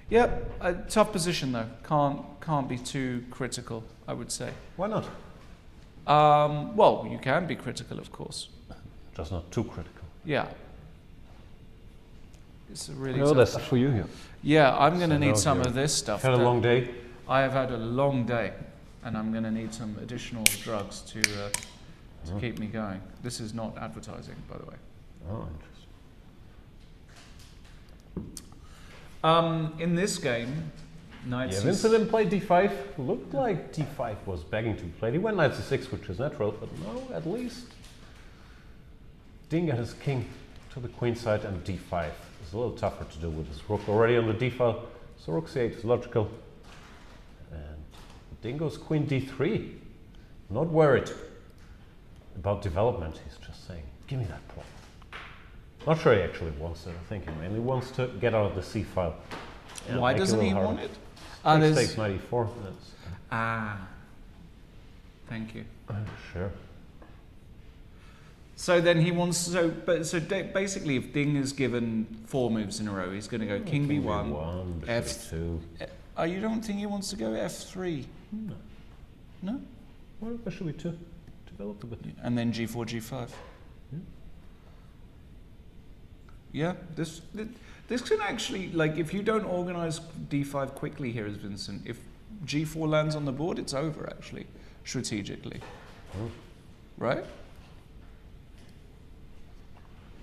Yep, a tough position though. Can't be too critical, I would say.
Why not?
Well, you can be critical, of course.
Just not too critical.
Yeah. It's a really
No,
tough
that's
stuff.
for you here.
Yeah, I'm going to
So
need
now
some
you're-
of this stuff.
Had a
that-
long day.
I have had a long day, and I'm going to need some additional drugs to keep me going. This is not advertising, by the way.
Oh, interesting.
In this game, knight
Yeah,
c6.
Vincent didn't play d5. Looked like d5 was begging to be played. He went knight c6, which is natural, but no, at least Ding got his king to the queen side, and d5 is a little tougher to do with his rook already on the d file. So rook c8 is logical. And Ding goes queen d3. Not worried about development. He's just saying, give me that pawn. Not sure he actually wants it. I think he mainly wants to get out of the c file. and
Why
make
doesn't
a
he
little
want
harder.
it?
Takes
There's-
takes knight e4. That's,
Thank you.
sure.
So then he wants basically, if Ding is given 4 moves in a row, he's going to go king b1,
bishop
f.
e2.
Oh, you don't think he wants to go f3?
No.
No.
Well, bishop e2. Develop a bit.
And then g4, g5. Yeah, this can actually, like, if you don't organize d5 quickly here, as Vincent, if g4 lands on the board, it's over actually, strategically. Right?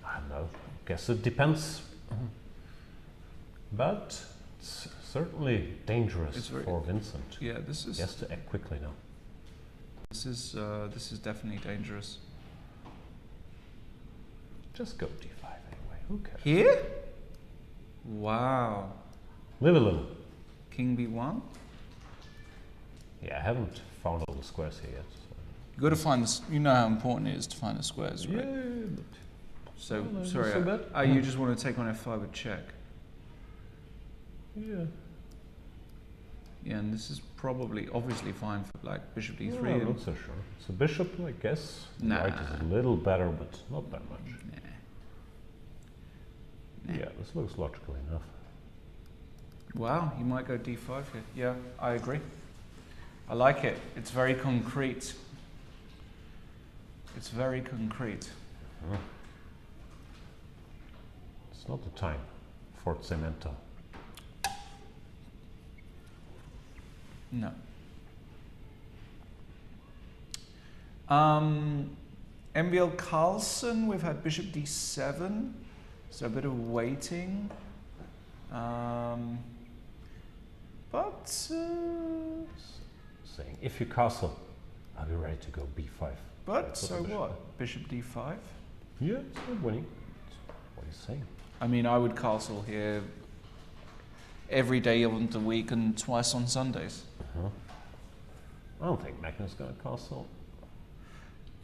I don't know. Guess it depends. But it's certainly dangerous
It's very-
for Vincent.
Yeah, this is
He has to act quickly now.
this is definitely dangerous.
Just go d5 anyway. Who cares?
Here? Wow.
Live a little.
King b1.
Yeah, I haven't found all the squares here yet.
You got to find this. You know how important it is to find the squares, right?
Yeah,
So
no, not
sorry,
so bad.
you just want to take on f5 with check.
yeah.
Yeah, and this is probably obviously fine for black. Bishop d3.
Well, I'm not so sure. It's a bishop, I guess.
Nah.
White is a little better, but not that much.
Nah.
Yeah, this looks logical enough.
Wow, you might go d5 here. Yeah, I agree. I like it. It's very concrete. It's very concrete.
It's not the time for Cemento.
No. MBL Carlsen, we've had bishop d7, so a bit of waiting. But
Saying, if you castle, I'll be ready to go b5.
but so what? Bishop d5?
Yeah, it's not winning. What he's saying.
I mean, I would castle here every day of the week and twice on Sundays.
I don't think Magnus going to castle.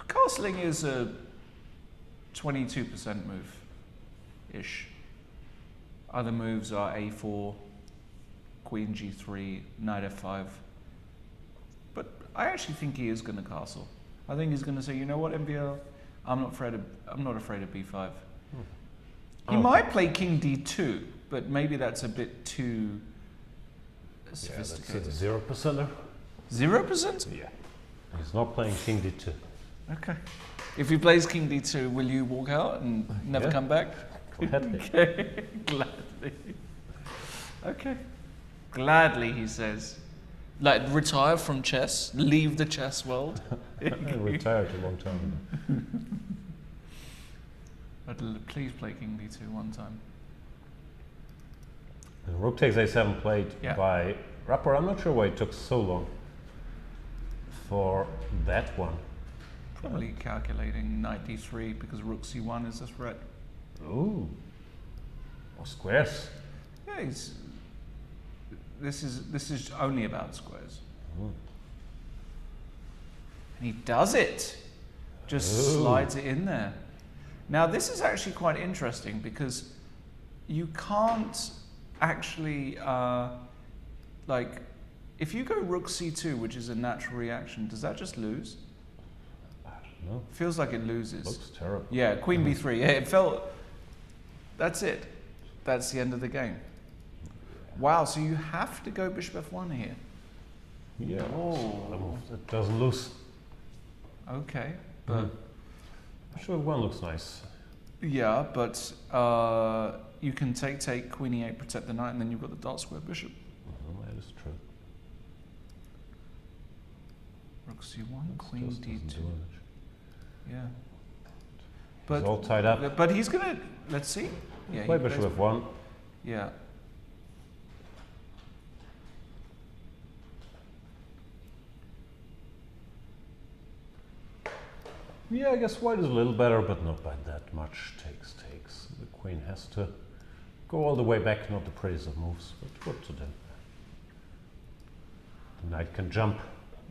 Castling is a 22% move-ish. Other moves are a4, queen g3, knight f5. But I actually think he is going to castle. I think he's going to say, you know what, MVL, I'm not afraid of b5. He might play king d2, but maybe that's a bit too sophisticated.
That's a 0%er.
0%?
Yeah. He's not playing king d2.
Okay. If he plays king d2, will you walk out and never come back?
Gladly.
Okay. Gladly. Okay. Gladly, he says. Like, retire from chess, leave the chess world.
I retired a long time ago.
But please play king d2 one time.
And rook takes a7 played by Rapper. I'm not sure why it took so long for that one.
Probably calculating knight d3 because rook c1 is a threat.
Ooh. Or squares.
Yeah, this is only about squares. And he does it. Just slides it in there. Now this is actually quite interesting because you can't actually like if you go rook c2, which is a natural reaction, does that just lose?
I don't know.
Feels like it loses.
Looks terrible.
Yeah, queen b3. Yeah, it felt. That's it. That's the end of the game. Wow, so you have to go bishop f1 here.
Yeah.
Oh.
It doesn't lose.
Okay, but
Bishop f1 looks nice.
yeah, but you can take queen e8, protect the knight, and then you've got the dark square bishop.
That is true.
Rook c1, queen
Just doesn't
d2.
do much.
Yeah.
He's all tied up.
But he's gonna. Let's see. Yeah.
Play
he
bishop
plays-
f1.
Yeah.
Yeah, I guess white is a little better, but not by that much. Takes. The queen has to go all the way back, not the prettiest of moves, but what to do? The knight can jump.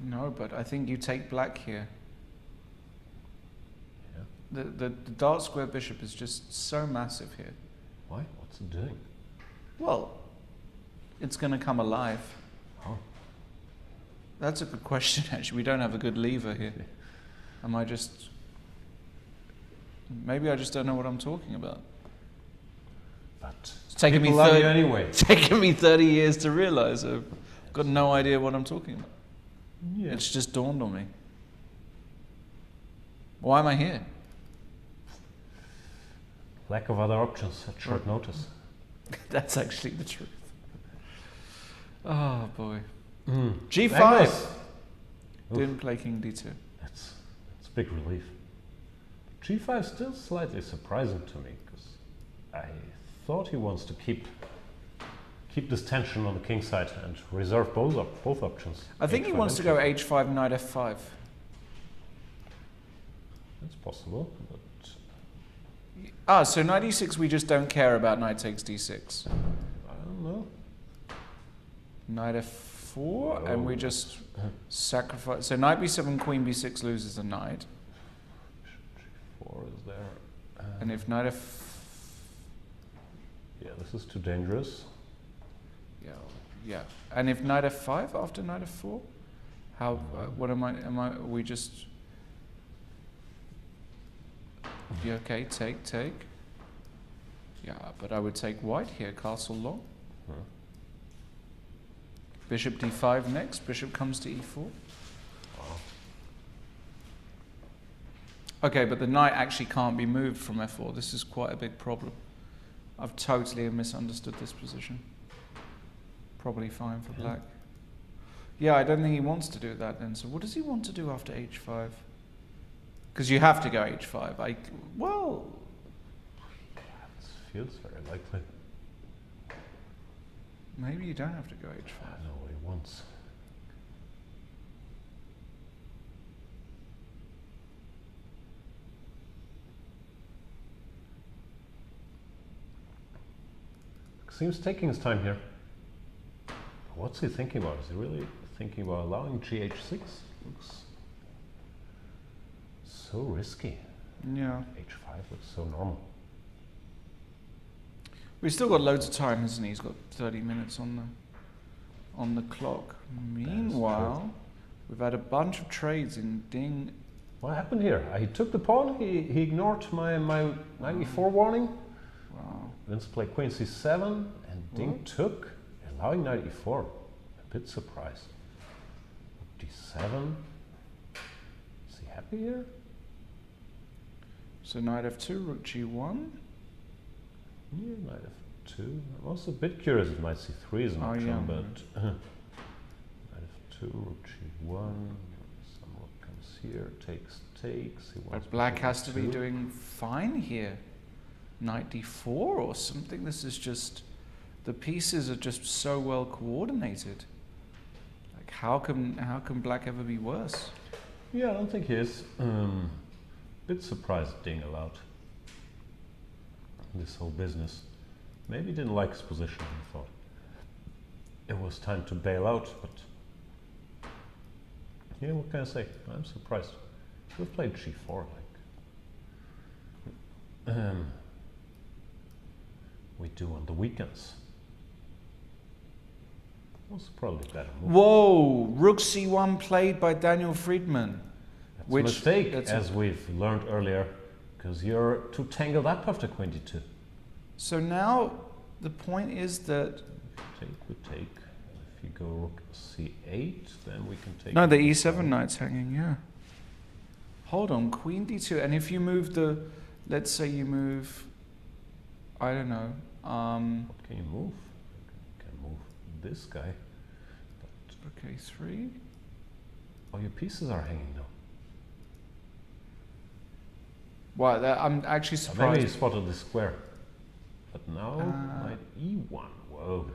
No, but I think you take black here.
Yeah.
The dark square bishop is just so massive here.
Why? What's it doing?
Well, it's going to come alive.
Oh.
That's a good question, actually. We don't have a good lever here. Am I just... Maybe I just don't know what I'm talking about.
But
It's taken me,
people love you anyway.
it's taken me 30 years to realize I've got no idea what I'm talking about.
Yeah.
It's just dawned on me. Why am I here?
Lack of other options at short notice.
That's actually the truth. Oh boy. G5.
Magnus.
Didn't play king d2.
That's a big relief. G5 is still slightly surprising to me because I thought he wants to keep this tension on the king side and reserve both options.
I think he
H5
wants to
and
go h5, knight f5.
That's possible, but
Ah, so knight e6 we just don't care about knight takes d6.
I don't know.
Knight f4 and we just sacrifice. So knight b7, queen b6 loses a knight.
G4 is there.
And if knight
Yeah, this is too dangerous.
yeah. And if knight f5 after knight f4? How, what am I, we just... Yeah, okay, take. Yeah, but I would take white here, castle long. Bishop d5 next, bishop comes to e4. Okay, but the knight actually can't be moved from f4. This is quite a big problem. I've totally misunderstood this position. Probably fine for black. Yeah, I don't think he wants to do that then. So what does he want to do after h5? Because you have to go h5. Well...
This feels very likely.
Maybe you don't have to go h5.
I know what he wants. Seems taking his time here. What's he thinking about? Is he really thinking about allowing GH6. Looks so risky.
Yeah.
H5 looks so normal.
We've still got loads of time, hasn't he? He's got 30 minutes on the clock. Meanwhile, we've had a bunch of trades in Ding.
What happened here? He took the pawn, he ignored my 94 warning.
Wow.
Vince played Queen C7 and Ding took, allowing 94. A bit surprised. D7. Is he happy here?
So knight f2, rook g1.
Yeah, knight f2. I'm also a bit curious if knight c3 is an option, but knight f2, rook g1. Some rook comes here, takes. He wants
But black has to be doing fine here. Knight d4 or something. This is just, the pieces are just so well coordinated. Like how can black ever be worse?
Yeah, I don't think he is. Bit surprised Ding allowed this whole business. Maybe he didn't like his position and thought it was time to bail out, but yeah, what can I say? I'm surprised. We've played g4 like we do on the weekends. Was probably a better move.
Whoa! Rook c1 played by Daniel Friedman.
That's a mistake, as we've learned earlier, because you're too tangled up after queen d2.
So now the point is that
we take. If you go rook c8, then we can take.
No, the e7 knight's hanging. Yeah. Hold on, queen d2, and if you move the, let's say you move, I don't know.
What can you move? You can move this guy.
Okay, 3.
Oh, your pieces are hanging now.
Wow, I'm actually surprised.
Maybe you spotted the square. But now, knight e1. Whoa.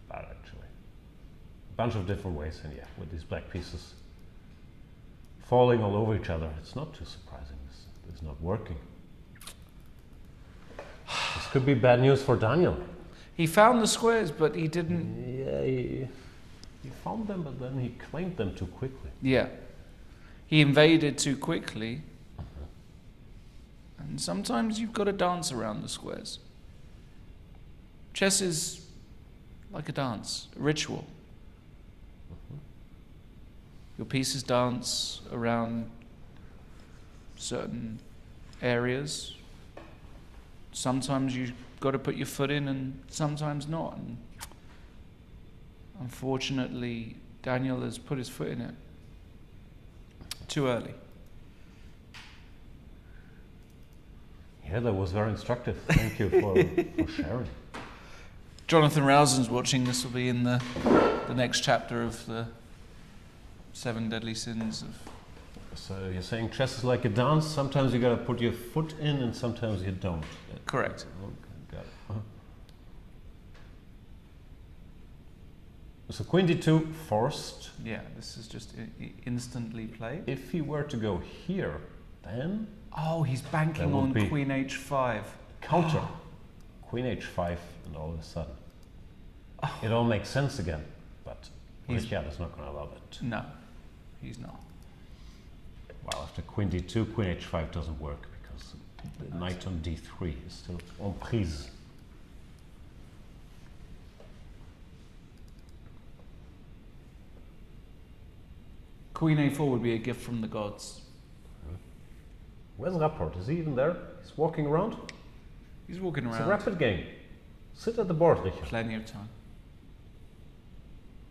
Bad, actually. A bunch of different ways, and yeah, with these black pieces falling all over each other, it's not too surprising. This is not working. This could be bad news for Daniel.
He found the squares, but he didn't.
Yeah, he found them, but then he claimed them too quickly.
Yeah. He invaded too quickly. And sometimes you've got to dance around the squares. Chess is like a dance, a ritual. Your pieces dance around certain areas. Sometimes you've got to put your foot in and sometimes not. And unfortunately, Daniel has put his foot in it too early.
Yeah, that was very instructive. Thank you for sharing.
Jonathan Rausen's watching. This will be in the next chapter of the 7 Deadly Sins of.
So you're saying chess is like a dance. Sometimes you gotta put your foot in, and sometimes you don't.
Correct.
Okay, got it. So queen d2 forced.
Yeah, this is just instantly played.
If he were to go here, then.
Oh, he's banking on queen h5.
Counter. Queen h5, and all of a sudden. It all makes sense again, but Vachier is not going to allow it.
No, he's not.
Well, after queen d2, queen h5 doesn't work because the knight on d3 is still en prise.
Queen a4 would be a gift from the gods.
Where's Rapport? Is he even there? He's walking around?
He's walking around.
It's a rapid game. Sit at the board, Richard.
Plenty of time.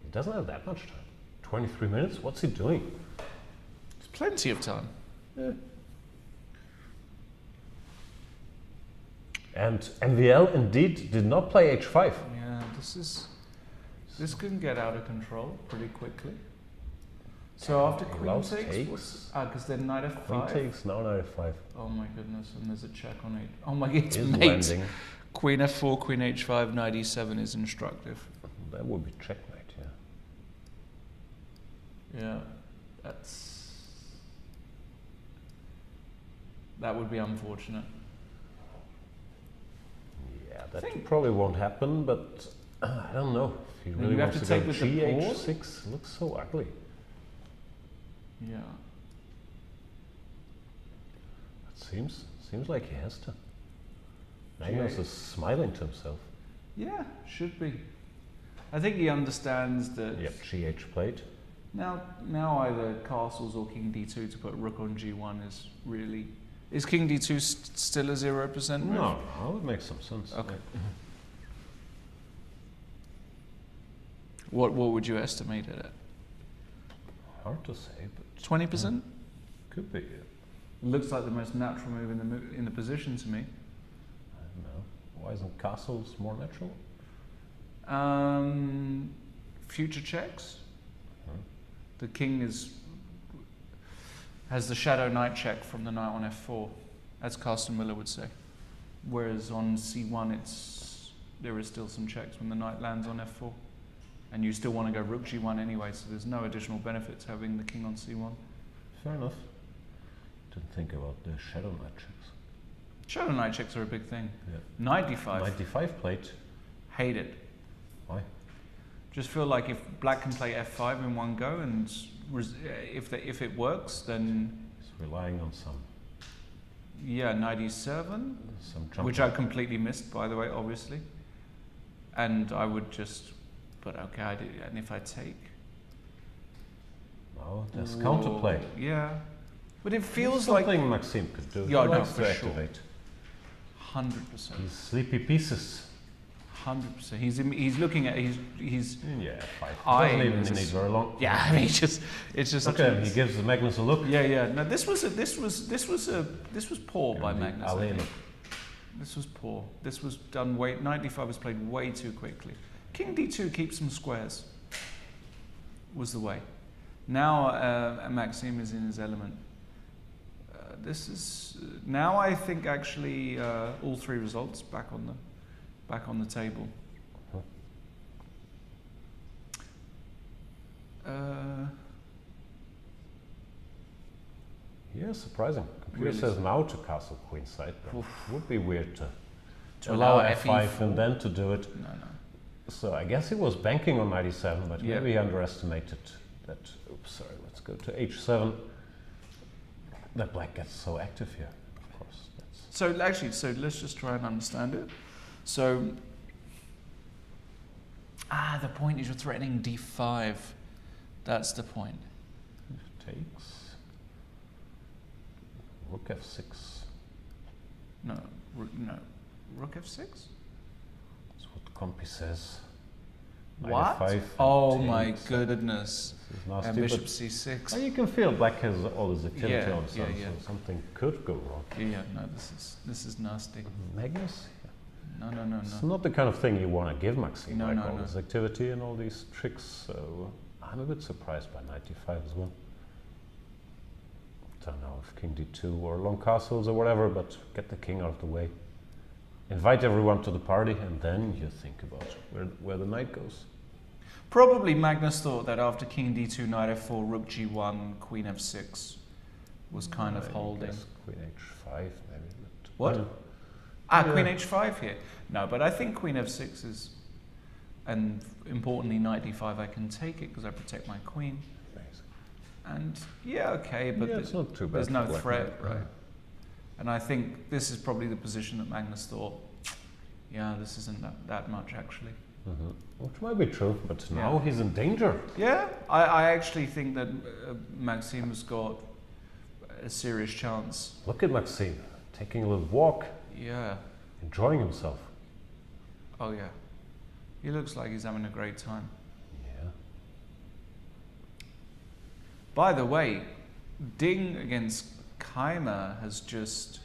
He doesn't have that much time. 23 minutes? What's he doing?
There's plenty of time.
Yeah. And MVL indeed did not play h5.
Yeah, this can get out of control pretty quickly. So after queen takes, because then knight f5.
Queen takes, now knight f5.
Oh my goodness, and there's a check on it. Oh my, it's mate.
Landing.
Queen f4, queen h5, knight e7 is instructive.
That would be checkmate, yeah.
Yeah, that would be unfortunate.
Yeah, that probably won't happen, but I don't know. If he
Then
really
you have
wants
to
to
take
go
with the pawn.
GH6, looks so ugly.
Yeah.
Seems like he has to. Magnus is smiling to himself.
Yeah, should be. I think he understands that.
Yep, GH plate.
Now either castles or king d2 to put rook on g1 is really. Is king d2 still a 0% move?
No, it makes some sense.
Okay. What would you estimate it at?
Hard to say, but
20%?
Could be.
Looks like the most natural move in the position to me.
I don't know. Why isn't castles more natural?
Future checks. The king has the shadow knight check from the knight on f4, as Carsten Miller would say. Whereas on c1, there is still some checks when the knight lands on f4, and you still want to go rook g1 anyway. So there's no additional benefit to having the king on c1.
Fair enough. Didn't think about the shadow knight checks.
Shadow knight checks are a big thing.
Yeah.
Knight d5.
Knight d5 plate.
Hate it.
Why?
Just feel like if black can play f5 in one go, and if it works, then
It's relying on some.
Yeah, knight e7,
Some
which I completely missed, by the way, obviously. And I would just, but okay, and if I take?
No, there's counterplay.
Yeah, but it feels
Something
like
Maxime could do.
Yeah,
He
no,
likes
for
to
sure.
activate.
100%.
He's sleepy pieces.
100%. He's looking at he's
Yeah, 5.
I
Doesn't even
was
need
just-
very long.
yeah. I mean, it's just
Look
such
at him. He gives Magnus a look.
yeah. No, this was poor by Magnus. I
Alena.
think. This was poor. This was done knight d5 was played way too quickly. King d2 keeps some squares. Was the way. Now Maxime is in his element. This is now I think actually all three results back on the table.
Yeah, surprising. Computer
Really
says now to castle queenside, but would be weird to
allow
allow f5
FE4.
and then to do it.
No.
So I guess he was banking on 97, but
Yeah.
maybe he underestimated that. Oops, sorry. Let's go to h7. That black gets so active here. Of course.
So let's just try and understand it. So the point is you're threatening d5. That's the point.
Takes. Rook f6.
No. Rook f6?
That's what Compy says. Knight
What?
f5
Oh
takes.
my goodness.
This is nasty,
And bishop
but-
c6.
Well, you can feel black has all his activity
Yeah,
on his side,
yeah.
so something could go wrong.
Yeah, no, this is nasty.
Magnus?
No.
It's not the kind of thing you want to give Maxime,
No,
like
no,
all
no.
this activity and all these tricks, so I'm a bit surprised by knight d5 as well. Don't know if king d2 or long castles or whatever, but get the king out of the way. Invite everyone to the party and then you think about where the knight goes.
Probably Magnus thought that after king d2, knight f4, rook g1, queen f6 was kind of
I
holding.
guess queen h5 maybe. But
What?
yeah.
Queen h5 here. No, but I think queen f6 is, and importantly knight d5, I can take it because I protect my queen.
Amazing.
And yeah, okay, but
Yeah, it's not too bad
there's no
for black
threat,
knight.
right? And I think this is probably the position that Magnus thought, yeah, this isn't that much actually.
Mhm. Which might be true, but
Yeah.
now he's in danger.
Yeah, I actually think that Maxime has got a serious chance.
Look at Maxime, taking a little walk,
Yeah.
enjoying himself.
Oh yeah. He looks like he's having a great time.
Yeah.
By the way, Ding against Keimer has just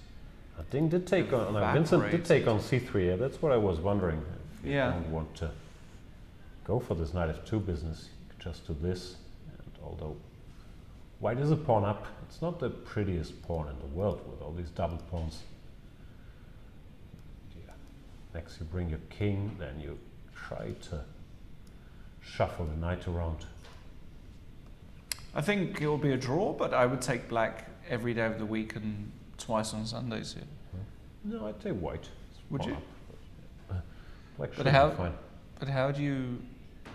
Ding did take on, Vincent did take on c3, yeah, that's what I was wondering. If you
Yeah.
don't want to go for this knight f2 business, you could just do this. And although white is a pawn up, it's not the prettiest pawn in the world with all these double pawns. Yeah. Next you bring your king, then you try to shuffle the knight around.
I think it will be a draw, but I would take black every day of the week and twice on Sundays here.
No, I'd take white. It's
Would
pawn
you?
up, but, black
But
should be
how?
fine.
But how do you...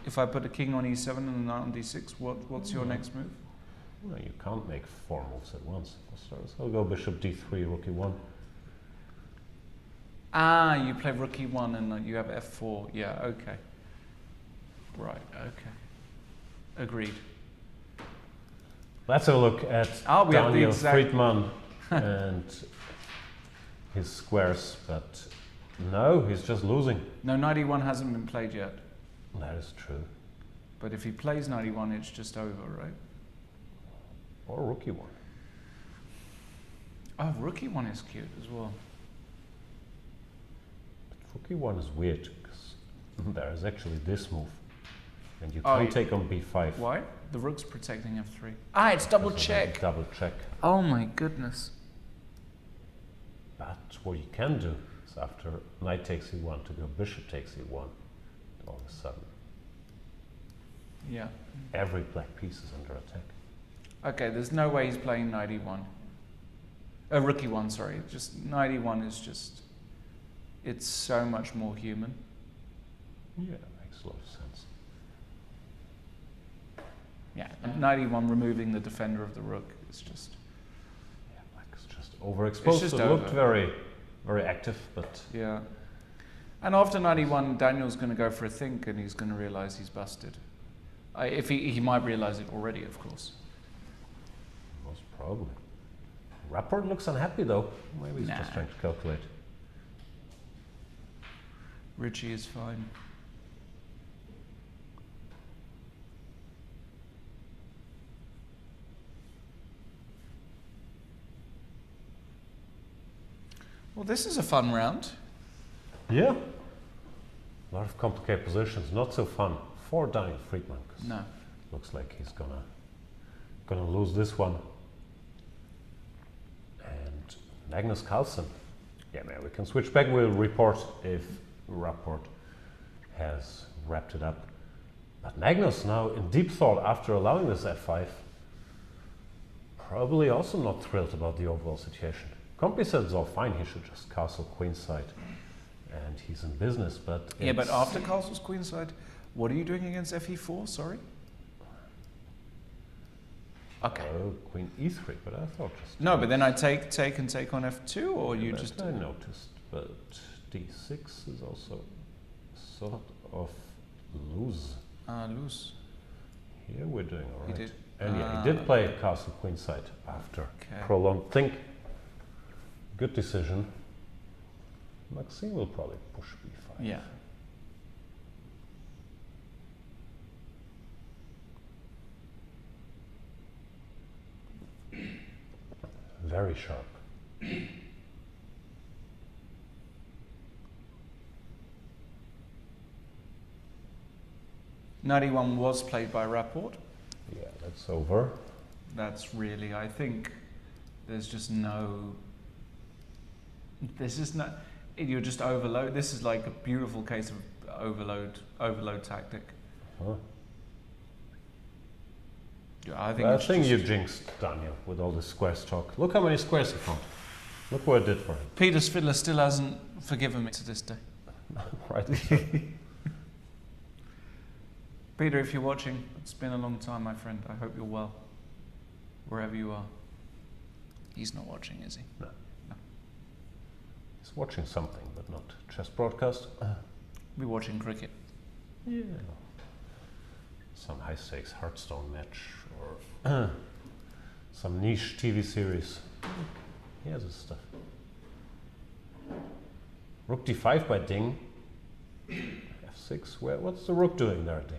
If I put a king on e7 and a knight on d6, what's your next move?
No, you can't make 4 moves at once. So I'll go bishop d3, rook e1.
Ah, you play rook e1 and you have f4. Yeah, okay. Right, okay. Agreed.
Let's have a look at
we have the
Daniel
exact...
Friedman and his squares, but no, he's just losing.
No, knight e1 hasn't been played yet.
That is true.
But if he plays knight e1, it's just over, right?
Or rook e1.
Oh, rook e1 is cute as well.
But rook e1 is weird, because there is actually this move. And you can't take on b5.
Why? The rook's protecting f3. Ah, it's double check.
Double check.
Oh my goodness.
But what you can do is after knight takes e1 to go bishop takes e1. All of a sudden.
Yeah.
Every black piece is under attack.
Okay, there's no way he's playing knight e1. Rook e1, sorry. Just knight e1 is just... It's so much more human.
Yeah, it makes a lot of sense.
Yeah, knight e1 removing the defender of the rook is just...
Yeah, black's just overexposed.
Just
it looked very, very active, but...
Yeah. And after knight e1, Daniel's going to go for a think and he's going to realize he's busted. If he might realize it already, of course.
Most probably. Rapport looks unhappy though. Maybe he's just trying to calculate.
Richie is fine. Well, this is a fun round.
Yeah. A lot of complicated positions, not so fun for Daniel Friedman.
No.
Looks like he's gonna lose this one. And Magnus Carlsen. Yeah, man, we can switch back. We'll report if Rapport has wrapped it up. But Magnus now in deep thought after allowing this f5. Probably also not thrilled about the overall situation. Company said it's all fine, he should just castle queenside and he's in business, but
yeah, but after castles queenside, what are you doing against fe4, sorry? Okay.
Oh, queen e3, but I thought just...
No, but then I take and take on f2, or
yeah,
you just...
I noticed, but d6 is also sort of loose.
Loose.
Here we're doing all right.
He did.
And yeah, he did play castle queenside after prolonged think. Good decision. Maxime will probably push b5.
Yeah.
Very sharp.
Knight e1 was played by Rapport.
Yeah, that's over.
That's really, I think, there's just no... This is not... You're just overload. This is like a beautiful case of overload tactic.
Huh.
Yeah, I think
you jinxed Daniel with all this squares talk. Look how many squares he found. Look what it did for him.
Peter's fiddler still hasn't forgiven me to this day.
Right.
Peter, if you're watching, it's been a long time, my friend. I hope you're well, wherever you are. He's not watching, is he?
No. He's watching something, but not chess broadcast.
We're watching cricket.
Yeah. Some high-stakes Hearthstone match or some niche TV series. He has his stuff. Rook d5 by Ding. f6. What's the rook doing there, Ding?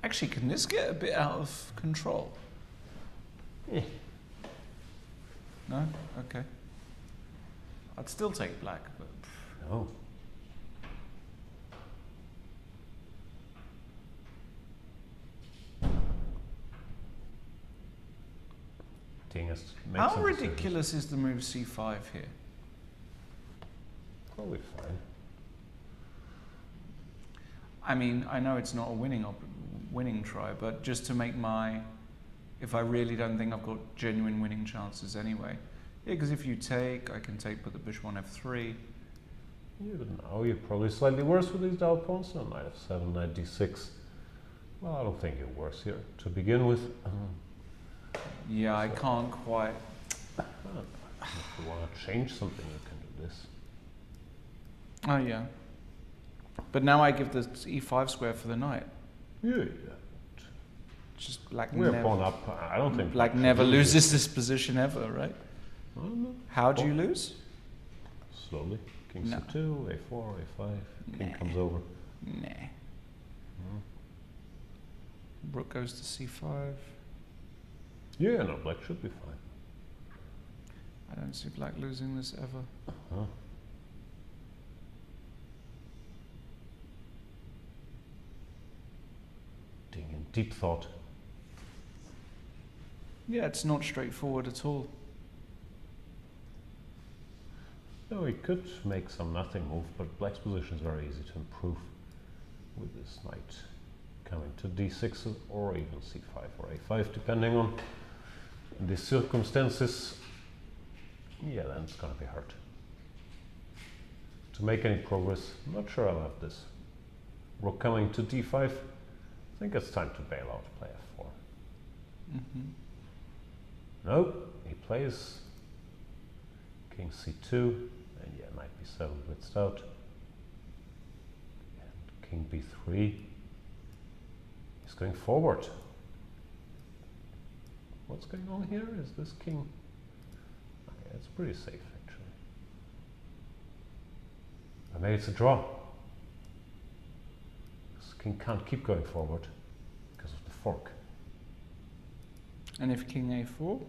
Actually, can this get a bit out of control?
Yeah.
No? Okay. I'd still take black, but...
No. Ding has to make
How
some
ridiculous is the move c5 here?
Probably fine.
I mean, I know it's not a winning try, but just to make my if I really don't think I've got genuine winning chances anyway. Yeah, because if you take, I can take, put the bishop on f3.
Yeah, but now you're probably slightly worse with these dial pawns. So knight f7, knight d6. Well, I don't think you're worse here to begin with.
Yeah, I can't quite.
If you want to change something, you can do this.
Oh yeah. But now I give the e5 square for the knight.
Yeah.
Just Black
We're
never,
pawn up. I don't think
Black never loses this position ever, right?
No.
How do you lose?
Slowly. King
No.
c2, a4, a5. King comes over.
Nah. Rook goes to c5.
Yeah, no, black should be fine.
I don't see black losing this ever.
Ding in deep thought.
Yeah, it's not straightforward at all.
No, he could make some nothing move, but black's position is very easy to improve with this knight coming to d6 or even c5 or a5, depending on the circumstances. Yeah, then it's gonna be hard to make any progress. I'm not sure I'll have this. Rook coming to d5. I think it's time to bail out, play f4. No, he plays king c2, and yeah, knight b7 blitzed out. And king b3. He's going forward. What's going on here? Is this king? Okay, it's pretty safe actually. But maybe it's a draw. This king can't keep going forward because of the fork.
And if king a4?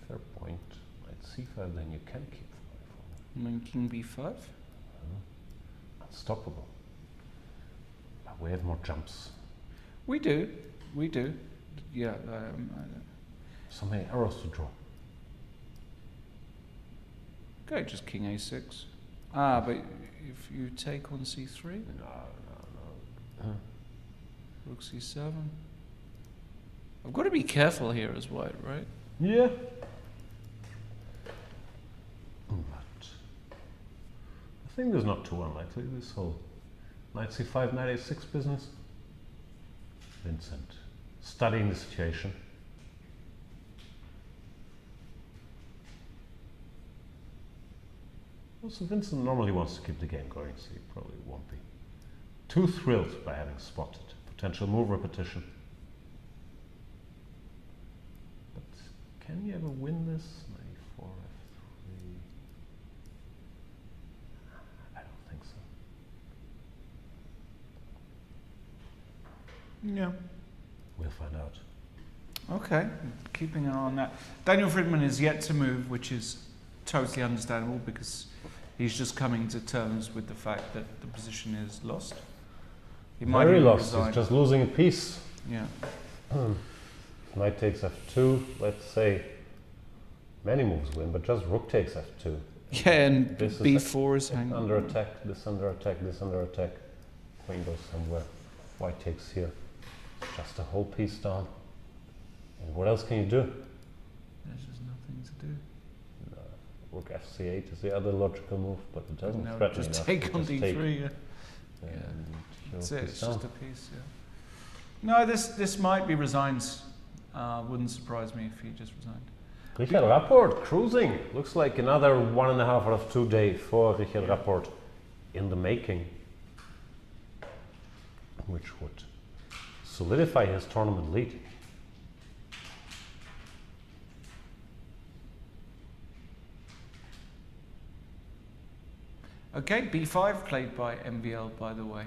Fair point. Knight c5, then you can keep going forward.
And then king b5?
Unstoppable. But we have more jumps.
We do. Yeah.
So many arrows to draw.
Okay, just king a6. Ah, but if you take on c3?
No.
Rook c7. I've got to be careful here as white, right?
Yeah. But I think there's not too unlikely, this whole knight c5, knight a6 business. Vincent studying the situation. Also, Vincent normally wants to keep the game going, so he probably won't be too thrilled by having spotted potential move repetition. But can you ever win this? Knight e4, f3. I don't think so.
Yeah.
We'll find out.
Okay, keeping an eye on that. Daniel Friedman is yet to move, which is totally understandable because he's just coming to terms with the fact that the position is lost. He might
Very
even
lost,
resign.
he's just losing a piece.
Yeah.
Knight takes f2, let's say many moves win, but just rook takes f2.
Yeah, and
this
b4 is hanging.
Under attack, this under attack, this under attack. Queen goes somewhere. White takes here. Just a whole piece down. And what else can you do?
There's just nothing to do.
No. Rook fc8 is the other logical move, but it doesn't
No,
threaten
just
enough
take
to
on
just
d3, yeah.
And
That's
your
it,
piece
it's
down.
just a piece, yeah. No, this might be resigned. Wouldn't surprise me if he just resigned.
Richard Rapport cruising. Looks like another 1.5 out of 2 day for Richard Rapport in the making, which would solidify his tournament lead.
Okay, b5 played by MVL, by the way.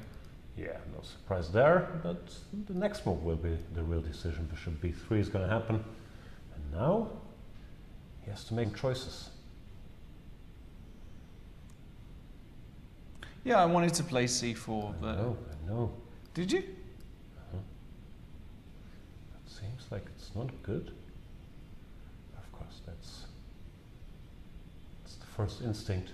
Yeah, no surprise there, but the next move will be the real decision. Bishop b3 is going to happen. And now he has to make choices.
Yeah, I wanted to play c4, but...
I know.
Did you?
It seems like it's not good. Of course, that's the first instinct.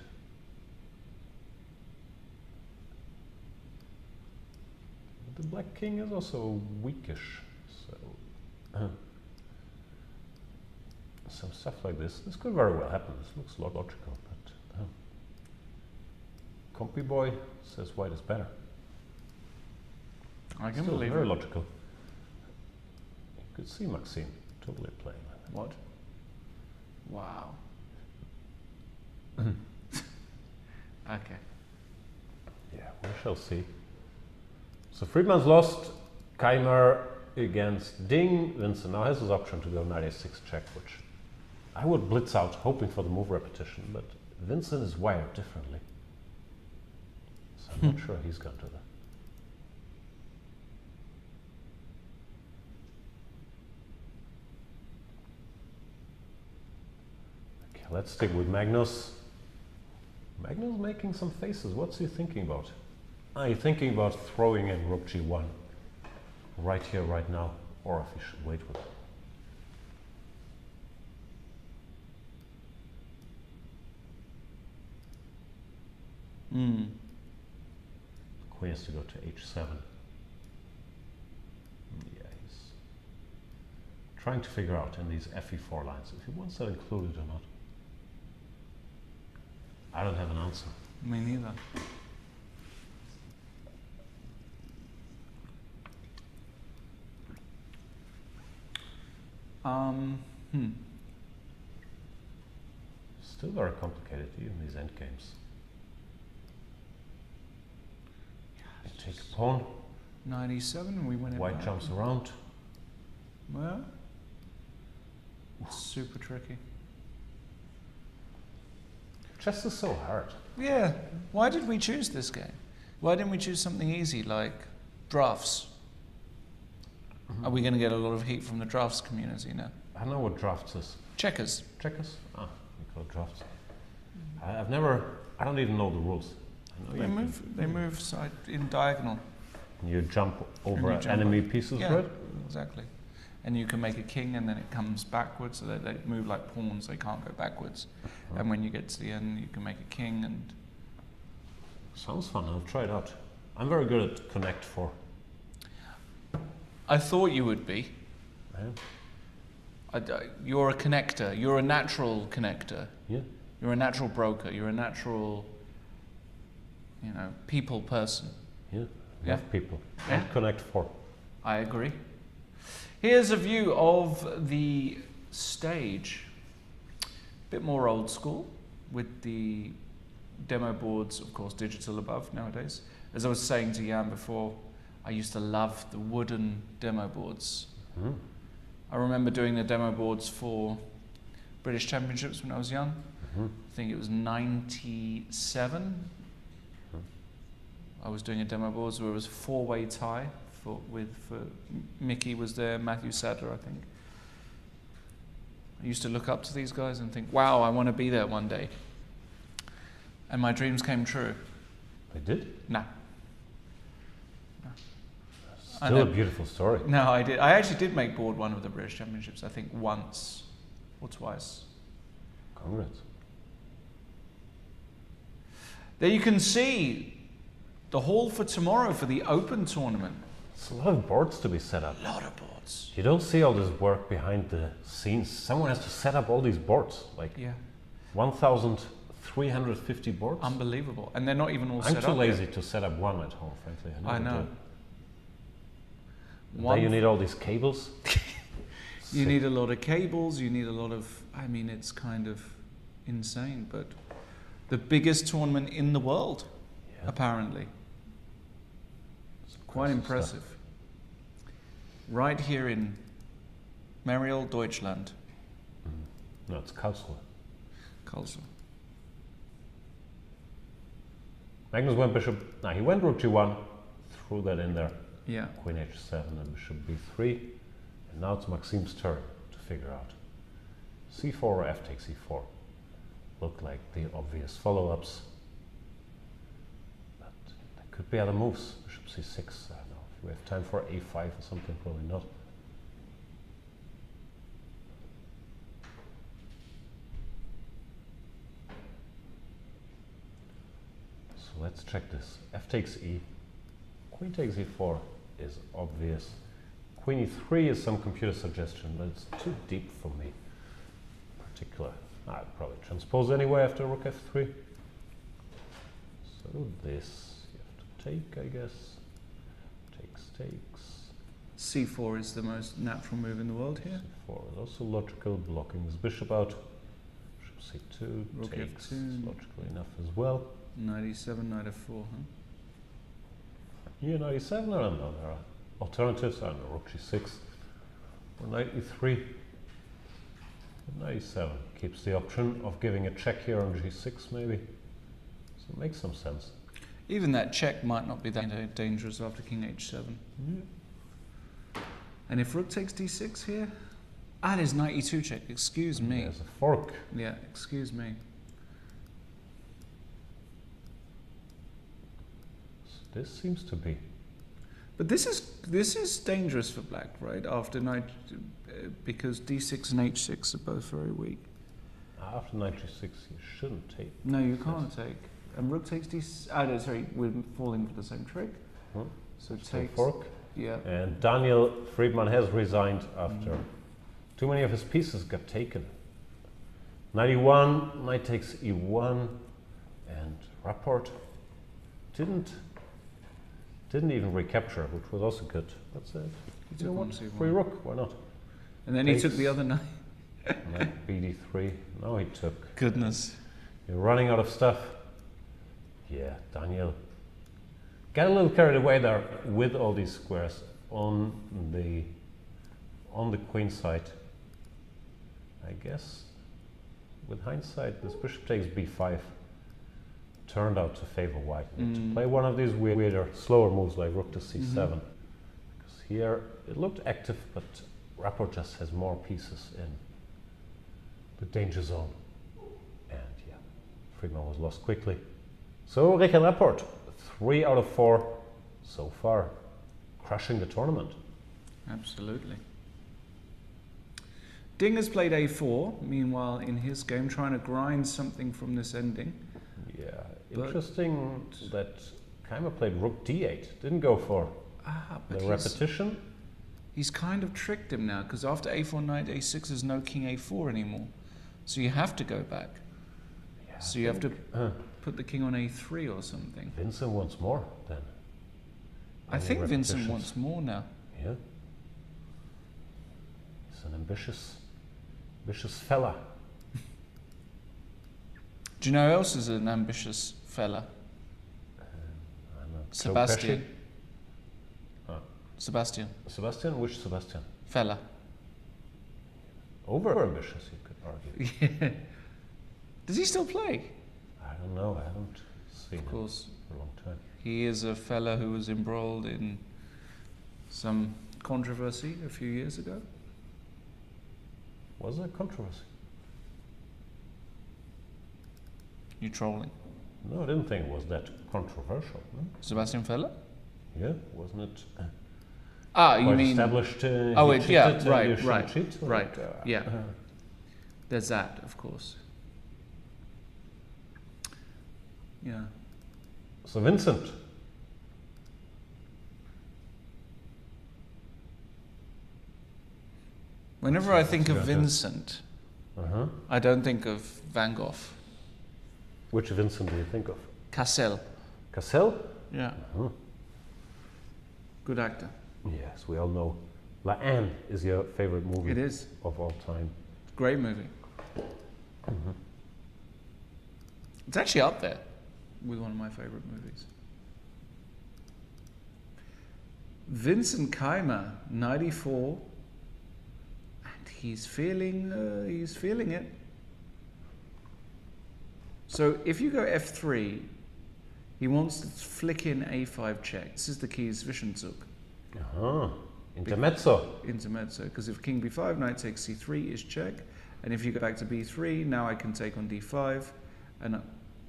But the black king is also weakish, so Some stuff like this. This could very well happen. This looks logical, but Compy Boy says white is better.
I can
Still
believe
very
it.
logical. You could see Maxime totally playing like that.
What? Wow. Okay.
Yeah, we shall see. So Friedman's lost. Keimer against Ding. Vincent now has his option to go 96 check, which I would blitz out, hoping for the move repetition, but Vincent is wired differently. So I'm not sure he's going to do that. Okay, let's stick with Magnus. Magnus making some faces. What's he thinking about? He's thinking about throwing in Rook G1 right here, right now, or if he should wait with it. Queen has to go to H7. Yeah, he's trying to figure out in these FE4 lines if he wants that included or not. I don't have an answer.
Me neither.
Still very complicated, even these endgames. You take a pawn.
97, we win it.
White
back.
jumps around.
Well, it's super tricky.
Chess is so hard.
Yeah. Why did we choose this game? Why didn't we choose something easy like drafts? Are we going to get a lot of heat from the drafts community now?
I don't know what drafts is.
Checkers.
Checkers? Ah, we call it drafts. I don't even know the rules. I know
They move side in diagonal.
You jump over
And you jump
enemy
up.
pieces,
Yeah,
right?
exactly. And you can make a king and then it comes backwards, so they move like pawns, they can't go backwards. And when you get to the end, you can make a king and...
Sounds fun, I'll try it out. I'm very good at Connect 4.
I thought you would be.
Yeah.
You're a connector. You're a natural connector.
Yeah.
You're a natural broker. You're a natural, people person.
Yeah.
Yeah.
Love people.
Yeah.
And Connect 4.
I agree. Here's a view of the stage. A bit more old school with the demo boards, of course, digital above nowadays. As I was saying to Jan before, I used to love the wooden demo boards.
Mm.
I remember doing the demo boards for British Championships when I was young.
Mm-hmm.
I think it was 97. I was doing a demo boards where it was a four-way tie for Mickey was there, Matthew Sadler, I think. I used to look up to these guys and think, wow, I want to be there one day. And my dreams came true.
They did?
No.
Still a beautiful story.
No, I did. I actually did make board one of the British Championships, I think once or twice.
Congrats.
There you can see the hall for tomorrow for the Open tournament.
It's a lot of boards to be set up.
A lot of boards.
You don't see all this work behind the scenes. Someone has to set up all these boards. Like 1,350 boards.
Unbelievable. And they're not even all set up.
I'm too lazy
yet.
to set up one at home, frankly.
I know.
Then you need all these cables.
You need a lot of cables, you need a lot of, it's kind of insane, but the biggest tournament in the world, apparently. Quite impressive.
Stuff.
Right here in merry old Deutschland.
No, it's Karlsruhe.
Karlsruhe.
Magnus went bishop. Now he went rook g1, threw that in there.
Yeah.
Queen h7 and bishop b3. And now it's Maxime's turn to figure out. c4 or f takes e4. Look like the obvious follow-ups. But there could be other moves. Bishop c6, I don't know. If we have time for a5 or something, probably not. So let's check this. F takes e. Queen takes e4 is obvious. Queen e3 is some computer suggestion, but it's too deep for me. Particular. I'd probably transpose anyway after rook f3. So this you have to take, I guess. Takes.
c4 is the most natural move in the world here.
c4 is also logical, blocking this bishop out. Bishop c2
Rook
takes,
f2.
logical enough as well.
Knight e7, knight f4, huh?
Yeah, knight e7, I don't know, there are alternatives, I don't know, rook g6 or knight e3. But knight e7 keeps the option of giving a check here on g6 maybe, so it makes some sense.
Even that check might not be that dangerous after king h7.
Yeah.
And if rook takes d6 here? Ah, there's knight e2 check, excuse me.
There's a fork.
Yeah, excuse me.
So this seems to be.
But this is dangerous for black, right? After knight, because d6 and h6 are both very weak.
After knight g6 you shouldn't take.
No, you can't take. And rook takes d6. Ah, no, sorry, we're falling for the same trick.
Huh?
So
Still
takes.
fork.
Yeah.
And Daniel Friedman has resigned after too many of his pieces got taken. Knight e1, knight takes e1, and Rapport didn't even recapture, which was also good. That's it. You know what? Free rook, why not?
And then he took the other knight.
Knight bd3. Now he took.
Goodness.
You're running out of stuff. Yeah, Daniel got a little carried away there with all these squares on the queen side. I guess with hindsight, this bishop takes b5 turned out to favor white. To play one of these weirder, slower moves like rook to c7. Because here it looked active, but Rapport just has more pieces in the danger zone. And yeah, Friedman was lost quickly. So Richard Rapport, 3 out of 4 so far, crushing the tournament.
Absolutely. Ding has played a4, meanwhile in his game trying to grind something from this ending.
Yeah, interesting that Keimer played rook d8, didn't go for the repetition.
He's kind of tricked him now, because after a4, knight a6, there's no king a4 anymore. So you have to go back. Yeah, so you have to put the king on a3 or something.
Vincent wants more then.
I think Vincent wants more now.
Yeah. He's an ambitious fella.
Do you know who else is an ambitious fella?
I don't know.
Sebastian. Sebastian.
Sebastian? Which Sebastian?
Fella.
Over ambitious, you could argue.
Yeah. Does he still play?
I don't know. I haven't seen him for a long time.
He is a fella who was embroiled in some controversy a few years ago.
Was there controversy?
You trolling?
No, I didn't think it was that controversial. No?
Sebastian Fella?
Yeah, wasn't it?
You mean
established?
yeah, right.
Cheat,
Yeah. There's that, of course. Yeah.
So Vincent.
Whenever I think of Vincent, I don't think of Van Gogh.
Which Vincent do you think of?
Cassel.
Cassel?
Yeah. Good actor.
Yes, we all know. La Anne is your favorite movie.
It is.
Of all time.
Great movie. It's actually up there with one of my favorite movies. Vincent Keimer, 94, and he's feeling it. So if you go f3, he wants to flick in a5 check. This is the key Zwischenzug.
Intermezzo.
Intermezzo, because if king b5, knight takes c3 is check, and if you go back to b3, now I can take on d5, and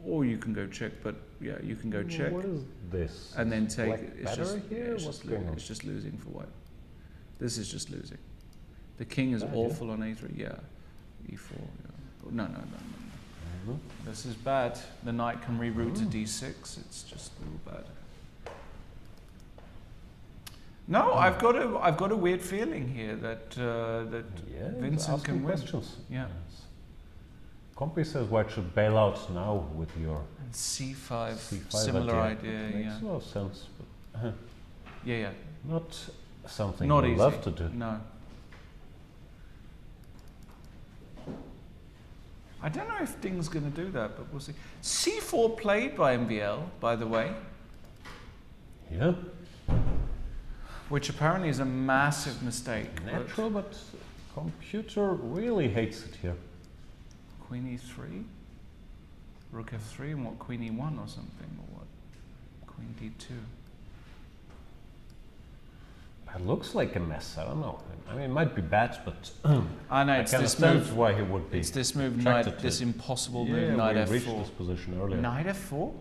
or you can go check, but yeah, you can go check.
What is this?
And then take.
It's
just losing for white. This is just losing. The king is awful on a3. Yeah, e4. Yeah. No. This is bad. The knight can reroute to d6. It's just a little bad. No, I've got a weird feeling here that Vincent can win.
Questions.
Yeah.
Yes. Compy says white should bail out now with your
And C5,
C5
similar idea.
Makes
Yeah.
a lot of sense, but
Yeah.
not something
Not
you
easy.
love to do.
No. I don't know if Ding's going to do that, but we'll see. C4 played by MVL, by the way,
Yeah,
which apparently is a massive mistake.
natural, but computer really hates it here.
Queen E3, Rook F3, and what, Queen E1 or something, or what? Queen D2.
It looks like a mess. I don't know. I mean, it might be bad, but
I know
I
it's
can
this
understand
move.
why he would be.
It's this move,
attracted
knight,
to
this
it.
impossible
Yeah,
move, knight
we reached
F4.
this position earlier.
Knight F4.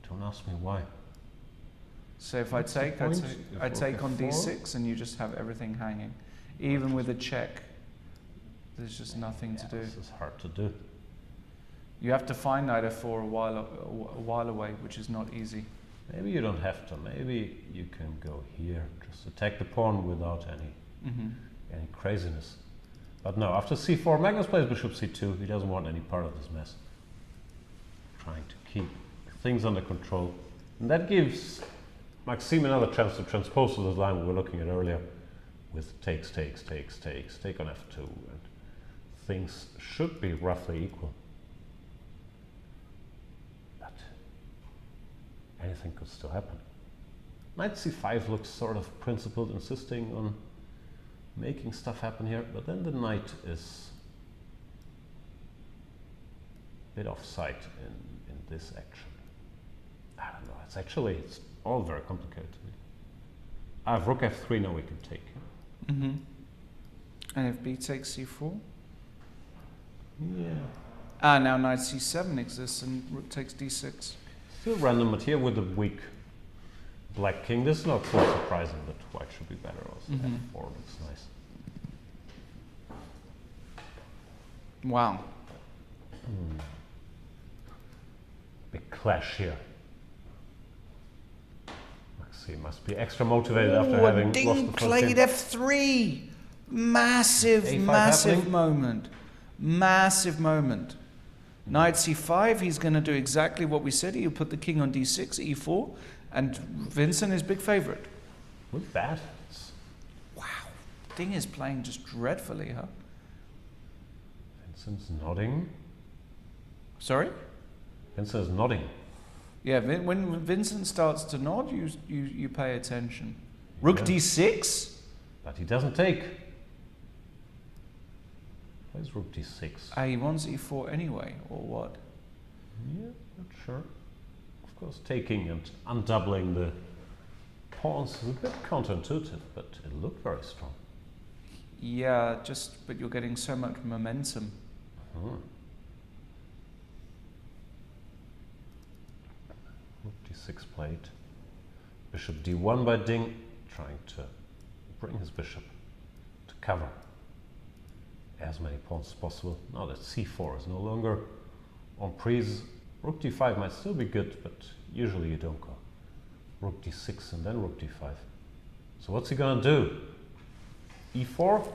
Don't ask me why.
So if I
What's the
take,
point?
I
If
take
rook
on
F4?
D6, and you just have everything hanging, even with a check. There's just nothing to do.
This is hard to do.
You have to find knight F4 a while away, which is not easy.
Maybe you don't have to. Maybe you can go here, just attack the pawn without any craziness. But no, after c4, Magnus plays bishop c2. He doesn't want any part of this mess. Trying to keep things under control. And that gives Maxime another chance to transpose to this line we were looking at earlier with takes, take on f2. And things should be roughly equal. But anything could still happen. Knight c5 looks sort of principled, insisting on making stuff happen here, but then the knight is a bit offside in this action. I don't know, it's all very complicated to me. I have rook f3 now we can take.
And if b takes c4?
Yeah.
Now knight c7 exists and rook takes d6.
Still random, but here with the weak black king, this is not so surprising, but white should be better also. F4 looks nice.
Wow.
Big clash here. Maxime must be extra motivated after having lost the
Ding
first
played
game.
f3. Massive,
A5
massive
happening.
moment. Massive moment. Knight c5, he's going to do exactly what we said. He'll put the king on d6, e4, and Vincent is big favorite.
With that,
Wow. Ding is playing just dreadfully, huh?
Vincent's nodding.
Sorry?
Vincent is nodding.
Yeah, when Vincent starts to nod, you pay attention. Rook
Yeah.
d6?
But he doesn't take. Where's rook d6?
He wants e4 anyway, or what?
Yeah, not sure. Of course, taking and undoubling the pawns is a bit counterintuitive, but it looked very strong.
Yeah, but you're getting so much momentum.
Rook d6 played. Bishop d1 by Ding, trying to bring his bishop to cover as many pawns as possible. Now that c4 is no longer on prise, rook d5 might still be good, but usually you don't go. Rook d6 and then rook d5. So what's he gonna do? e4?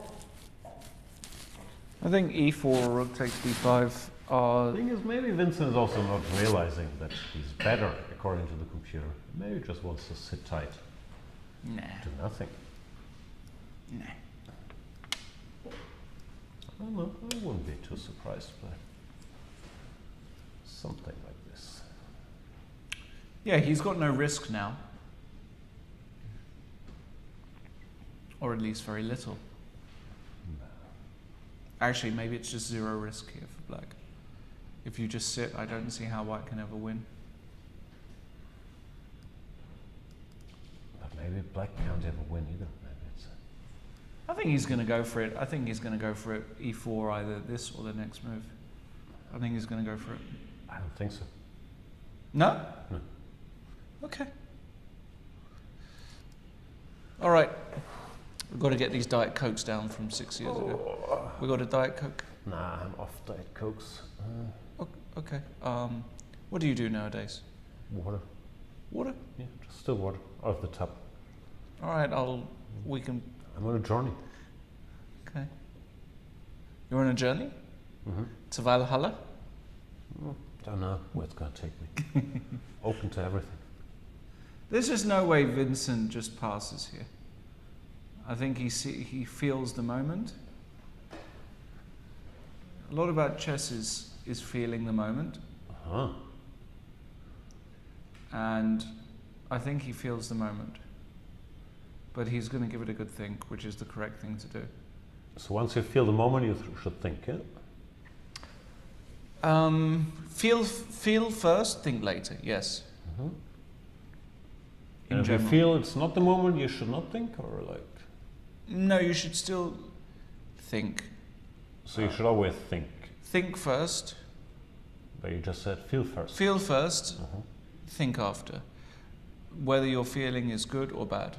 I think e4, rook takes d5.
The thing is, maybe Vincent is also not realizing that he's better according to the computer. Maybe he just wants to sit tight.
Nah.
Do nothing.
Nah.
I don't know, I wouldn't be too surprised by something like this.
Yeah, he's got no risk now. Or at least very little. Actually, maybe it's just zero risk here for black. If you just sit, I don't see how white can ever win.
But maybe black can't ever win either. Maybe it's
I think he's going to go for it. I think he's going to go for it, e4, either this or the next move. I think he's going to go for it.
I don't think so.
No?
No.
Okay. All right. We've got to get these Diet Cokes down from 6 years ago. We got a Diet Coke?
Nah, I'm off Diet Cokes.
Okay. What do you do nowadays?
Water.
Water?
Yeah, just still water. Out of the tub.
All right, we can.
I'm on a journey.
Okay. You're on a journey?
Mm-hmm.
To Valhalla?
Don't know where it's going to take me. Open to everything.
There's just no way Vincent just passes here. I think he feels the moment. A lot about chess is feeling the moment.
Uh-huh.
And I think he feels the moment. But he's going to give it a good think, which is the correct thing to do.
So once you feel the moment, you should think, yeah?
Feel first, think later, yes.
Mm-hmm.
In
And if you
general.
feel it's not the moment, you should not think, or like?
No, you should still think.
So you should always think.
Think first.
But you just said feel first.
Feel first,
Uh-huh.
think after. Whether your feeling is good or bad.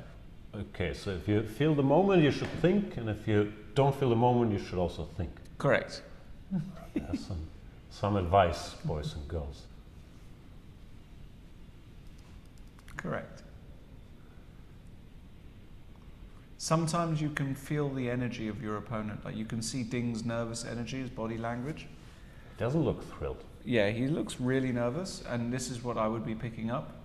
Okay, so if you feel the moment, you should think, and if you don't feel the moment, you should also think.
Correct.
That's some advice, boys and girls.
Correct. Sometimes you can feel the energy of your opponent. Like you can see Ding's nervous energy, his body language.
He doesn't look thrilled.
Yeah, he looks really nervous, and this is what I would be picking up.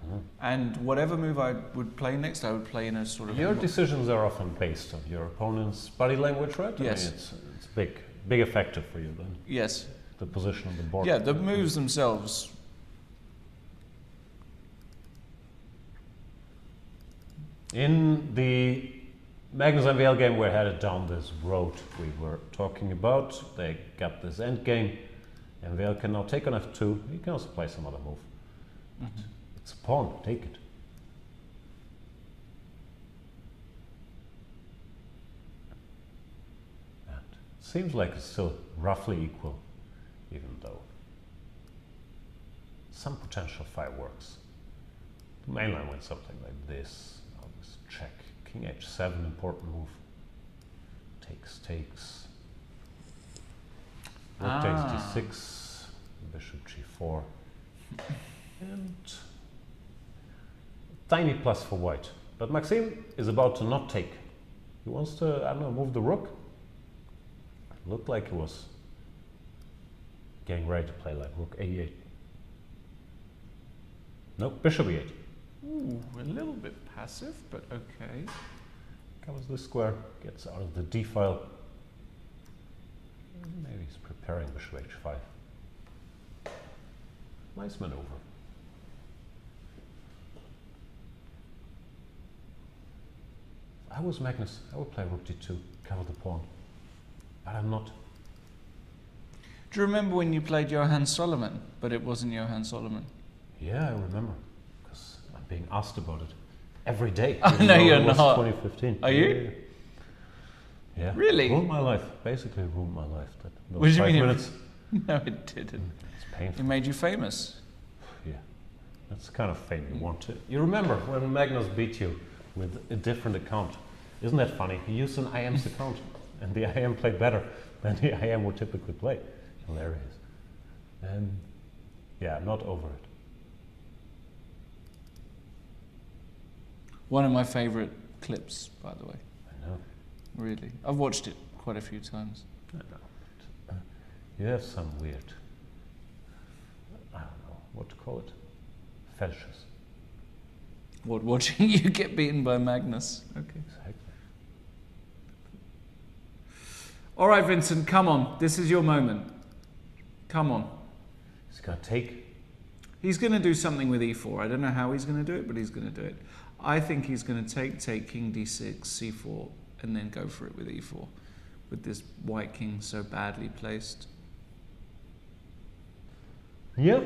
Mm-hmm.
And whatever move I would play next, I would play in a sort of...
Your decisions are often based on your opponent's body language, right?
Yes.
I mean, it's big effector for you then.
Yes.
The position on the board.
Yeah, the moves themselves.
In the Magnus MVL game, we're headed down this road we were talking about. They got this endgame. MVL can now take on f2. He can also play some other move.
Mm-hmm.
It's a pawn, take it. And it seems like it's still roughly equal, even though some potential fireworks. The mainline went something like this. Now this check. King h7, important move. Takes. Rook takes d6. Bishop g4. And tiny plus for white. But Maxime is about to not take. He wants to, I don't know, move the rook. It looked like he was getting ready to play like rook a8. Nope, bishop e8.
Ooh, a little bit passive, but okay.
Covers the square, gets out of the d file. Maybe he's preparing bishop h5. Nice maneuver. If I was Magnus, I would play rook d2, cover the pawn. But I'm not.
Do you remember when you played Johann Solomon, but it wasn't Johann Solomon?
Yeah, I remember. Because I'm being asked about it every day.
Oh, no, you're
it was
not.
2015.
Are you?
Yeah.
Really?
Ruined my life. Basically ruined my life.
What do you
5
mean?
minutes.
No, it didn't.
It's painful.
It made you famous.
Yeah. That's the kind of fame you want to. You remember when Magnus beat you with a different account. Isn't that funny? He used an IM's account and the IM played better than the IM would typically play. Hilarious. And yeah, I'm not over it.
One of my favorite clips, by the way.
I know.
Really. I've watched it quite a few times.
I know. You have some weird, I don't know what to call it, fetishes.
What, watching you get beaten by Magnus? Okay.
Exactly.
All right, Vincent, come on. This is your moment. Come on.
He's going to take.
He's going to do something with e4. I don't know how he's going to do it, but he's going to do it. I think he's going to take king d6, c4, and then go for it with e4, with this white king so badly placed.
Yep.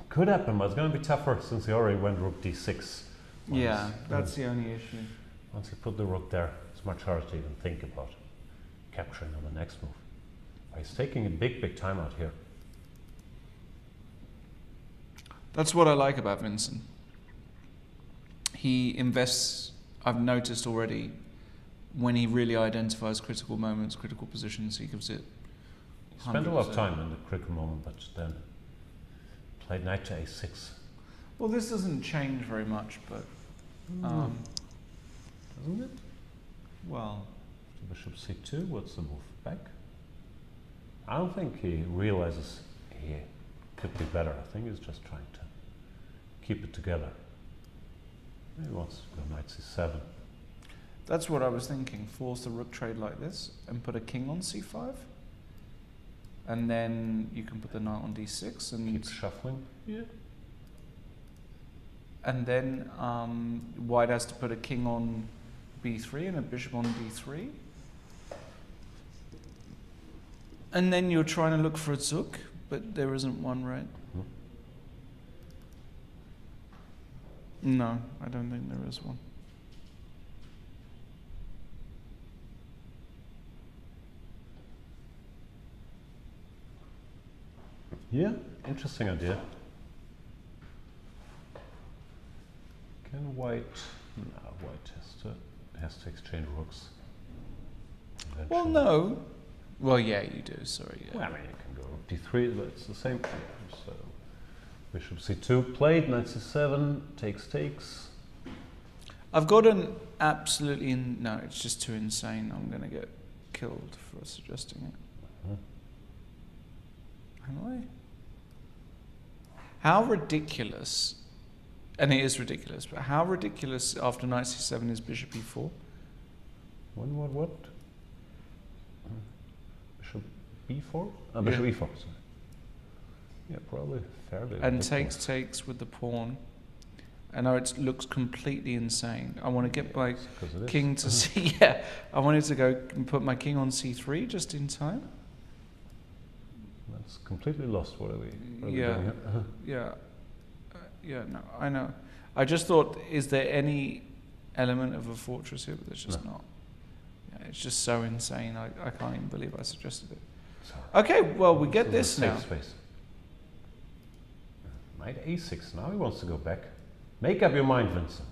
Could happen, but it's going to be tougher since he already went rook d6.
Yeah, that's the only issue.
Once you put the rook there, it's much harder to even think about capturing on the next move. He's taking a big time out here.
That's what I like about Vincent. He invests, I've noticed already, when he really identifies critical moments, critical positions, he gives it 100%.
Spent a lot of time in the critical moment, but then played knight to a6.
Well, this doesn't change very much, but
Doesn't it?
well,
Bishop c2, what's the move? Back? I don't think he realizes he could be better. I think he's just trying to keep it together. He wants to go knight c7.
that's what I was thinking. Force the rook trade like this and put a king on c5. And then you can put the knight on d6 and
Keep shuffling. Yeah.
and then white has to put a king on b3 and a bishop on d3. And then you're trying to look for a zook, but there isn't one, right? No, I don't think there is one.
Yeah, interesting idea. Can white? No, white has to exchange rooks.
Well,
eventually.
no. Well, yeah, you do. Sorry. Yeah.
Well, I mean, you can go d3, but it's the same thing. So, bishop c2 played, knight c7, takes.
I've got an absolutely no. It's just too insane. I'm going to get killed for suggesting it. Am I? How ridiculous, and it is ridiculous, but how ridiculous after knight c7 is bishop e4?
What? Bishop b4? Bishop e4, sorry. Yeah, probably fairly.
And
ridiculous.
takes with the pawn. I know it looks completely insane. I want to get my king to c. Yeah, I wanted to go and put my king on c3 just in time.
That's completely lost. What are we doing here?
Yeah, no, I know. I just thought, is there any element of a fortress here? But there's just not. Yeah, it's just so insane. I can't even believe I suggested it.
Sorry.
Okay, well, we get this
safe
now.
Space. Knight a6. Now he wants to go back. Make up your mind, Vincent.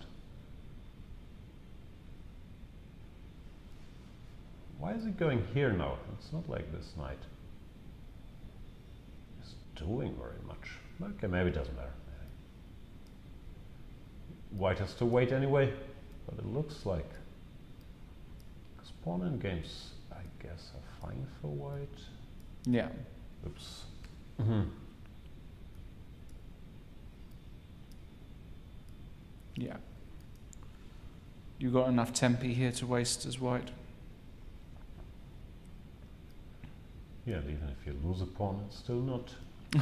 Why is he going here now? It's not like this knight is doing very much. Okay, maybe it doesn't matter. White has to wait anyway, but it looks like because pawn endgames, I guess, are fine for white.
Yeah.
Oops.
Yeah. You got enough tempi here to waste as white.
Yeah, and even if you lose a pawn, it's still not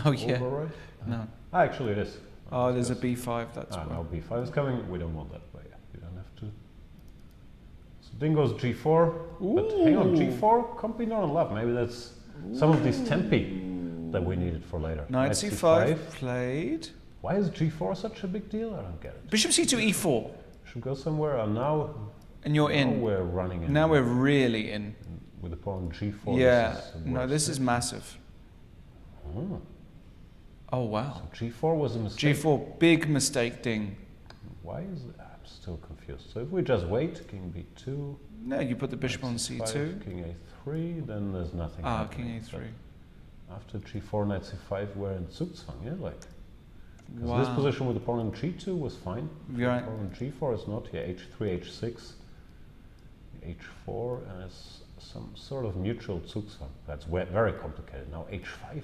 Oh yeah.
over, right?
No.
Actually, it is.
Oh, there's a b5. That's why.
now b5 is coming. We don't want that, but yeah, you don't have to. So Ding goes g4. But hang on, g4 can't be not in love. Maybe that's some of these tempi that we needed for later.
Knight c5 played.
Why is g4 such a big deal? I don't get it.
Bishop c2 e4.
Should go somewhere, and now.
And you're
now
in.
We're running in.
Now we're really in.
With the pawn g4.
Yeah.
This is
No, this is massive.
Oh.
Oh wow.
So g4 was a mistake.
G4, big mistake, Ding.
Why is it? I'm still confused. So if we just wait, king b2.
No, you put the bishop on c2.
King a3, then there's nothing.
Ah,
happening.
king a3.
But after g4, knight c5, we're in Zugzwang, yeah, like. Because
Wow.
this position with the pawn on g2 was fine.
Right.
Pawn on g4 is not. Yeah, h3, h6, h4, and it's some sort of mutual Zugzwang. That's very complicated. Now h5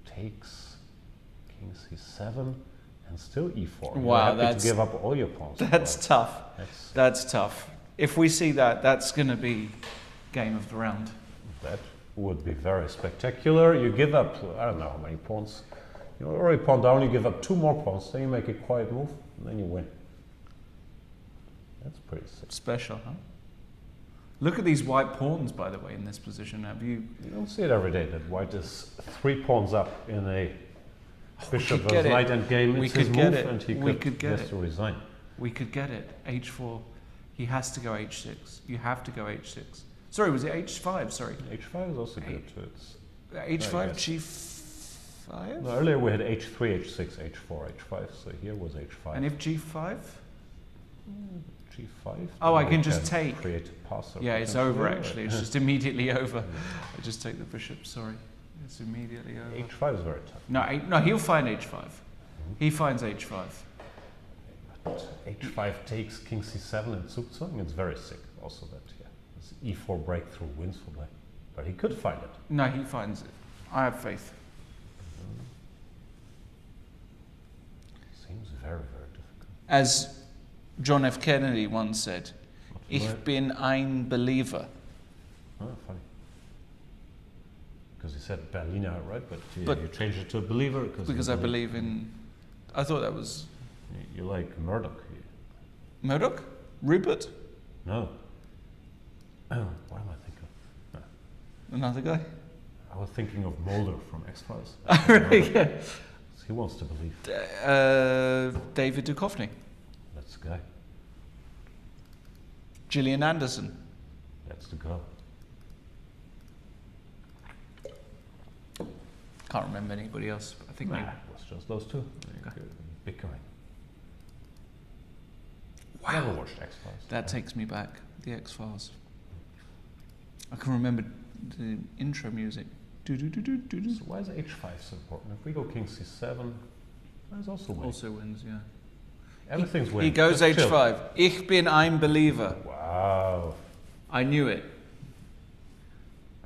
takes king c7 and still e4.
Wow,
You're happy to give up all your pawns.
That's tough. That's tough. If we see that, that's going to be game of the round.
That would be very spectacular. You give up, I don't know how many pawns. You already pawn down, you give up 2 more pawns, then you make a quiet move, and then you win. That's pretty sick.
Special, huh? Look at these white pawns, by the way, in this position. Have you?
You don't see it every day that white is 3 pawns up in a bishop
get
versus
it.
knight endgame.
We
It's
could
his
get
move,
it.
and he
We could get
has
it.
to resign.
We could get it. H4. He has to go h6. You have to go h6. Sorry, was it h5? Sorry.
h5 is also good too. It's
h5, g5?
no, earlier we had h3, h6, h4, h5, so here was h5.
And if g5?
g5.
Oh, I
then
can
we
just take.
Create a passer.
Yeah, it's
potentially,
over
right?
actually. It's just immediately over. I just take the bishop, sorry. It's immediately over.
h5 is very tough.
No, no, he'll find h5. He finds h5.
H5 takes king c7 and Zugzwang. It's very sick. Also that, this e4 breakthrough wins for black. But he could find it.
No, he finds it. I have faith.
Seems very, very difficult.
As John F. Kennedy once said, Ich bin ein Believer.
Oh, funny. Because he said Berliner, right? But you changed it to a believer.
Because I believe in... I thought that was...
You like Murdoch.
Murdoch? Rupert?
No. What am I thinking of? No.
Another guy?
I was thinking of Mulder from X-Files.
Really? Yeah.
He wants to believe.
David Duchovny.
That's the guy.
Gillian Anderson.
That's the girl.
Can't remember anybody else. But I think
it was just those two. Okay. Bickering.
Wow.
Never watched X-Files.
That takes me back. The X-Files. I can remember the intro music.
So why is h5 so important? If we go king c7, that's also wins.
Also wins, yeah.
Everything's winning.
He goes
Just
h5.
chill.
Ich bin ein Believer.
Wow.
I knew it.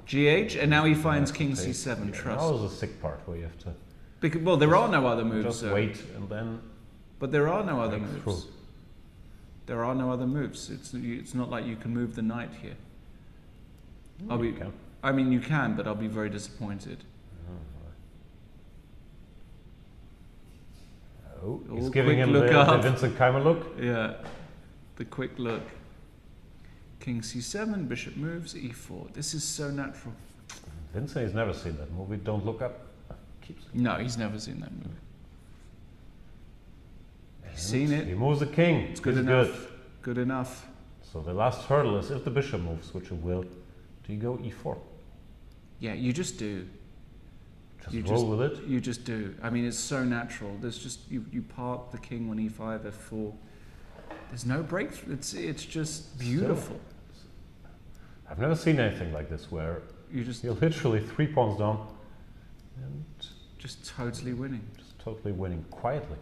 GH, and now he finds king c7.
Yeah,
Trust.
that was the sick part where you have to...
Because, well, there are no other moves.
Just
so.
wait and then...
But there are no other
break
moves.
through.
There are no other moves. It's not like you can move the knight here.
You can.
I mean, you can, but I'll be very disappointed.
Oh, he's giving him the Vincent Keimer look.
Yeah, the quick look. King c7, bishop moves, e4. This is so natural.
Vincent has never seen that movie. Don't Look Up.
No, he's never seen that movie. He's seen it.
He moves the king.
It's good enough.
Good.
Good enough.
So the last hurdle is if the bishop moves, which it will, do you go e4?
Yeah, you just do.
Just roll with it?
You just do. I mean, it's so natural. There's just, you park the king on e5, f4. There's no breakthrough. It's just beautiful.
I've never seen anything like this where you're literally 3 pawns down and
just totally winning.
Just totally winning quietly.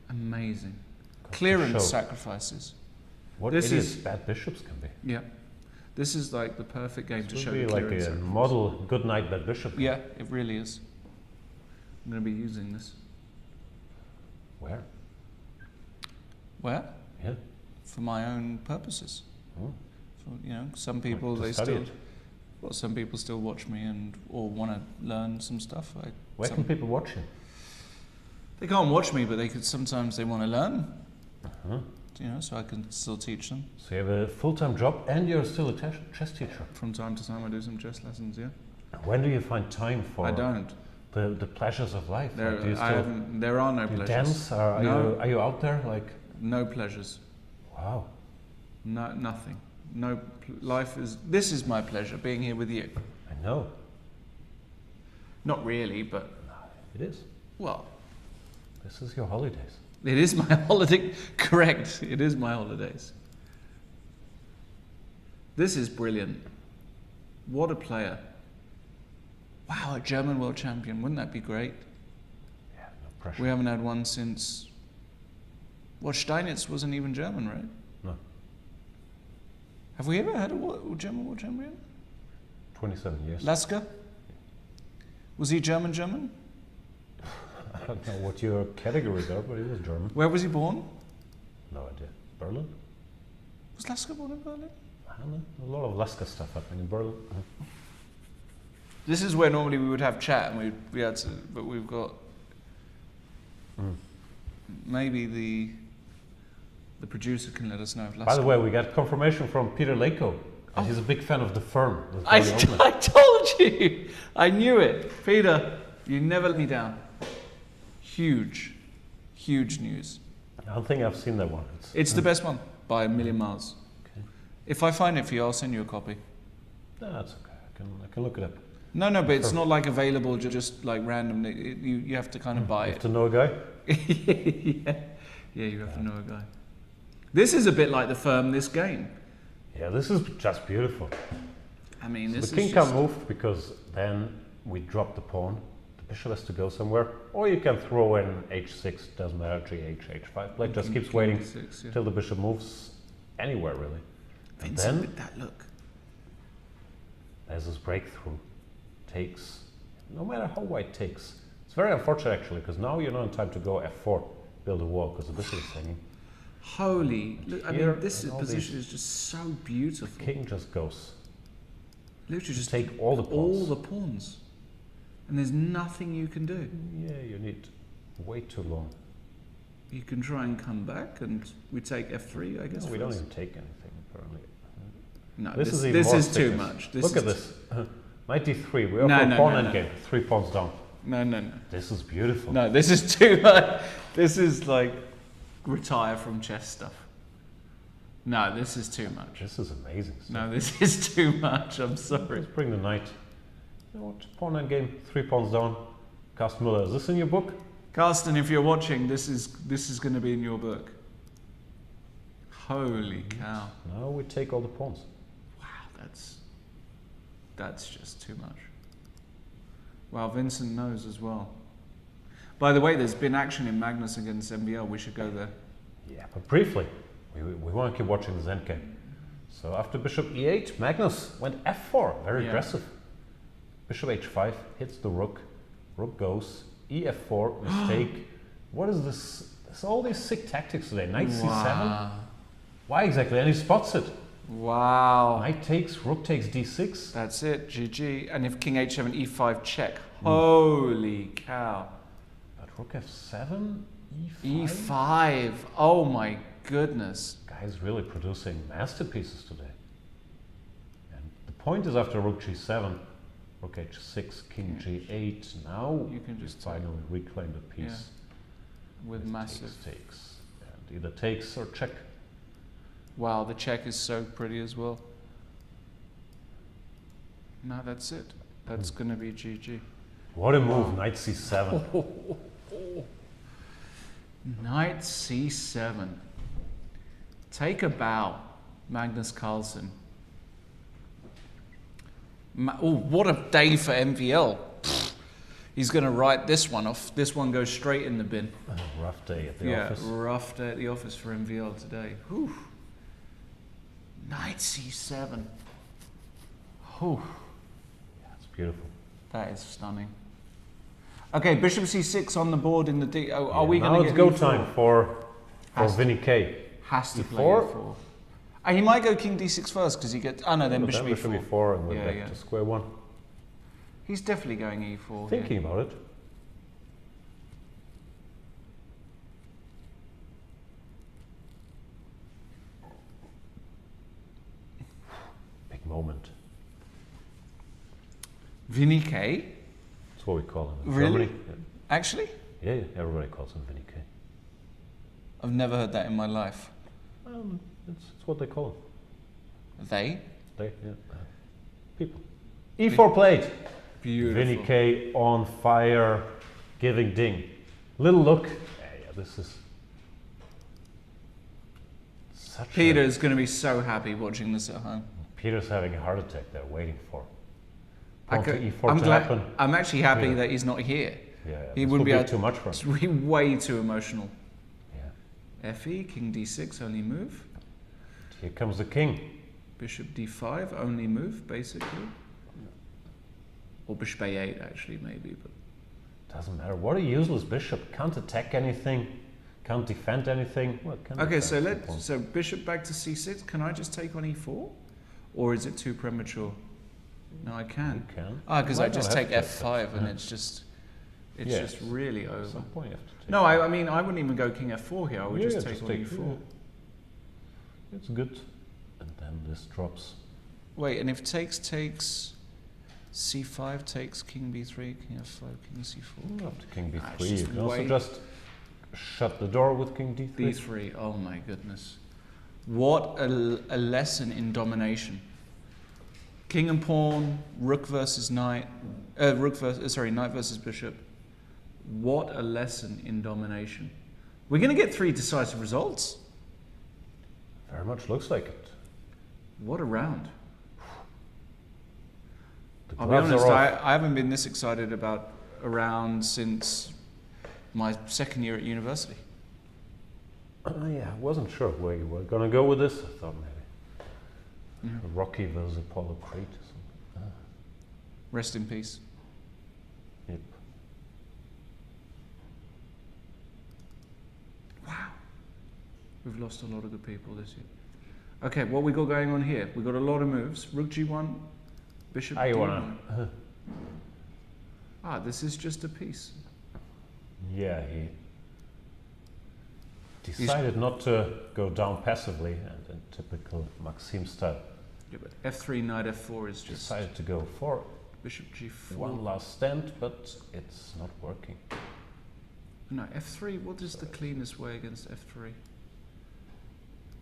Amazing. Clearance sacrifices.
What idiots bad bishops can be.
Yeah. This is like the perfect game to show
the
clearance.
Like a model good knight bad bishop.
Yeah, it really is. I'm going to be using this.
Where?
Where?
Yeah.
For my own purposes.
Oh.
For, some people some people still watch me or want to learn some stuff.
Where can people watch you?
They can't watch me, but sometimes they want to learn.
Uh-huh.
So I can still teach them.
So you have a full-time job and you're still a chess teacher?
From time to time I do some chess lessons, yeah.
When do you find time for
I don't.
The pleasures of life?
There are no pleasures.
Dance? Are you out there?
No pleasures.
Wow.
No, nothing. No, this is my pleasure, being here with you.
I know.
Not really, but...
It is.
Well...
This is your holidays.
It is my holiday. Correct. It is my holidays. This is brilliant. What a player. Wow, a German world champion. Wouldn't that be great?
Yeah, no pressure.
We haven't had one since... Well, Steinitz wasn't even German, right?
No.
Have we ever had a German world champion?
27 years.
Lasker? Was he German?
I don't know what your categories are, but he was German.
Where was he born?
No idea. Berlin?
Was Lasker born in Berlin?
I don't know. A lot of Lasker stuff happening in Berlin.
This is where normally we would have chat, and we had to, but we've got maybe the producer can let us know if Lasker.
By the way, we got confirmation from Peter Lako. And he's a big fan of The Firm.
I told you! I knew it. Peter, you never let me down. Huge news.
I don't think I've seen that one.
It's the best one by a million miles.
Okay.
If I find it for you, I'll send you a copy.
No, that's okay. I can look it up.
No, but it's not like available just like random. You have to kind of buy it.
You have to know a guy?
Yeah, you have to know a guy. This is a bit like The Firm, this game.
Yeah, this is just beautiful.
I mean,
so the king can't move because then we drop the pawn. The bishop has to go somewhere, or you can throw in h6, doesn't matter, gh, h5. Black just keeps waiting till the bishop moves anywhere, really. And
Vincent
then
with that look.
there's this breakthrough. Takes, no matter how white takes. It's very unfortunate, actually, because now you're not in time to go f4, build a wall, because the bishop is hanging.
Holy, look, I
Here,
mean, this
and all
position
these-
is just so beautiful.
King just goes.
Literally just
Take all the pawns.
all the pawns. And there's nothing you can do.
Yeah, you need way too long.
You can try and come back, and we take f3, I guess.
No, we don't
first.
even take anything, apparently.
No,
This is even
this
more
is too
thickness.
much. This
Look at
is
this. Knight d3, we offer
No,
a
no,
pawn
no, no.
endgame, 3 pawns down.
No, no, no.
This is beautiful.
No, this is too much. This is like retire from chess stuff. No, this is too much.
This is amazing stuff.
No, this is too much. I'm sorry.
Let's bring the knight. You know what? Pawn endgame, 3 pawns down. Carsten Müller, is this in your book?
Carsten, if you're watching, this is going to be in your book. Holy cow!
Now we take all the pawns.
Wow, that's just too much. Wow, Vincent knows as well. By the way, there's been action in Magnus against MVL. We should go there.
Yeah, but briefly, we want to keep watching this endgame. So after bishop e8, Magnus went f4, very aggressive. Bishop h5 hits the rook. Rook goes, ef4, mistake. What is this? There's all these sick tactics today. Knight c7? Why exactly? And he spots it.
Wow.
Knight takes, rook takes d6.
That's it, GG. And if king h7, e5 check. Holy cow.
But rook f7, e5?
e5. Oh my goodness.
Guy's really producing masterpieces today. And the point is after rook g7, rook h6, king g8. Now
You can just
finally reclaim the piece.
With
This
massive.
takes. And either takes or check.
Wow, the check is so pretty as well. No, that's it. That's going to be GG.
What a move, knight c7.
Knight c7. Take a bow, Magnus Carlsen. Oh, what a day for MVL. Pfft. He's going to write this one off. This one goes straight in the bin.
Rough day at the office.
Yeah, rough day at the office for MVL today. Whew. Knight c7. Whew.
Yeah, it's beautiful.
That is stunning. Okay, bishop c6 on the board in the D. Oh, are we
now
going to
it's
get
go
e4?
time for Vinny K.
Has to
E4.
play e4. And he might go king d6 first because he gets. Oh no, then bishop
bishop
e4.
e4 and we're
Yeah,
back
yeah.
to square one.
He's definitely going e4.
Thinking about it. Big moment.
Vinny K.
That's what we call him in
Really?
Germany.
Actually,
Yeah, everybody calls him Vinny K.
I've never heard that in my life.
It's what they call him.
They.
People. E4 played.
Beautiful.
Vinny K on fire, giving Ding. Little look. Yeah, this is such
Peter is going to be so happy watching this at home.
Peter's having a heart attack there, waiting for pawn to e4
I'm
to
glad.
happen.
I'm actually happy
Yeah.
that he's not here.
Yeah,
He
this
wouldn't
would
be able
too much for
It's
him.
really way too emotional.
Yeah.
Fe, king d6, only move.
Here comes the king.
Bishop d5, only move, basically. Or bishop a8, actually, maybe. But
Doesn't matter. What a useless bishop. Can't attack anything. Can't defend anything. Well, can
okay,
defend
so
some
bishop back to c6. Can I just take on e4, or is it too premature? No, I can.
You can.
Ah, because
You
I
might
just
not
take
have to
f5, and
Yeah.
it's just
Yes.
really
At
over.
some point you have to take
No, I mean I wouldn't even go king f4 here. I would
Yeah,
just take on
take-
e4.
yeah. It's good. And then this drops.
Wait, and if takes, c5 takes king b3, king f5, king c4.
After king
Ah,
b3,
it's
you
just
can also
way-
just shut the door with king d3.
b3. Oh my goodness. What a lesson in domination. King and pawn, rook versus knight, knight versus bishop. What a lesson in domination. We're going to get 3 decisive results.
Very much looks like it.
What a round.
The
I'll be
gloves
honest,
are off.
I haven't been this excited about around since my second year at university.
Yeah, I wasn't sure where you were gonna go with this. I thought maybe Rocky versus Apollo Creed or something.
Rest in peace.
Yep.
Wow. We've lost a lot of good people this year. Okay, what we got going on here? We got a lot of moves. Rook G1, Bishop D1. This is just a piece.
Yeah, he decided not to go down passively, and in typical Maxime style.
Yeah, but F3, Knight F4 is just...
Decided to go for
Bishop G4.
one last stand, but it's not working.
No, F3, what is the cleanest way against F3?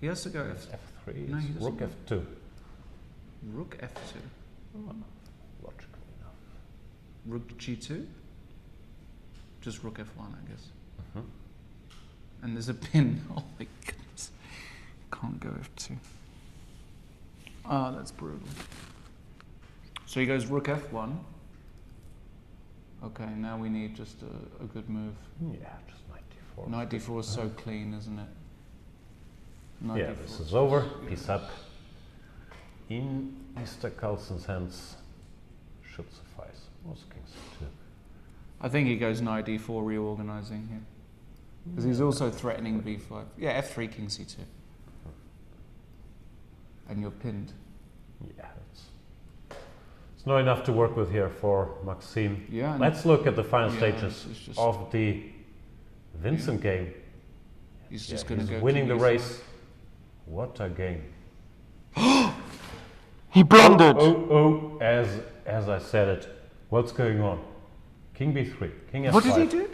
He has to go
F3,
No, he
it's
doesn't
Rook F2.
Rook F2.
Oh, logical enough.
Rook G2? Just Rook F1, I guess. And there's a pin. Oh my goodness. Can't go F2. That's brutal. So he goes Rook F1. Okay, now we need just a good move.
Yeah, just Knight D4.
Knight D4 is so clean, isn't it? Knight
Yeah,
D4
this is over. Piece up. In Mr. Carlsen's hands should suffice. Was King C2.
I think he goes Knight D4 reorganizing here. Because he's also threatening B5. Yeah, F3, King C2. And you're pinned.
Yeah, it's not enough to work with here for Maxime.
Yeah.
Let's look at the final
Yeah,
stages
it's just-
of the Vincent game.
He's just going to go
winning the
King
race. What a game.
He blundered!
Oh, as I said it. What's going on? King B3, King F5.
What did he do?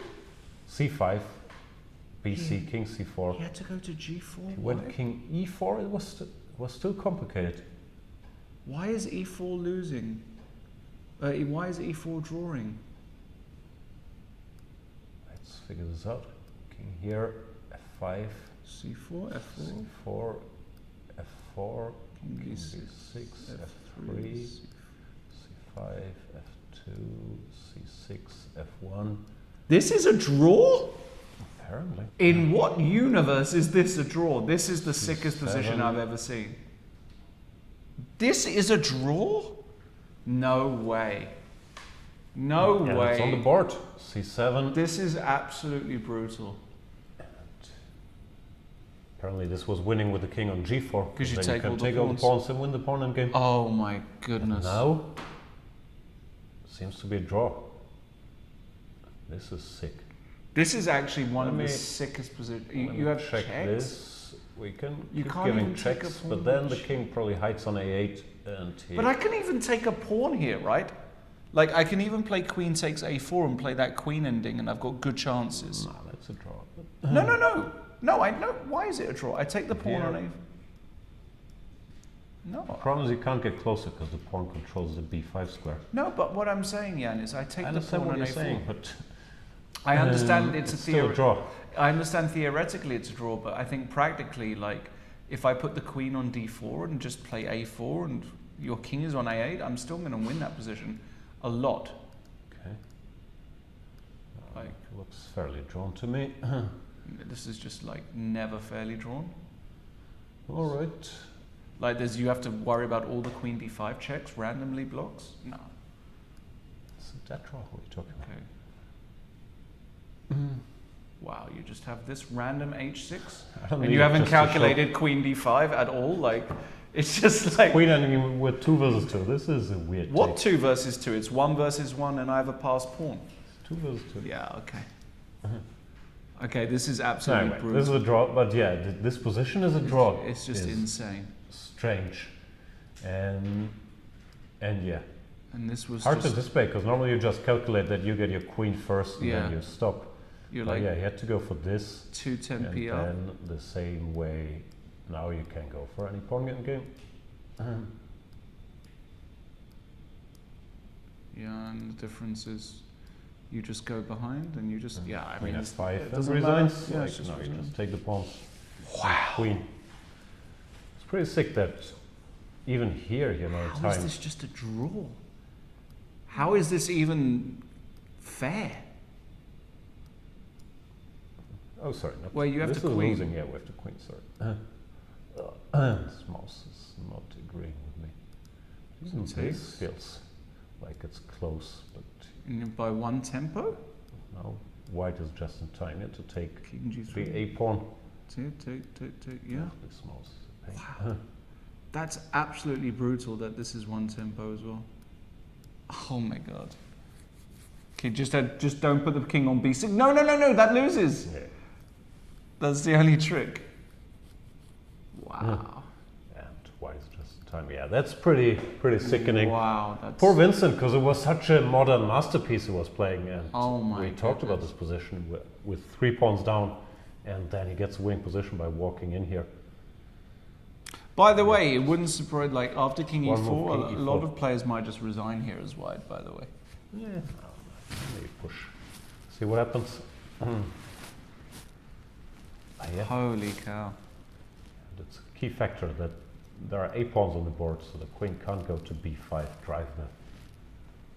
C5, BC, King C4.
He had to go to G4.
When
Why?
King E4, it was still complicated.
Why is E4 losing? Why is E4 drawing?
Let's figure this out. King here, F5,
C4, F4,
C4, F4,
King
King
B6,
B6, F3, C5, F2, C6, F1.
This is a draw?
Apparently.
In what universe is this a draw? This is the sickest position I've ever seen. This is a draw? No way. No way.
It's on the board. C7.
This is absolutely brutal.
Apparently this was winning with the king on G4.
Because you
then
take,
can
all,
take
the
all the pawns and win the pawn endgame.
Oh my goodness.
And now, seems to be a draw. This is sick.
This is actually one of the sickest positions. You have
check
checks?
this. We can keep
can't
giving
even take a
checks,
pawn
but then the
check.
king probably hides on A8 and he...
But I can even take a pawn here, right? Like, I can even play queen takes A4 and play that queen ending, and I've got good chances.
Nah, that's a draw.
No. No, I know. Why is it a draw? I take the pawn
Here.
on A4. No.
The problem is you can't get closer because the pawn controls the B5 square.
No, but what I'm saying, Jan, is I take
I
the
understand
pawn
what
on
you're
A4.
saying, but...
I understand it's a
still a draw.
I understand theoretically it's a draw, but I think practically, like, if I put the queen on D4 and just play A4 and your king is on A8, I'm still going to win that position a lot.
Okay.
Like,
looks fairly drawn to me.
This is just like never fairly drawn.
All right.
Like, you have to worry about all the queen D5 checks randomly blocks. No.
It's a dead draw. What are you talking about?
Okay. Wow, you just have this random H6, and you haven't calculated queen D5 at all. Like, it's just like
queen ending with 2 versus 2. This is a weird.
What 2 versus 2? It's 1 versus 1, and I have a passed pawn.
2 versus 2.
Yeah. Okay. Okay, this is absolutely
anyway,
brutal.
this is a draw, but yeah, this position is a draw.
It's just insane.
Strange, and yeah.
And this was
hard to anticipate because normally you just calculate that you get your queen first and then you stop.
You're
but
like,
yeah, you had to go for this.
210p
and
up.
then the same way. Now you can go for any pawn game.
Yeah, and the difference is you just go behind and you just I
Queen
mean,
F5
it
and
doesn't
resigns.
matter. Yeah,
Like, no, you just take the pawns. Wow. Queen. It's pretty sick that even here, you know,
How is this just a draw? How is this even Fair.
Oh, sorry. Not
Well, you have
this
to
is
queen.
losing. Yeah, we have to queen. Sorry. This mouse is not agreeing with me. Even this feels like it's close, but
By one tempo?
now white is just in time here to take
King G3.
the a pawn.
Yeah.
This mouse is a pain.
Wow. That's absolutely brutal that this is one tempo as well. Oh my god. Okay, just don't put the king on b6. No, that loses.
Yeah.
That's the only trick. Wow.
And white is just in time. Yeah, that's pretty sickening.
Wow. That's
Poor Vincent, because it was such a modern masterpiece he was playing, and
Oh my
we talked about this position with 3 pawns down, and then he gets a winning position by walking in here.
By the way, it wouldn't surprise, like after king
One
e4,
move, king
a lot
E4.
of players might just resign here as white, by the way.
Yeah, maybe push. See what happens. Yeah.
Holy cow.
And it's a key factor that there are a pawns on the board, so the queen can't go to b5, drive the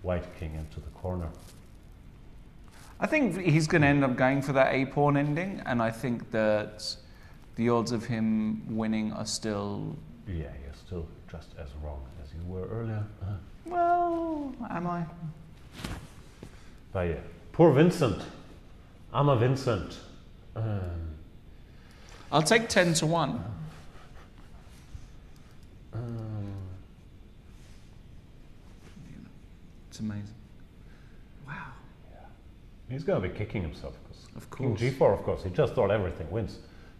white king into the corner.
I think he's going to end up going for that a-pawn ending, and I think that the odds of him winning are still...
Yeah, you're still just as wrong as you were earlier.
Well, am I?
But yeah, poor Vincent. I'm a Vincent.
I'll take 10-1. It's amazing. Wow.
He's going to be kicking himself.
Of
King
course.
g4, of course. He just thought everything wins.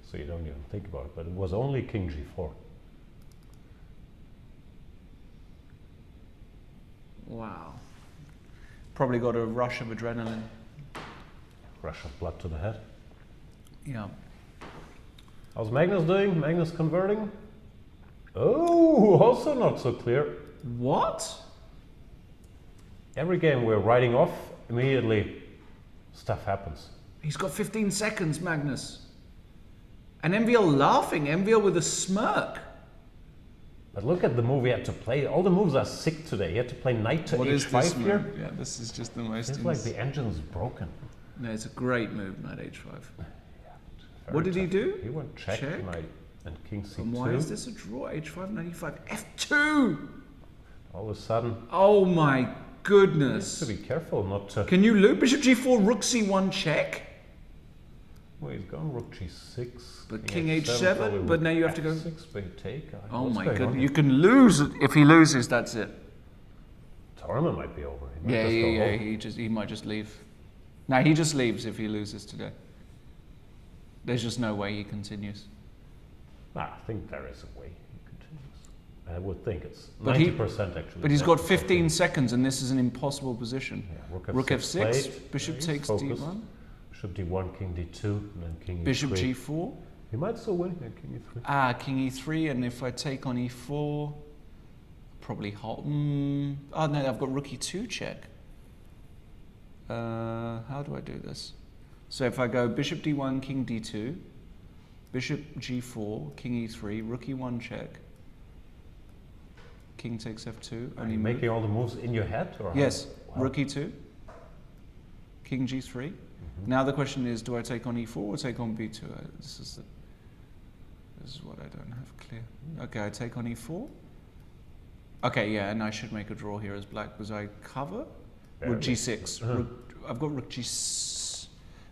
So you don't even think about it. But it was only king g4.
Wow. Probably got a rush of adrenaline.
Rush of blood to the head.
Yeah.
How's Magnus doing? Magnus converting? Oh, also not so clear.
What?
Every game we're writing off, immediately stuff happens.
He's got 15 seconds, Magnus. And MVL laughing, MVL with a smirk.
But look at the move he had to play. All the moves are sick today. He had to play knight to
What is
h5
this
here.
move? Yeah, this is just the most...
It's like the engine's broken.
No, it's a great move, knight h5.
Very
What did he
tough.
do?
He went check,
Check.
knight, and king c2.
And why is this a draw? h5, knight e5, f2!
All of a sudden,
Oh my
you have
goodness.
to be careful not to...
Can you loop bishop g4, rook c1 check?
Well, he's gone rook g6.
But king h7,
probably
but
rook
now you have to go...
f6, but you take.
Oh
what's
my
going on
goodness,
here?
you can lose it. If he loses, that's it.
Tournament might be over. He might
Yeah,
just go home.
he might just leave. No, he just leaves if he loses today. There's just no way he continues.
I think there is a way he continues. I would think it's
But he-
90% actually.
But he's got
90%.
15 seconds and this is an impossible position.
Yeah,
Rook f6,
played.
bishop
Yeah, he's
takes
focused.
d1,
Bishop d1, king d2, and then king
bishop
e3.
g4.
He might still win. Yeah, king e3.
Ah, king e3, and if I take on e4, probably hold. Oh no, I've got rook e2 check. How do I do this? So if I go bishop d1, king d2, bishop g4, king e3, rook e1 check, king takes f2.
Are
Only
you
move.
making all the moves in your head? Or how?
Yes,
Wow.
rook e2, king g3. Now the question is, do I take on e4 or take on b2? This is what I don't have clear. Okay, I take on e4. Okay, yeah, and I should make a draw here as black because I cover. Rook g6. I've got rook g6.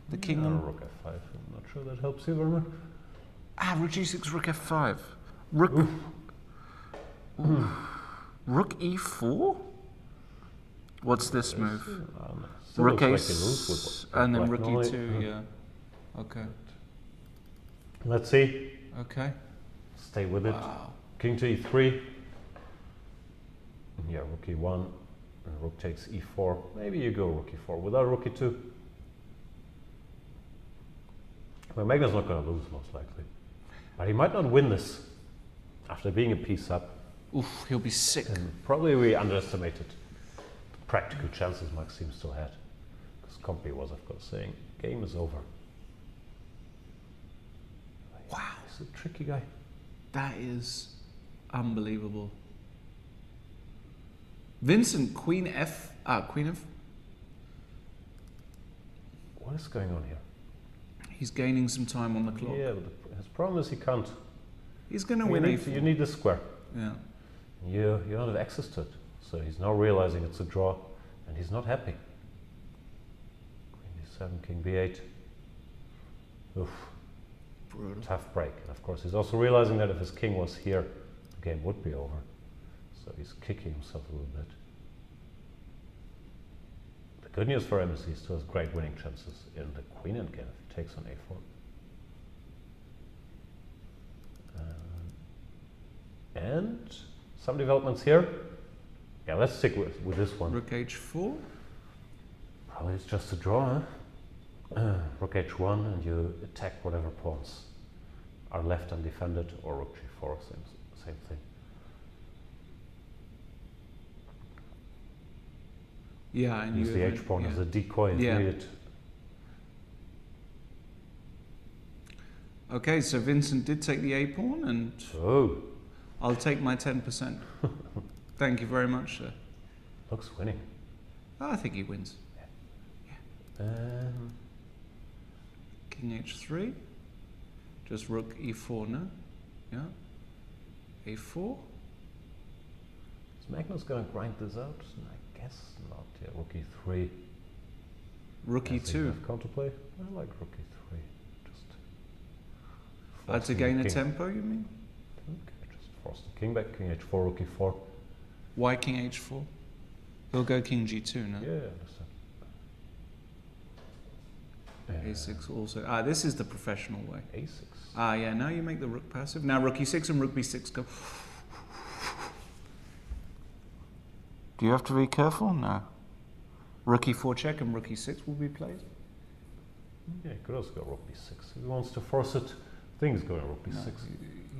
The king
No,
on...
rook f5. I'm not sure that helps you very much.
Ah, rook g6, rook f5. Rook... Rook e4? What's this move?
Still
Rook
looks
a...
like you lose with
and then
black
rook
normally.
e2, yeah. Okay.
Let's see.
Okay.
Stay with it.
Wow.
King to e3. Yeah, rook e1. And rook takes e4. Maybe you go rook e4 without rook e2. Well, Magnus not going to lose, most likely. But he might not win this after being a piece up.
Oof, he'll be sick.
And probably we underestimated the practical chances Maxime still had. Because Compy was, of course, saying, game is over.
Wow.
He's a tricky guy.
That is unbelievable. Vincent, queen f... Ah, queen f...
What is going on here?
He's gaining some time on the clock.
Yeah, but his problem is he can't.
He's going to win a4.
You need the square.
Yeah.
You don't have access to it. So he's now realizing it's a draw, and he's not happy. Queen d7, king b8. Oof.
Brutal.
Tough break. And of course, he's also realizing that if his king was here, the game would be over. So he's kicking himself a little bit. The good news for him is he still has great winning chances in the queen endgame if he takes on a4. And some developments here. Yeah, let's stick with this one.
Rook h4.
Probably it's just a draw, huh? Rook h1, and you attack whatever pawns are left undefended, or rook g4, same thing.
Yeah, and
use the h-pawn as a decoy if needed.
Okay, so Vincent did take the a-pawn, and I'll take my 10%. Thank you very much, sir.
Looks winning.
Oh, I think he wins.
Yeah.
King h3. Just rook e4, no? Yeah. a4.
Is Magnus going to grind this out? I guess not. Yeah, rook e3.
Rook e2.
Counterplay? I like rook e3. Just
to gain a tempo, you mean?
Okay, just force the king back. King h4, rook e4.
Why king h4? He'll go king g2, no?
Yeah, I understand.
a6 also. This is the professional way.
a6.
Yeah, now you make the rook passive. Now rook e6 and rook b6 go. Do you have to be careful? No. Rook e4 check and rook e6 will be played.
Yeah, he could also go rook b6. If he wants to force it, things go rook b6.
No,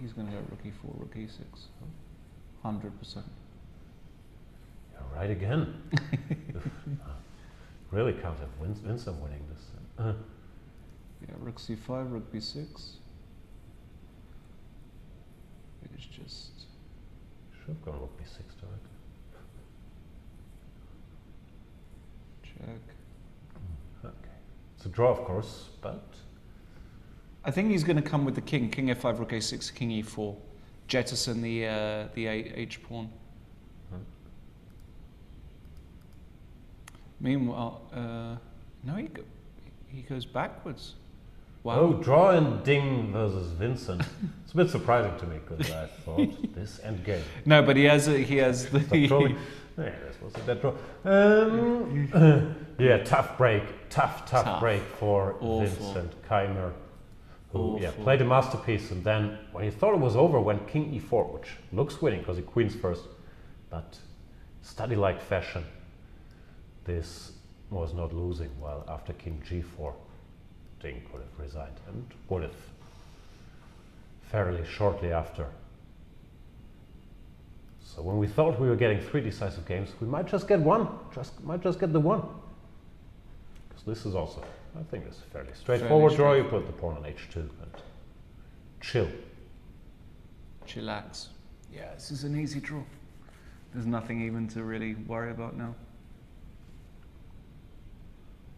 he's going to go rook e4, rook e6. 100%.
You're right again. Really can't have Vincent winning this.
Yeah, rook c5, rook b6. It's just...
Should have gone rook b6 to it.
Check.
Okay. It's a draw, of course, but...
I think he's going to come with the king. King f5, rook a6, king e4. Jettison the h-pawn. Meanwhile, no, he goes backwards. Wow.
Oh, draw in Ding versus Vincent. It's a bit surprising to me because I thought this endgame.
No, but he has the.
Yeah, this was a dead draw. Yeah, tough break, tough break for Vincent Keimer, who played a masterpiece, and then when he thought it was over, went king e4, which looks winning because he queens first, but study-like fashion. This was not losing, while after king g4, Ding could have resigned and would have fairly shortly after. So when we thought we were getting 3 decisive games, we might just get one, might just get the one. Because this is also, I think it's fairly straightforward draw. You put the pawn on h2 and chill.
Chillax. Yeah, this is an easy draw. There's nothing even to really worry about now.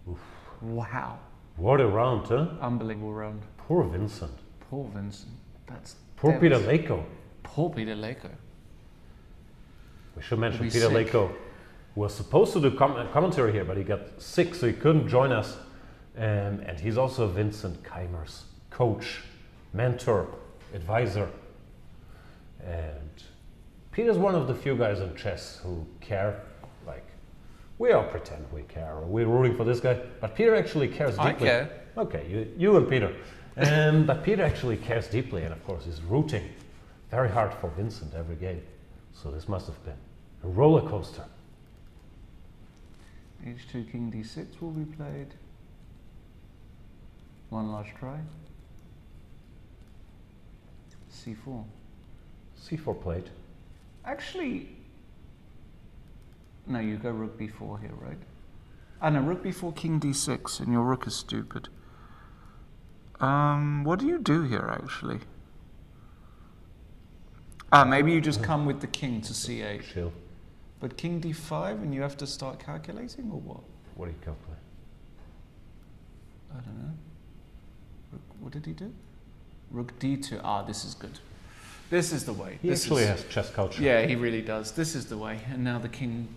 Oof.
Wow.
What a round, huh?
Unbelievable round.
Poor Vincent.
Poor Vincent. That's
poor Peter Leko.
Poor Peter Leko.
We should mention Peter Leko was supposed to do commentary here, but he got sick, so he couldn't join us. And he's also Vincent Keimer's coach, mentor, advisor. And Peter's one of the few guys in chess who care. Like, we all pretend we care, or we're rooting for this guy, but Peter actually cares deeply.
I care.
Okay, you and Peter. But Peter actually cares deeply, and of course he's rooting very hard for Vincent every game. So this must have been a roller coaster.
h2 king d6 will be played. One last try. c4.
c4 played.
Actually, no, you go rook b4 here, right? Ah, no, rook b4, king d6, and your rook is stupid. What do you do here, actually? Maybe you just come with the king to c8.
Chill.
But king d5, and you have to start calculating, or what?
What do you calculate?
I don't know. What did he do? Rook d2. Ah, this is good. This is the way.
He actually has chess culture.
Yeah, he really does. This is the way. And now the king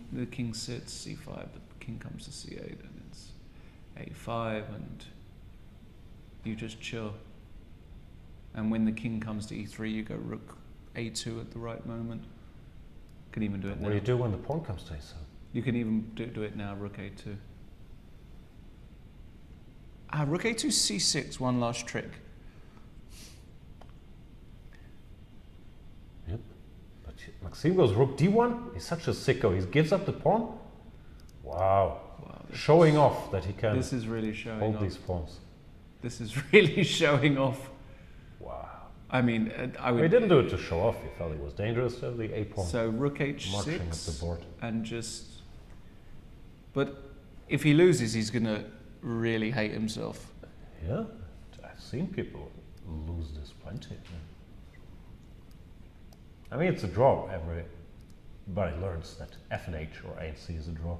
sits c5, but the king comes to c8, and it's a5, and you just chill. And when the king comes to e3, you go rook a2 at the right moment. Can even do it now.
What do you do when the pawn comes to a7?
You can even do it now, rook a2. Rook a2 c6, one last trick.
Yep. But Maxime goes rook d1. He's such a sicko. He gives up the pawn. Wow. Showing off that he can
This is really showing
hold
off.
these pawns.
This is really showing off.
Wow.
I mean, I would...
He didn't do it to show off. He felt it was dangerous to have the a pawn.
So rook
marching up the
h6
board.
and just... But if he loses, he's going to really hate himself.
Yeah, I've seen people lose this plenty. I mean, it's a draw. Everybody learns that f and h or a and c is a draw.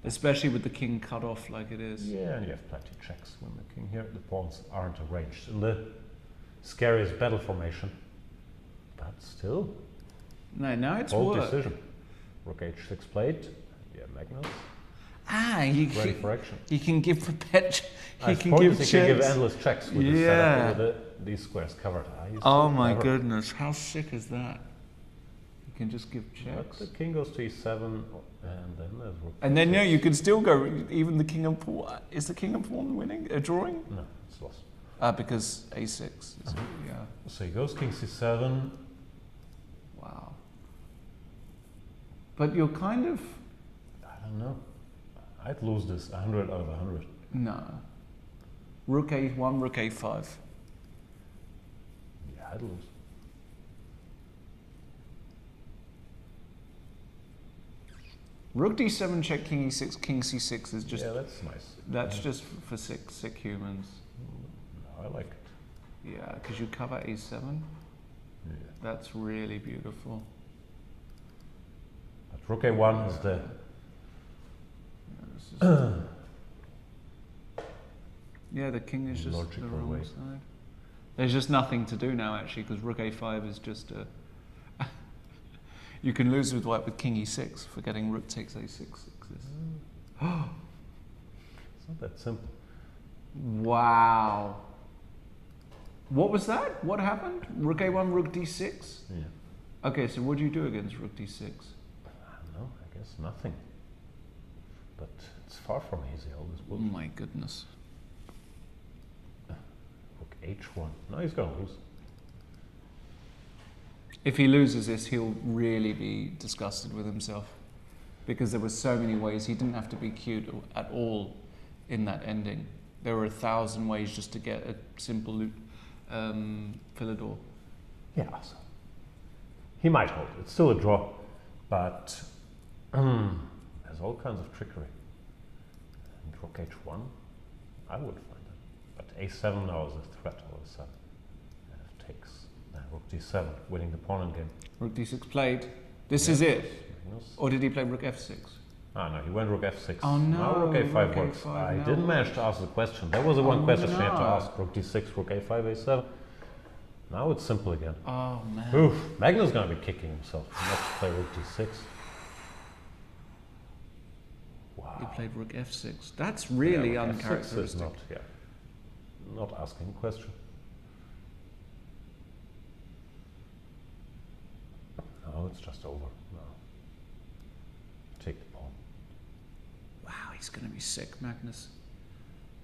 Especially with the king cut off like it is.
Yeah, and you have plenty of checks when the king here. The pawns aren't arranged in the scariest battle formation. But still,
No, now it's
bold
work.
decision. Rook h6 played. Yeah, Magnus.
Ready
for action.
He can give perpetual. He
I've
can
pointed
give
he
checks.
can give endless checks with the setup with these squares covered. He's
Oh
so
my
clever.
goodness, how sick is that? You can just give checks.
But the king goes to e7, and then there's rook.
And then, no, you can still go, even the king and pawn. Is the king and pawn winning? A drawing?
No, it's lost.
Because a6. Yeah.
So he goes king c7.
Wow. But you're kind of...
I don't know. I'd lose this 100 out of 100.
No. Rook a1, rook a5.
Yeah, I'd lose.
Rook d7 check king e6, king c6 is just...
Yeah, that's nice.
That's just for sick humans.
No, I like it.
Yeah, because you cover a7.
Yeah.
That's really beautiful.
But rook a1 is the...
Yeah, the king is just
logical
the wrong
way.
side. There's just nothing to do now, actually, because rook a5 is just a... You can lose with white with king e6, forgetting rook takes a6.
It's not that simple.
Wow. What was that? What happened? Rook a1, rook d6?
Yeah.
Okay, so what do you do against rook d6?
I don't know, I guess nothing. But it's far from easy, all this
Oh
bullshit.
my goodness.
Rook h1. No, he's going to lose.
If he loses this, he'll really be disgusted with himself. Because there were so many ways. He didn't have to be cute at all in that ending. There were 1,000 ways just to get a simple Philidor.
Yeah, so he might hold. It's still a draw, but there's all kinds of trickery. And rook h1, I would find it. But a7 now is a threat all of a sudden. And it takes rook d7, winning the pawn game.
Rook d6 played. This is it.
Magnus.
Or did he play rook f6?
Ah, no, he went rook f6.
Oh, no,
Now rook a5
rook
works.
a5
I
now.
didn't manage to ask the question. That was the one question she had to
no.
ask. Rook d6, rook a5, a7. Now it's simple again.
Oh, man.
Oof, Magnus is going to be kicking himself not to play rook d6. Wow.
He played rook f6. That's really
Yeah, rook f6 is
uncharacteristic.
not asking a question. No, it's just over. No. Take the pawn.
Wow, he's going to be sick, Magnus.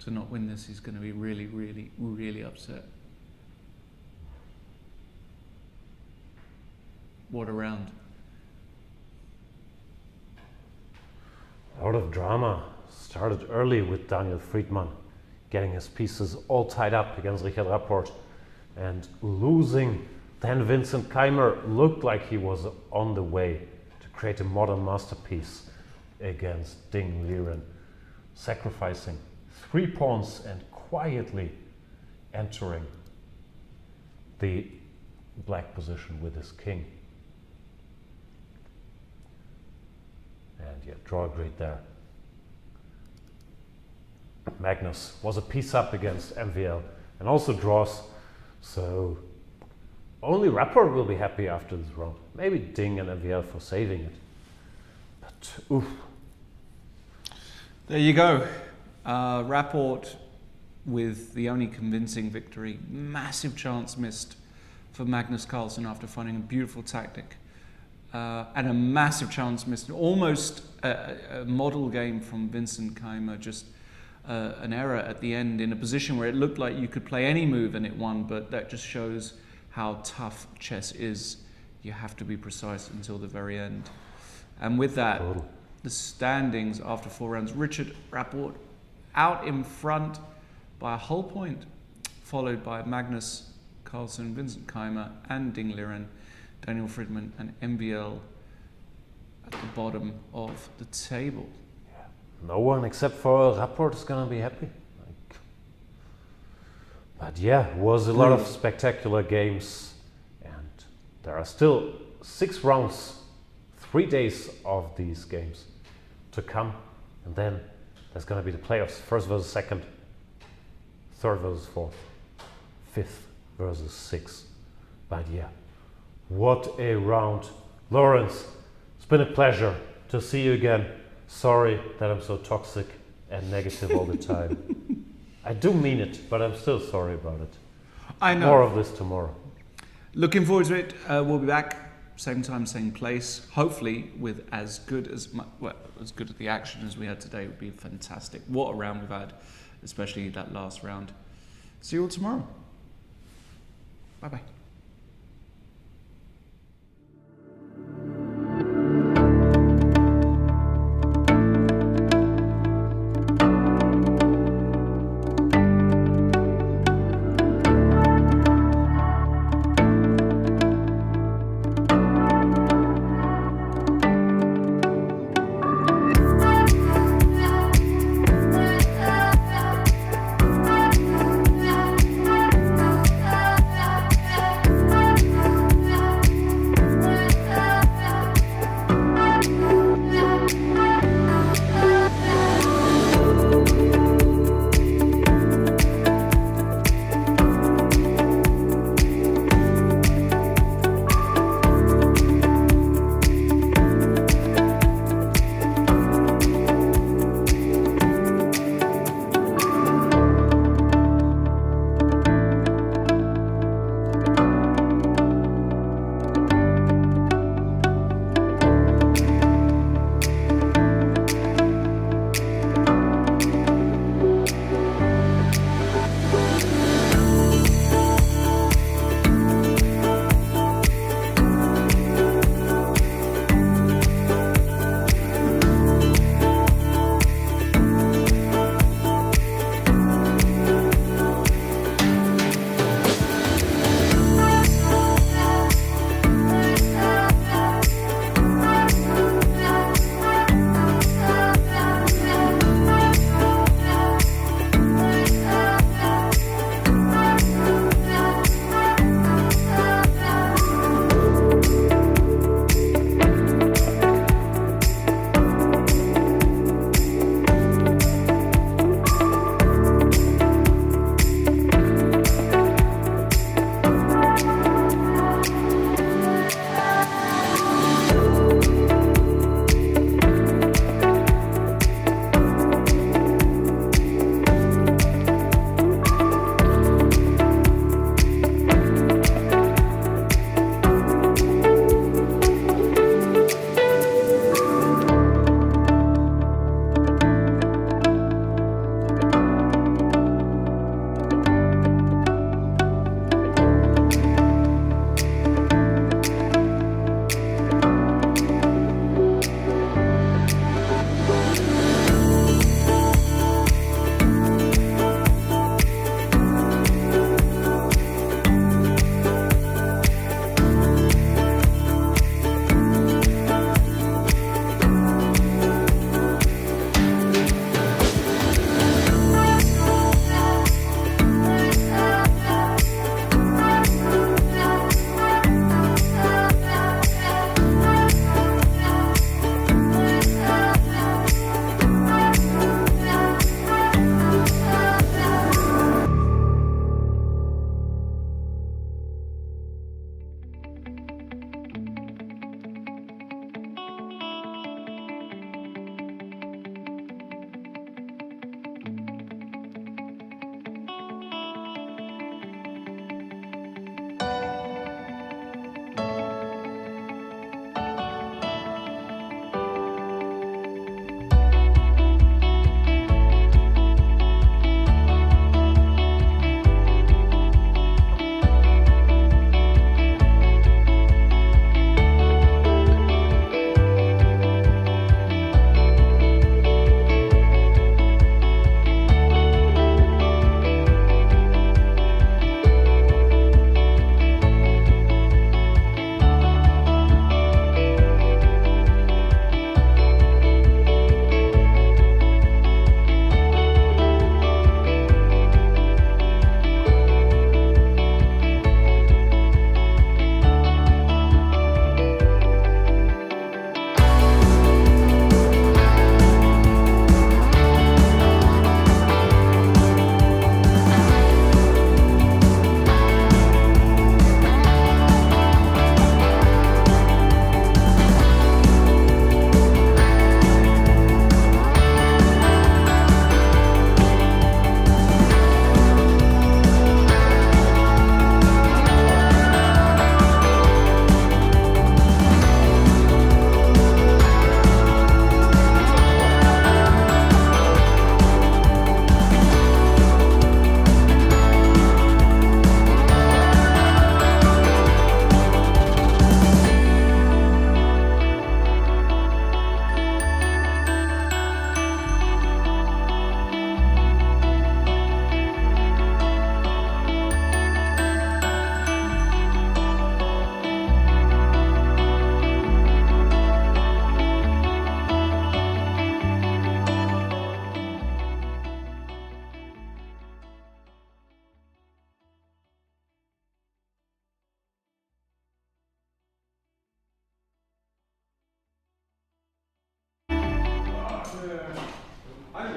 To not win this, he's going to be really, really, really upset. What a round.
A lot of drama started early with Daniel Friedman getting his pieces all tied up against Richard Rapport and losing. Then Vincent Keimer looked like he was on the way to create a modern masterpiece against Ding Liren, sacrificing 3 pawns and quietly entering the black position with his king. And yeah, draw agreed there. Magnus was a piece up against MVL and also draws. So only Rapport will be happy after this round. Maybe Ding and MVL for saving it. But oof.
There you go. Rapport with the only convincing victory. Massive chance missed for Magnus Carlsen after finding a beautiful tactic. And a massive chance missed. Almost a model game from Vincent Keimer, just an error at the end in a position where it looked like you could play any move and it won, but that just shows how tough chess is. You have to be precise until the very end. And with that, the standings after 4 rounds, Richard Rapport out in front by a whole point, followed by Magnus Carlsen, Vincent Keimer and Ding Liren, Daniel Friedman and MVL at the bottom of the table.
No one except for Rapport is gonna be happy. But yeah, it was a lot of spectacular games, and there are still 6 rounds, 3 days of these games to come, and then there's gonna be the playoffs. 1st versus 2nd, 3rd versus 4th, 5th versus 6th. But yeah, what a round. Lawrence, it's been a pleasure to see you again. Sorry that I'm so toxic and negative all the time. I do mean it, but I'm still sorry about it.
I know.
More of this tomorrow.
Looking forward to it. We'll be back, same time, same place. Hopefully with as good as the action as we had today. Would be fantastic. What a round we've had, especially that last round. See you all tomorrow. Bye-bye.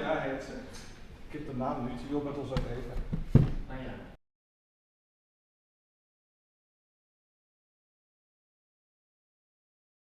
Ja, heet ze. Ik heb de naam nu, die wil met ons uit eten.
Ah ja.